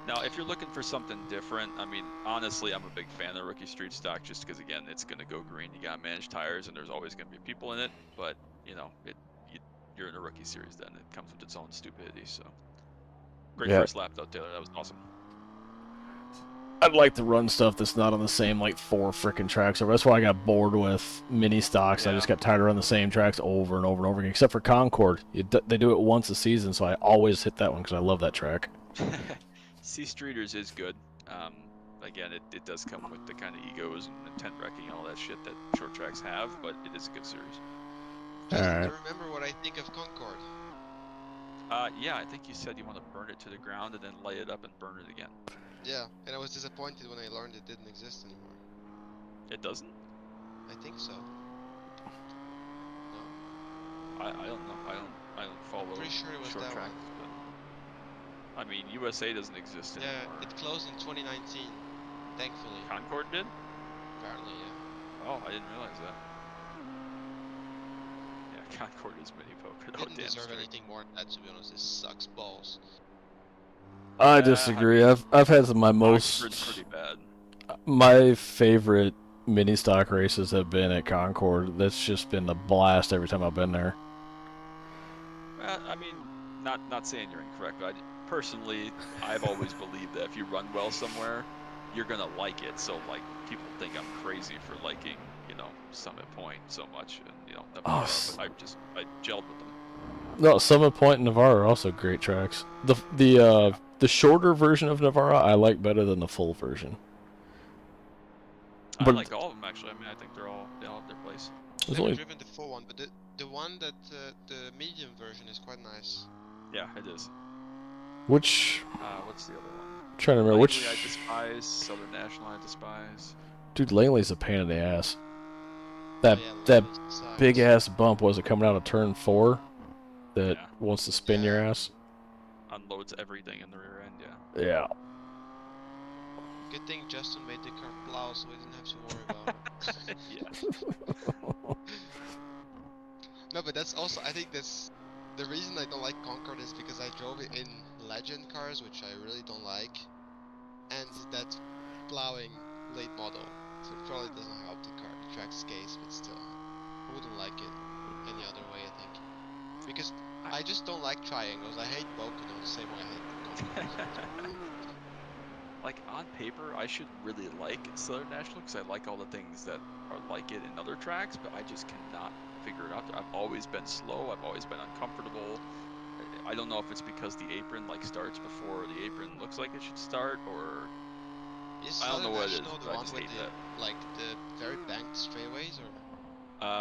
Now, if you're looking for something different, I mean, honestly, I'm a big fan of rookie street stock just because, again, it's going to go green. You got to manage tires, and there's always going to be people in it. But, you're in a rookie series then. It comes with its own stupidity, so. Great Yeah. first lap, though, Taylor. That was awesome. I'd like to run stuff that's not on the same, like, 4 frickin' tracks. That's why I got bored with mini stocks. Yeah. I just got tired of running the same tracks over and over and over again, except for Concord. They do it once a season, so I always hit that one because I love that track. C Streeters is good. Again, it does come with the kind of egos and intent wrecking and all that shit that short tracks have, but it is a good series. Justin, do you remember what I think of Concord? Yeah, I think you said you want to burn it to the ground and then lay it up and burn it again. Yeah, and I was disappointed when I learned it didn't exist anymore. It doesn't? I think so. No? I don't know. I don't follow Pretty sure it was short that tracks, one. but I mean, USA doesn't exist anymore. Yeah, it closed in 2019, thankfully. Concord did? Apparently, yeah. Oh, I didn't realize that. Yeah, Concord is mini poker. Didn't deserve anything more than that, to be honest. It sucks balls. I disagree. I've had some of my most pretty bad. My favorite mini stock races have been at Concord. That's just been a blast every time I've been there. I mean, not saying you're incorrect, but personally, I've always believed that if you run well somewhere, you're gonna like it. So like, people think I'm crazy for liking, Summit Point so much, and Navarro, but I gelled with them. No, Summit Point and Navarro are also great tracks. The shorter version of Navarro I like better than the full version. I like all of them actually. I mean, I think they all have their place. I've never driven the full one, but the one that the medium version is quite nice. Yeah, it is. Which? What's the other one? I'm trying to remember which. I despise. Southern National I despise. Dude, Langley's a pain in the ass. That big ass bump was it coming out of turn 4 that wants to spin your ass. Unloads everything in the rear end. Yeah. Yeah. Good thing Justin made the car plow, so we didn't have to worry about it. Yeah. No, but that's also, I think that's the reason I don't like Concord is because I drove it in legend cars, which I really don't like, and that's plowing late model, so it probably doesn't help the track's case, but still, I wouldn't like it any other way, I think, because I just don't like triangles. I hate Pocono the same way I hate Concord. Like, on paper, I should really like Southern National because I like all the things that are like it in other tracks, but I just cannot figure it out. I've always been slow. I've always been uncomfortable. I don't know if it's because the apron, starts before the apron looks like it should start, or... Is I don't know Southern what it is, National the but I one just with hate the that. like the very banked straightaways, or?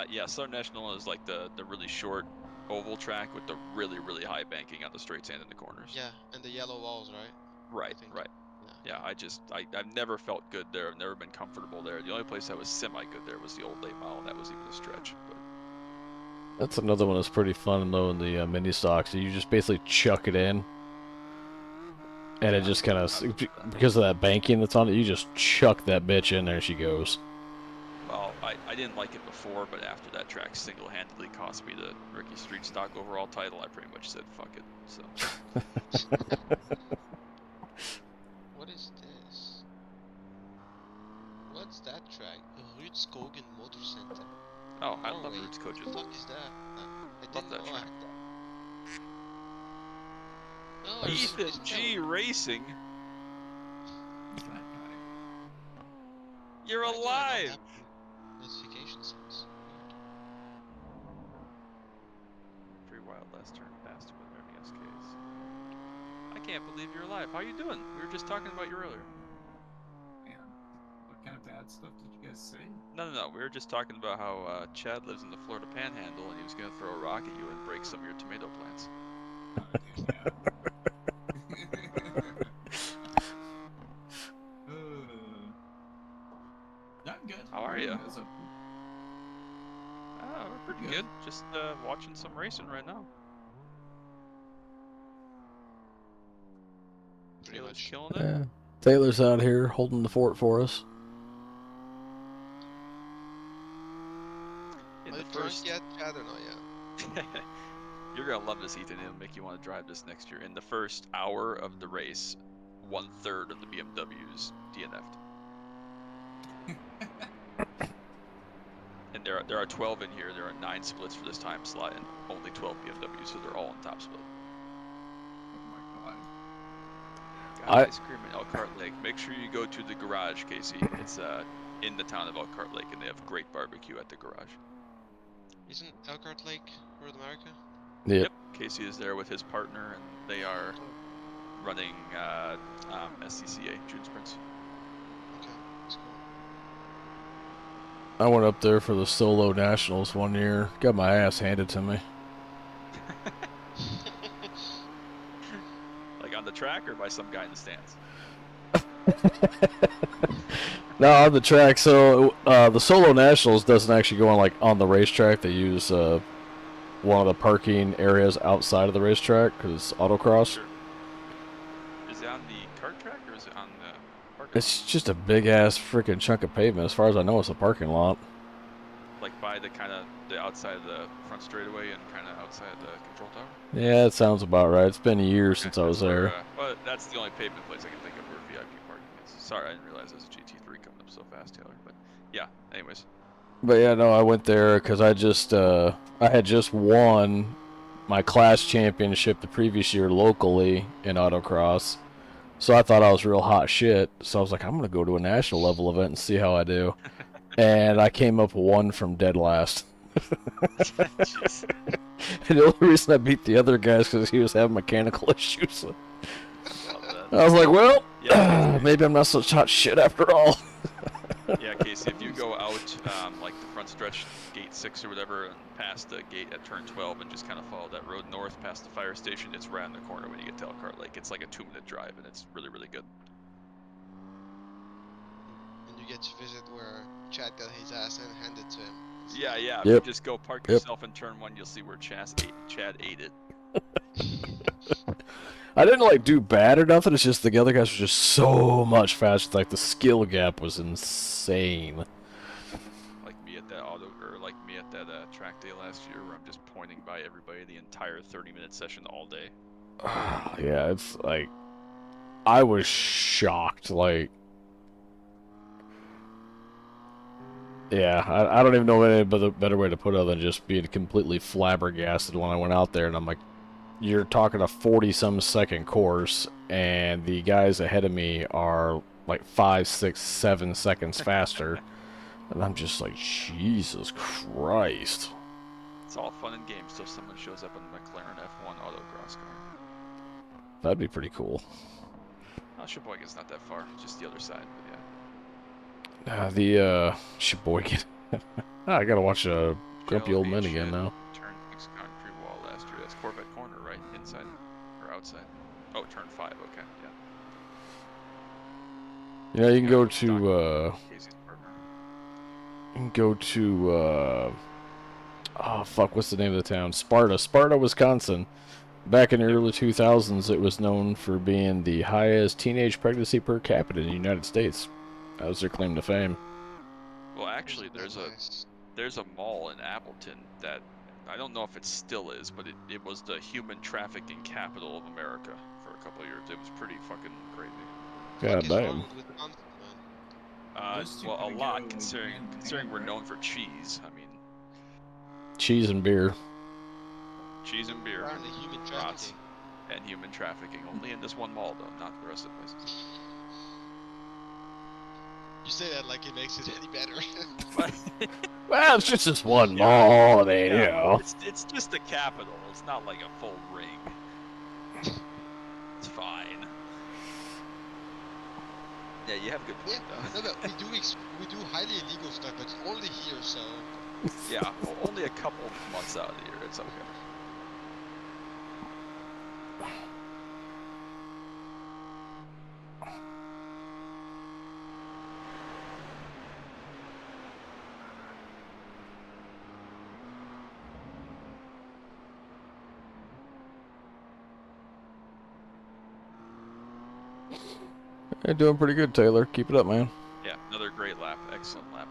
Yeah, Southern National is like the really short oval track with the really high banking on the straights and in the corners. Yeah, and the yellow walls, right? Right, think. right. Yeah. Yeah, I've never felt good there. I've never been comfortable there. The only place I was semi-good there was the old late model, and that was even a stretch. But That's another one that's pretty fun though in the mini stocks. You just basically chuck it in, and it just kind of, because of that banking that's on it, you just chuck that bitch in there and she goes. well, I didn't like it before, but after that track single-handedly cost me the rookie street stock overall title, I pretty much said fuck it. So What is this? What's that track? Rudskogen Motor Center. oh, I love Norway. Rudskogen. What the fuck is that? I Love didn't that know I track. had that. Oh, Ethan G Racing, you're Why do I not alive. have notification sounds? Pretty wild last turn past to win there in the SKs. I can't believe you're alive. How you doing? We were just talking about you earlier. Man, what kind of bad stuff did you guys say? No. We were just talking about how Chad lives in the Florida Panhandle and he was gonna throw a rock at you and break some of your tomato plants. Yeah. Not good. How are you? As a, We're pretty good. Just watching some racing right now. Taylor's killing it. Yeah. Taylor's out here holding the fort for us. In Are the you drunk first, yet, Chad, or not yet? you're gonna love this, Ethan. It'll make you want to drive this next year. In the first hour of the race, 1/3 of the BMWs DNF'd. And there are 12 in here. There are 9 splits for this time slot, and only 12 BMWs, so they're all in top split. oh my god. Got ice cream in Elkhart Lake. Make sure you go to the garage, Casey. It's in the town of Elkhart Lake, and they have great barbecue at the garage. Isn't Elkhart Lake North America? Yep. Casey is there with his partner, and they are running SCCA June sprints. Okay, that's cool. I went up there for the solo nationals one year. Got my ass handed to me. Like on the track or by some guy in the stands? No, on the track. So the solo nationals doesn't actually go on like on the racetrack. They use one of the parking areas outside of the racetrack because it's autocross. Sure. Is it on the kart track or is it on the parking It's just a big ass freaking chunk of pavement. As far as I know, it's a parking lot. Like by the the outside of the front straightaway and kind of outside the control tower? Yeah, that sounds about right. It's been years since I was there. Well, that's the only pavement place I can think of where VIP parking is. Sorry, I didn't realize there's a GT3 coming up so fast, Taylor. But yeah, anyways. But yeah, no, I went there because I had just won my class championship the previous year locally in autocross. So I thought I was real hot shit. So I was like, I'm going to go to a national level event and see how I do. And I came up one from dead last. And the only reason I beat the other guys because he was having mechanical issues. I was like, well, maybe I'm not such hot shit after all. Yeah, Casey, if you go out like the front stretch, gate 6 or whatever, and past the gate at turn 12 and just kind of follow that road north past the fire station, it's right on the corner when you get to Elkhart Lake. It's like a 2-minute drive, and it's really good. And you get to visit where Chad got his ass handed to him. Yeah. Yep. If you just go park yourself in turn 1, you'll see where Chad ate it. I didn't like do bad or nothing. It's just the other guys were just so much faster. Like the skill gap was insane. Like me at that track day last year, where I'm just pointing by everybody the entire 30-minute session all day. Yeah, it's like I was shocked. Like, yeah, I don't even know any better way to put it other than just being completely flabbergasted when I went out there, and I'm like, you're talking a 40-some second course, and the guys ahead of me are like 5, 6, 7 seconds faster. And I'm just like, Jesus Christ. It's all fun and games till someone shows up in the McLaren F1 autocross car. That'd be pretty cool. Sheboygan's not that far, just the other side, but yeah. Sheboygan. I gotta watch Grumpy Old Men JLH again hit now. Turn 6 concrete wall last year. That's Corvette corner, right? Inside or outside? Oh, turn 5. Okay, yeah. You know, you can Gotta go stock to Casey's partner. you can go to oh fuck, what's the name of the town? Sparta, Wisconsin. Back in the early 2000s, it was known for being the highest teenage pregnancy per capita in the United States. That was their claim to fame. Well, actually, That's nice. there's a mall in Appleton that I don't know if it still is, but it was the human trafficking capital of America for a couple of years. It was pretty fucking crazy. What God is damn. wrong with Wisconsin, man? Those two Well, a kinda lot go considering hand in considering hand, we're right? known for cheese. I mean, Cheese and beer. cheese and beer, Apparently human brats, trafficking. and human trafficking. Only in this one mall, though, not the rest of the places. You say that like it makes it any better. Well, it's just this one mall. I mean, you Yeah, know. it's just the capital. It's not like a full ring. It's fine. Yeah, you have a good point, though. No, we do highly illegal stuff, but it's only here, so. Yeah, only a couple months out of the year. It's okay. You're doing pretty good, Taylor. Keep it up, man. Yeah, another great lap. Excellent lap.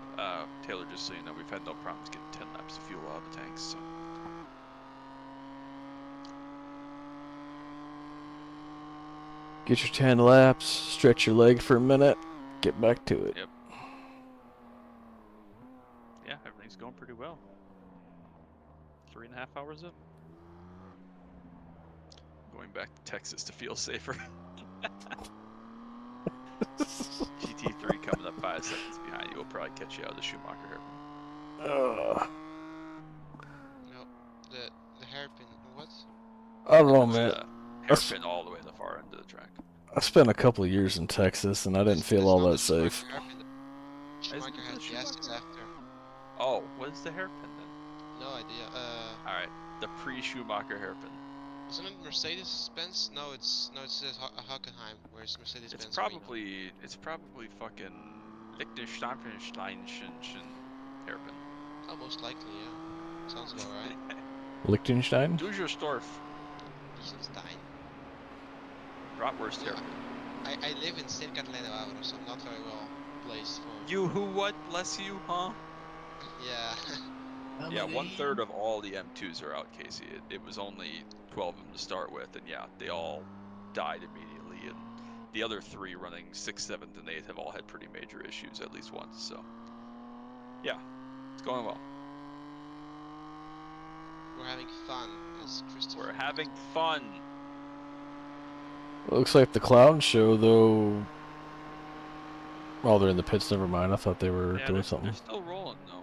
Taylor, just so you know, we've had no problems getting 10 laps of fuel out of the tanks, so. Get your 10 laps, stretch your leg for a minute, get back to it. Yep. Yeah, everything's going pretty well. 3.5 hours up. Going back to Texas to feel safer. GT3 coming up 5 seconds behind you. Will probably catch you out of the Schumacher hairpin. No, the hairpin. What? I don't know, It's man. the hairpin all the way to the far end of the track. I spent a couple of years in Texas, and I didn't feel all that safe. Schumacher has the S's after. Oh, what is the hairpin then? No idea. Alright, the pre-Schumacher hairpin. Isn't it Mercedes-Benz? No, it says Hockenheim, where it's Mercedes-Benz. It's probably fucking Liechtenstein hairpin. Oh, most likely, yeah. Sounds about right. Liechtenstein? Dusseldorf. Liechtenstein. Bratwurst hairpin. I live in Cerca de Levadura, so I'm not very well placed for. You who what? Bless you, huh? Yeah. Yeah, 1/3 of all the M2s are out, Casey. It was only 12 of them to start with, and yeah, they all died immediately, and the other 3 running 6th, 7th, and 8th have all had pretty major issues at least once, so yeah, it's going well. We're having fun, as Christopher. We're having fun. Looks like the clown show, though. Oh, they're in the pits. Never mind. I thought they were doing something. They're still rolling, though.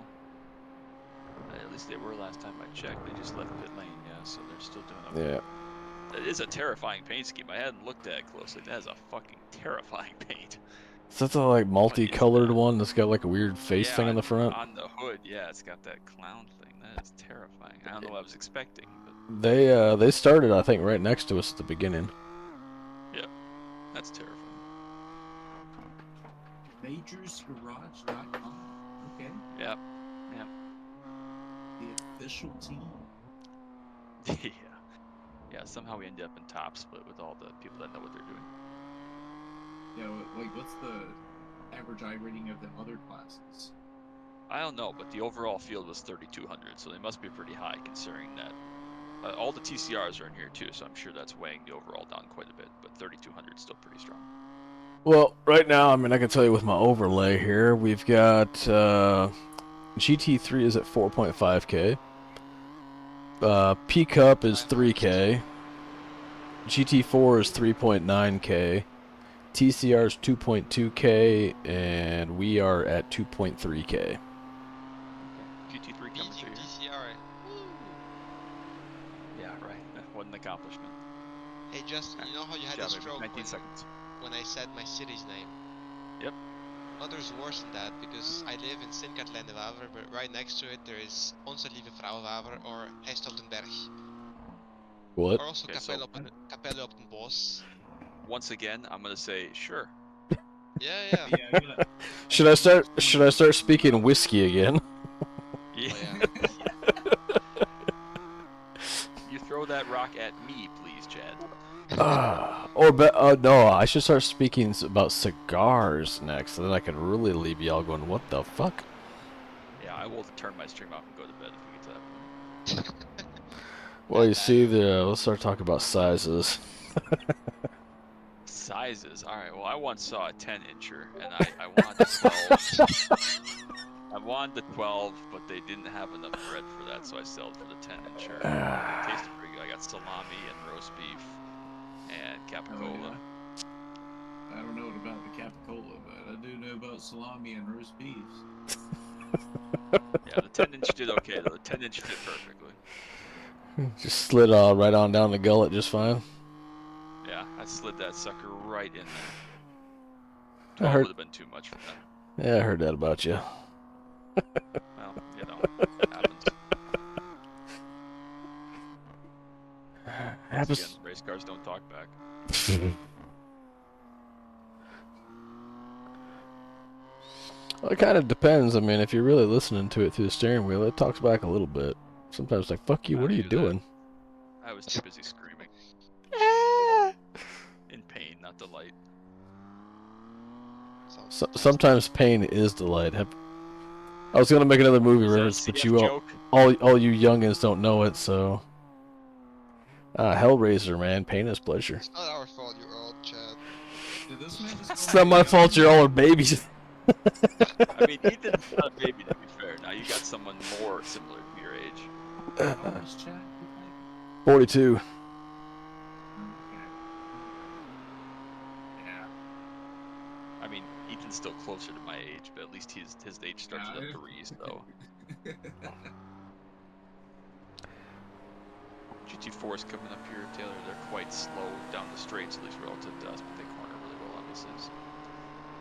At least they were last time I checked. They just left pit lane, yeah, so they're still doing okay. Yeah. That is a terrifying paint scheme. I hadn't looked at it closely. That is a fucking terrifying paint. Is that the like multicolored one that's got like a weird face thing on the front? On the hood, yeah, it's got that clown thing. That is terrifying. I don't know what I was expecting, but They started, I think, right next to us at the beginning. yeah, that's terrifying. Majorsgarage.com. Okay. Yep. Yep. The official team. Yeah. Yeah, somehow we ended up in top split with all the people that know what they're doing. Yeah, like what's the average I rating of the other classes? I don't know, but the overall field was 3,200, so they must be pretty high considering that all the TCRs are in here too, so I'm sure that's weighing the overall down quite a bit, but 3,200 is still pretty strong. Well, right now, I mean, I can tell you with my overlay here, we've got GT3 is at 4.5K. P Cup is 3K. GT4 is 3.9K. TCR is 2.2K, and we are at 2.3K. GT3 coming through here. TCR. Yeah, right. What an accomplishment. Hey Justin, you know how you had a stroke when I said my city's name? Yep. No, there's worse than that because I live in Sint-Katelijne-Waver, but right next to it there is Onze Lieve Vrouwenwaver or Heist op den Berg. What? Or also Okay, Kapelle so- op den Bos. Once again, I'm gonna say sure. Yeah. Yeah, I gotta, Should I start speaking whiskey again? Yeah. Oh, yeah. You throw that rock at me, please, Chad. No, I should start speaking about cigars next, and then I can really leave y'all going, what the fuck? Yeah, I will turn my stream off and go to bed if we get to that point. Well, you see, let's start talking about sizes. Sizes. All right. Well, I once saw a 10-incher, and I wanted the 12. I wanted the 12, but they didn't have enough bread for that, so I settled for the 10-incher. It tasted pretty good. I got salami and roast beef and capicola. I don't know about the capicola, but I do know about salami and roast beefs. Yeah, the 10-inch did okay though. The 10-inch fit perfectly. Just slid right on down the gullet just fine. Yeah, I slid that sucker right in I there. 12 heard- would have been too much for them. Yeah, I heard that about you. Well, you know, happens. Once again, race cars don't talk back. Well, it kind of depends. I mean, if you're really listening to it through the steering wheel, it talks back a little bit. Sometimes like, fuck you, what are you doing? I was too busy screaming. In pain, not delight. Sometimes pain is delight. I was gonna make another movie reference, but all you youngins don't know it, so. Hellraiser, man, pain is pleasure. It's not our fault you're old, Chad. Dude, this man just It's not my fault you're all are babies. I mean, Ethan's not a baby, to be fair. Now you got someone more similar to your age. How old is Chad? 42. Okay. Yeah. I mean, Ethan's still closer to my age, but at least his age starts with a 3, so. GT4s coming up here, Taylor. They're quite slow down the straights, at least relative to us, but they corner really well on this.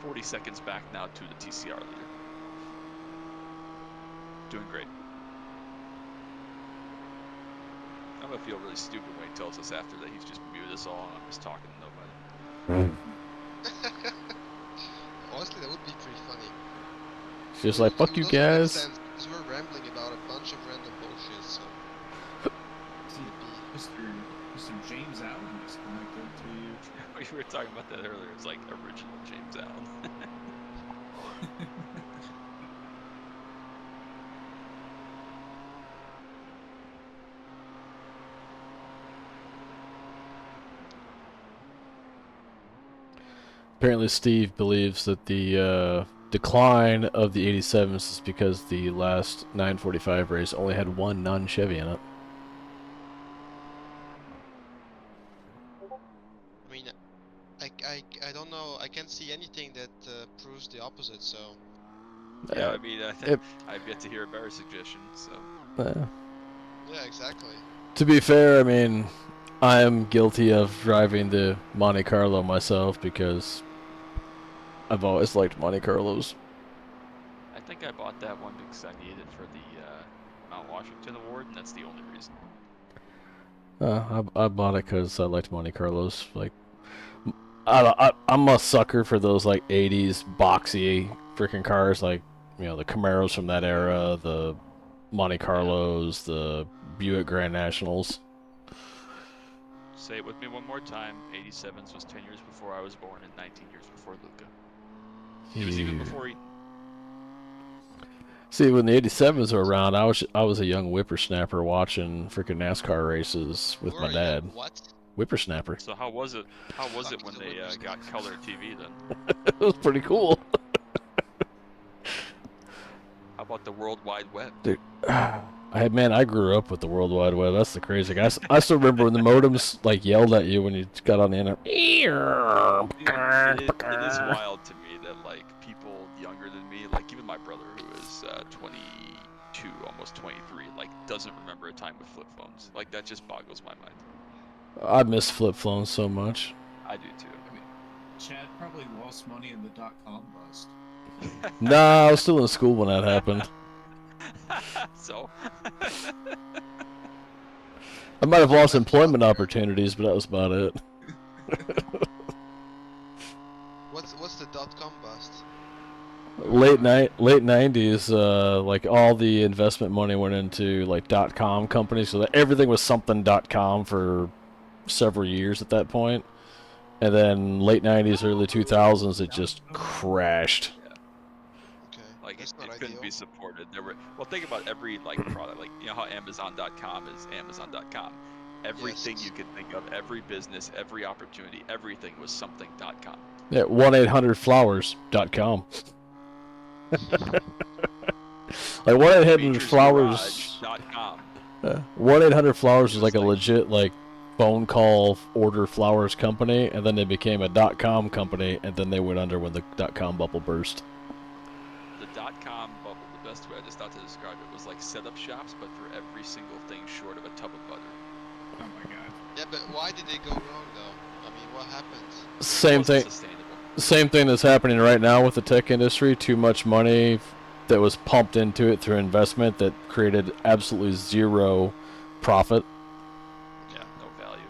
40 seconds back now to the TCR leader. Doing great. I'm gonna feel really stupid when he tells us after that he's just muted us all and I'm just talking to nobody. Honestly, that would be pretty funny. It's just like, fuck you guys. Because we're rambling about a bunch of random bullshit, so. Mr. James Allen is connected to you. We were talking about that earlier. It's like original James Allen. Apparently Steve believes that the decline of the 87s is because the last 945 race only had one non-Chevy in it. I mean, I don't know. I can't see anything that proves the opposite, so. Yeah, I mean, I've yet to hear a better suggestion, so. Yeah, exactly. To be fair, I mean, I am guilty of driving the Monte Carlo myself because I've always liked Monte Carlos. I think I bought that one because I needed it for the Mount Washington Award, and that's the only reason. I bought it because I liked Monte Carlos. Like, I'm a sucker for those like 80s boxy freaking cars, like, you know, the Camaros from that era, the Monte Carlos, the Buick Grand Nationals. Say it with me one more time. 87s was 10 years before I was born and 19 years before Luca. It was even before he... See, when the 87s were around, I was a young whippersnapper watching freaking NASCAR races with my dad. What? Whippersnapper. So how was it? How was it when they got color TV then? It was pretty cool. How about the World Wide Web? Dude, I grew up with the World Wide Web. That's the crazy thing. I still remember when the modems like yelled at you when you got on the internet. It is wild to me that like people younger than me, like even my brother who is 22, almost 23, like doesn't remember a time with flip phones. Like that just boggles my mind. I miss flip phones so much. I do too. I mean, Chad probably lost money in the .com bust. Nah, I was still in school when that happened. So. I might have lost employment opportunities, but that was about it. What's the .com bust? Late 90s, like all the investment money went into like .com companies, so that everything was something .com for several years at that point. And then late 90s, early 2000s, it just crashed. Okay. Like That's it not couldn't ideal. be supported. There were think about every like product, like you know how Amazon.com is Amazon.com. Everything Yes. you can think of, every business, every opportunity, everything was something.com. Yeah, 1-800-Flowers.com. Like 1-800-Flowers. Naturesgarage.com. 1-800-Flowers was was like a like- legit like phone call order flowers company, and then they became a .com company, and then they went under when the .com bubble burst. The .com bubble, the best way I just thought to describe it was like setup shops, but for every single thing short of a tub of butter. Oh my god. Yeah, but why did they go wrong though? I mean, what happened? Same It wasn't thing. sustainable. Same thing that's happening right now with the tech industry. Too much money that was pumped into it through investment that created absolutely zero profit. Yeah, no value.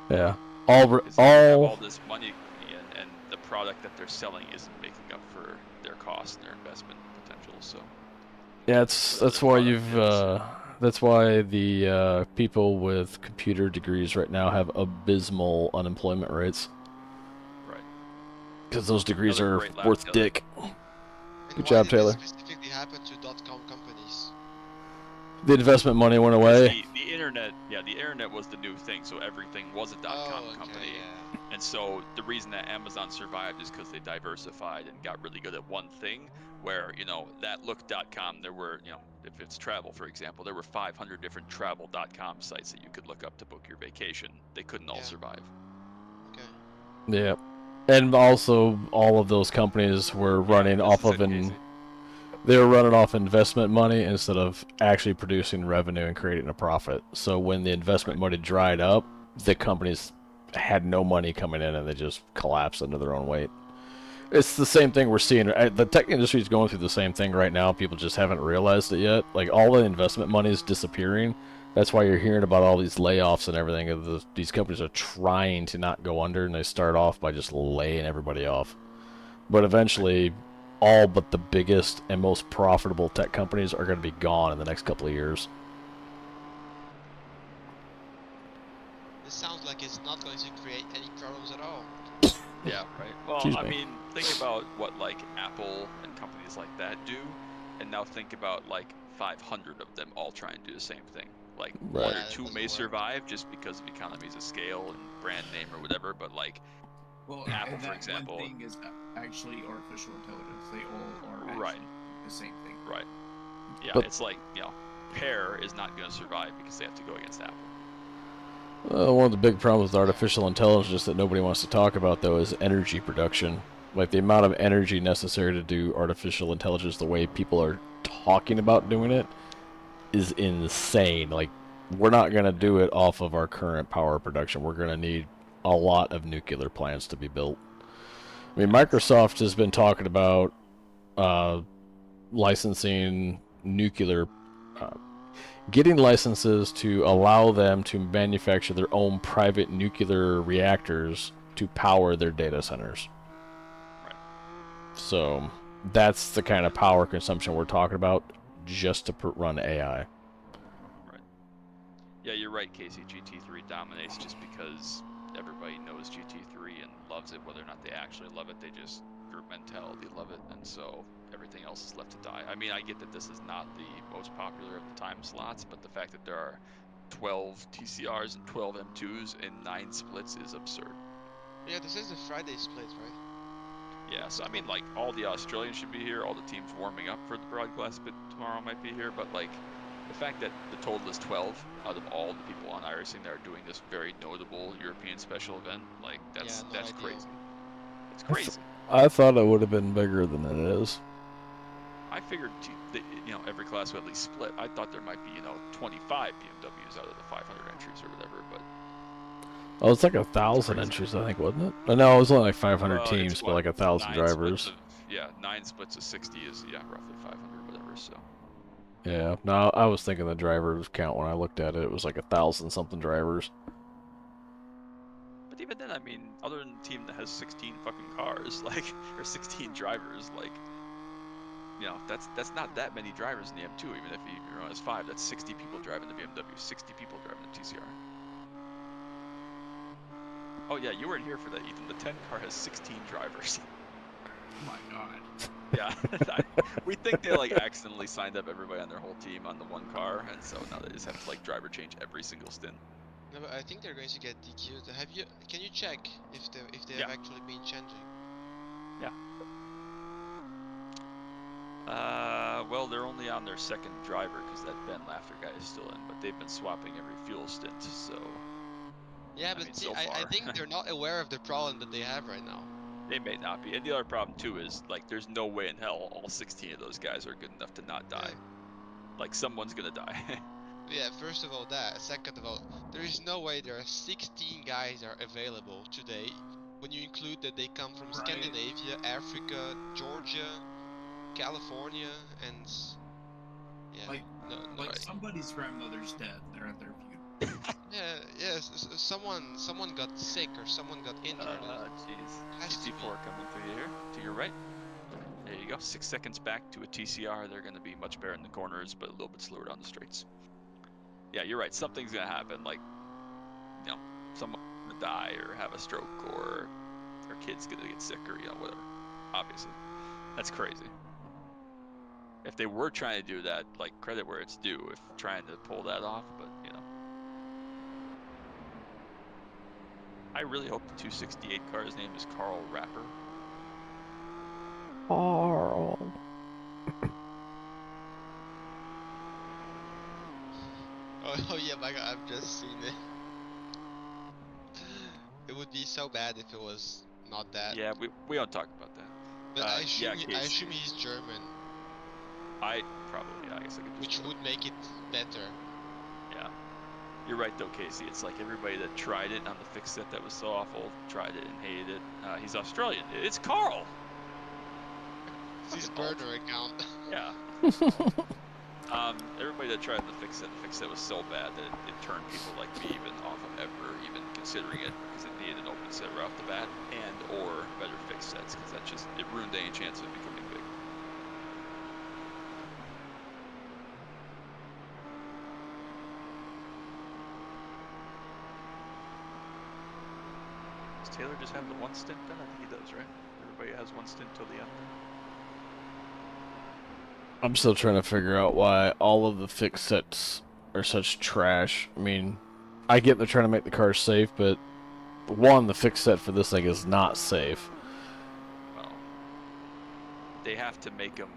Yeah. Because they have all this money and the product that they're selling isn't making up for their cost, their investment potential. So Yeah, that's why that's why the people with computer degrees right now have abysmal unemployment rates. Right. Because those degrees Another are great lap, worth Taylor. dick. And Good why job, did Taylor. this specifically happen to .com companies? The investment money went away. The internet, the internet was the new thing, so everything was a .com company. Yeah. And so the reason that Amazon survived is because they diversified and got really good at one thing. Where that look.com, there were if it's travel, for example, there were 500 different travel.com sites that you could look up to book your vacation. They couldn't all survive. Okay. Yeah. And also, all of those companies were running off of they were running off investment money instead of actually producing revenue and creating a profit. So when the investment money dried up, the companies had no money coming in and they just collapsed under their own weight. It's the same thing we're seeing. The tech industry is going through the same thing right now. People just haven't realized it yet. Like, all the investment money is disappearing. That's why you're hearing about all these layoffs and everything. These companies are trying to not go under, and they start off by just laying everybody off. But eventually, all but the biggest and most profitable tech companies are going to be gone in the next couple of years. This sounds like it's not going to create any problems at all. Yeah, right. Well, Excuse I me. mean, think about what like Apple and companies like that do, and now think about like 500 of them all trying to do the same thing. Like Right. one Yeah, or it two doesn't may work. survive just because of economies of scale and brand name or whatever, but like Well, Apple, and for that example. one thing is actually artificial intelligence. They all are actually Right. the same thing. Right. Yeah, But- it's like Pear is not going to survive because they have to go against Apple. One of the big problems with artificial intelligence that nobody wants to talk about, though, is energy production. Like, the amount of energy necessary to do artificial intelligence the way people are talking about doing it is insane. Like, we're not going to do it off of our current power production. We're going to need a lot of nuclear plants to be built. I mean, Microsoft has been talking about licensing nuclear getting licenses to allow them to manufacture their own private nuclear reactors to power their data centers. Right. So that's the kind of power consumption we're talking about just to run AI. Right. Yeah, you're right, Casey. GT3 dominates just because everybody knows GT3 and loves it. Whether or not they actually love it, they just group mentality love it, and so everything else is left to die. I mean, I get that this is not the most popular of the time slots, but the fact that there are 12 TCRs and 12 M2s and 9 splits is absurd. Yeah, this is a Friday split, right? Yeah, so I mean, like, all the Australians should be here, all the teams warming up for the broadcast split tomorrow might be here, but like, the fact that the total is 12 out of all the people on iRacing that are doing this very notable European special event, like, that's ideal. crazy. It's crazy. I thought it would have been bigger than it is. I figured every class would at least split. I thought there might be 25 BMWs out of the 500 entries or whatever, but Oh, it's like 1,000 entries, I think, wasn't it? No, it was only like 500 well, teams, it's but like 1,000 9 drivers. splits yeah, 9 splits of 60 is roughly 500, whatever. So Yeah, no, I was thinking the drivers count when I looked at it. It was like 1,000 something drivers. but even then, I mean, other than the team that has 16 fucking cars, like, or 16 drivers, like, you know, that's not that many drivers in the M2. Even if you run as 5, that's 60 people driving the BMW, 60 people driving the TCR. Oh yeah, you weren't here for that, Ethan. The 10 car has 16 drivers. Oh my god. Yeah, we think they like accidentally signed up everybody on their whole team on the one car, and so now they just have to like driver change every single stint. No, but I think they're going to get DQ'd. Can you check if they Yeah. have actually been changing? Well, they're only on their second driver because that Ben Laughter guy is still in, but they've been swapping every fuel stint, so. Yeah, I but mean, see, so I far. think they're not aware of the problem that they have right now. They may not be. And the other problem, too, is, like, there's no way in hell all 16 of those guys are good enough to not die. Yeah. Like, someone's gonna die. Yeah, first of all that. Second of all, there is no way there are 16 guys are available today when you include that they come from Right. Scandinavia, Africa, Georgia, California, and yeah, Like, no like way. somebody's grandmother's dead. They're at their funeral. Yeah, yes, someone got sick or someone got injured. Jeez. Has to be. GT4 coming through here, to your right. There you go. 6 seconds back to a TCR. They're gonna be much better in the corners, but a little bit slower down the straights. Yeah, you're right. Something's gonna happen. Like, you know, someone's gonna die or have a stroke or their kid's gonna get sick or, you know, whatever. Obviously. That's crazy. If they were trying to do that, like, credit where it's due if trying to pull that off, but, you know. I really hope the 268 car's name is Carl Rapper. Carl. Oh yeah, my God, I've just seen it. It would be so bad if it was not that. Yeah, we don't talk about that. But I assume yeah, I assume he's German, I probably, yeah, I guess I could just which go would with make it better. Yeah. You're right though, Casey. It's like everybody that tried it on the fixed set that was so awful, tried it and hated it. He's Australian. It's Carl! It's his Fucking alt. burner account. Yeah. Everybody that tried the fixed set was so bad that it turned people like me even off of ever even considering it because it needed an open set right off the bat and or better fixed sets because that just, it ruined any chance of it becoming big. Does Taylor just have the one stint then? I think he does, right? Everybody has one stint till the end then? I'm still trying to figure out why all of the fixed sets are such trash. I mean, I get they're trying to make the car safe, but one, the fixed set for this thing is not safe. Well, they have to make them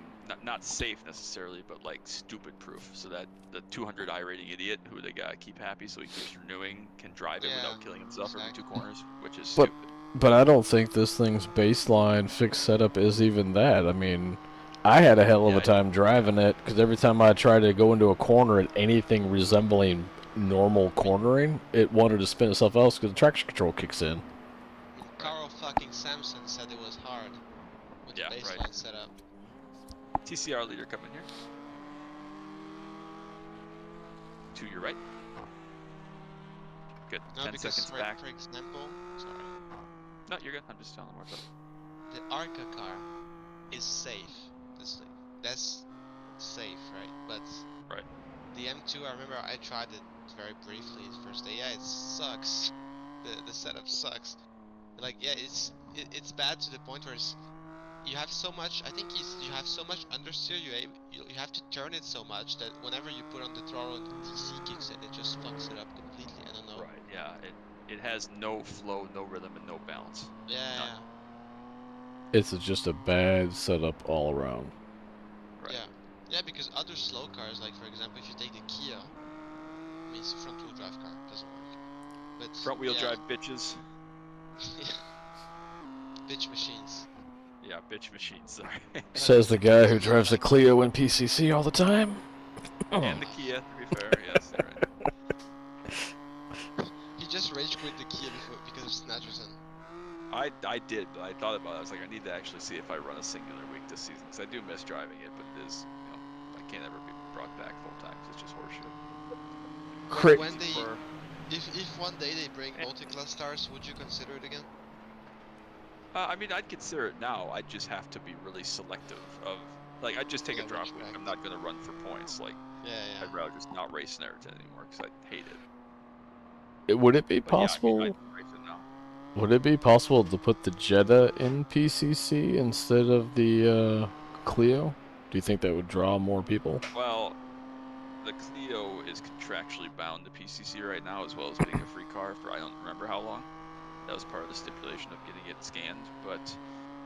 not safe necessarily, but like stupid proof, so that the 200 iRating idiot who they gotta keep happy so he keeps renewing can drive it without killing himself every 2 corners, which is stupid. But I don't think this thing's baseline fixed setup is even that. I mean, I had a hell of a time driving it because every time I tried to go into a corner at anything resembling normal cornering, it wanted to spin itself else because the traction control kicks in. Carl fucking Samson said it was hard with the baseline setup. TCR leader coming here. To your right. Good. No, 10 because seconds back. for example, sorry. No, you're good. I'm just telling more about it. The Arca car is safe. That's safe, right? But the M2, I remember I tried it very briefly the first day. Yeah, it sucks. The setup sucks. Like, yeah, it's bad to the point where you have so much. I think you have so much understeer. You have to turn it so much that whenever you put on the throttle and the DC kicks in, it just fucks it up completely. I don't know. Right. Yeah. It has no flow, no rhythm, and no balance. Yeah. None. It's just a bad setup all around. Right. Yeah. Yeah, because other slow cars, like for example, if you take the Kia, I mean, it's a front-wheel drive car, doesn't work. But front-wheel drive bitches. Bitch machines. Yeah, bitch machines. Sorry. Says the guy who drives a Clio in PCC all the time. And the Kia, to be fair, yes, you're right. He just rage quit the Kia because of Snatcherson. I did, but I thought about it. I was like, I need to actually see if I run a singular week this season because I do miss driving it, but it is, you know, I can't ever be brought back full time because it's just horseshit. When they, if one day they bring multi-class stars, would you consider it again? I mean, I'd consider it now. I'd just have to be really selective of, like, I'd just take a drop week. I'm not gonna run for points. Like, yeah. I'd rather just not race Nerton anymore because I hate it. Would it be But possible? Yeah, I mean, I'd race it now. Would it be possible to put the Jetta in PCC instead of the Clio? Do you think that would draw more people? Well, the Clio is contractually bound to PCC right now, as well as being a free car for I don't remember how long. That was part of the stipulation of getting it scanned, but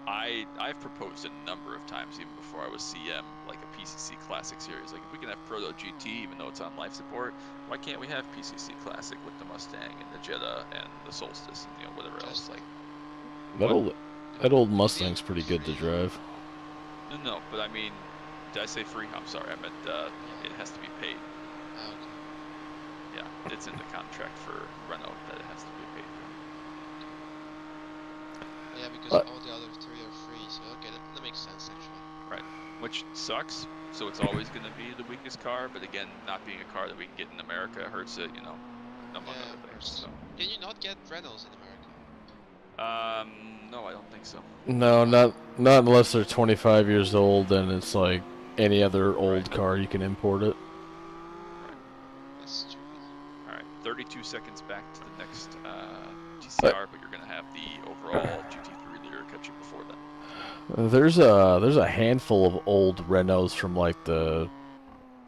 I've proposed a number of times, even before I was CM, like a PCC Classic series. Like, if we can have Proto GT, even though it's on life support, why can't we have PCC Classic with the Mustang and the Jetta and the Solstice and, you know, whatever else? Like, That old Mustang's pretty good to drive. No, but I mean, did I say free? I'm sorry, I meant it has to be paid. Oh, okay. Yeah, it's in the contract for Renault that it has to be paid for. Yeah, because all the other three are free, so okay, that makes sense actually. Right, which sucks. So it's always going to be the weakest car, but again, not being a car that we can get in America hurts it, you know, among other things. So. Can you not get Renaults in America? No, I don't think so. No, not unless they're 25 years old, and it's like any other old car, you can import it. Right. That's stupid. All right, 32 seconds back to the next TCR, but you're going to have the overall GT3 leader catch you before that. There's a handful of old Renaults from like the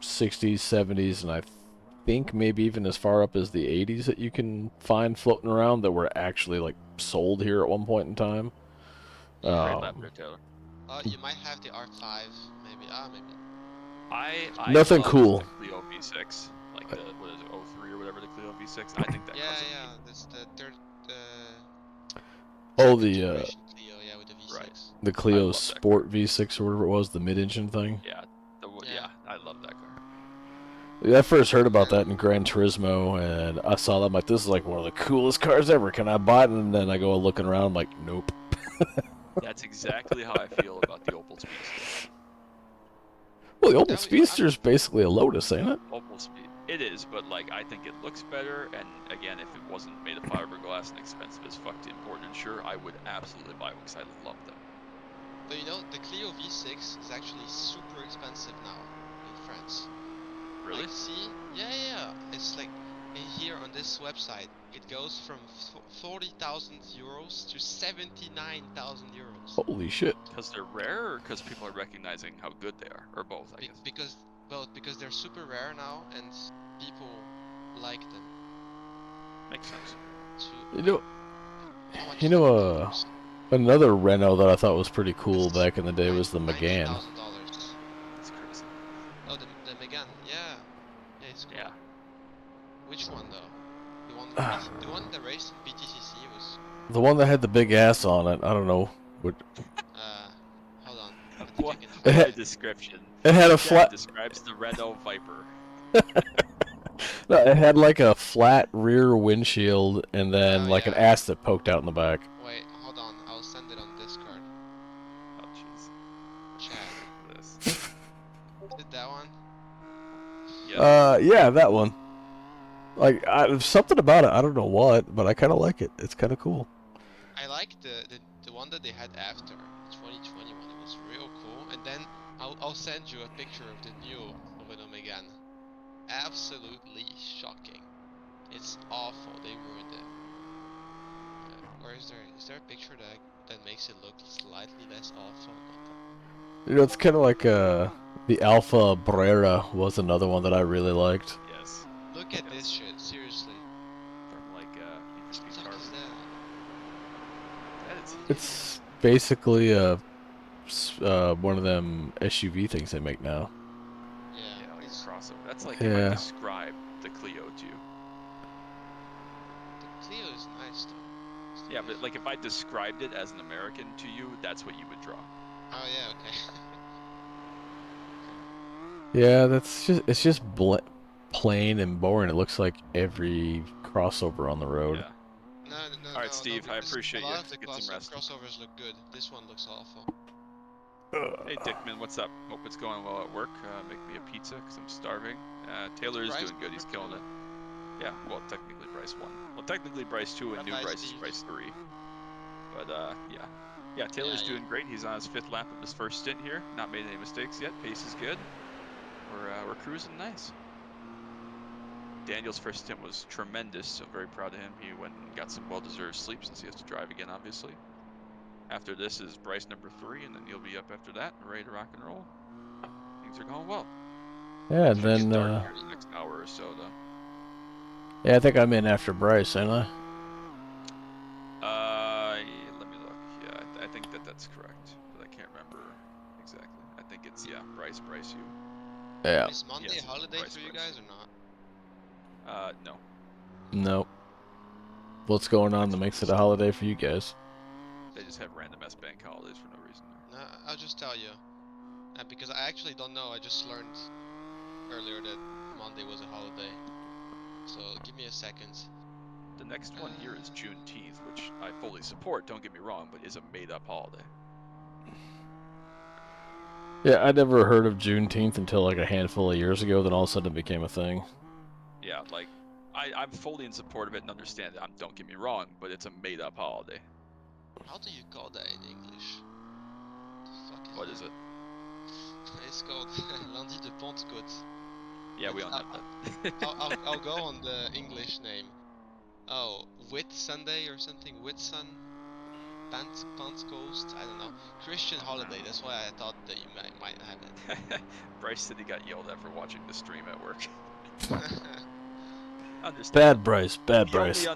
60s, 70s, and I think maybe even as far up as the 80s that you can find floating around that were actually like sold here at one point in time. Great lap there, Taylor. You might have the R5, maybe. Maybe. I Nothing love cool. The Clio V6, like the what is it, 03 or whatever, the Clio V6. I think that car's amazing. That's the third. The Clio, yeah, with the V6. Right. The Clio Sport V6 or whatever it was, the mid-engine thing. Yeah, I love that car. I first heard about that in Gran Turismo, and I saw that. I'm like, this is like one of the coolest cars ever. Can I buy it? And then I go looking around, I'm like, nope. That's exactly how I feel about the Opel Speedster. Well, the Opel Speedster is basically a Lotus, ain't it? Opel Speed. It is, but like I think it looks better. And again, if it wasn't made of fiberglass and expensive as fuck to import and insure, I would absolutely buy one because I love them. But you know, the Clio V6 is actually super expensive now in France. Really? Like, see? Yeah. It's like here on this website, it goes from 40,000 euros to 79,000 euros. Holy shit! Because they're rare, or because people are recognizing how good they are, or both? I guess. Because both, because they're super rare now, and people like them. Makes sense. You know, another Renault that I thought was pretty cool back in the day was the Megane. That's crazy. Oh, the Megane, yeah, it's cool. Yeah. Which one though? The one that raced in BTCC was. The one that had the big ass on it. I don't know. What? Hold on. What a description. It had a flat. Describes the Renault Viper. No, it had like a flat rear windshield and then like an ass that poked out in the back. Wait, hold on. I'll send it on Discord. Oh jeez. Chat. This. Is it that one? Yeah, that one. Like, something about it. I don't know what, but I kind of like it. It's kind of cool. I like the one that they had after 2021. It was real cool. And then I'll send you a picture of the new Renault Megane. Absolutely shocking. It's awful. They ruined it. Or is there a picture that makes it look slightly less awful? You know, it's kind of like the Alfa Brera was another one that I really liked. Yes. Look at this shit, seriously. From like Need for Speed What the fuck is that? It's basically one of them SUV things they make now. Yeah, like a crossover. That's like if I describe the Clio to you. The Clio is nice though. Yeah, but like if I described it as an American to you, that's what you would draw. Oh yeah, okay. Yeah, it's just plain and boring. It looks like every crossover on the road. Yeah. No, All right, right, Steve. I because appreciate a you. lot of the Get some rest. crossovers look good. This one looks awful. Hey, Dickman, what's up? Hope it's going well at work. Make me a pizza because I'm starving. Taylor is Bryce doing good. He's number killing two. it. Yeah, well, technically Bryce 1. Well, technically Bryce 2 and new Bye-bye, Bryce is Steve. Bryce 3. But, yeah. Yeah, Taylor's Yeah, doing great. He's on his 5th lap of his first stint here. Not made any mistakes yet. Pace is good. We're cruising nice. Daniel's first stint was tremendous, so very proud of him. He went and got some well-deserved sleep since he has to drive again, obviously. After this is Bryce number 3, and then you'll be up after that and ready to rock and roll. Things are going well. Yeah, and It's gonna then get dark here in the next hour or so, though. yeah, I think I'm in after Bryce, ain't I? Let me look. Yeah, I think that's correct, but I can't remember exactly. I think it's Bryce, you. Yeah. Is Monday Yes, a holiday Bryce, for you Bryce. guys or not? No. Nope. What's going on that makes it a holiday for you guys? They just have random bank holidays for no reason there. No, I'll just tell you. Because I actually don't know. I just learned earlier that Monday was a holiday. So give me a second. The next one here is Juneteenth, which I fully support, don't get me wrong, but is a made-up holiday. Yeah, I never heard of Juneteenth until like a handful of years ago. Then all of a sudden it became a thing. Yeah, like, I'm fully in support of it and understand it. Don't get me wrong, but it's a made-up holiday. How do you call that in English? What is it? It's called Lundi de Pentecôte. Yeah, we don't have that. I'll go on the English name. Oh, Whit Sunday or something? Whit Sun? Pentecost? I don't know. Christian holiday. That's why I thought that you might have it. Bryce said he got yelled at for watching the stream at work. Understand. Bad Bryce. Bad The Bryce.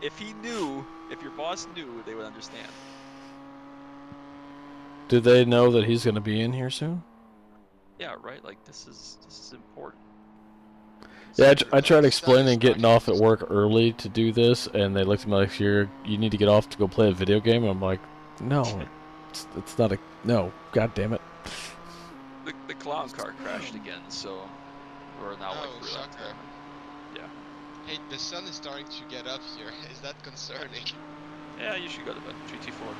if he knew, if your boss knew, they would understand. Do they know that he's going to be in here soon? Yeah, right. Like this is important. Yeah, I tried explaining getting off at work early to do this, and they looked at me like, you need to get off to go play a video game. And I'm like, no, it's not a no. God damn it. The clown car crashed again, so we're now like 3 laps shocker. down. Yeah. Hey, the sun is starting to get up here. Is that concerning? Yeah, you should go to bed. GT4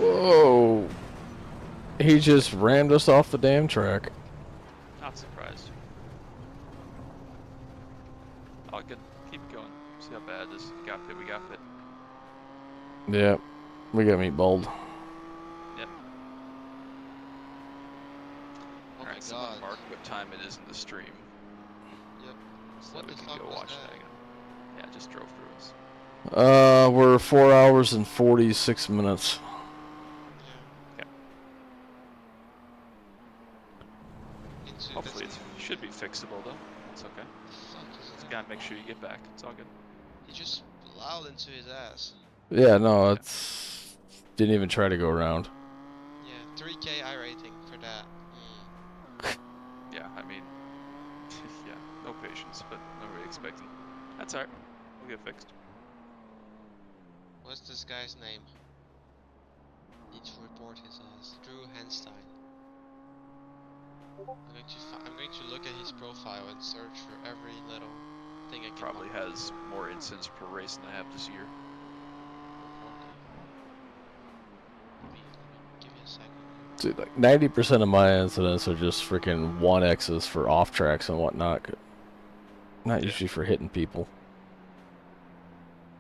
Whoa. He just rammed us off the damn track. Not surprised. Oh, good. Keep going. See how bad this. We got fit. We got fit. Yeah, we got meatballed. Yep. Oh Alright, my someone god. mark what time it is in the stream. Yep. So What that we the can fuck go was watch that? that again. Yeah, it just drove through us. We're 4 hours and 46 minutes. Yeah. Okay. Hopefully it should be fixable though. It's okay. Just gotta make sure you get back. It's all good. He just plowed into his ass. Yeah, no, it's didn't even try to go around. Yeah, 3K iRating for that. Yeah, I mean, yeah, no patience, but nobody expecting. That's alright. We'll get fixed. What's this guy's name? Need to report his ass. Drew Hanstein. I'm going to look at his profile and search for every little thing I can. Probably has more incidents per race than I have this year. Probably. Let me give you a second. Dude, like 90% of my incidents are just freaking 1X's for off tracks and whatnot. Not usually for hitting people.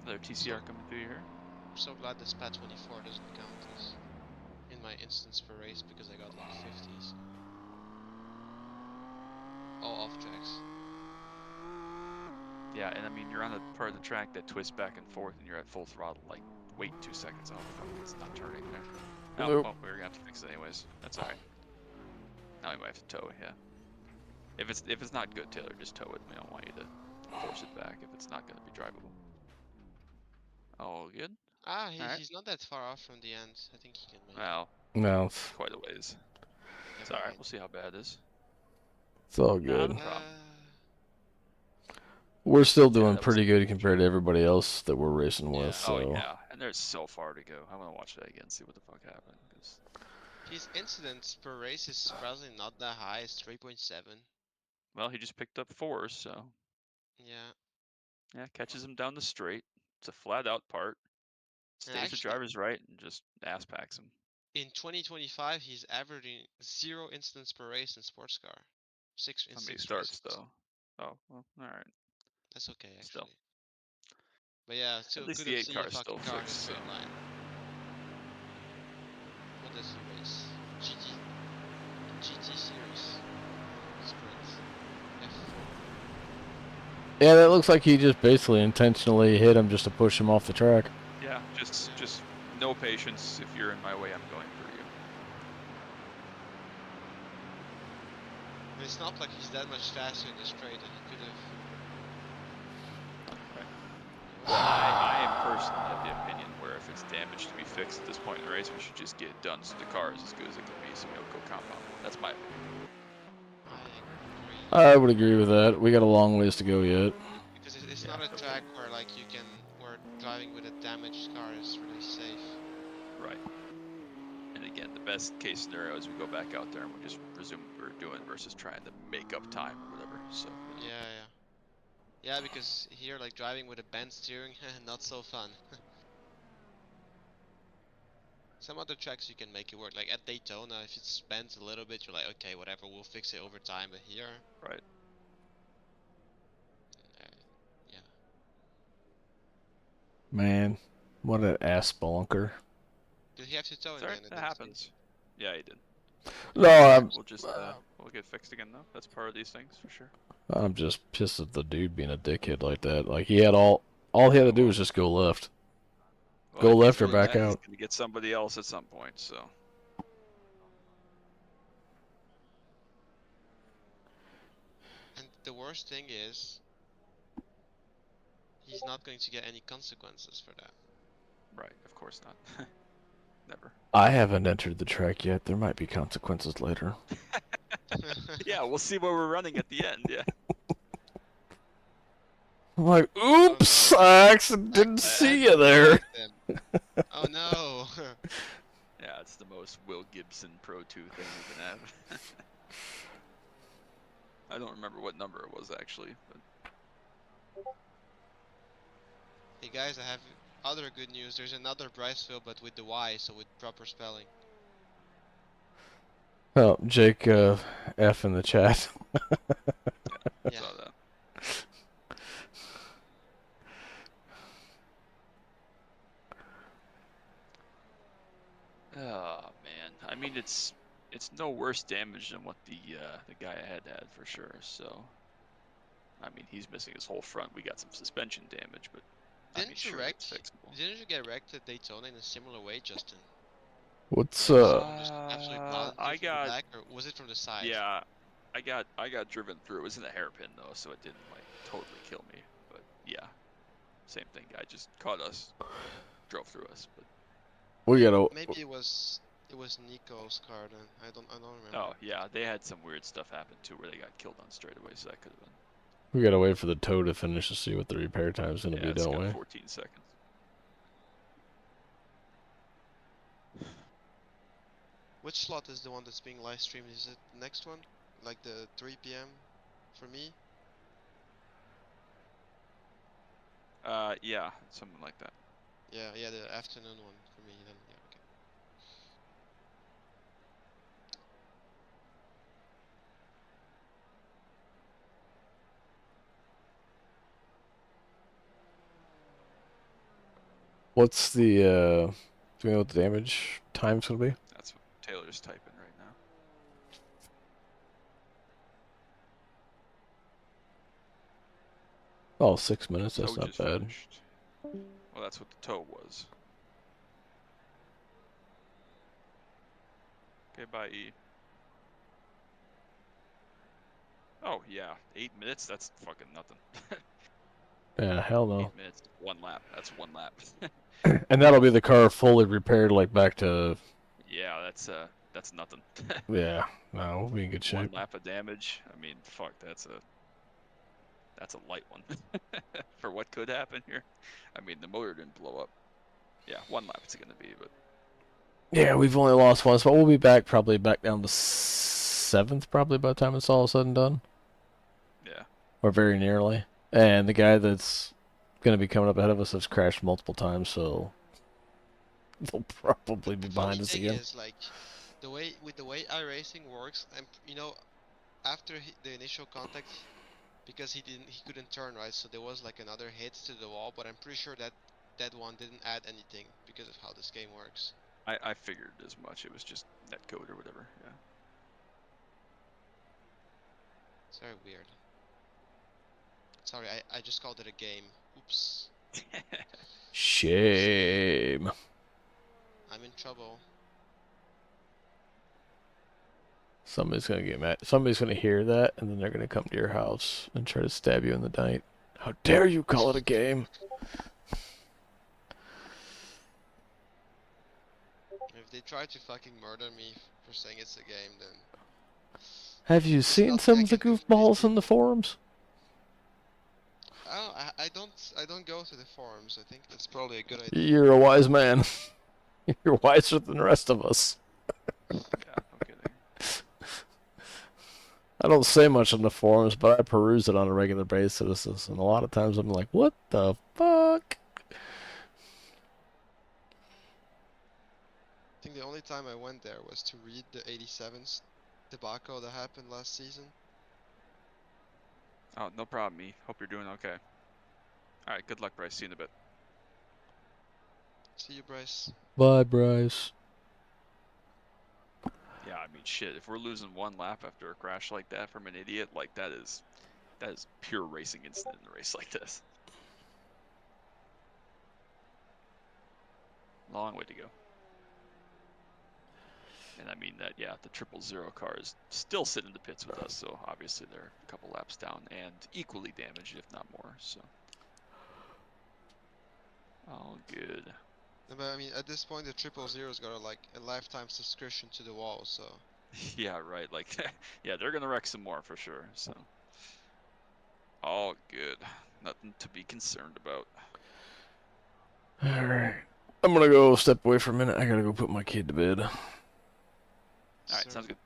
Another TCR coming through here. I'm so glad this PAT 24 doesn't count as in my instance per race because I got like 50s. All off tracks. Yeah, and I mean, you're on a part of the track that twists back and forth and you're at full throttle, like, wait 2 seconds. Oh, fuck, it's not turning there. Oh, Nope. well, we're gonna have to fix it anyways. That's alright. Now we might have to tow it, yeah. If it's not good, Taylor, just tow it. We don't want you to force it back if it's not gonna be drivable. All good? Ah, he's not that far off from the end. I think he can make it. Well, no, it's quite a ways. It's alright, we'll see how bad it is. It's all good. Not a problem. We're still doing pretty good compared to everybody else that we're racing with. So. Oh yeah, and there's so far to go. I want to watch that again, see what the fuck happened. Cause... His incidents per race is probably not that high. It's 3.7. Well, he just picked up 4, so. Yeah. Yeah, catches him down the straight. It's a flat out part. And Stays the actually, driver's right and just ass packs him. in 2025, he's averaging 0 incidents per race in sports car. 6 in How many 6 starts races. though? Oh, well, alright. That's okay, actually. Still. But yeah, still At least couldn't the 8 see a car's fucking still car in a fixed, so. straight line. What does he race? GT? GT series. Sprint. F4. Yeah, that looks like he just basically intentionally hit him just to push him off the track. Yeah, just no patience. If you're in my way, I'm going for you. But it's not like he's that much faster in the straight and he could have... I am personally of the opinion where if it's damage to be fixed at this point in the race, we should just get it done so the car is as good as it can be so we don't go compound. That's my opinion. I would agree with that. We got a long ways to go yet. Because it's not a track where like you can... where driving with a damaged car is really safe. Right. And again, the best case scenario is we go back out there and we just resume what we're doing versus trying to make up time or whatever. So, you know. Yeah, because here, like, driving with a bent steering, not so fun. Some other tracks you can make it work, like at Daytona, if it's bent a little bit, you're like, okay, whatever, we'll fix it over time, but here... Right. Yeah. Man, what an ass bonker. Did he have to tow in Sorry, the end? that happens. Yeah, he did. No, I'm... We'll just, we'll get fixed again though. That's part of these things, for sure. I'm just pissed at the dude being a dickhead like that. Like, he had all he had to do was just go left. Well, Go if he's left or doing back that, out. He's gonna get somebody else at some point, so. And the worst thing is... he's not going to get any consequences for that. Right, of course not. Never. I haven't entered the track yet. There might be consequences later. Yeah, we'll see where we're running at the end, yeah. I'm like, oops! I actually didn't see you there. Oh no! Yeah, it's the most Will Gibson Pro 2 thing we can have. I don't remember what number it was actually, but... Hey guys, I have other good news. There's another Bryceville, but with the Y, so with proper spelling. Oh, Jake F in the chat. Yeah. Saw that. Oh man, I mean it's no worse damage than what the guy had for sure. So, I mean he's missing his whole front. We got some suspension damage, but Didn't you sure, wreck? it's fixable. Didn't you get wrecked at Daytona in a similar way, Justin? What's Like, someone just absolutely plowed you I from got. the back, or was it from the side? Yeah, I got driven through. It was in a hairpin though, so it didn't like totally kill me. But yeah, same thing. Guy just caught us, drove through us. But we gotta... Maybe it was Nico's car then. I don't remember. oh yeah, they had some weird stuff happen too, where they got killed on straightaway. So that could have been. We gotta wait for the tow to finish to see what the repair time's gonna be, It's don't got we? 14 seconds. Which slot is the one that's being live streamed? Is it the next one? Like the 3 p.m. for me? Yeah, something like that. Yeah, the afternoon one for me then. Yeah, okay. What's the, do you know what the damage time's gonna be? That's what Taylor's typing right now. Oh, 6 minutes, that's Tow not just bad. finished. Well, that's what the tow was. Okay, bye E. Oh yeah, 8 minutes? That's fucking nothing. Yeah, hell no. 8 minutes, 1 lap. That's 1 lap. And that'll be the car fully repaired, like back to... Yeah, that's nothing. Yeah, no, we'll be in good 1 shape. lap of damage. I mean, fuck, that's a light one for what could happen here. I mean, the motor didn't blow up. Yeah, 1 lap it's gonna be, but Yeah, we've only lost one spot. We'll be back probably back down to 7th, probably by the time it's all said and done. yeah. Or very nearly. And the guy that's going to be coming up ahead of us that's crashed multiple times, so they'll probably be Funny behind us thing again. is, like, the way iRacing works, and you know, after the initial contact, because he couldn't turn right, so there was like another hit to the wall, but I'm pretty sure that one didn't add anything because of how this game works. I figured as much. It was just netcode or whatever. Yeah. It's very weird. Sorry, I just called it a game. Oops. Shame. I'm in trouble. Somebody's going to get mad. Somebody's going to hear that, and then they're going to come to your house and try to stab you in the night. How dare you call it a game? If they try to fucking murder me for saying it's a game, then Have you there's seen nothing some I of the can do for these goofballs in the people. forums? I don't go to the forums. I think that's probably a good idea. You're a wise man. You're wiser than the rest of us. Yeah, no kidding. I don't say much on the forums, but I peruse it on a regular basis, and a lot of times I'm like, what the fuck? I think the only time I went there was to read the 87's debacle that happened last season. Oh, no problem, me. Hope you're doing okay. All right, good luck, Bryce. See you in a bit. See you, Bryce. Bye, Bryce. Yeah, I mean, shit. If we're losing one lap after a crash like that from an idiot, like that is pure racing incident in a race like this. Long way to go. And I mean that, yeah, the 000 car is still sitting in the pits with us, so obviously they're a couple laps down and equally damaged, if not more. So, all good. No, but I mean, at this point, the 000's got like a lifetime subscription to the wall, so. Yeah, right. Like, yeah, they're gonna wreck some more for sure. So, all good. Nothing to be concerned about. Alright. I'm gonna go step away for a minute. I gotta go put my kid to bed. All right, sounds good.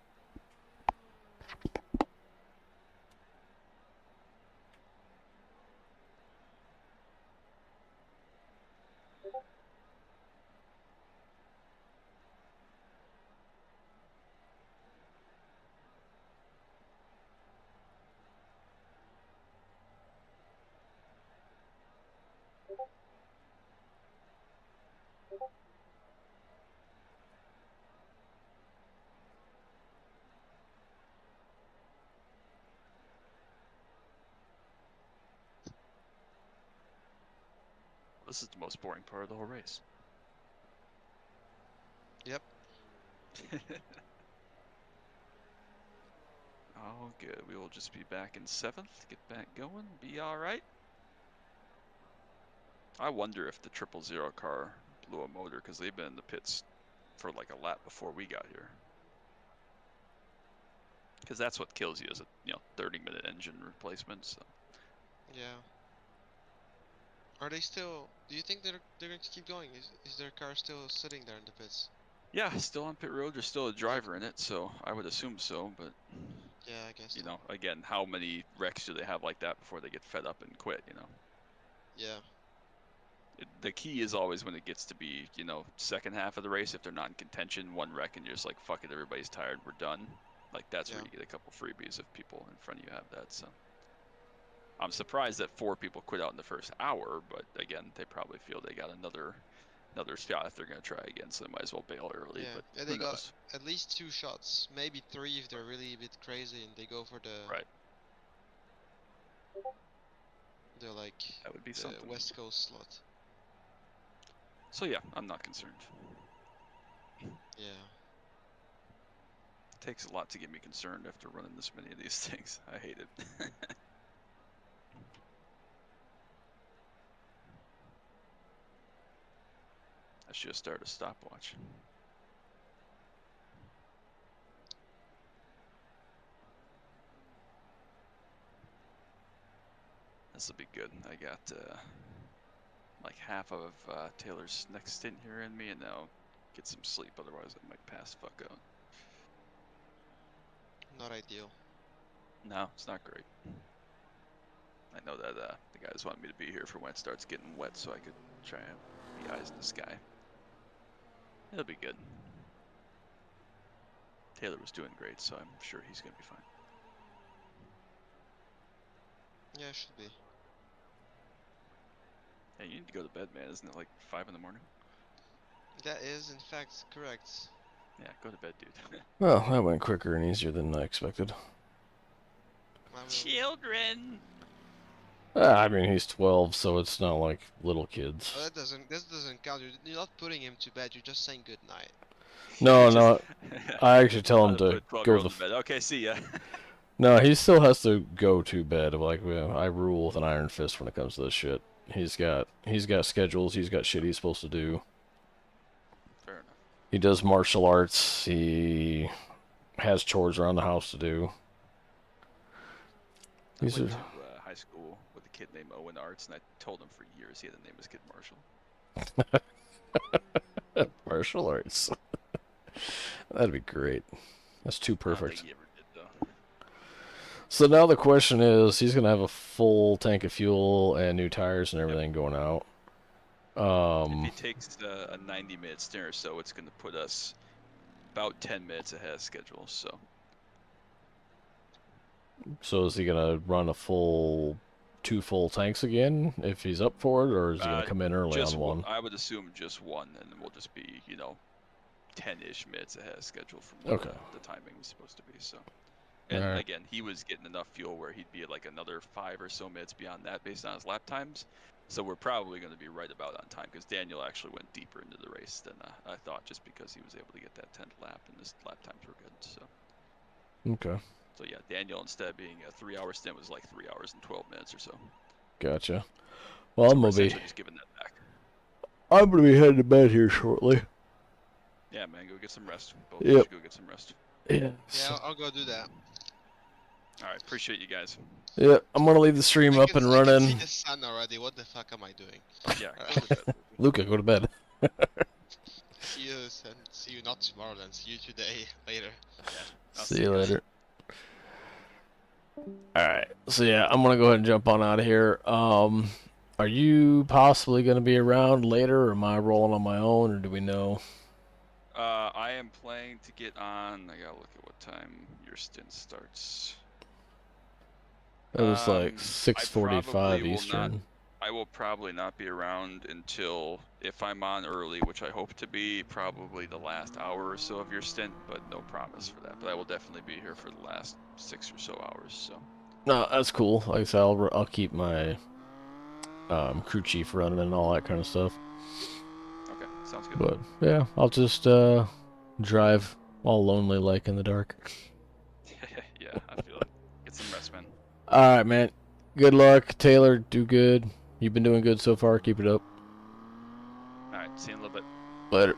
This is the most boring part of the whole race. Yep. Oh, good. We will just be back in 7th. Get back going. Be all right. I wonder if the 000 car blew a motor because they've been in the pits for like a lap before we got here. Because that's what kills you is a 30-minute engine replacement. So. Yeah. Are they still? Do you think they're going to keep going? Is their car still sitting there in the pits? Yeah, still on pit road. There's still a driver in it, so I would assume so. But Yeah, I guess. you know, again, how many wrecks do they have like that before they get fed up and quit? You know. Yeah. The key is always when it gets to be, second half of the race, if they're not in contention, one wreck and you're just like, fuck it, everybody's tired, we're done. Like, that's where you get a couple freebies if people in front of you have that, so. I'm surprised that 4 people quit out in the first hour, but again, they probably feel they got another shot if they're going to try again, so they might as well bail early, Yeah. but Yeah, they got at least 2 shots, maybe 3 if they're really a bit crazy and they go for the. Right. They're like that would be the something. West Coast slot. So yeah, I'm not concerned. Yeah. It takes a lot to get me concerned after running this many of these things. I hate it. I should have started a stopwatch. This will be good. I got like half of Taylor's next stint here in me, and now get some sleep. Otherwise, I might pass the fuck out. Not ideal. No, it's not great. I know that the guys want me to be here for when it starts getting wet, so I could try and be eyes in the sky. It'll be good. Taylor was doing great, so I'm sure he's gonna be fine. Yeah, it should be. Hey, you need to go to bed, man. Isn't it like 5 in the morning? That is, in fact, correct. Yeah, go to bed, dude. Well, that went quicker and easier than I expected. I will. Children. I mean, he's 12, so it's not like little kids. Oh, this doesn't count. You're not putting him to bed. You're just saying good night. No, Just- no. I actually tell How him to to put a go 12-year-old to to bed. Okay, see ya. No, he still has to go to bed. Like, I rule with an iron fist when it comes to this shit. He's got schedules. He's got shit he's supposed to do. Fair enough. He does martial arts. He has chores around the house to do. I These went are to high school with a kid named Owen Arts, and I told him for years he had to name his kid Marshall. martial arts. That'd be great. That's too I don't perfect. think he ever did, though. So now the question is, he's gonna have a full tank of fuel and new tires and everything going out. If he takes a 90-minute stint or so, it's going to put us about 10 minutes ahead of schedule. So is he gonna run a two full tanks again if he's up for it, or is he gonna come in early just on one? I would assume just one, and then we'll just be 10-ish minutes ahead of schedule from Okay. the timing is supposed to be. So, and Alright. again, he was getting enough fuel where he'd be like another 5 or so minutes beyond that based on his lap times. So we're probably going to be right about on time because Daniel actually went deeper into the race than I thought, just because he was able to get that 10th lap and his lap times were good. So. Okay. So yeah, Daniel, instead of being a 3-hour stint, was like 3 hours and 12 minutes or so. Gotcha. Well, So I'm we're gonna be essentially just giving that back. heading to bed here shortly. Yeah, man, go get some rest. Both of you Yep. should go get some rest. Yeah. Yeah, I'll go do that. All right, appreciate you guys. Yeah, I'm gonna leave the stream up and I can see running. the sun already. What the fuck am I doing? Yeah, Alright. go to bed. Luca, go to bed. See you, and see you not tomorrow then. See you today, later. I'll See you guys. later. Alright, so yeah, I'm gonna go ahead and jump on out of here. Are you possibly gonna be around later, or am I rolling on my own, or do we know? I am planning to get on. I gotta look at what time your stint starts. It was like I 6:45 probably will Eastern. I will probably not be around until, if I'm on early, which I hope to be, probably the last hour or so of your stint, but no promise for that. But I will definitely be here for the last 6 or so hours. So. No, that's cool. Like I said, I'll keep my crew chief running and all that kind of stuff. Okay, sounds good. But yeah, I'll just drive all lonely like in the dark. Yeah, I feel it. Get some rest, man. All right, man. Good luck, Taylor. Do good. You've been doing good so far. Keep it up. All right, see you in a little bit. Later.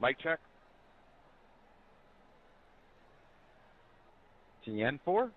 Mic check. TN4?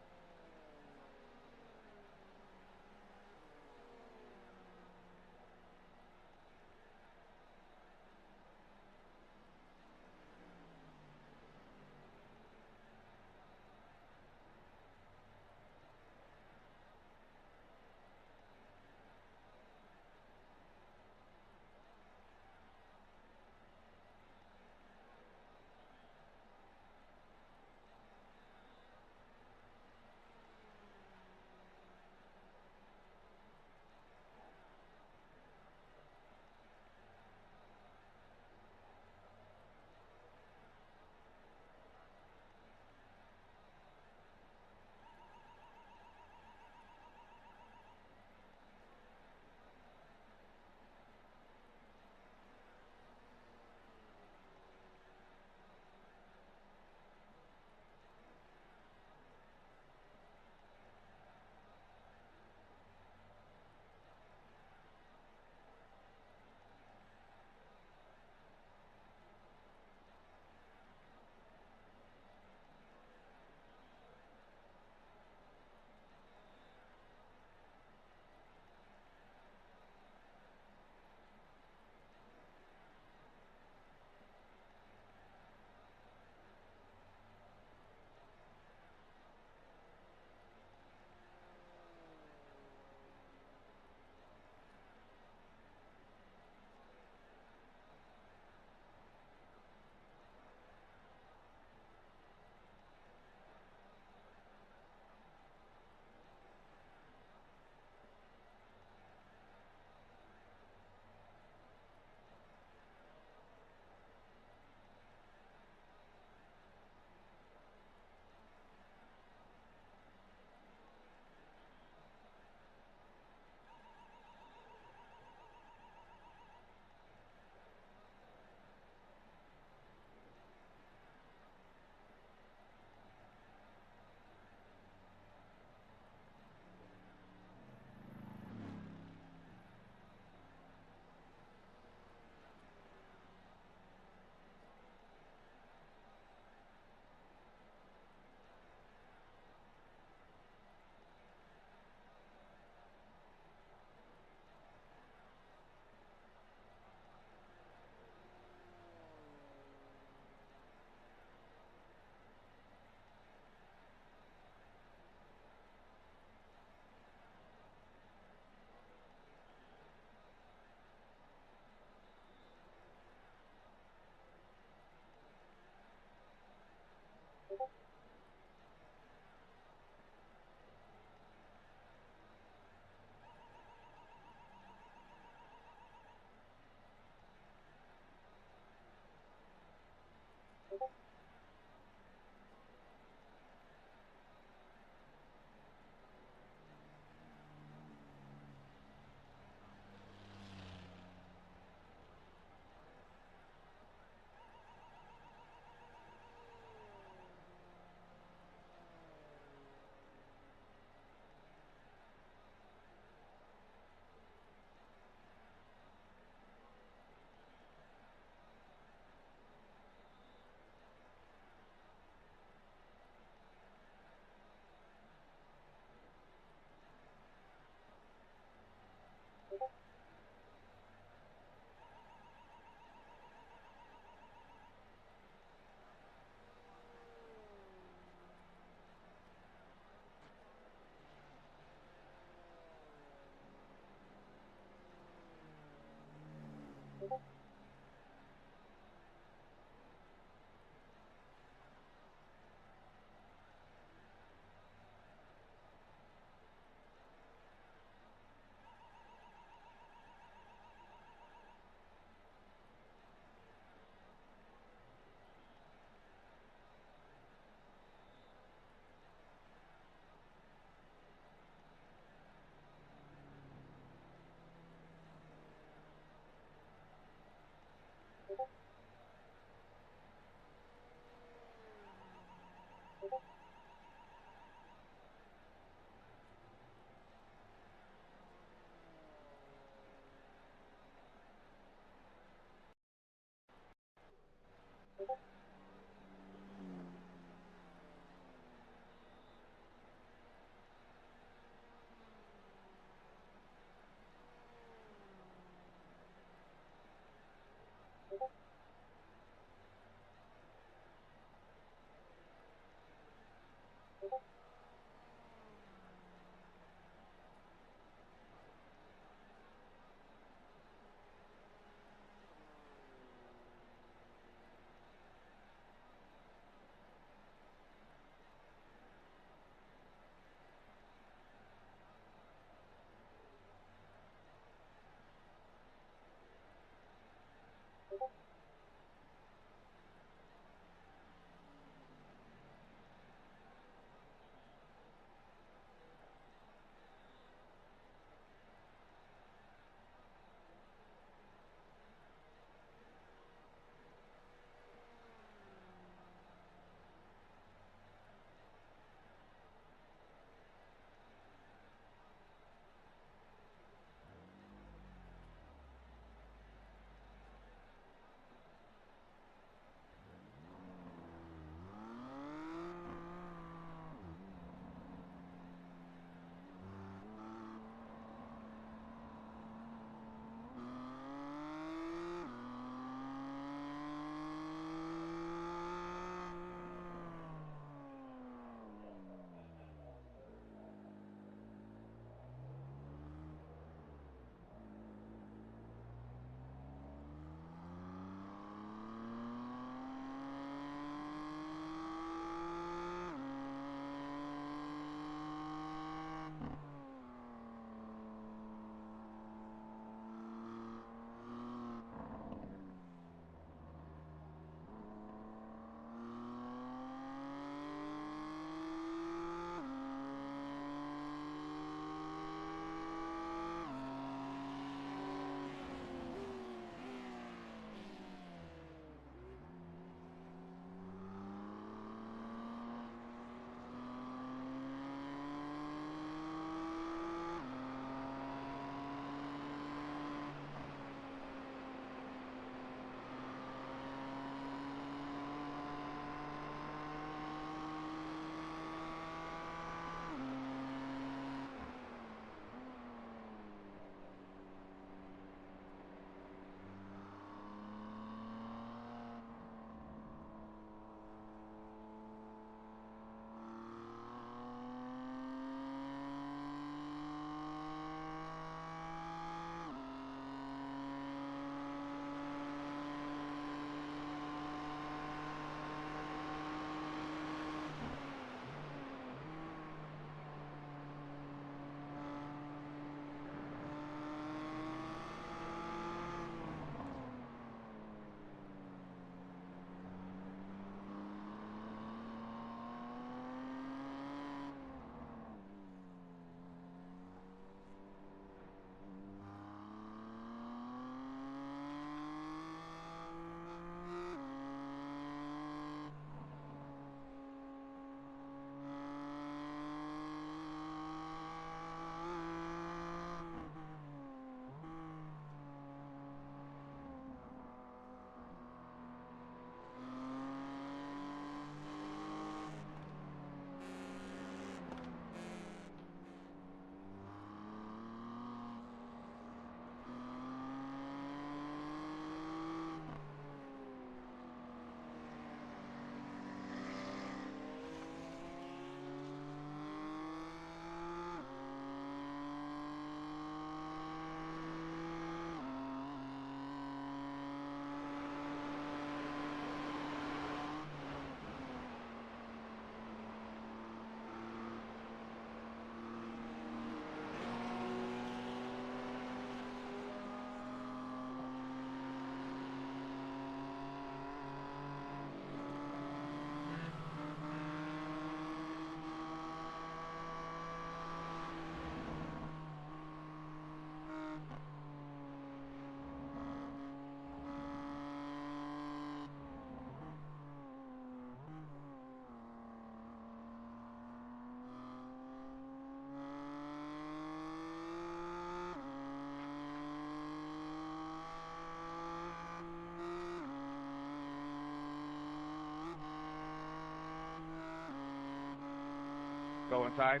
go inside.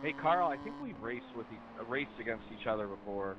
Hey, Carl, I think we've raced against each other before.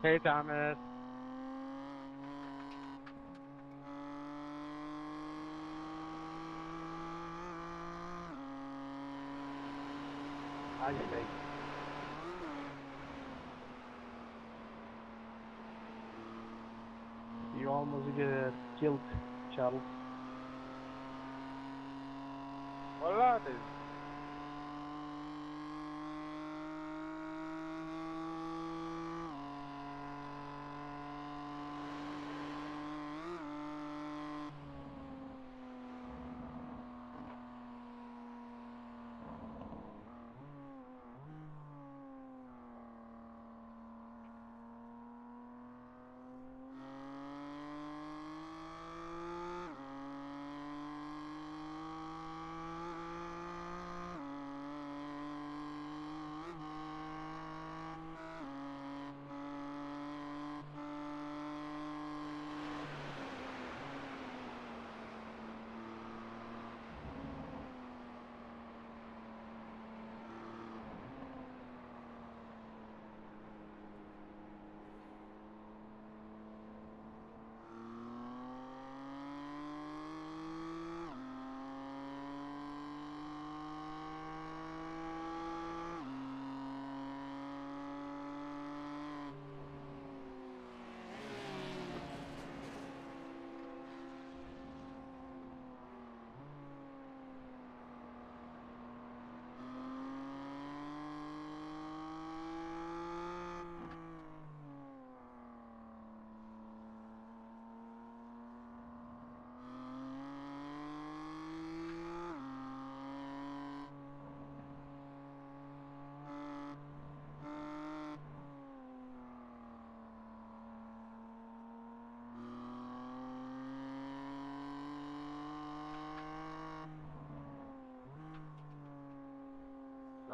Hey, Thomas. How's your day? You almost get killed, Charles. Hola, dude.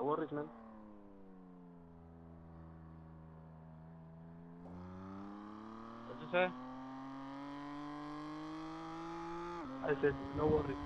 No worries, man. What'd you say? I said, no worries.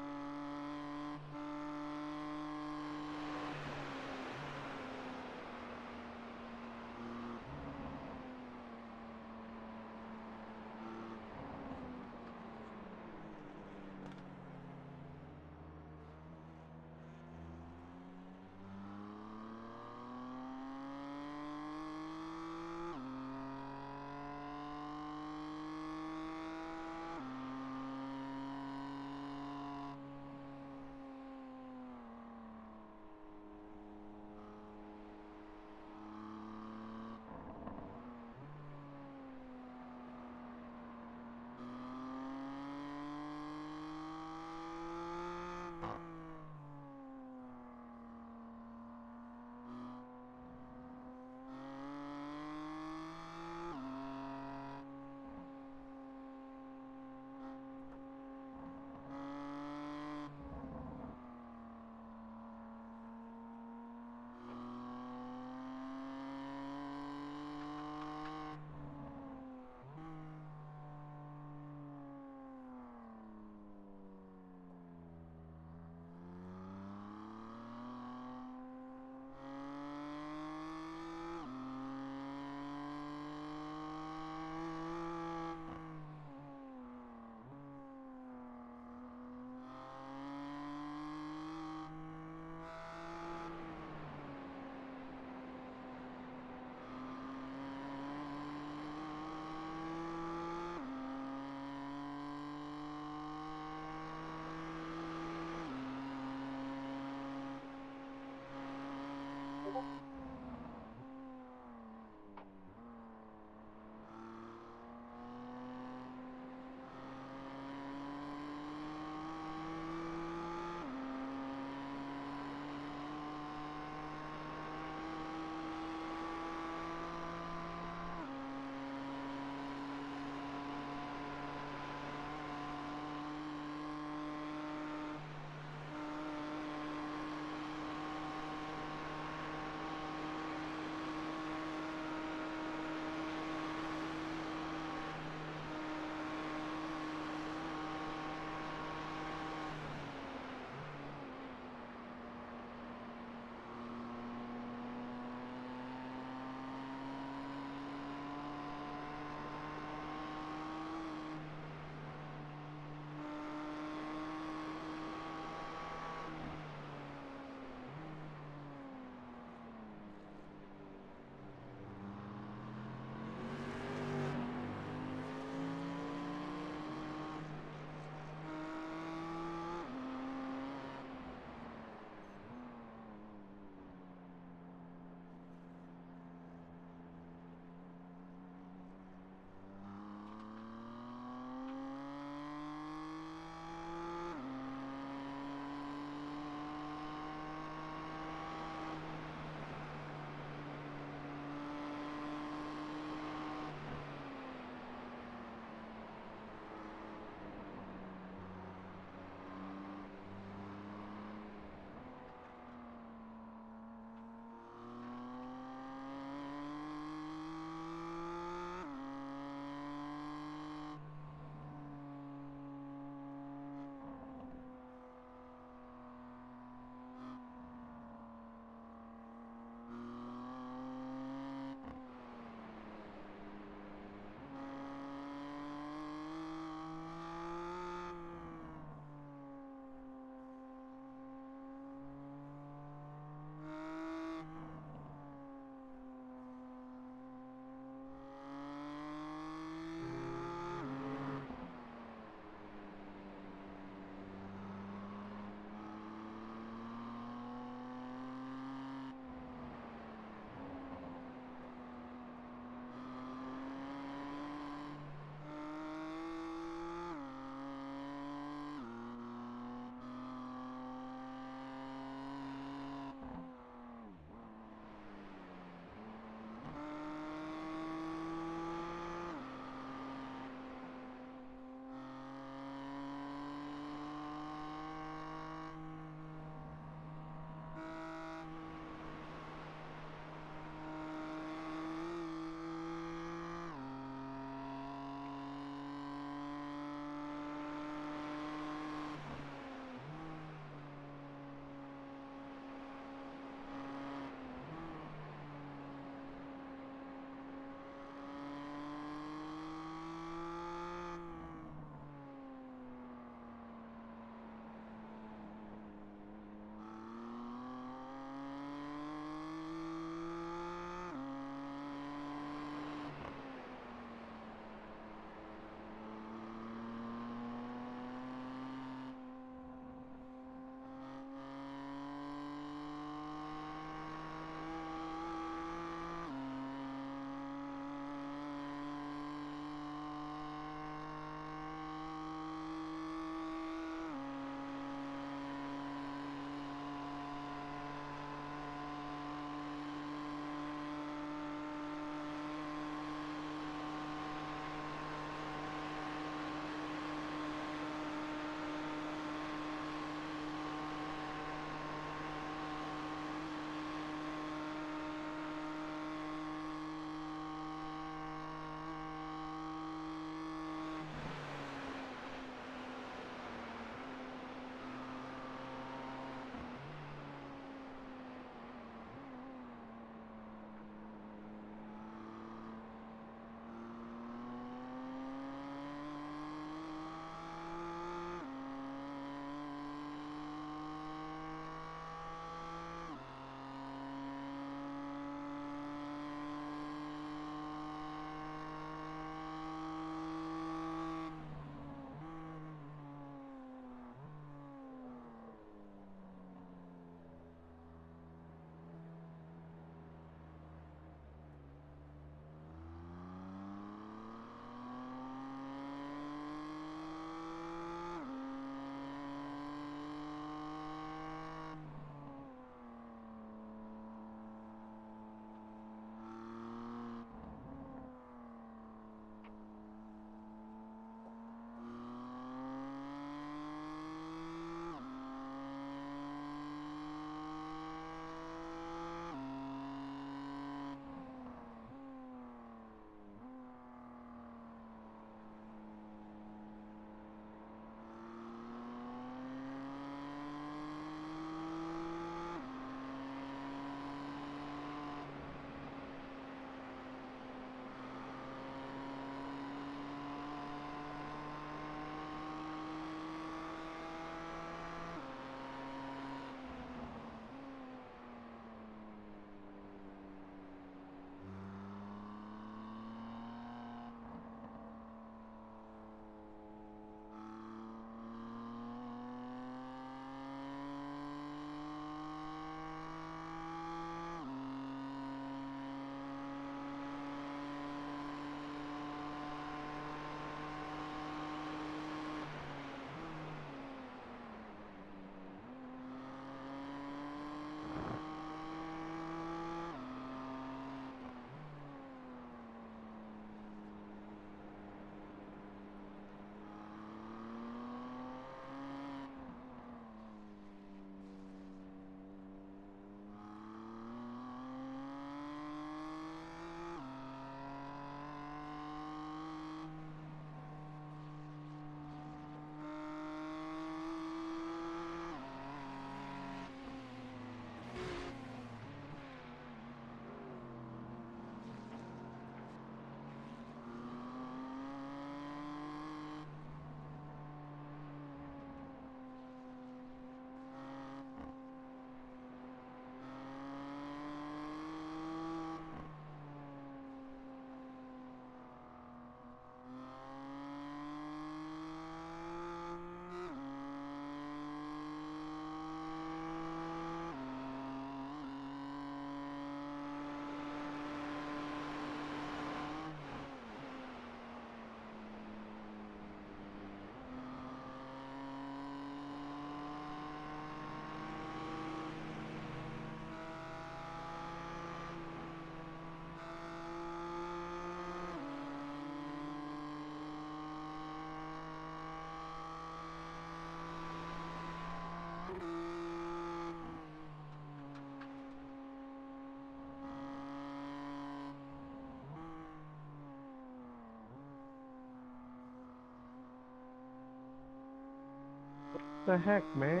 the heck, man?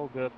all good.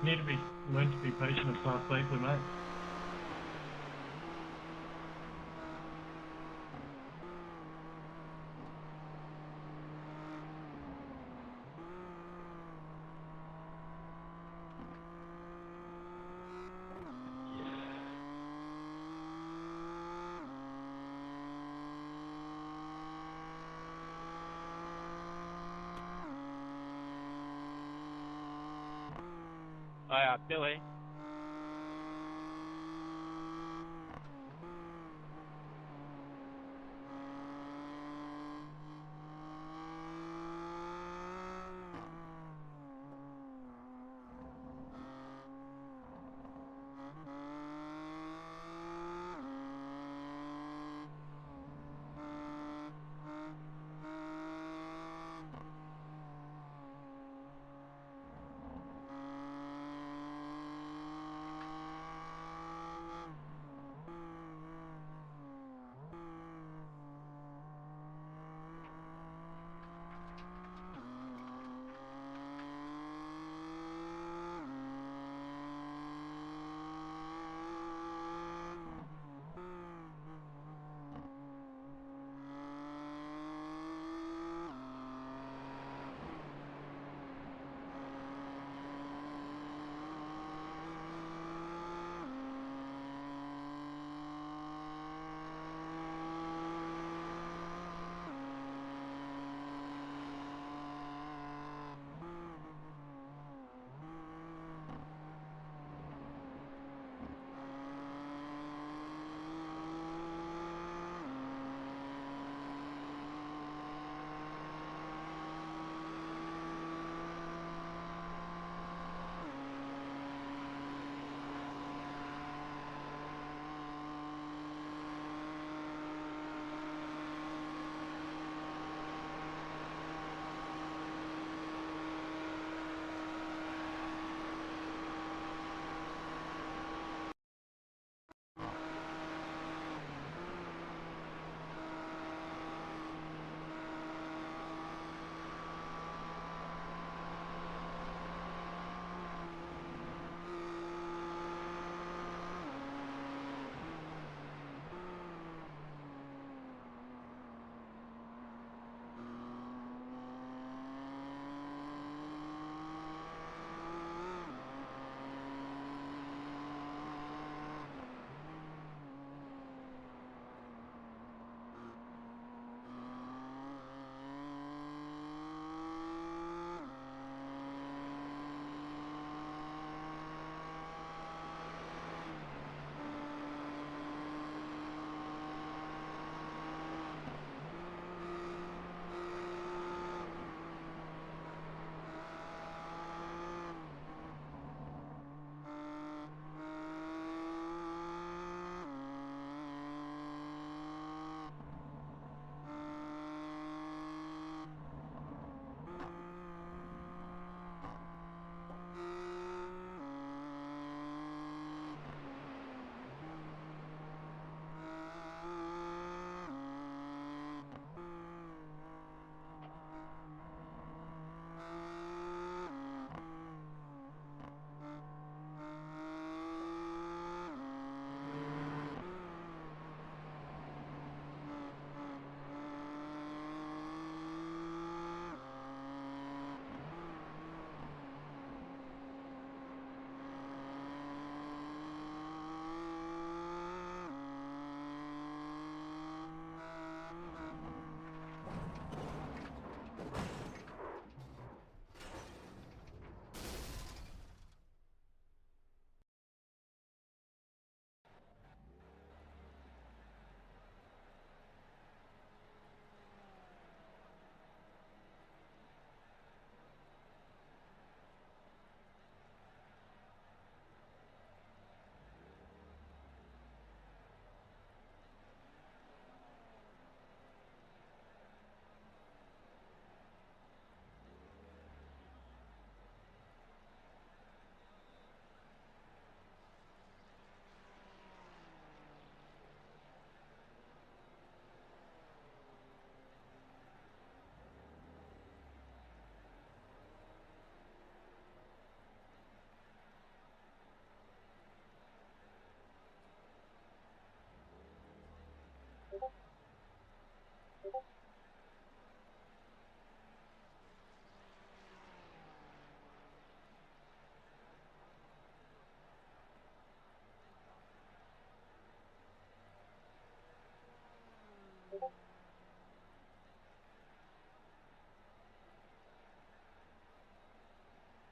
Need to learn to be patient and start safely, mate. Billy.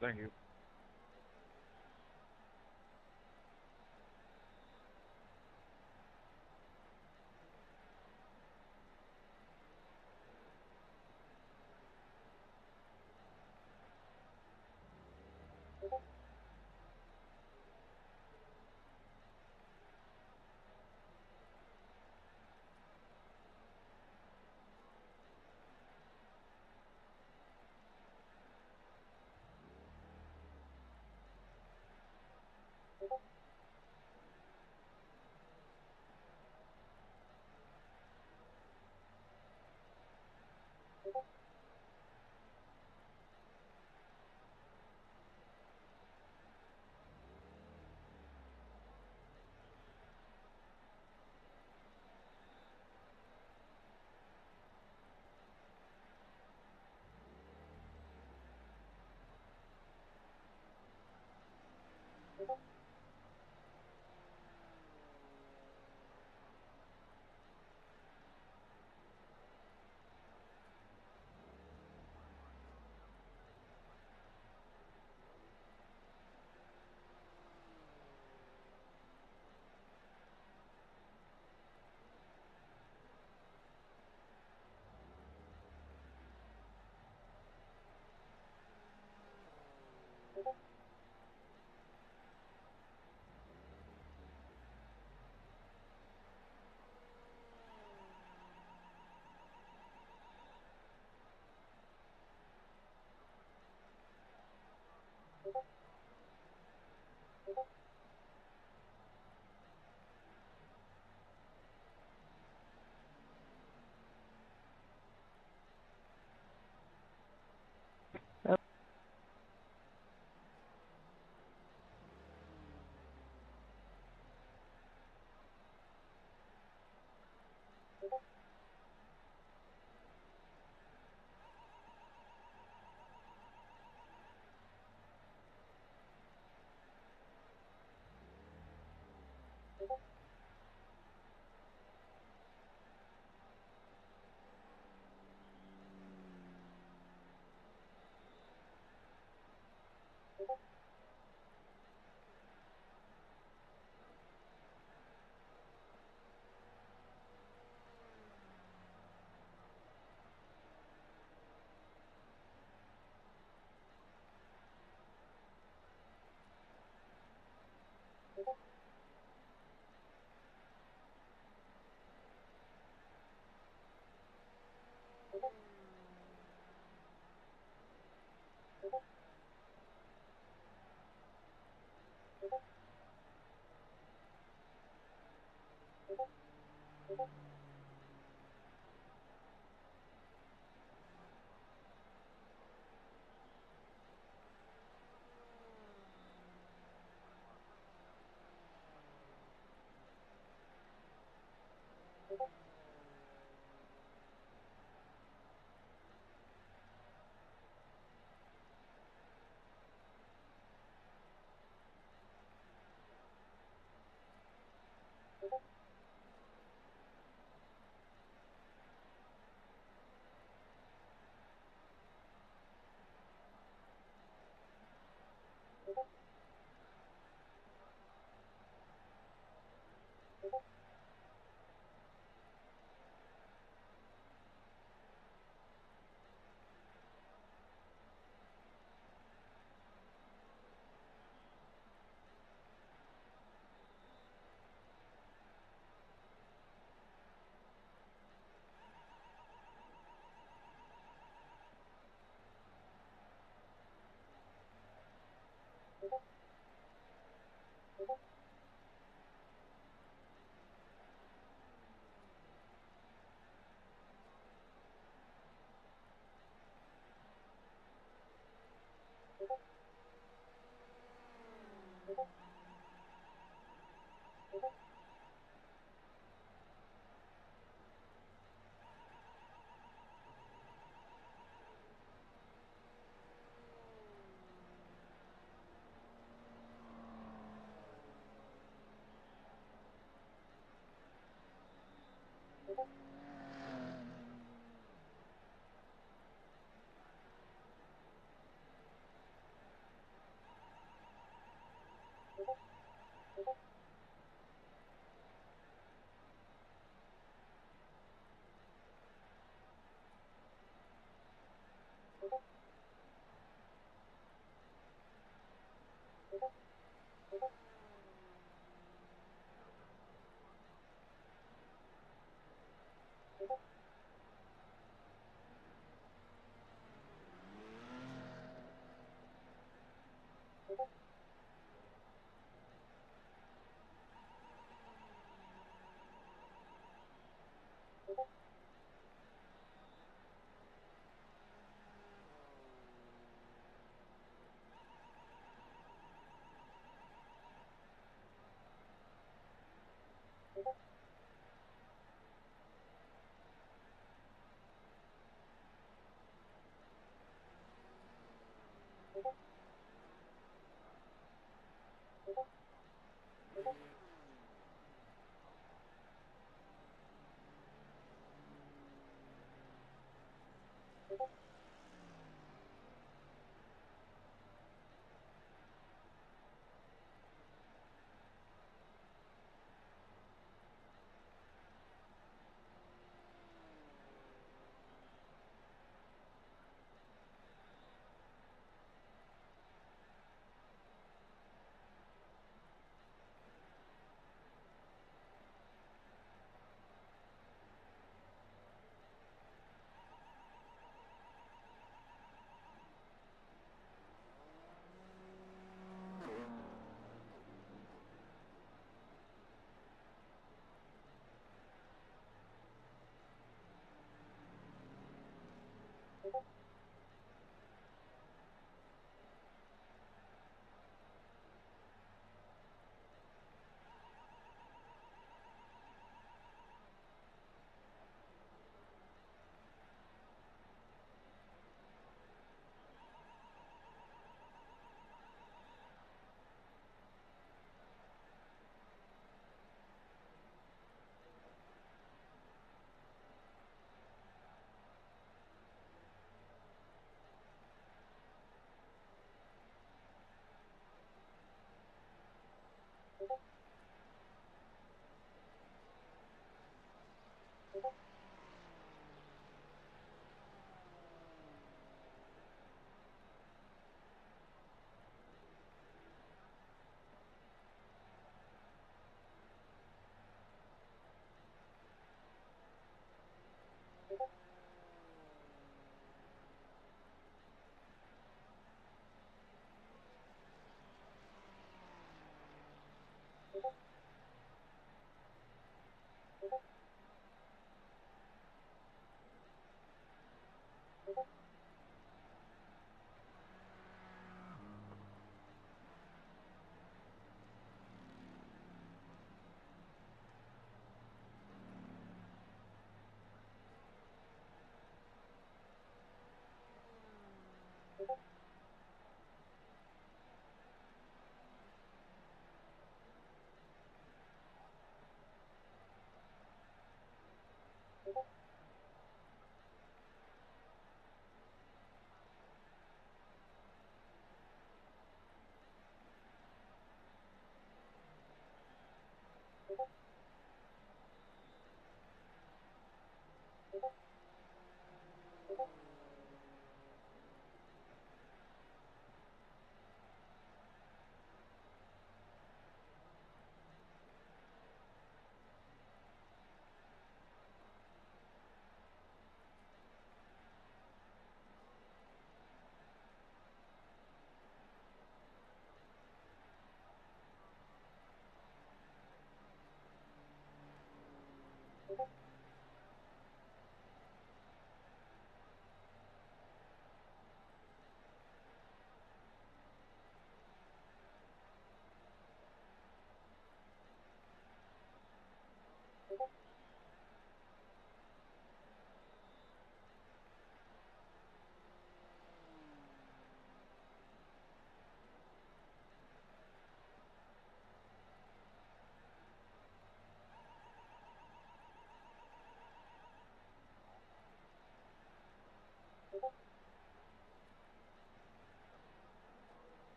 Thank you.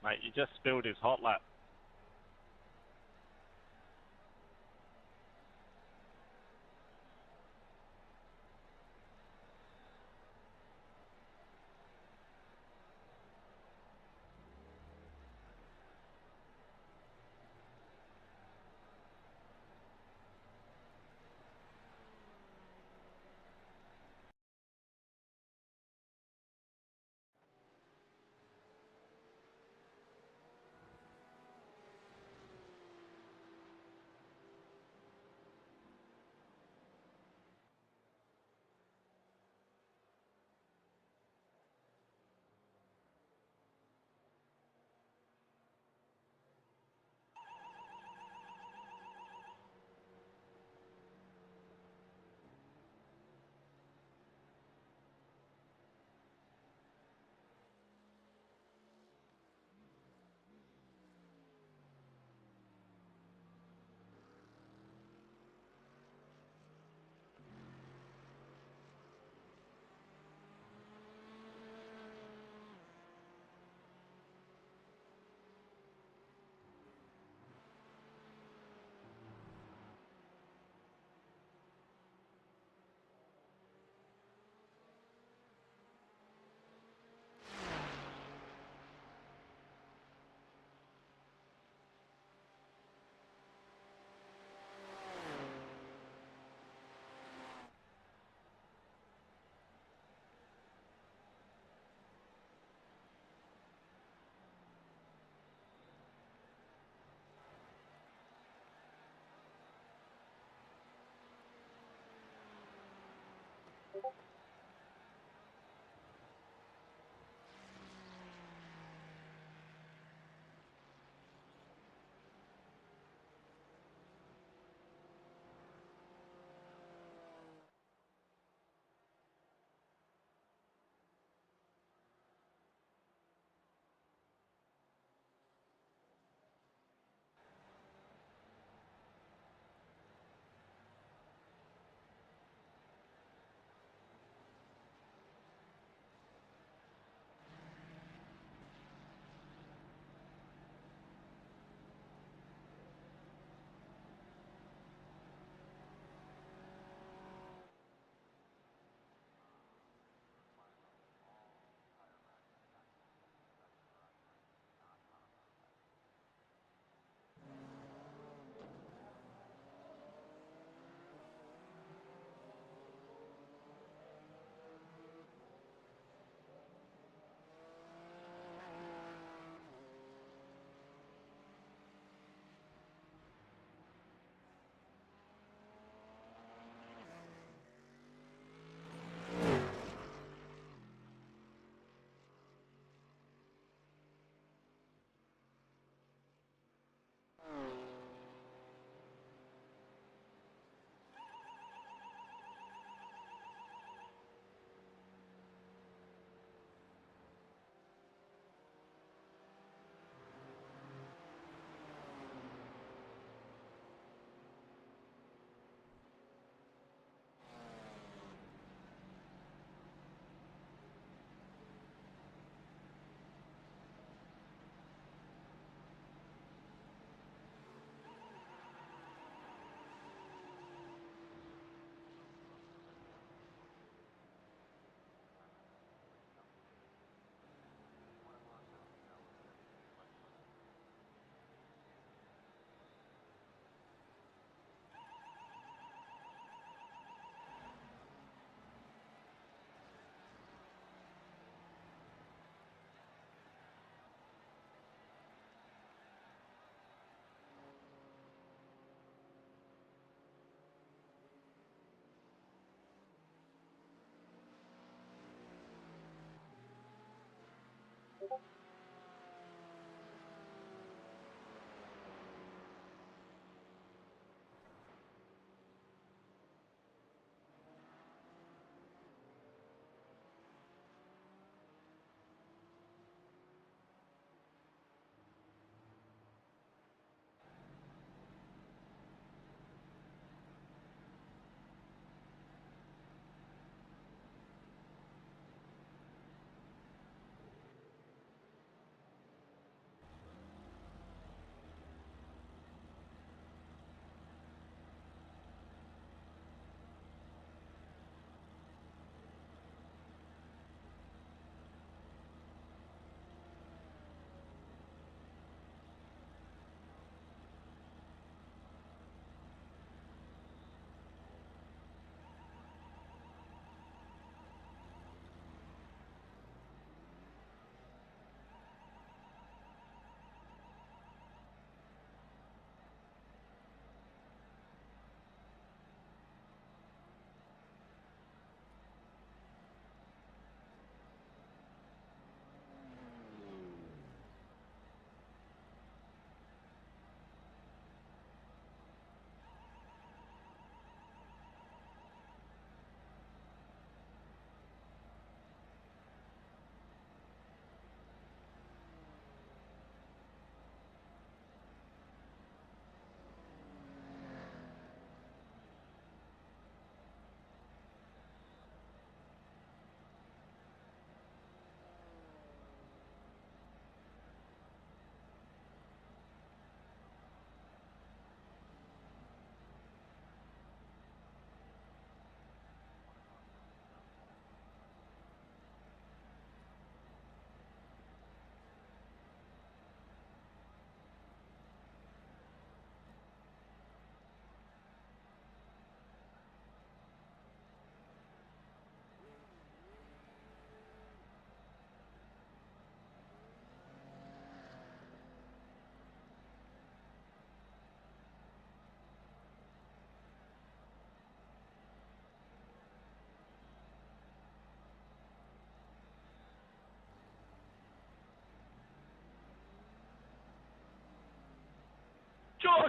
Mate, you just spilled his hot lap.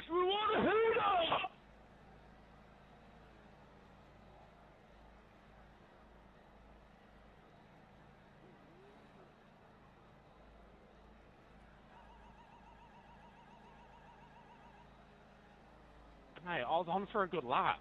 we want a hooter! Hey, I was on for a good lap.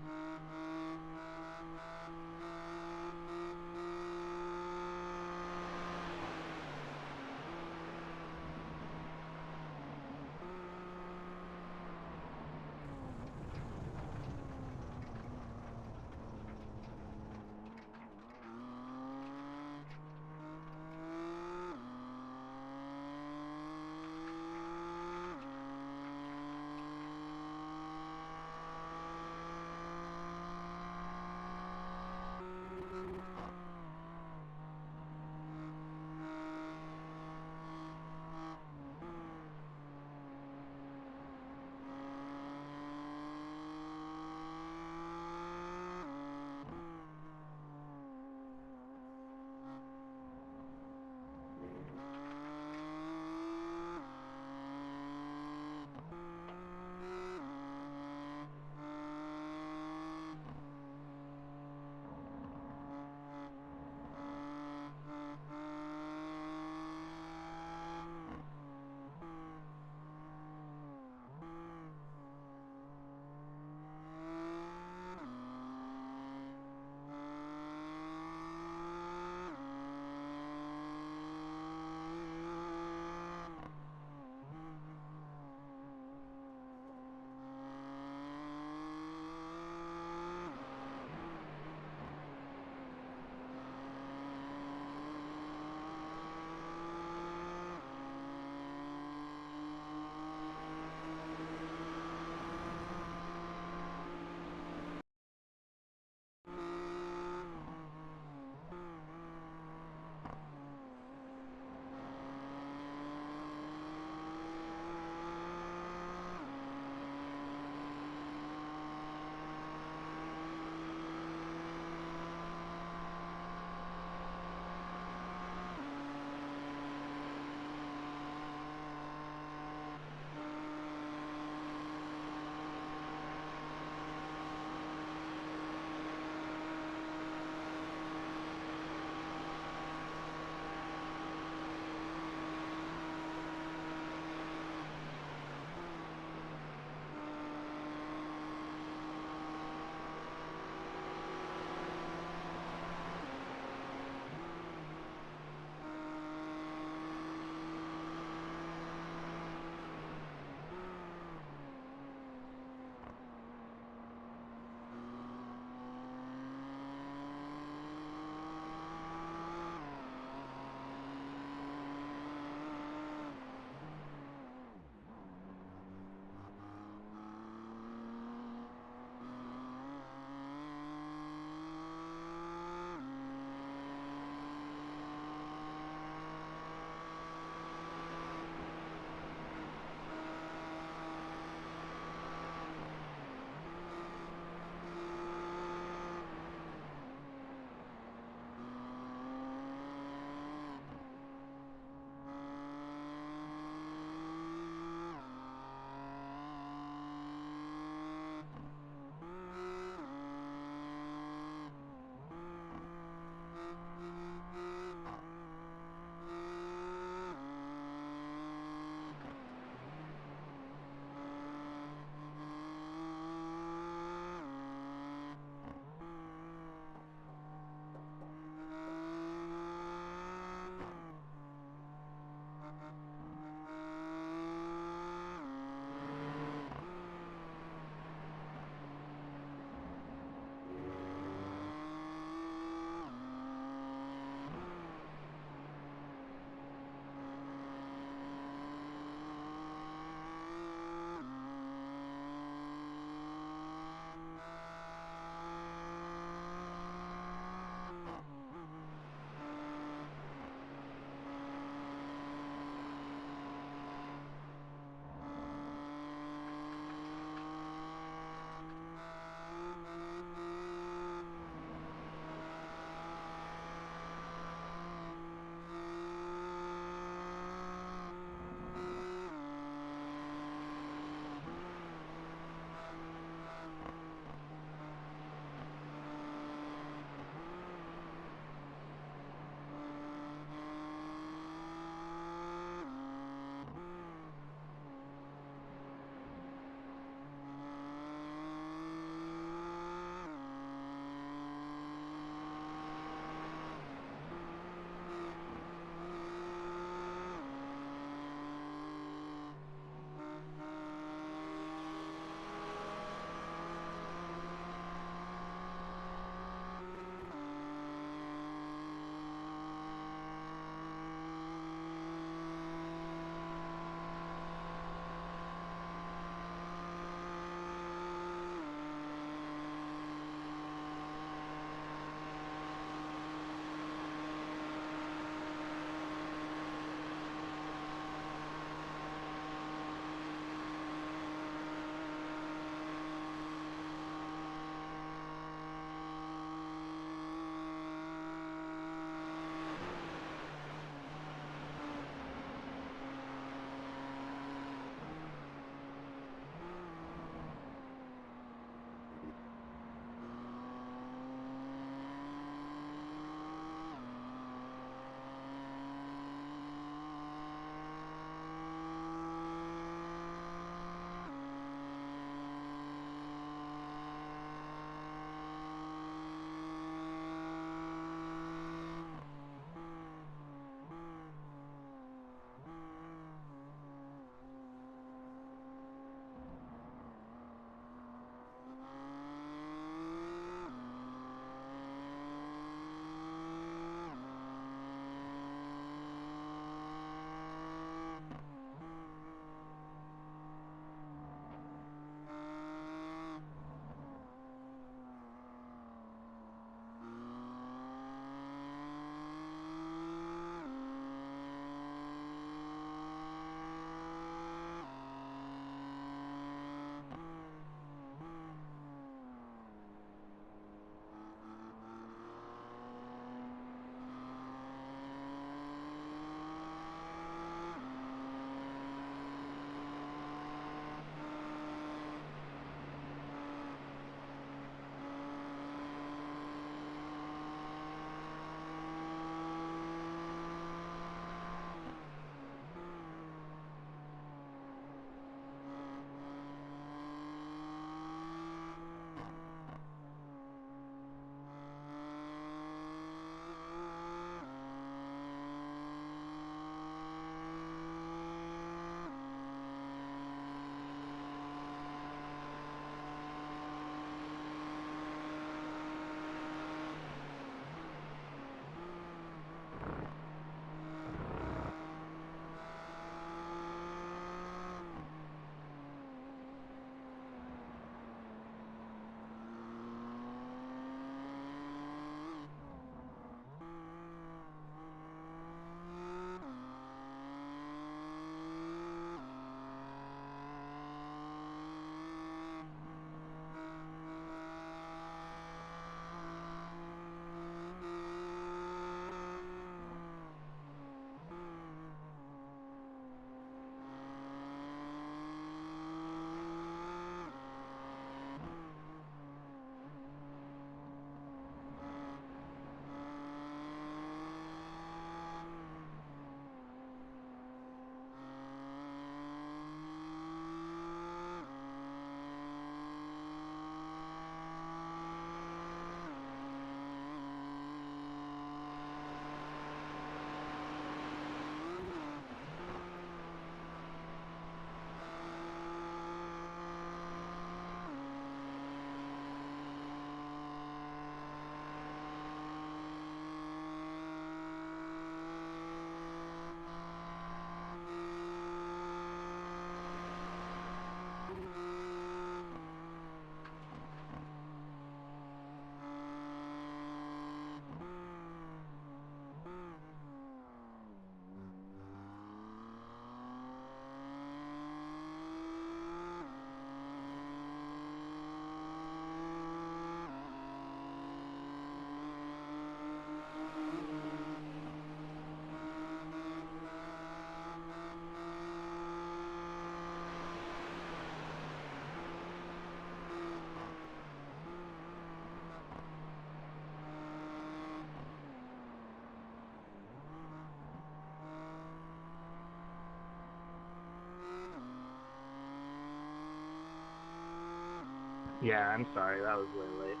Yeah, I'm sorry, that was way late.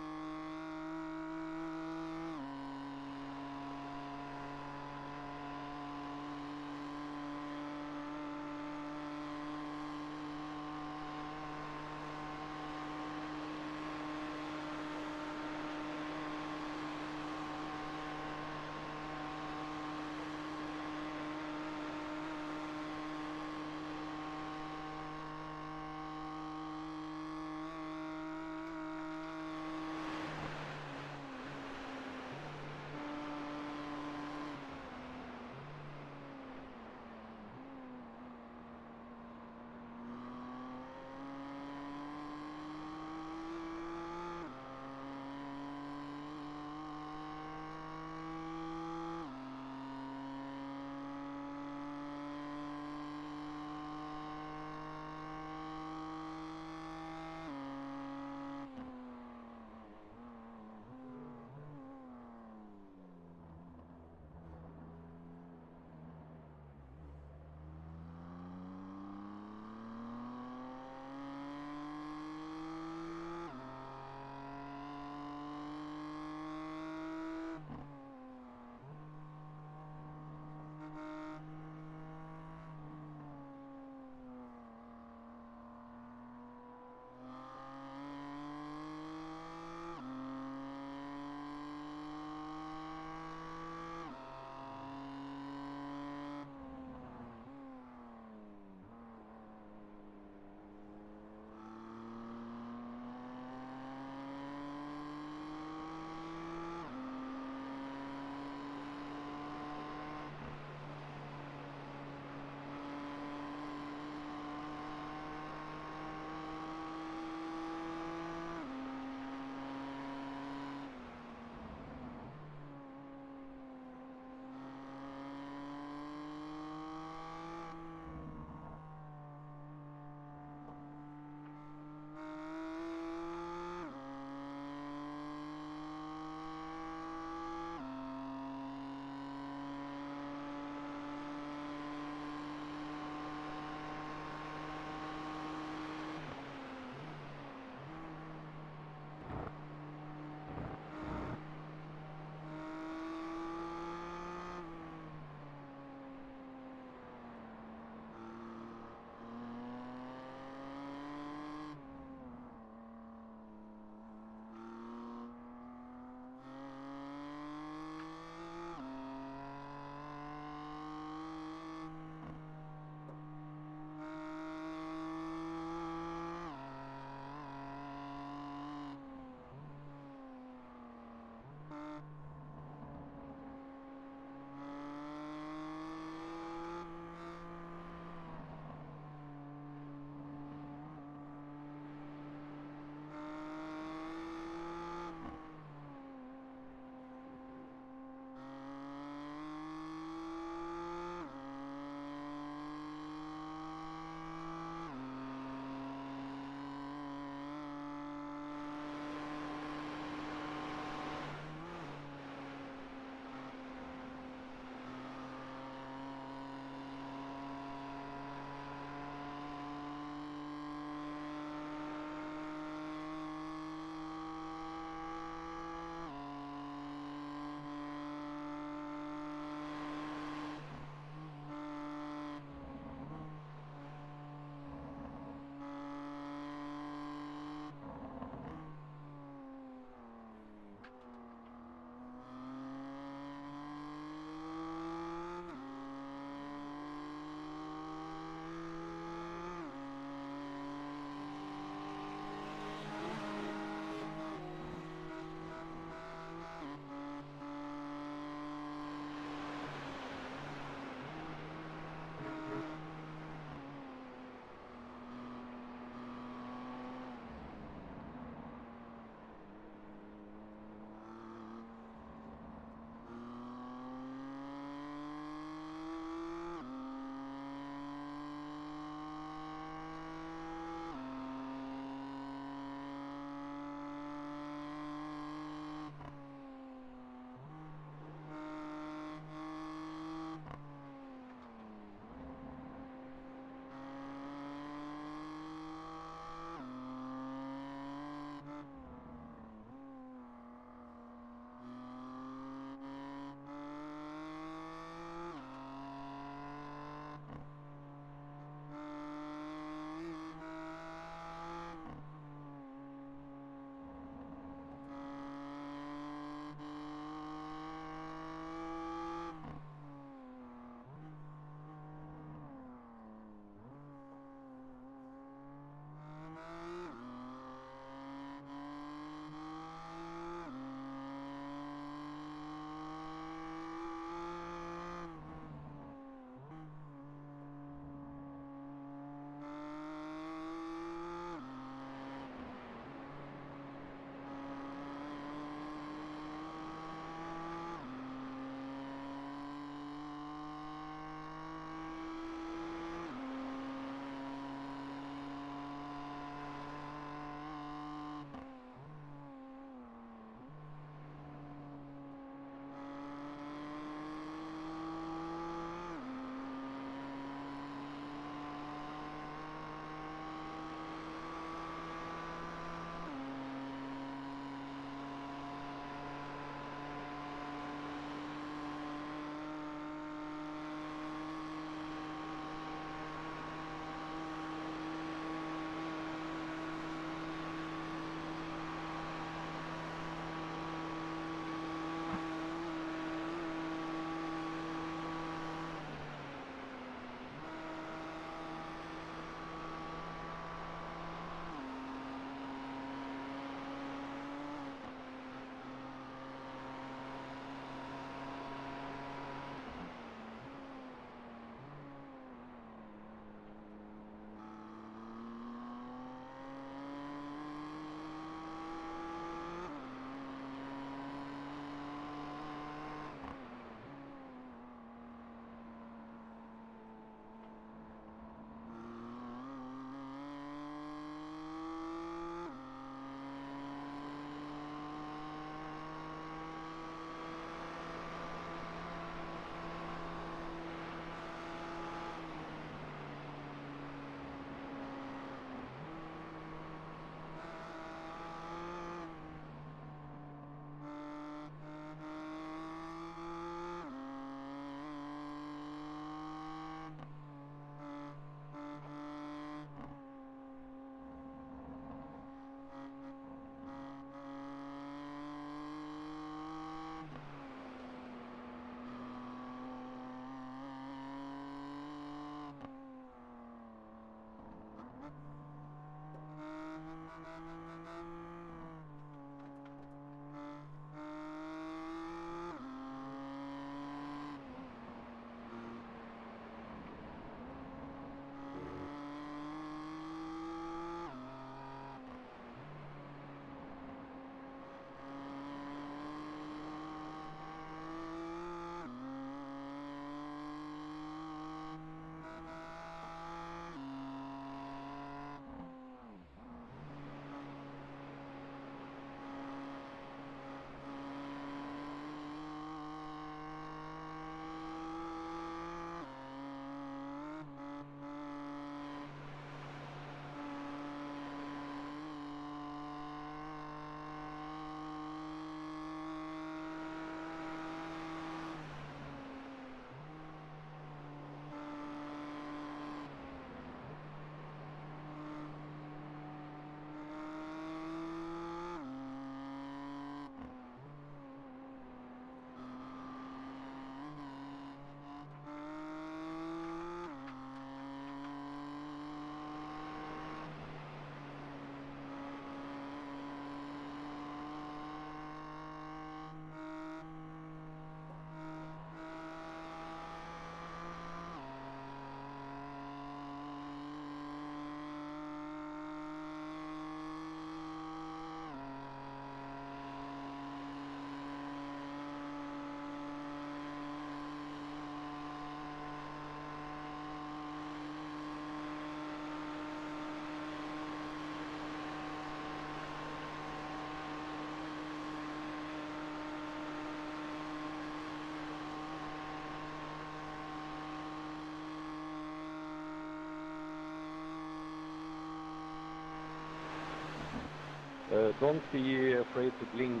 Don't be afraid to blink,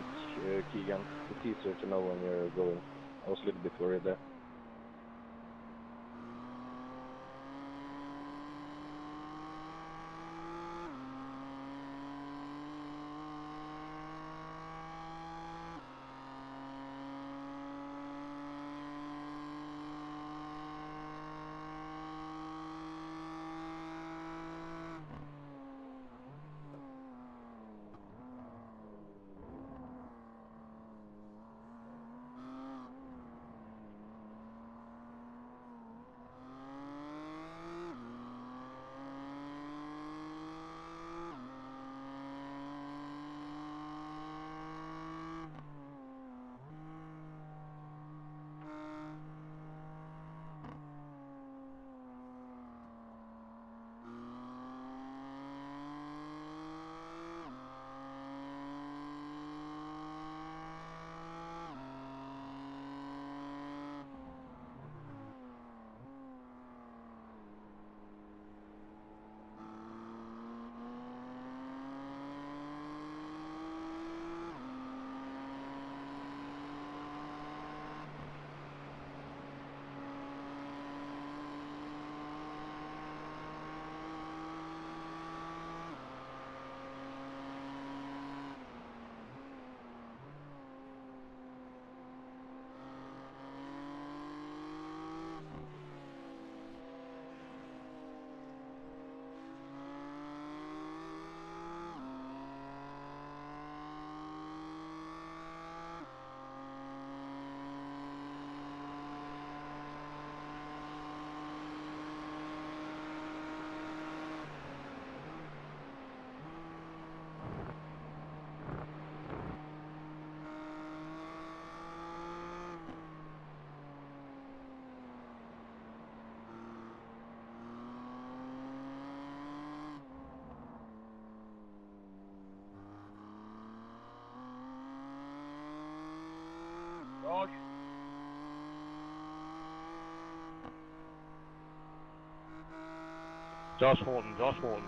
Keegan. It's easier to know when you're going. I was a little bit worried there. Dog. Josh Horton, Josh Horton.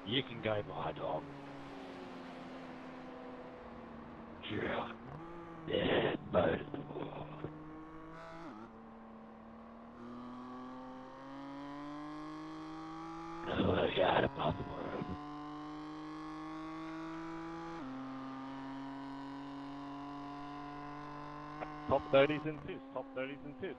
You can go, my dog. Yeah. Yeah, motorsport. Oh, I got a password. Top 30s and tips, top 30s and tips.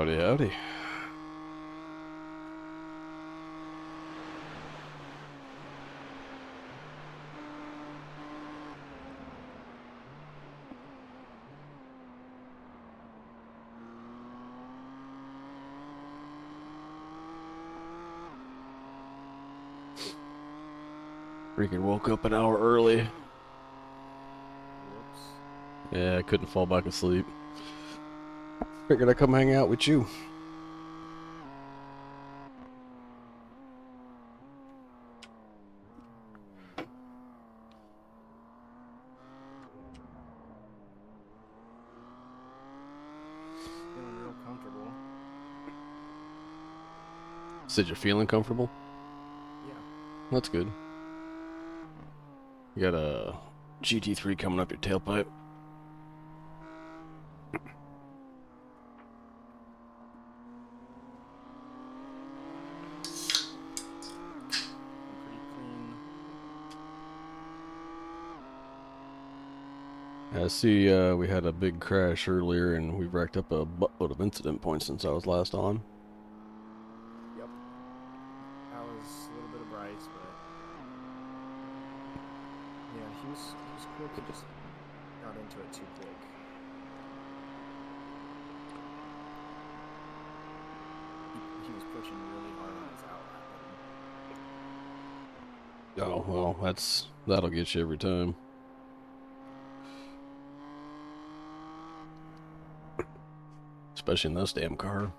Howdy, howdy. Freaking woke up an hour early. Whoops. Yeah, I couldn't fall back asleep. Figured I'd come hang out with you. Feeling real comfortable. Said you're feeling comfortable? Yeah. That's good. You got a GT3 coming up your tailpipe. Pretty clean. I see we had a big crash earlier and we've racked up a buttload of incident points since I was last on. Yep. That was a little bit of Bryce, but yeah, he was quick. He just got into it too quick. He was pushing really hard on his outlap. Oh, well, that'll get you every time. Especially in this damn car.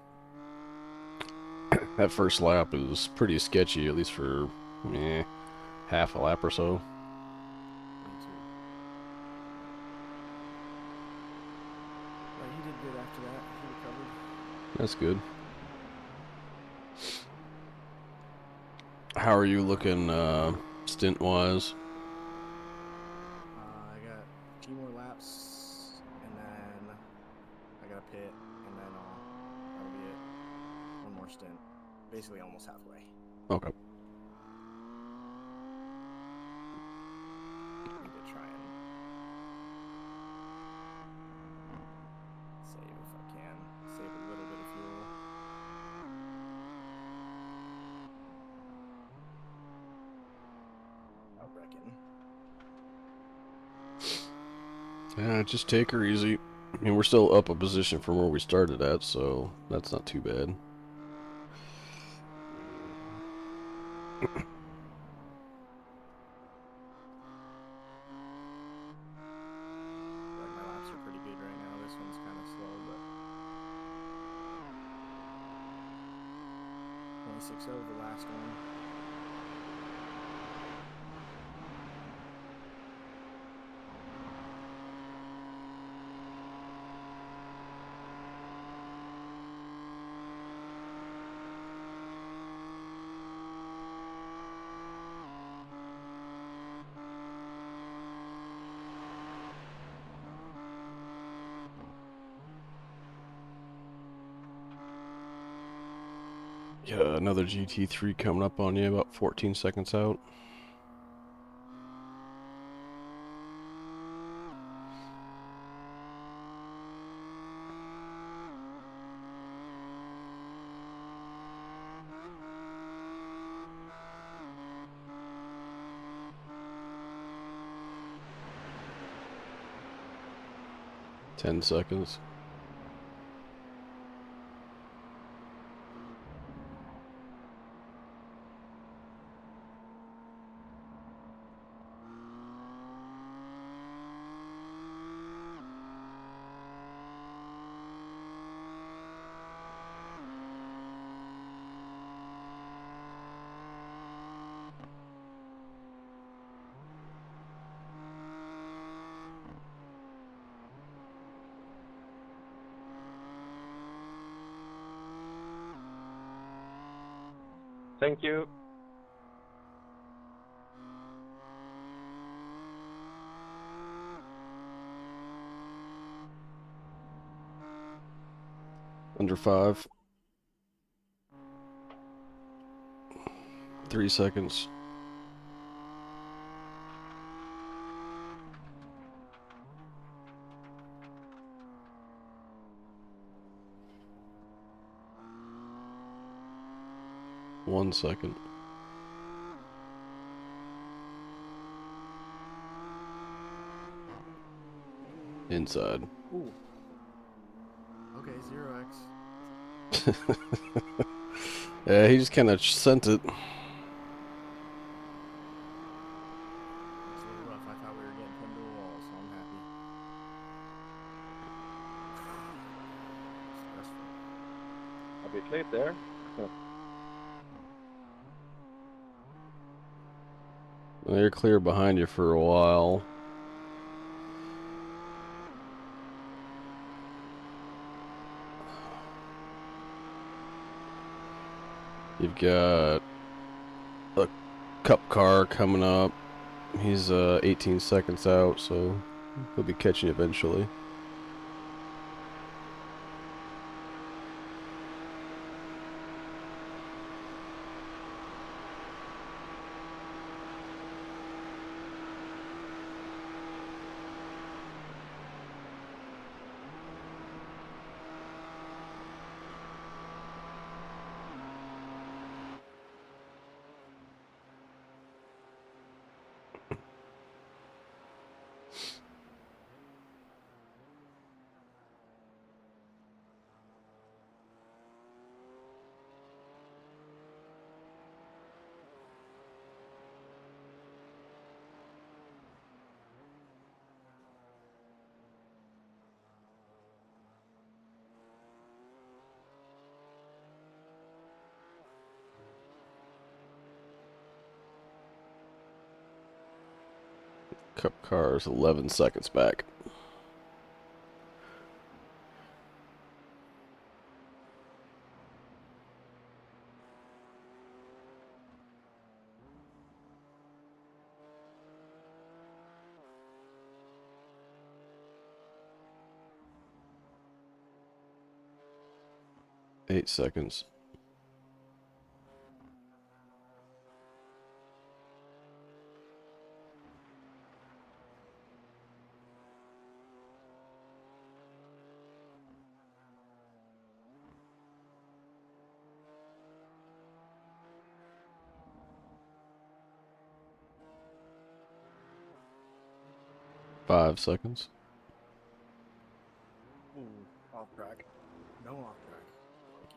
That first lap is pretty sketchy, at least for half a lap or so. Me too. But he did good after that. He recovered. That's good. How are you looking stint-wise? I got a few more laps, and then I got a pit, and then that'll be it. One more stint. Basically almost halfway. Okay. Need to try and save if I can. Save a little bit of fuel. I reckon. Yeah, just take her easy. I mean, we're still up a position from where we started at, so that's not too bad. Like my laps are pretty good right now. This one's kind of slow, but 26.0 the last one. Yeah, another GT3 coming up on you, about 14 seconds out. Ten seconds. Thank you. Under 5. 3 seconds. 1 second. Inside. Ooh. Okay, 0x. Yeah, he just kind of sent it. It's a little rough. I thought we were getting pinned to a wall, so I'm happy. Stressful. A bit late there. They're clear behind you for a while. You've got a cup car coming up. He's 18 seconds out, so he'll be catching you eventually. Cup car's 11 seconds back. Eight seconds. Five seconds. Ooh, off track. No off track. Lucky.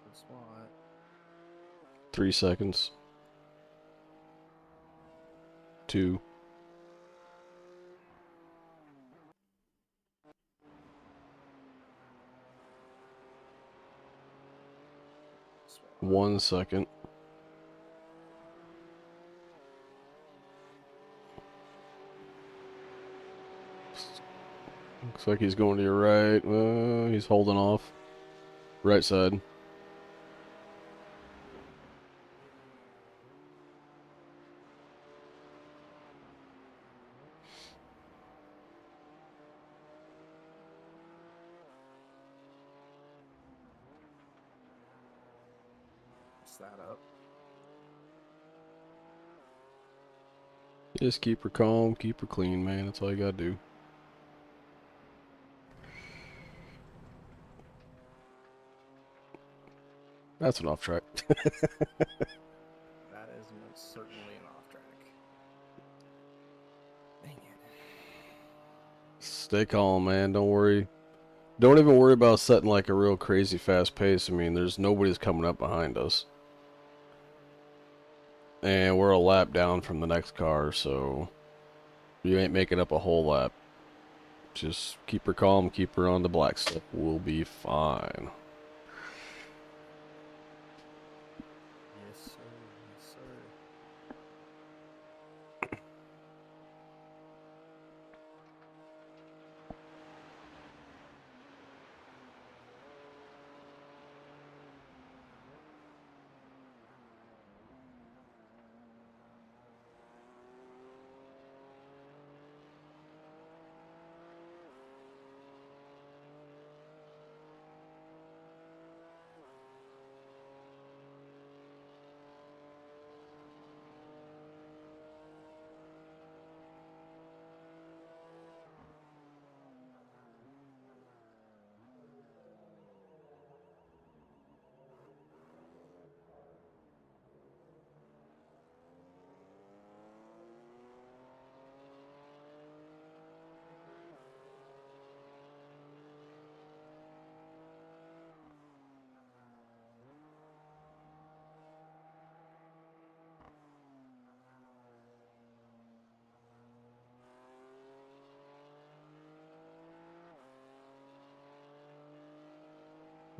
Good spot. 3 seconds. 2. Spot. 1 second. Looks like he's going to your right. He's holding off. Right side. What's that up? Just keep her calm, keep her clean, man. That's all you gotta do. That's an off track. That is most certainly an off track. Dang it. Stay calm, man. Don't worry. Don't even worry about setting like a real crazy fast pace. I mean, there's nobody's coming up behind us. And we're a lap down from the next car, so you ain't making up a whole lap. Just keep her calm, keep her on the black stuff. We'll be fine. Yes, sir. Yes, sir.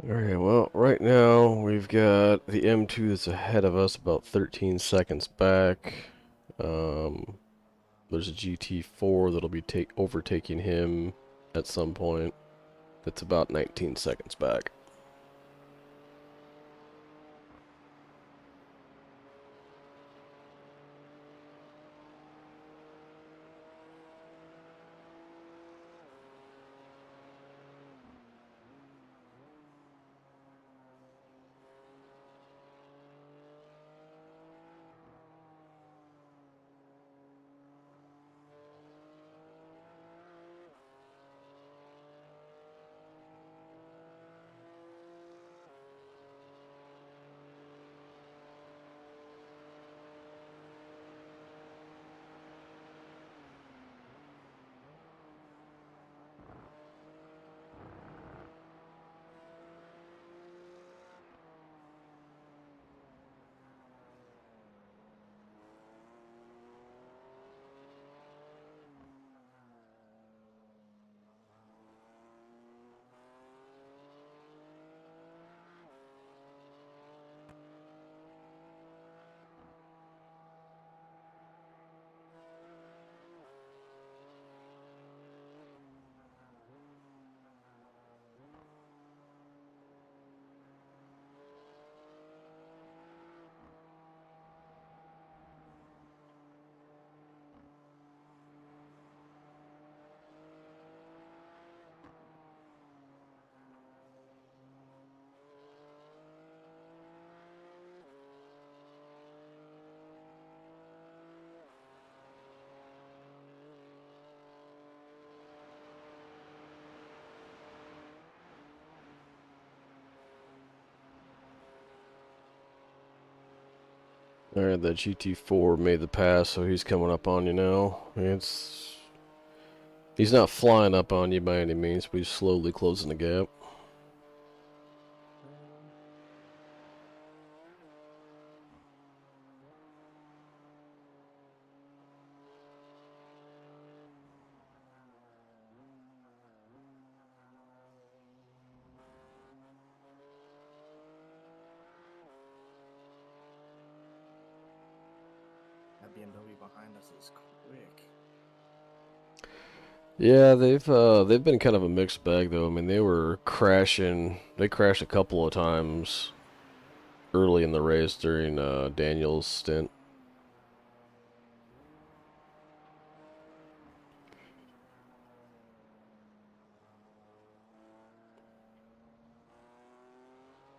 Alright, well, right now we've got the M2 that's ahead of us, about 13 seconds back. There's a GT4 that'll be overtaking him at some point. That's about 19 seconds back. Alright, that GT4 made the pass, so he's coming up on you now. He's not flying up on you by any means, but he's slowly closing the gap. That BMW behind us is quick. Yeah, they've been kind of a mixed bag though. I mean, they were crashing. They crashed a couple of times early in the race during Daniel's stint.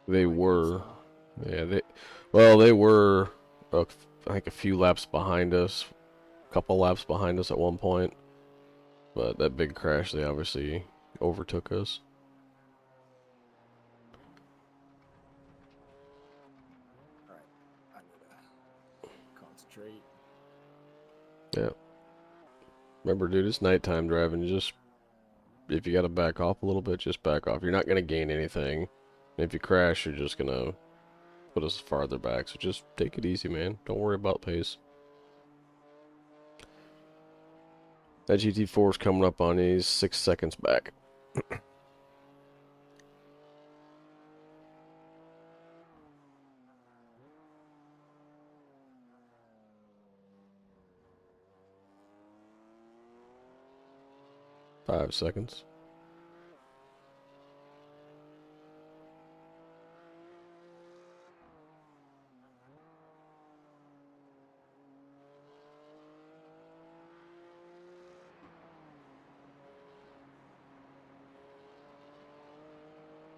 They were, yeah. They were, I think a few laps behind us, a couple laps behind us at one point. But that big crash, they obviously overtook us. Alright, I need to concentrate. Yeah. Remember, dude, it's nighttime driving. If you gotta back off a little bit, just back off. You're not gonna gain anything. And if you crash, you're just gonna put us farther back. So just take it easy, man. Don't worry about pace. That GT4 is coming up on you. He's 6 seconds back. 5 seconds.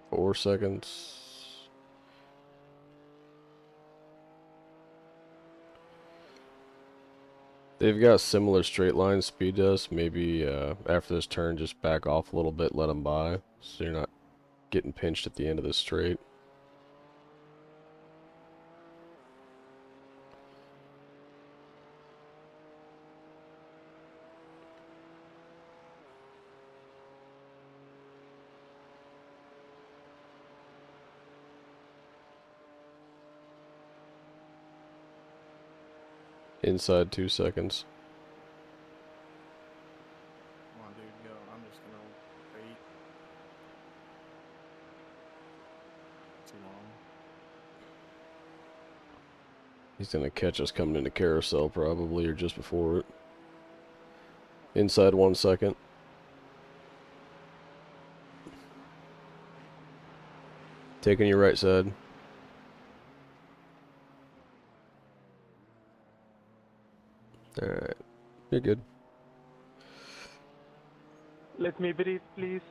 Four seconds. They've got similar straight line speed to us. Maybe after this turn, just back off a little bit, let them by, so you're not getting pinched at the end of the straight. Inside 2 seconds. Come on, dude, go. I'm just gonna wait. too long. He's gonna catch us coming into carousel probably, or just before it. Inside 1 second. Taking your right side. Alright. You're good. Let me breathe, please.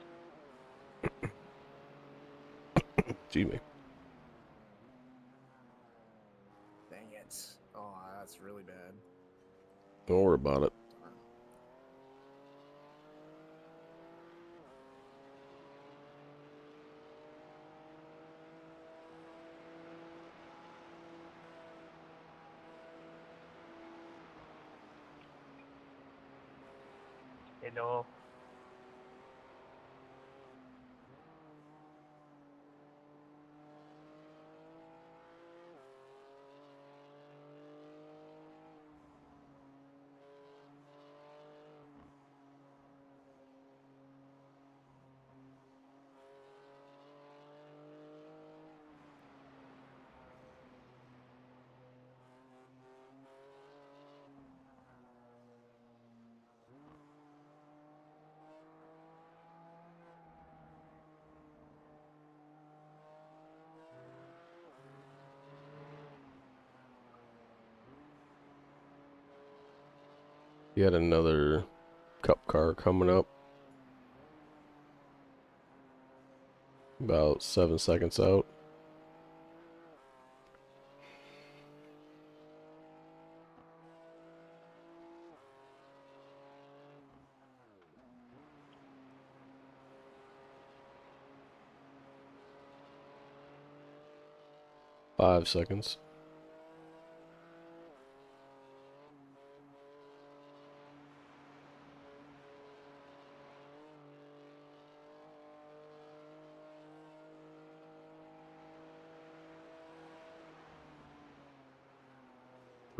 Excuse me. Dang it. Oh, that's really bad. Don't worry about it. Darn. Hello. Yet another cup car coming up. About 7 seconds out. Five seconds.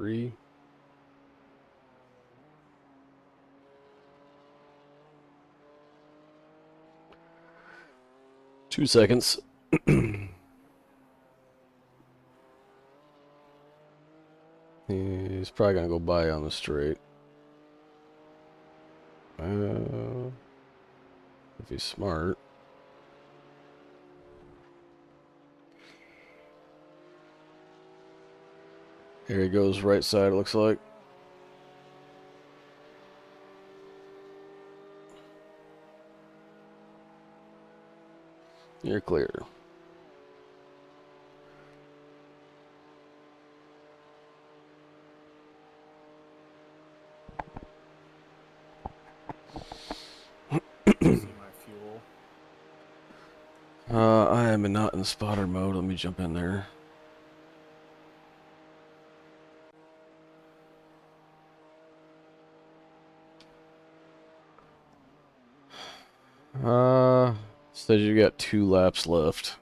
Three. Two seconds. He's probably gonna go by on the straight. If he's smart. Here he goes, right side, it looks like. You're clear. See my fuel. I am not in spotter mode. Let me jump in there. Says you got 2 laps left.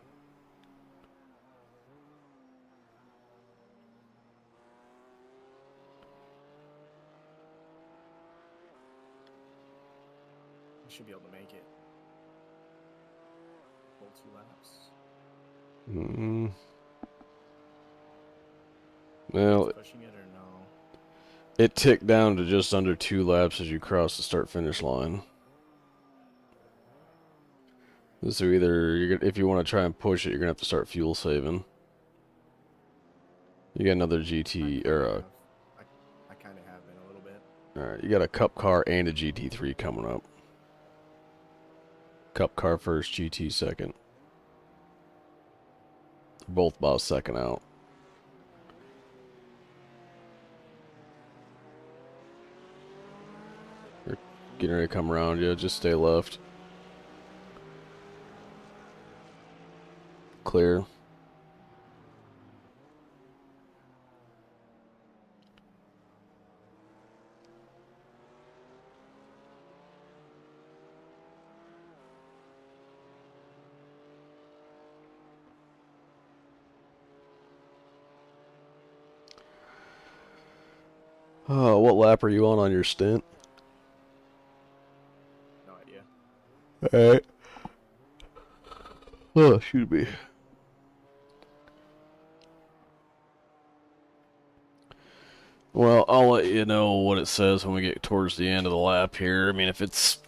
I should be able to make it. Full 2 laps. Well, Pushing it or no? it ticked down to just under 2 laps as you cross the start-finish line. So either if you want to try and push it, you're gonna have to start fuel saving. You got another GT or I kind of have been a little bit. all right, you got a cup car and a GT3 coming up. Cup car first, GT second. Both about a second out. You're getting ready to come around you. Just stay left. Clear. What lap are you on your stint? No idea. Alright. Oh, shoot me. Well, I'll let you know what it says when we get towards the end of the lap here. I mean, if it's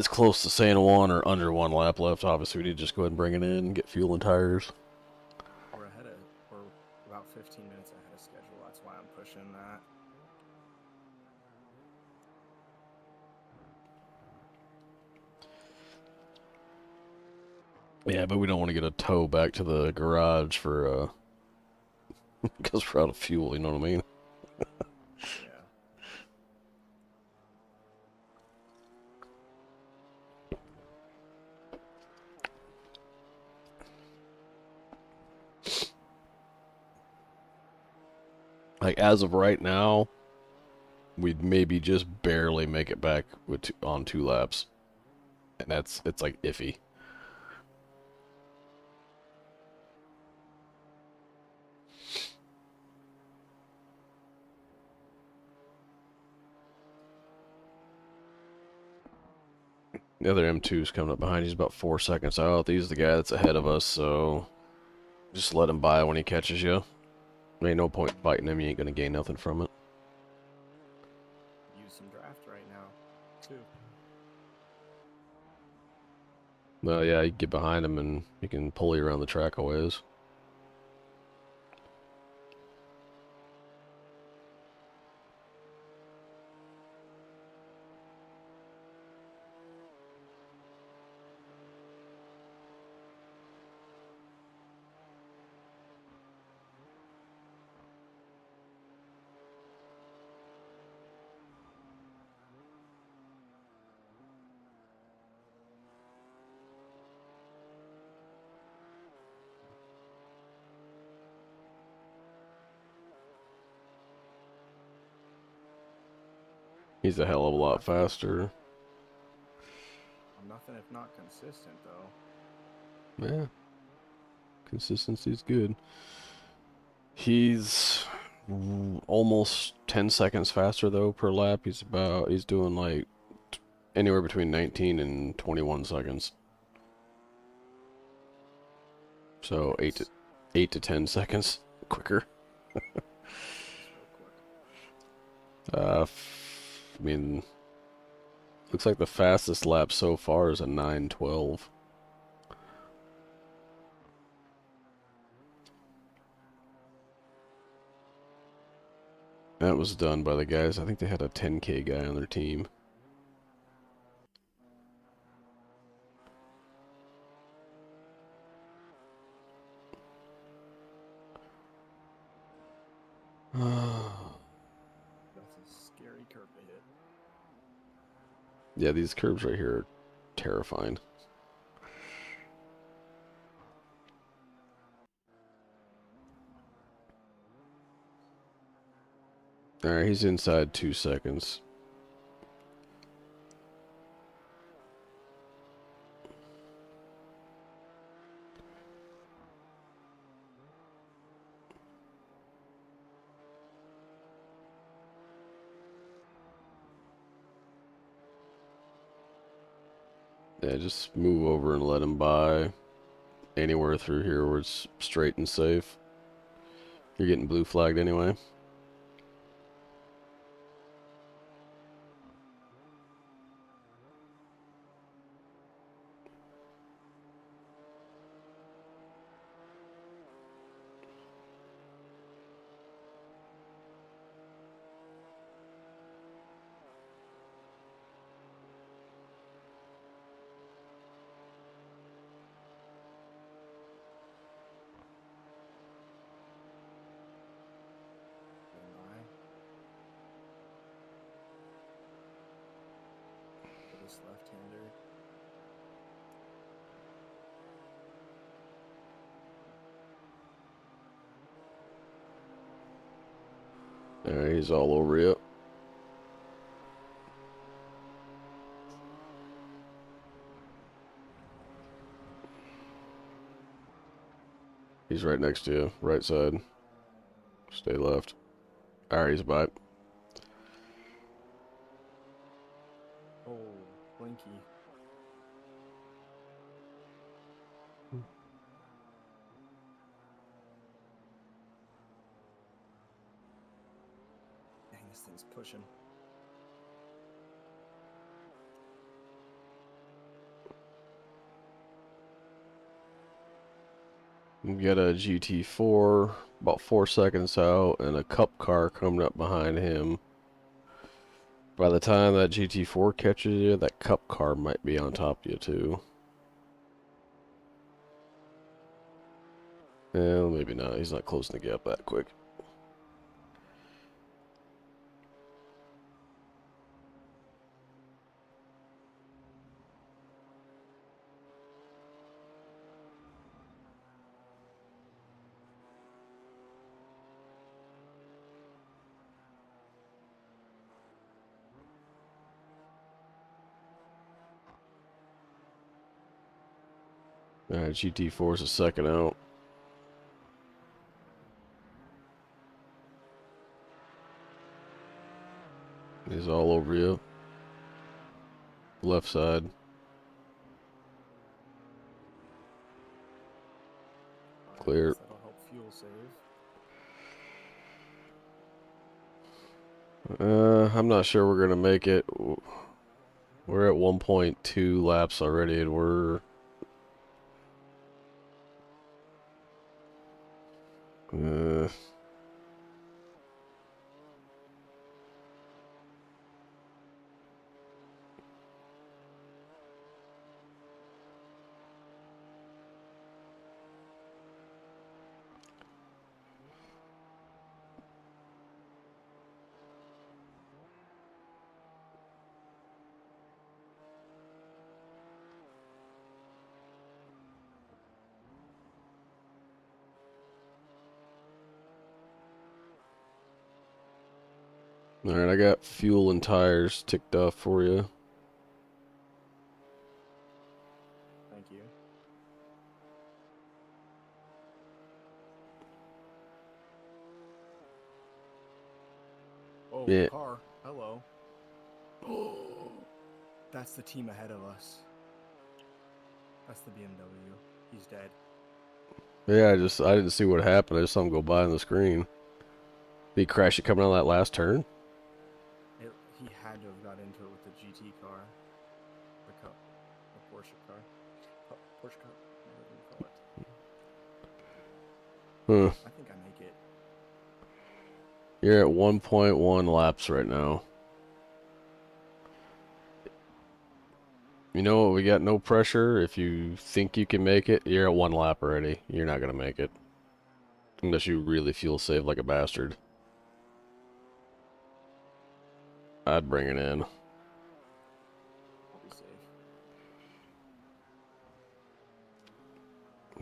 close to saying 1 or under 1 lap left, obviously we need to just go ahead and bring it in and get fuel and tires. We're about 15 minutes ahead of schedule. That's why I'm pushing that. Yeah, but we don't want to get a tow back to the garage for, because we're out of fuel, you know what I mean? Yeah. Like, as of right now, we'd maybe just barely make it back with on 2 laps. And it's like iffy. The other M2's coming up behind. He's about 4 seconds out. He's the guy that's ahead of us, so just let him by when he catches you. There ain't no point fighting him. You ain't gonna gain nothing from it. Use some draft right now, too. Well, yeah, you get behind him and he can pull you around the track a ways. He's a hell of a lot faster. I'm nothing if not consistent, though. Yeah. Consistency's good. He's almost 10 seconds faster, though, per lap. He's doing like anywhere between 19 and 21 seconds. So 8 to 10 seconds quicker. I mean, looks like the fastest lap so far is a 9:12. That was done by the guys. I think they had a 10K guy on their team. That's a scary curve to hit. Yeah, these curves right here are terrifying. Alright, he's inside 2 seconds. Yeah, just move over and let him by. Anywhere through here where it's straight and safe. You're getting blue flagged anyway. For this left-hander. Alright, he's all over you. He's right next to you, right side. Stay left. Alright, he's by. Oh, Blinky. thing's pushing. We got a GT4 about 4 seconds out and a cup car coming up behind him. By the time that GT4 catches you, that cup car might be on top of you too. Well, maybe not. He's not closing the gap that quick. Alright, GT4 is a second out. He's all over you. Left side. Clear. That'll help fuel save. I'm not sure we're gonna make it. We're at 1.2 laps already, and we're Alright, I got fuel and tires ticked off for you. Thank you. Oh, Yeah. car. Hello. Oh, that's the team ahead of us. That's the BMW. He's dead. Yeah, I didn't see what happened. I just saw him go by on the screen. Did he crash it coming out of that last turn? He had to have got into it with the GT car. The cup. The Porsche car. Porsche cup. Whatever you call it. Huh. I think I make it. You're at 1.1 laps right now. You know what? We got no pressure. If you think you can make it, you're at 1 lap already. You're not going to make it. Unless you really fuel save like a bastard. I'd bring it in. I'll be safe.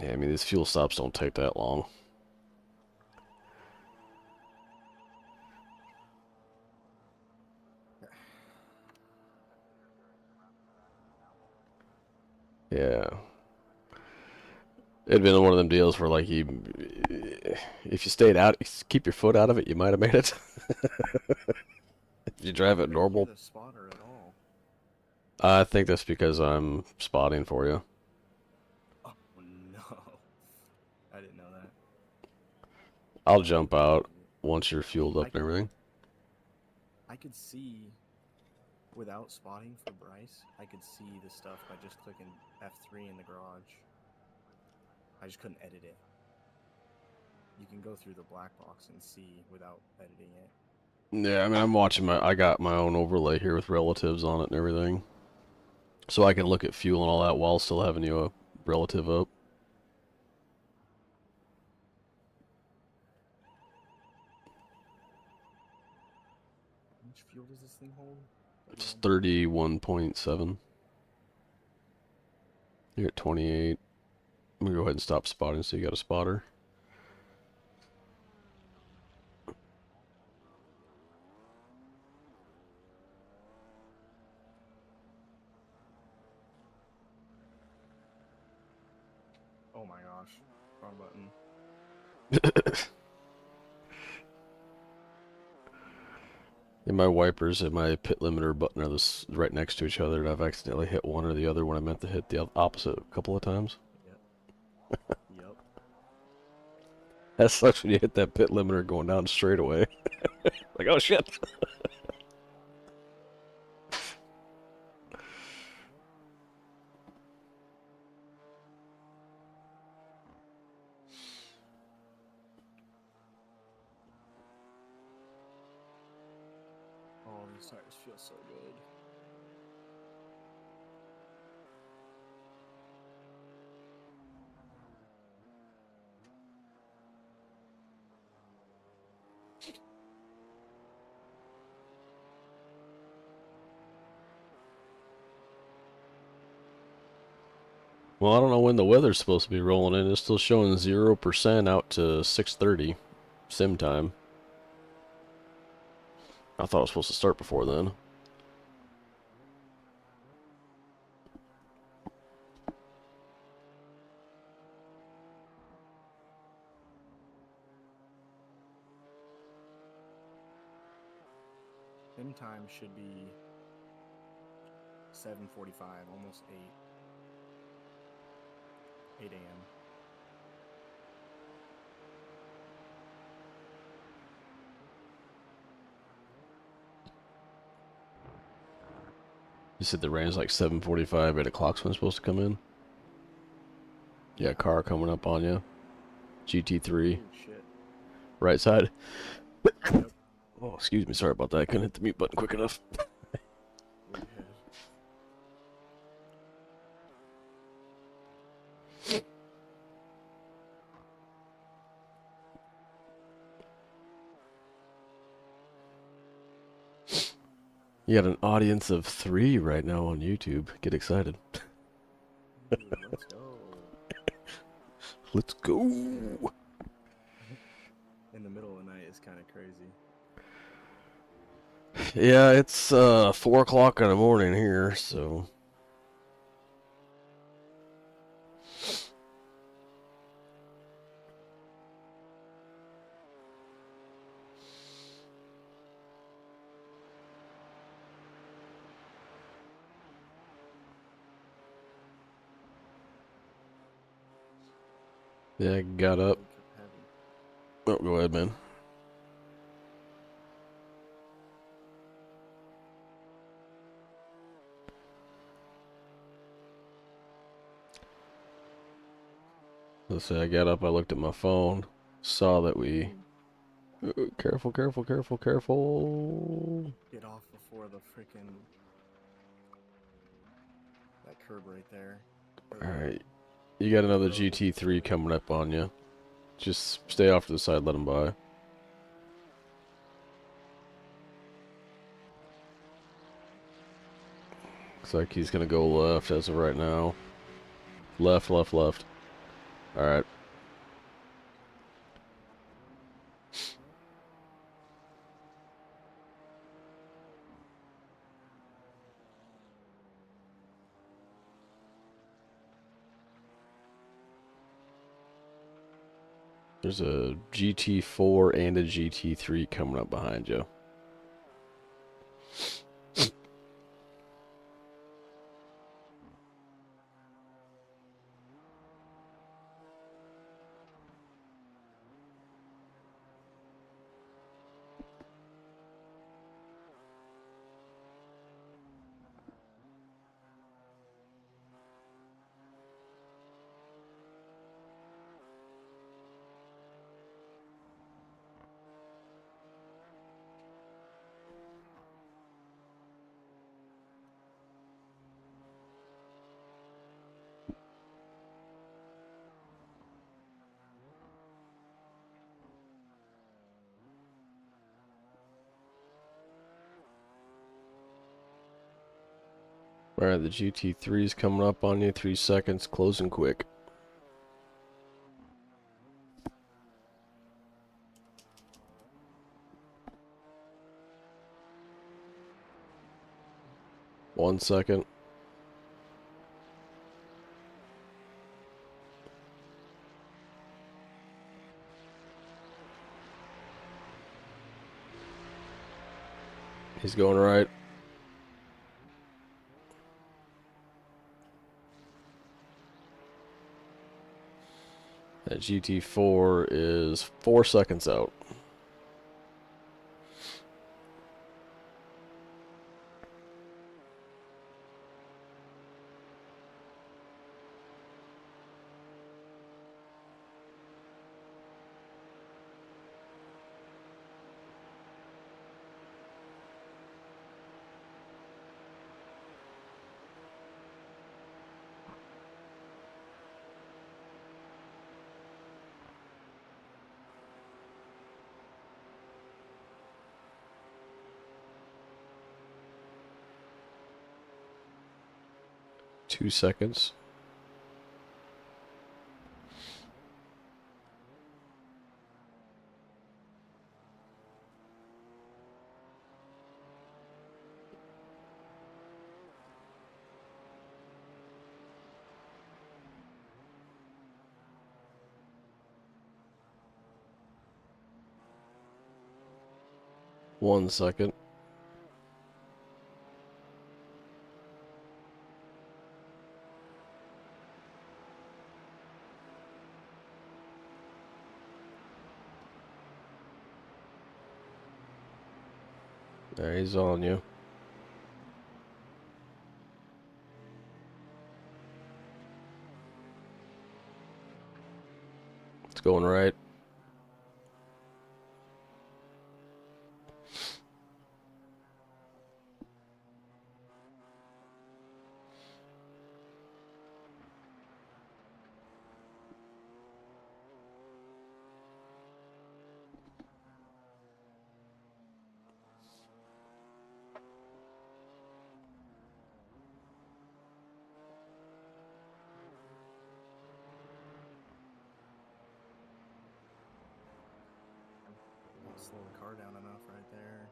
Yeah, I mean, these fuel stops don't take that long. Yeah. It'd been one of them deals where, like, if you stayed out, keep your foot out of it, you might have made it. If you drive it normal. The spotter at all. I think that's because I'm spotting for you. Oh no. I didn't know that. I'll jump out once you're fueled up and everything. I could see, without spotting for Bryce, I could see the stuff by just clicking F3 in the garage. I just couldn't edit it. You can go through the black box and see without editing it. Yeah, I mean, I'm watching I got my own overlay here with relatives on it and everything. So I can look at fuel and all that while still having you a relative up. How much fuel does this thing hold? It's 31.7. You're at 28. I'm gonna go ahead and stop spotting so you got a spotter. Oh my gosh. Wrong button. And my wipers and my pit limiter button are right next to each other, and I've accidentally hit one or the other when I meant to hit the opposite a couple of times. Yep. Yep. That sucks when you hit that pit limiter going down straight away. Like, oh shit. Oh, these tires feel so good. Well, I don't know when the weather's supposed to be rolling in. It's still showing 0% out to 6:30 sim time. I thought it was supposed to start before then. Sim time should be 7:45, almost 8. 8 a.m. You said the rain's like 7:45, 8 o'clock's when it's supposed to come in? Yeah, car coming up on you. GT3. Oh, shit. Right side. Yep. Oh, excuse me. Sorry about that. I couldn't hit the mute button quick enough. You're good. You got an audience of 3 right now on YouTube. Get excited. Ooh, let's go. Let's go. In the middle of the night is kind of crazy. Yeah, it's 4 o'clock in the morning here, so... Yeah, I got up. Oh, go ahead, man. Let's say I got up, I looked at my phone, saw that we... Careful, careful, careful, careful. Get off before the freaking... that curb right there. Alright. You got another GT3 coming up on you. Just stay off to the side, let him by. Looks like he's gonna go left as of right now. Left, left, left. Alright. There's a GT4 and a GT3 coming up behind you. Alright, the GT3 is coming up on you. 3 seconds, closing quick. One second. He's going right. That GT4 is 4 seconds out. Two seconds. One second. There, he's on you. It's going right. I'll slow the car down enough right there.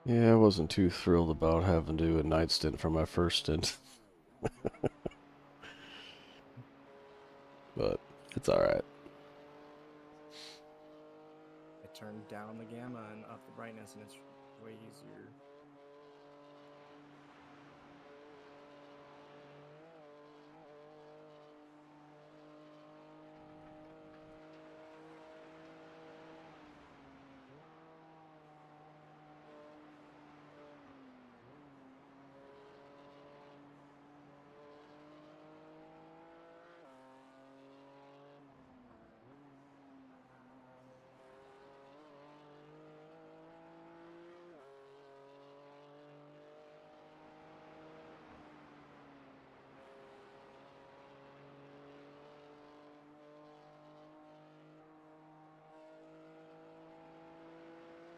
Yeah, I wasn't too thrilled about having to do a night stint for my first stint. But it's alright. I turned down the gamma and up the brightness, and it's way easier.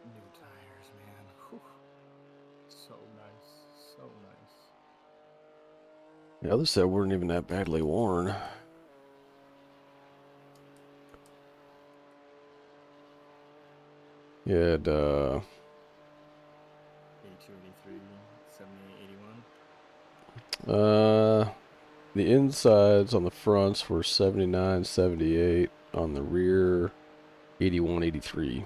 New tires, man. Whew. So nice. So nice. The other set weren't even that badly worn. You had, 82, 83, 78, 81. The insides on the fronts were 79, 78. On the rear, 81, 83.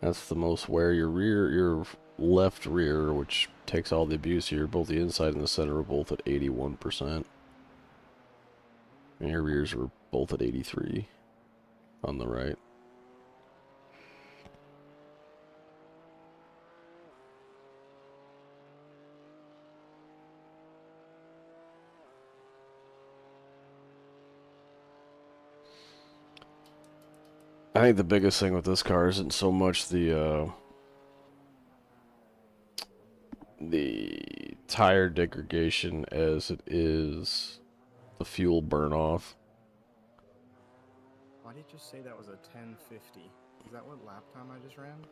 That's the most wear. Your left rear, which takes all the abuse here, both the inside and the center are both at 81%. And your rears were both at 83 on the right. I think the biggest thing with this car isn't so much the tire degradation as it is the fuel burn off. Why did you just say that was a 1050? Is that what lap time I just ran?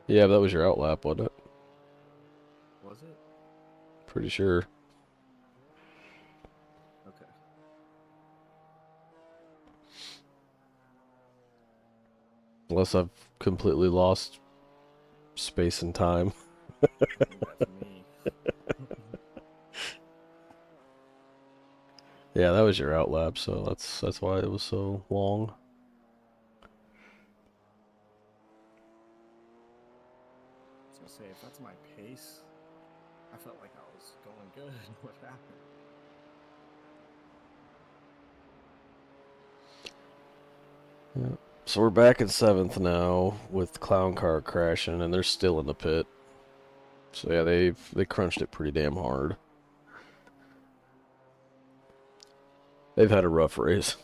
Yeah, that was your out lap, wasn't it? Was it? Pretty sure. Okay. Unless I've completely lost space and time. That's me. Yeah, that was your outlap, so that's why it was so long. I was gonna say, if that's my pace, I felt like I was going good. What happened? Yeah. So we're back in 7th now with Clown Car crashing, and they're still in the pit. So yeah, they crunched it pretty damn hard. They've had a rough race.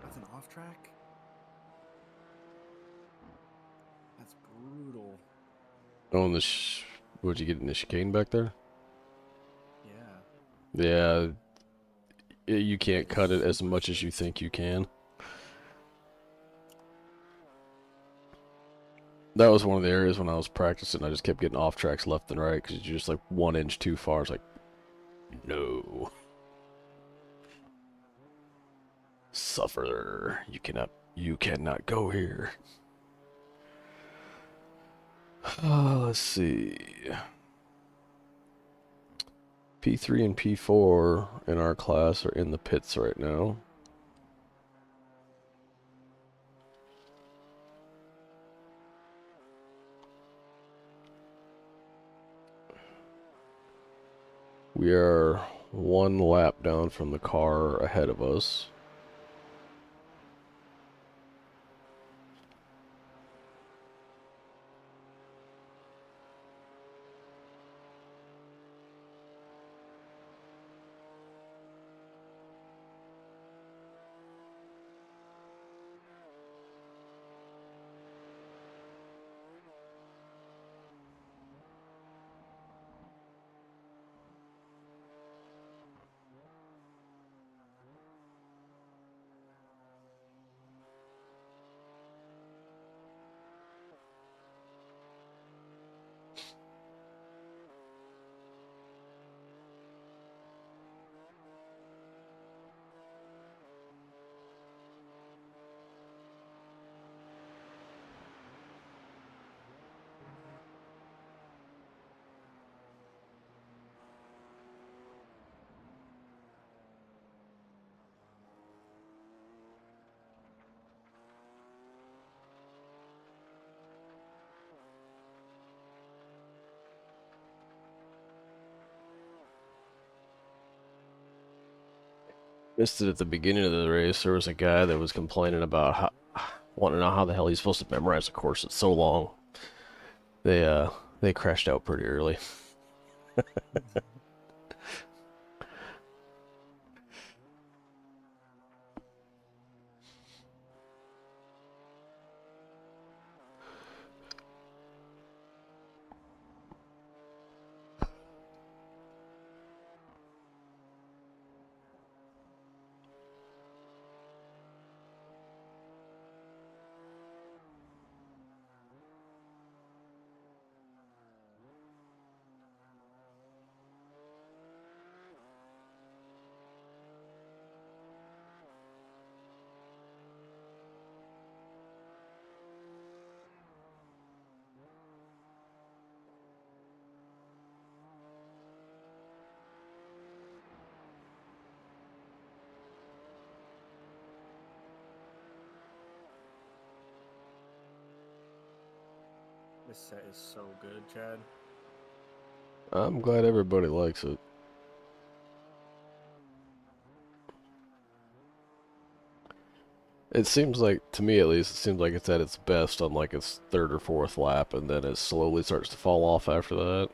That's an off track? That's brutal. Oh, and what'd you get in the chicane back there? Yeah. Yeah, you can't cut it as much as you think you can. That was one of the areas when I was practicing, I just kept getting off tracks left and right, because you're just like 1 inch too far. It's like, no. Suffer. You cannot go here. Let's see. P3 and P4 in our class are in the pits right now. We are 1 lap down from the car ahead of us. Missed it at the beginning of the race. There was a guy that was complaining about wanting to know how the hell he's supposed to memorize a course. It's so long. They crashed out pretty early. This set is so good, Chad. I'm glad everybody likes it. It seems like, to me at least, it seems like it's at its best on like its 3rd or 4th lap, and then it slowly starts to fall off after that.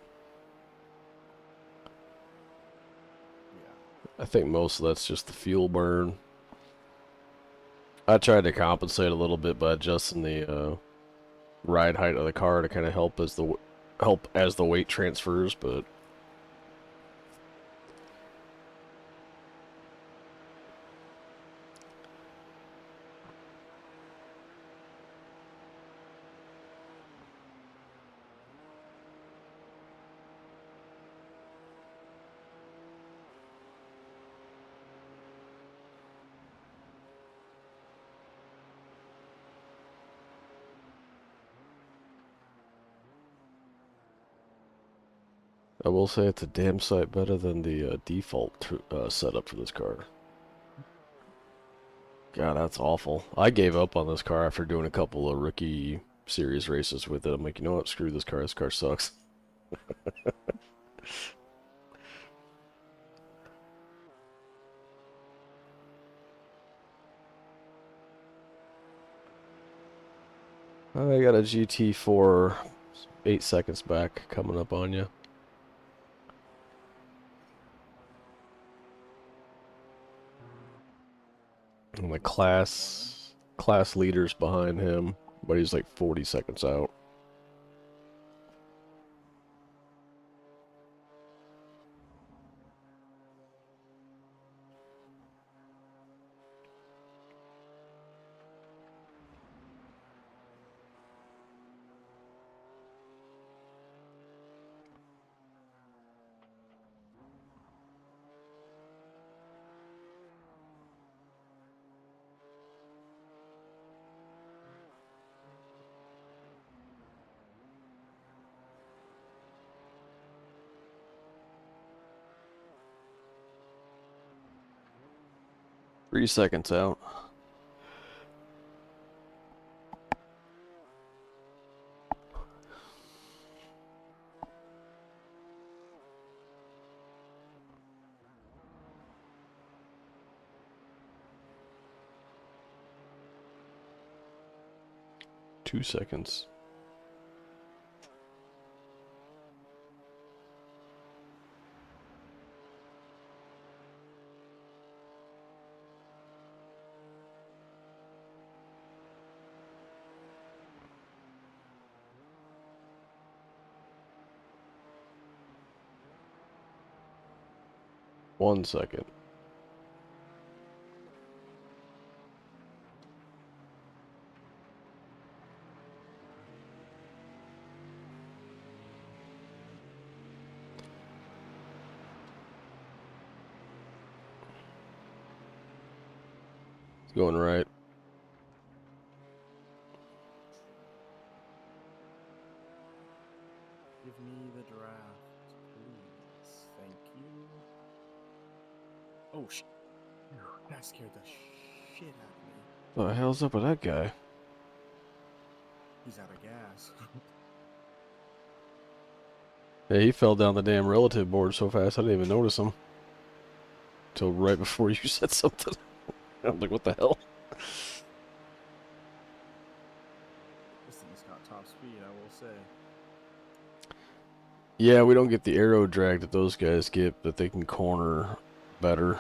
Yeah. I think most of that's just the fuel burn. I tried to compensate a little bit by adjusting the ride height of the car to kind of help as the weight transfers, but I will say it's a damn sight better than the default setup for this car. God, that's awful. I gave up on this car after doing a couple of rookie series races with it. I'm like, you know what? Screw this car. This car sucks. I got a GT4 8 seconds back coming up on you. And the class leader's behind him, but he's like 40 seconds out. Three seconds out. Two seconds. One second. It's going right. Give me the draft, please. Thank you. Oh, that scared the shit out of me. What the hell's up with that guy? He's out of gas. Yeah, he fell down the damn relative board so fast I didn't even notice him. Until right before you said something. I'm like, what the hell? This thing's got top speed, I will say. Yeah, we don't get the aero drag that those guys get, but they can corner better.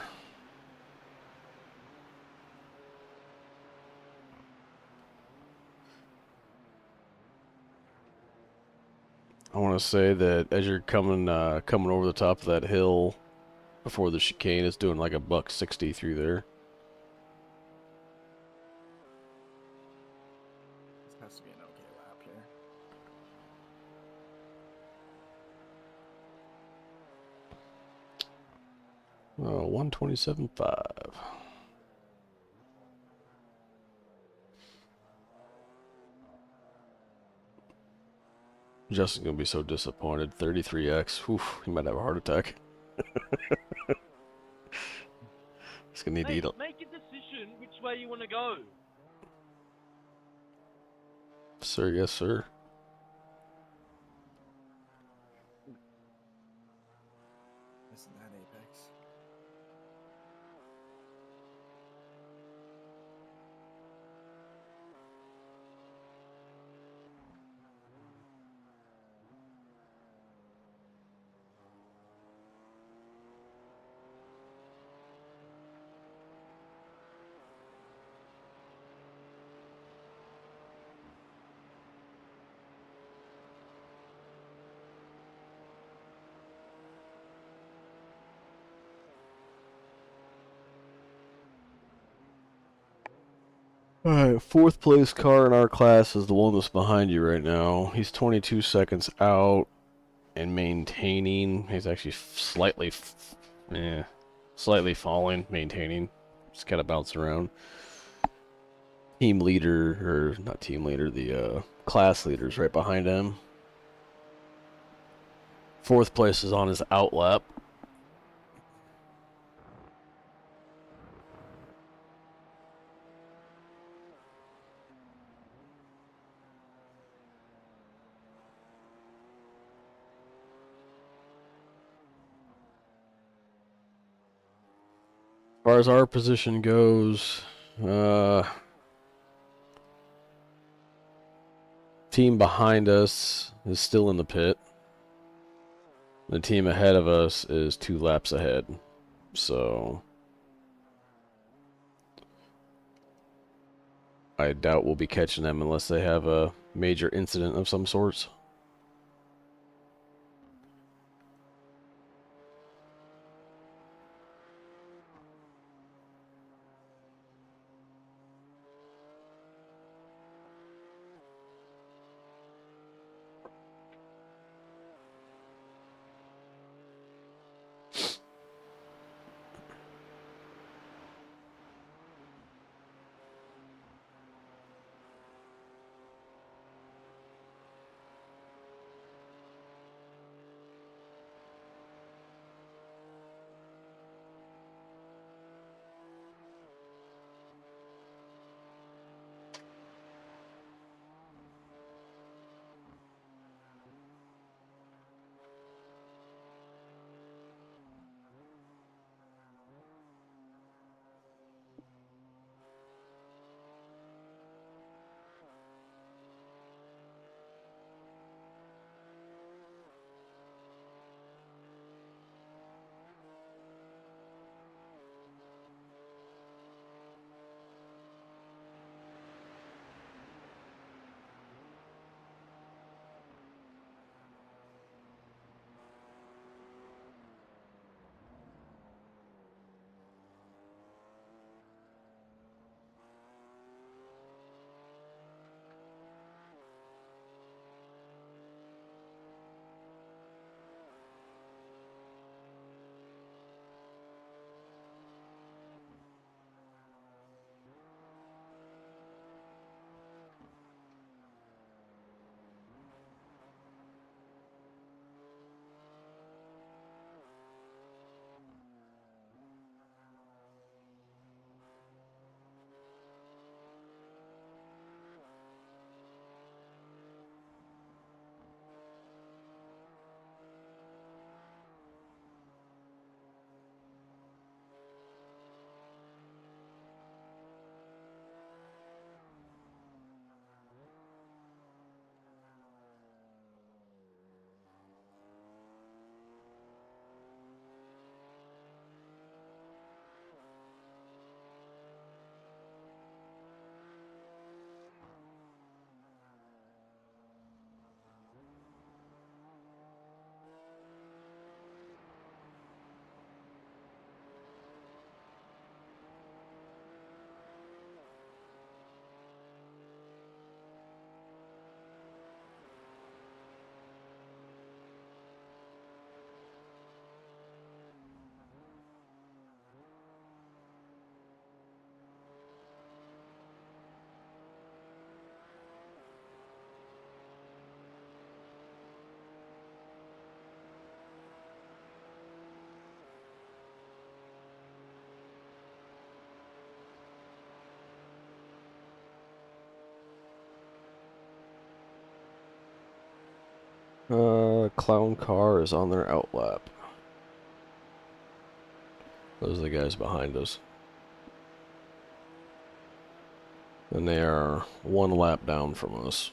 I want to say that as you're coming over the top of that hill before the chicane, it's doing like a $160 through there. This has to be an okay lap here. Oh, 127.5. Justin's gonna be so disappointed. 33x. Oof, he might have a heart attack. He's gonna need to eat. Make a decision which way you want to go. Sir, yes, sir. Isn't that Apex? Alright, fourth place car in our class is the one that's behind you right now. He's 22 seconds out and maintaining. He's actually slightly falling, maintaining. Just kind of bouncing around. Team leader, or not team leader, the class leader's right behind him. 4th place is on his outlap. As far as our position goes, team behind us is still in the pit. The team ahead of us is 2 laps ahead. So I doubt we'll be catching them unless they have a major incident of some sorts. Clown car is on their outlap. Those are the guys behind us. And they are 1 lap down from us.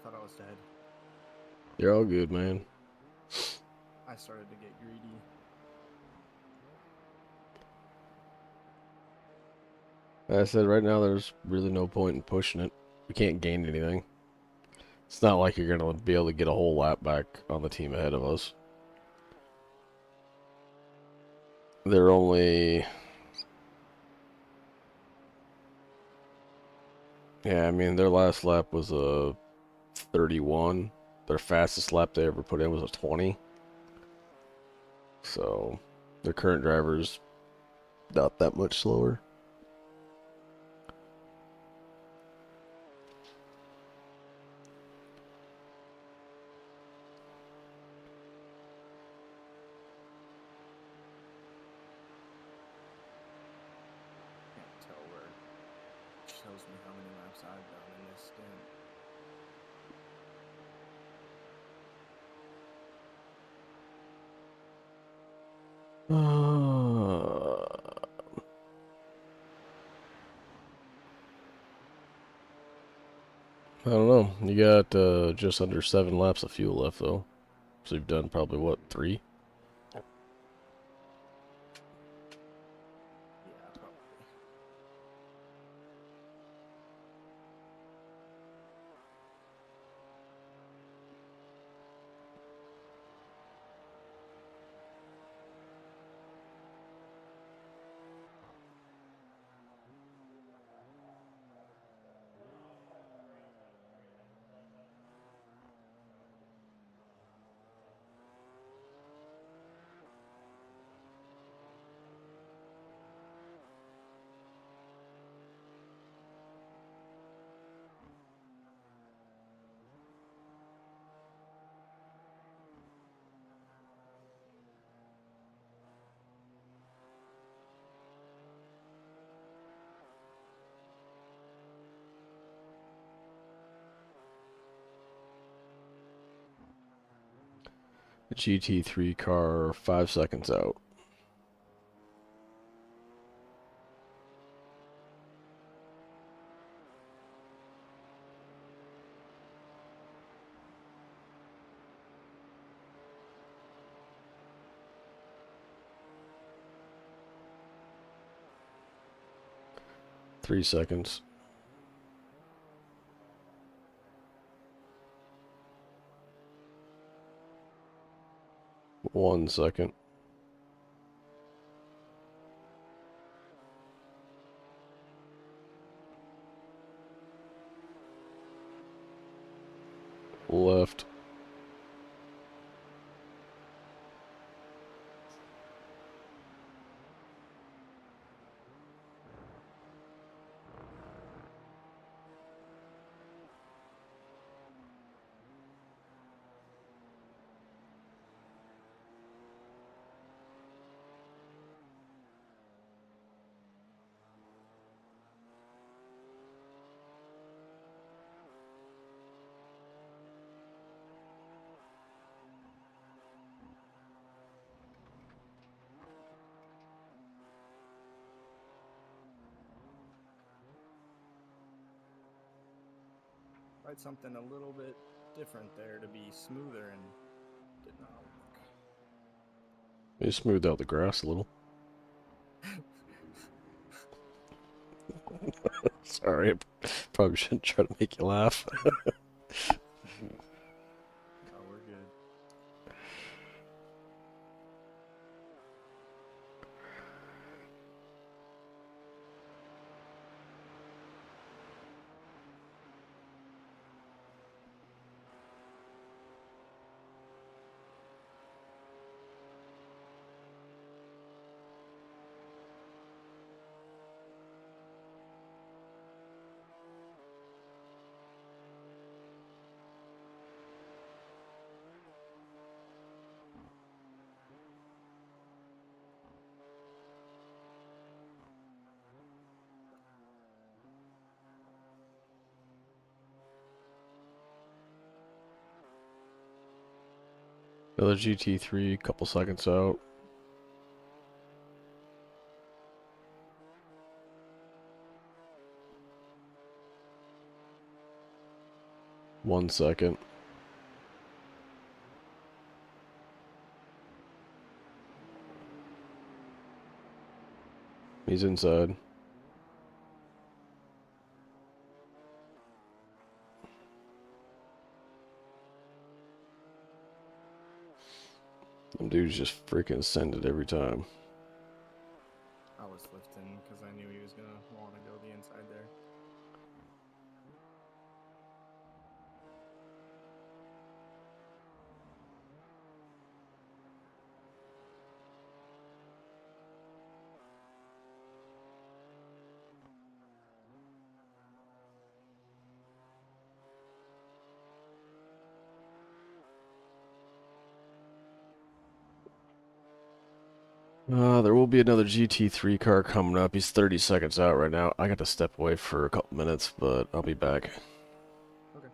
thought I was dead. You're all good, man. I started to get greedy. Like I said, right now there's really no point in pushing it. We can't gain anything. It's not like you're gonna be able to get a whole lap back on the team ahead of us. They're only... Yeah, I mean, their last lap was a 31. Their fastest lap they ever put in was a 20. So, their current driver's not that much slower. Can't tell where it shows me how many laps I've done in this stint. I don't know. You got just under 7 laps of fuel left, though. So you've done probably, what, 3? Yeah, probably. GT3 car 5 seconds out. Three seconds. 1 second. Left. Tried something a little bit different there to be smoother and did not work. You smoothed out the grass a little. Sorry, I probably shouldn't try to make you laugh. Oh, we're good. Another GT3, couple seconds out. 1 second. He's inside. Them dudes just freaking send it every time. I was lifting because I knew he was gonna want to go the inside there. There will be another GT3 car coming up. He's 30 seconds out right now. I got to step away for a couple minutes, but I'll be back. Okay.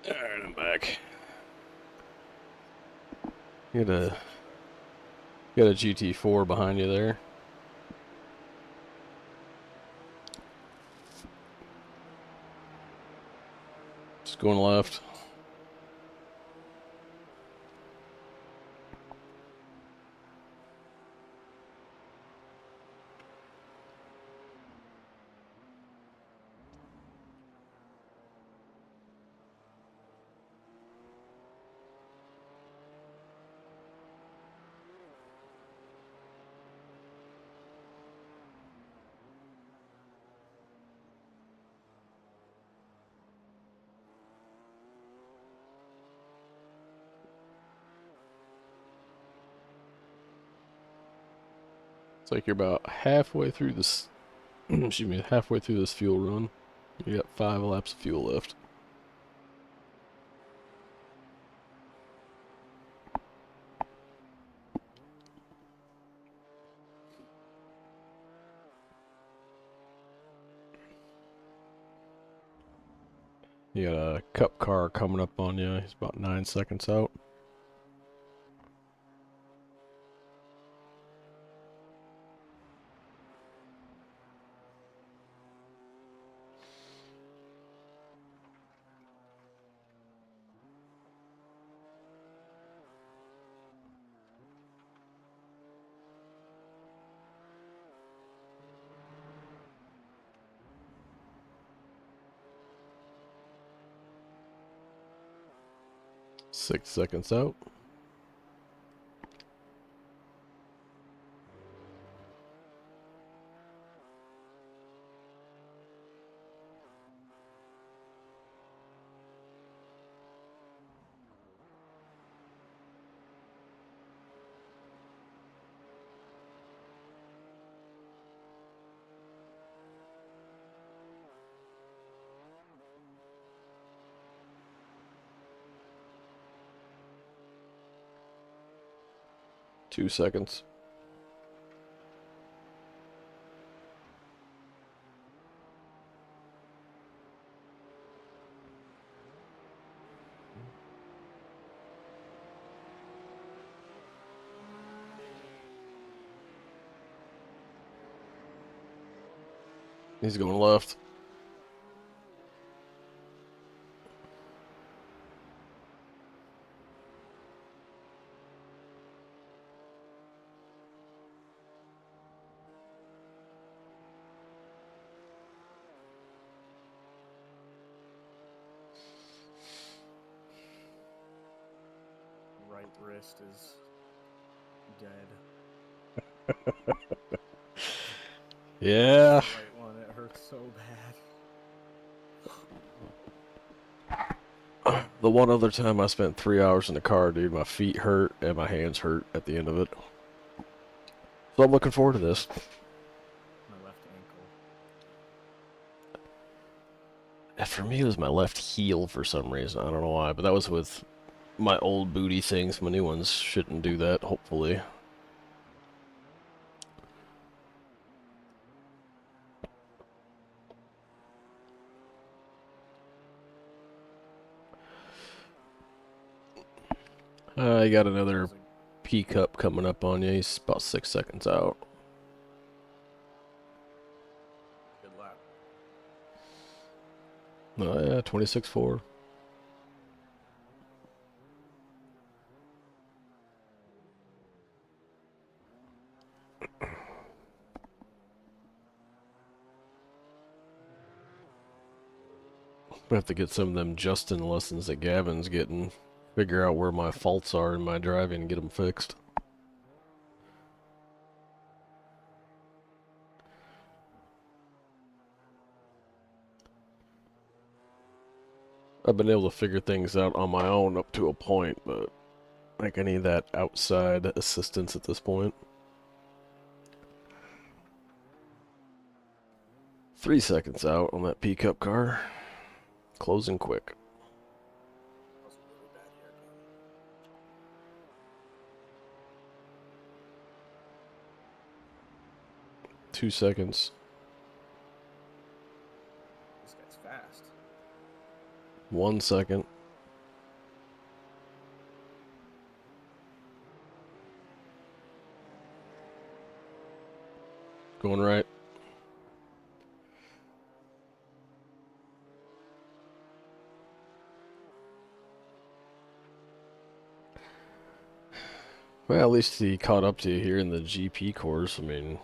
Alright, I'm back. Got a GT4 behind you there. Just going left. It's like you're about halfway through this, excuse me, halfway through this fuel run. You got 5 laps of fuel left. You got a cup car coming up on you. He's about 9 seconds out. Six seconds out. Two seconds. He's going left. Right wrist is dead. Yeah. Right one, it hurts so bad. The one other time I spent 3 hours in the car, dude, my feet hurt and my hands hurt at the end of it. So I'm looking forward to this. My left ankle. And for me, it was my left heel for some reason. I don't know why, but that was with my old booty things. My new ones shouldn't do that, hopefully. You got another P-cup coming up on you. He's about 6 seconds out. Good lap. Oh yeah, 26.4. I have to get some of them Justin lessons that Gavin's getting. Figure out where my faults are in my driving and get them fixed. I've been able to figure things out on my own up to a point, but like I need that outside assistance at this point. 3 seconds out on that P-cup car. Closing quick. 2 seconds. This guy's fast. 1 second. Going right. Well, at least he caught up to you here in the GP course. I mean,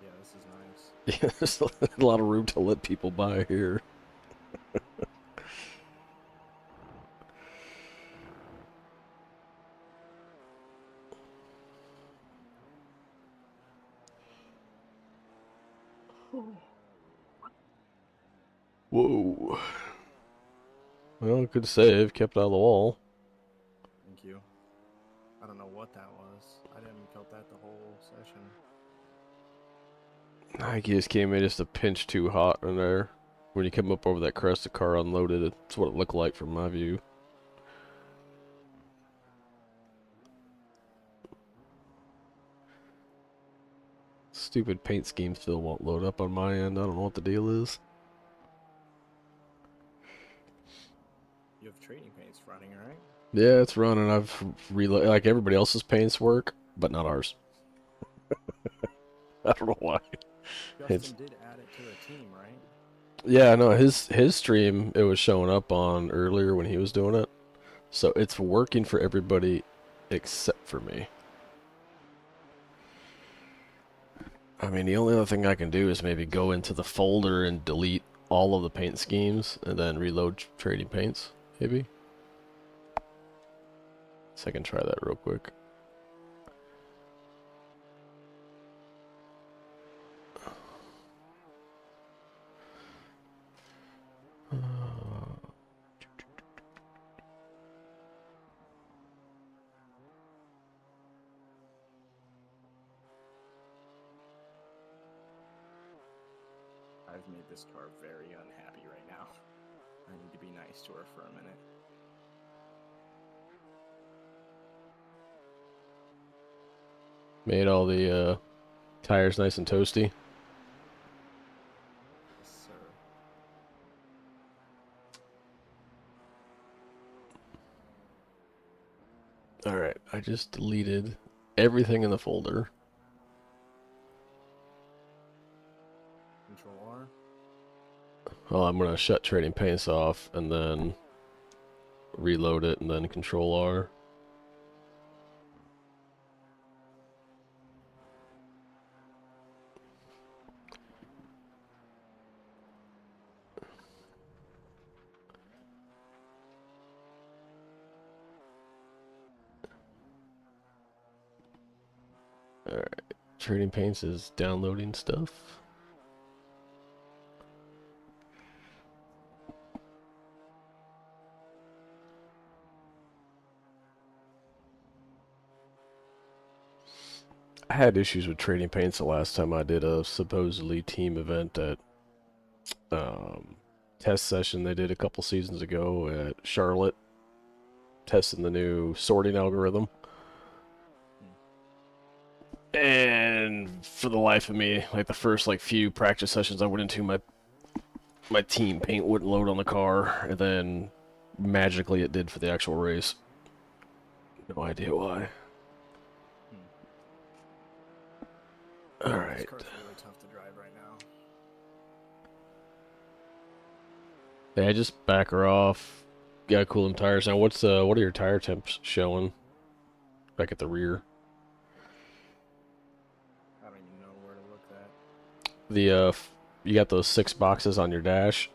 Yeah, this is nice. yeah, there's a lot of room to let people by here. Whoa. Well, good save. Kept out of the wall. Thank you. I don't know what that was. I didn't count that the whole session. I think he just came in just a pinch too hot in there. When you come up over that crest, the car unloaded. That's what it looked like from my view. Stupid paint scheme still won't load up on my end. I don't know what the deal is. You have trading paints running, right? Yeah, it's running. I've reloaded like everybody else's paints work, but not ours. I don't know why. Justin did add it to the team, right? Yeah, no, his stream, it was showing up on earlier when he was doing it. So it's working for everybody except for me. I mean, the only other thing I can do is maybe go into the folder and delete all of the paint schemes and then reload trading paints, maybe. So I can try that real quick. I've made this car very unhappy right now. I need to be nice to her for a minute. Made all the tires nice and toasty. Yes, sir. Alright, I just deleted everything in the folder. Control R. Well, I'm gonna shut trading paints off and then reload it and then Control R. Alright, trading paints is downloading stuff. I had issues with trading paints the last time I did a supposedly team event at test session they did a couple seasons ago at Charlotte, testing the new sorting algorithm. And for the life of me, like the first few practice sessions I went into, my team paint wouldn't load on the car, and then magically it did for the actual race. No idea why. Alright. This car's really tough to drive right now. Yeah, just back her off. Gotta cool them tires. Now, what are your tire temps showing? Back at the rear. I don't even know where to look at. The you got those 6 boxes on your dash,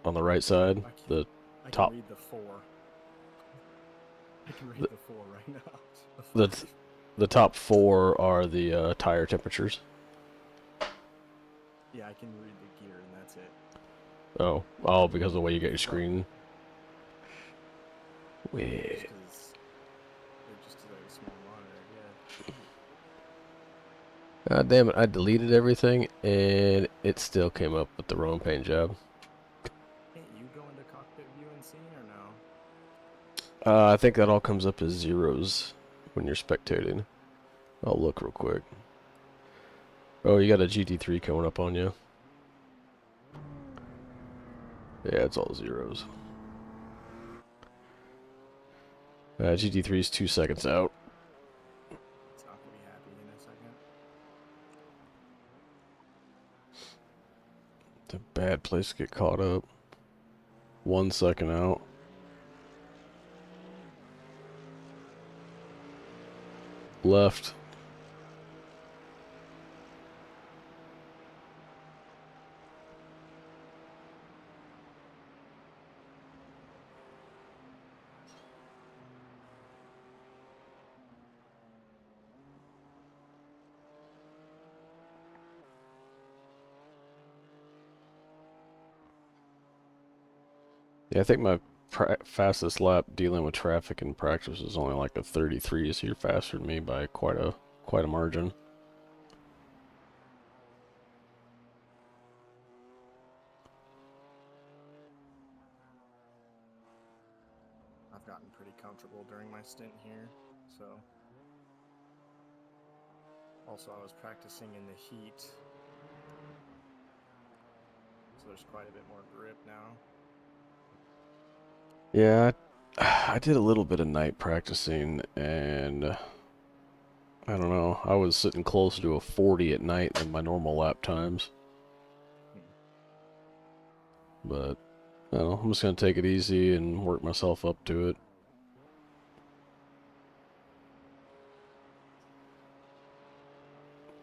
on the right side. The top. I can read the 4. I can read the 4 right now. The top 4 are the tire temperatures. Yeah, I can read the gear and that's it. Oh, because of the way you get your screen. Wait. Just a small monitor, yeah. God damn it, I deleted everything and it still came up with the wrong paint job. Can't you go into cockpit view and see or no? I think that all comes up as zeros when you're spectating. I'll look real quick. Oh, you got a GT3 coming up on you. Yeah, it's all zeros. GT3 is 2 seconds out. It's not gonna be happy in a second. bad place to get caught up. 1 second out. Left. Yeah, I think my fastest lap dealing with traffic in practice is only like a 33, so you're faster than me by quite a margin. I've gotten pretty comfortable during my stint here, so. Also, I was practicing in the heat, so there's quite a bit more grip now. Yeah, I did a little bit of night practicing, and I don't know, I was sitting closer to a 40 at night than my normal lap times. But, I don't know, I'm just going to take it easy and work myself up to it.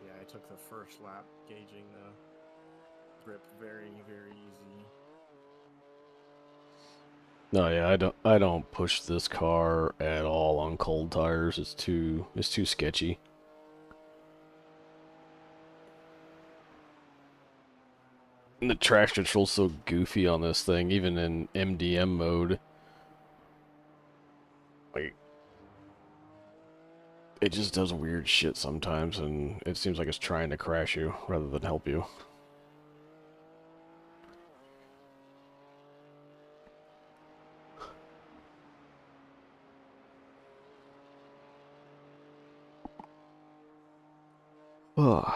Yeah, I took the first lap gauging the grip very, very easy. No, yeah, I don't push this car at all on cold tires. It's too sketchy. And the traction control's so goofy on this thing, even in MDM mode. Like, it just does weird shit sometimes, and it seems like it's trying to crash you rather than help you. Alright,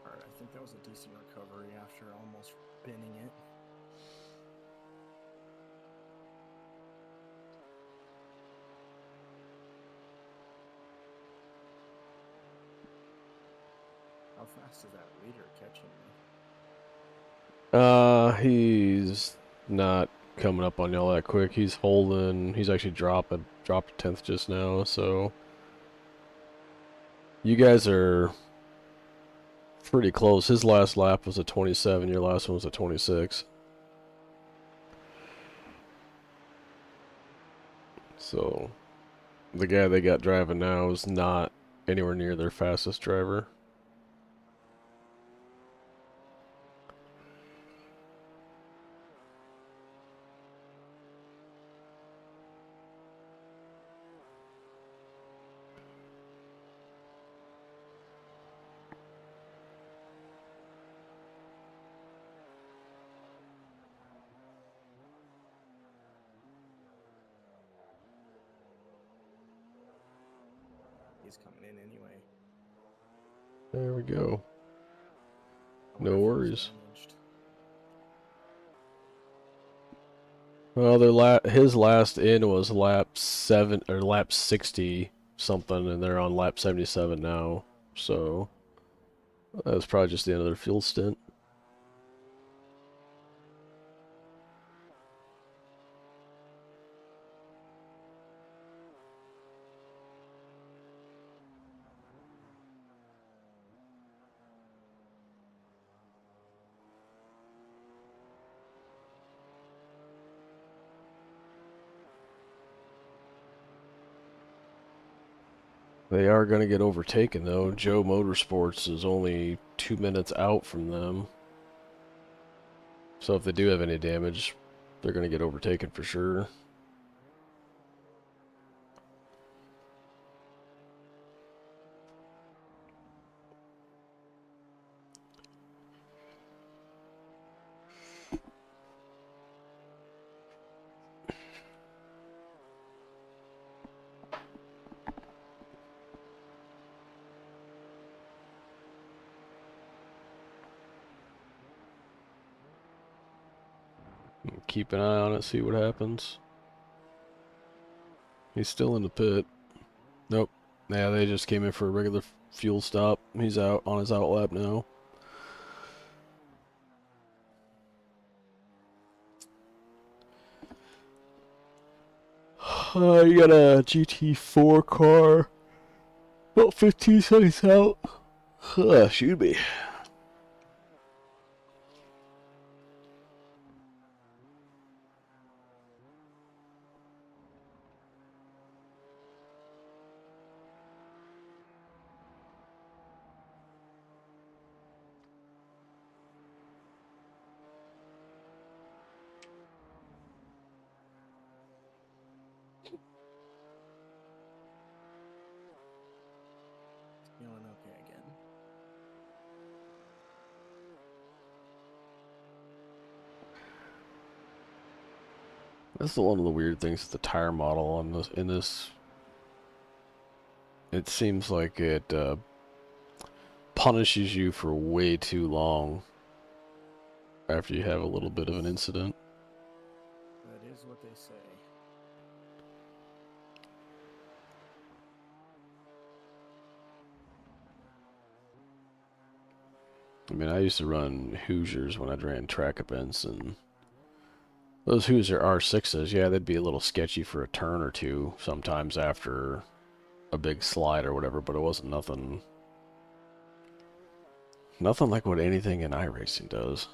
I think that was a decent recovery after almost binning it. How fast is that leader catching me? He's not coming up on y'all that quick. He's holding. He's actually dropped a 10th just now, so you guys are pretty close. His last lap was a 27, your last one was a 26. So, the guy they got driving now is not anywhere near their fastest driver. He's coming in anyway. There we go. No worries. Well, his last in was lap 7 or lap 60 something, and they're on lap 77 now. So that's probably just the end of their fuel stint. They are going to get overtaken, though. Joe Motorsports is only 2 minutes out from them. So if they do have any damage, they're going to get overtaken for sure. Keep an eye on it, see what happens. He's still in the pit. Nope. Yeah, they just came in for a regular fuel stop. He's out on his out lap now. You got a GT4 car. About 15 seconds out. Should be. Feeling okay again. That's one of the weird things with the tire model on this. In this, it seems like it punishes you for way too long after you have a little bit of an incident. That is what they say. I mean, I used to run Hoosiers when I ran track events, and those Hoosier R6s, yeah, they'd be a little sketchy for a turn or two sometimes after a big slide or whatever, but it wasn't nothing like what anything in iRacing does.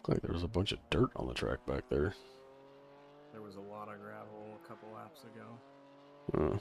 Like there was a bunch of dirt on the track back there. There was a lot of gravel a couple laps ago. Huh.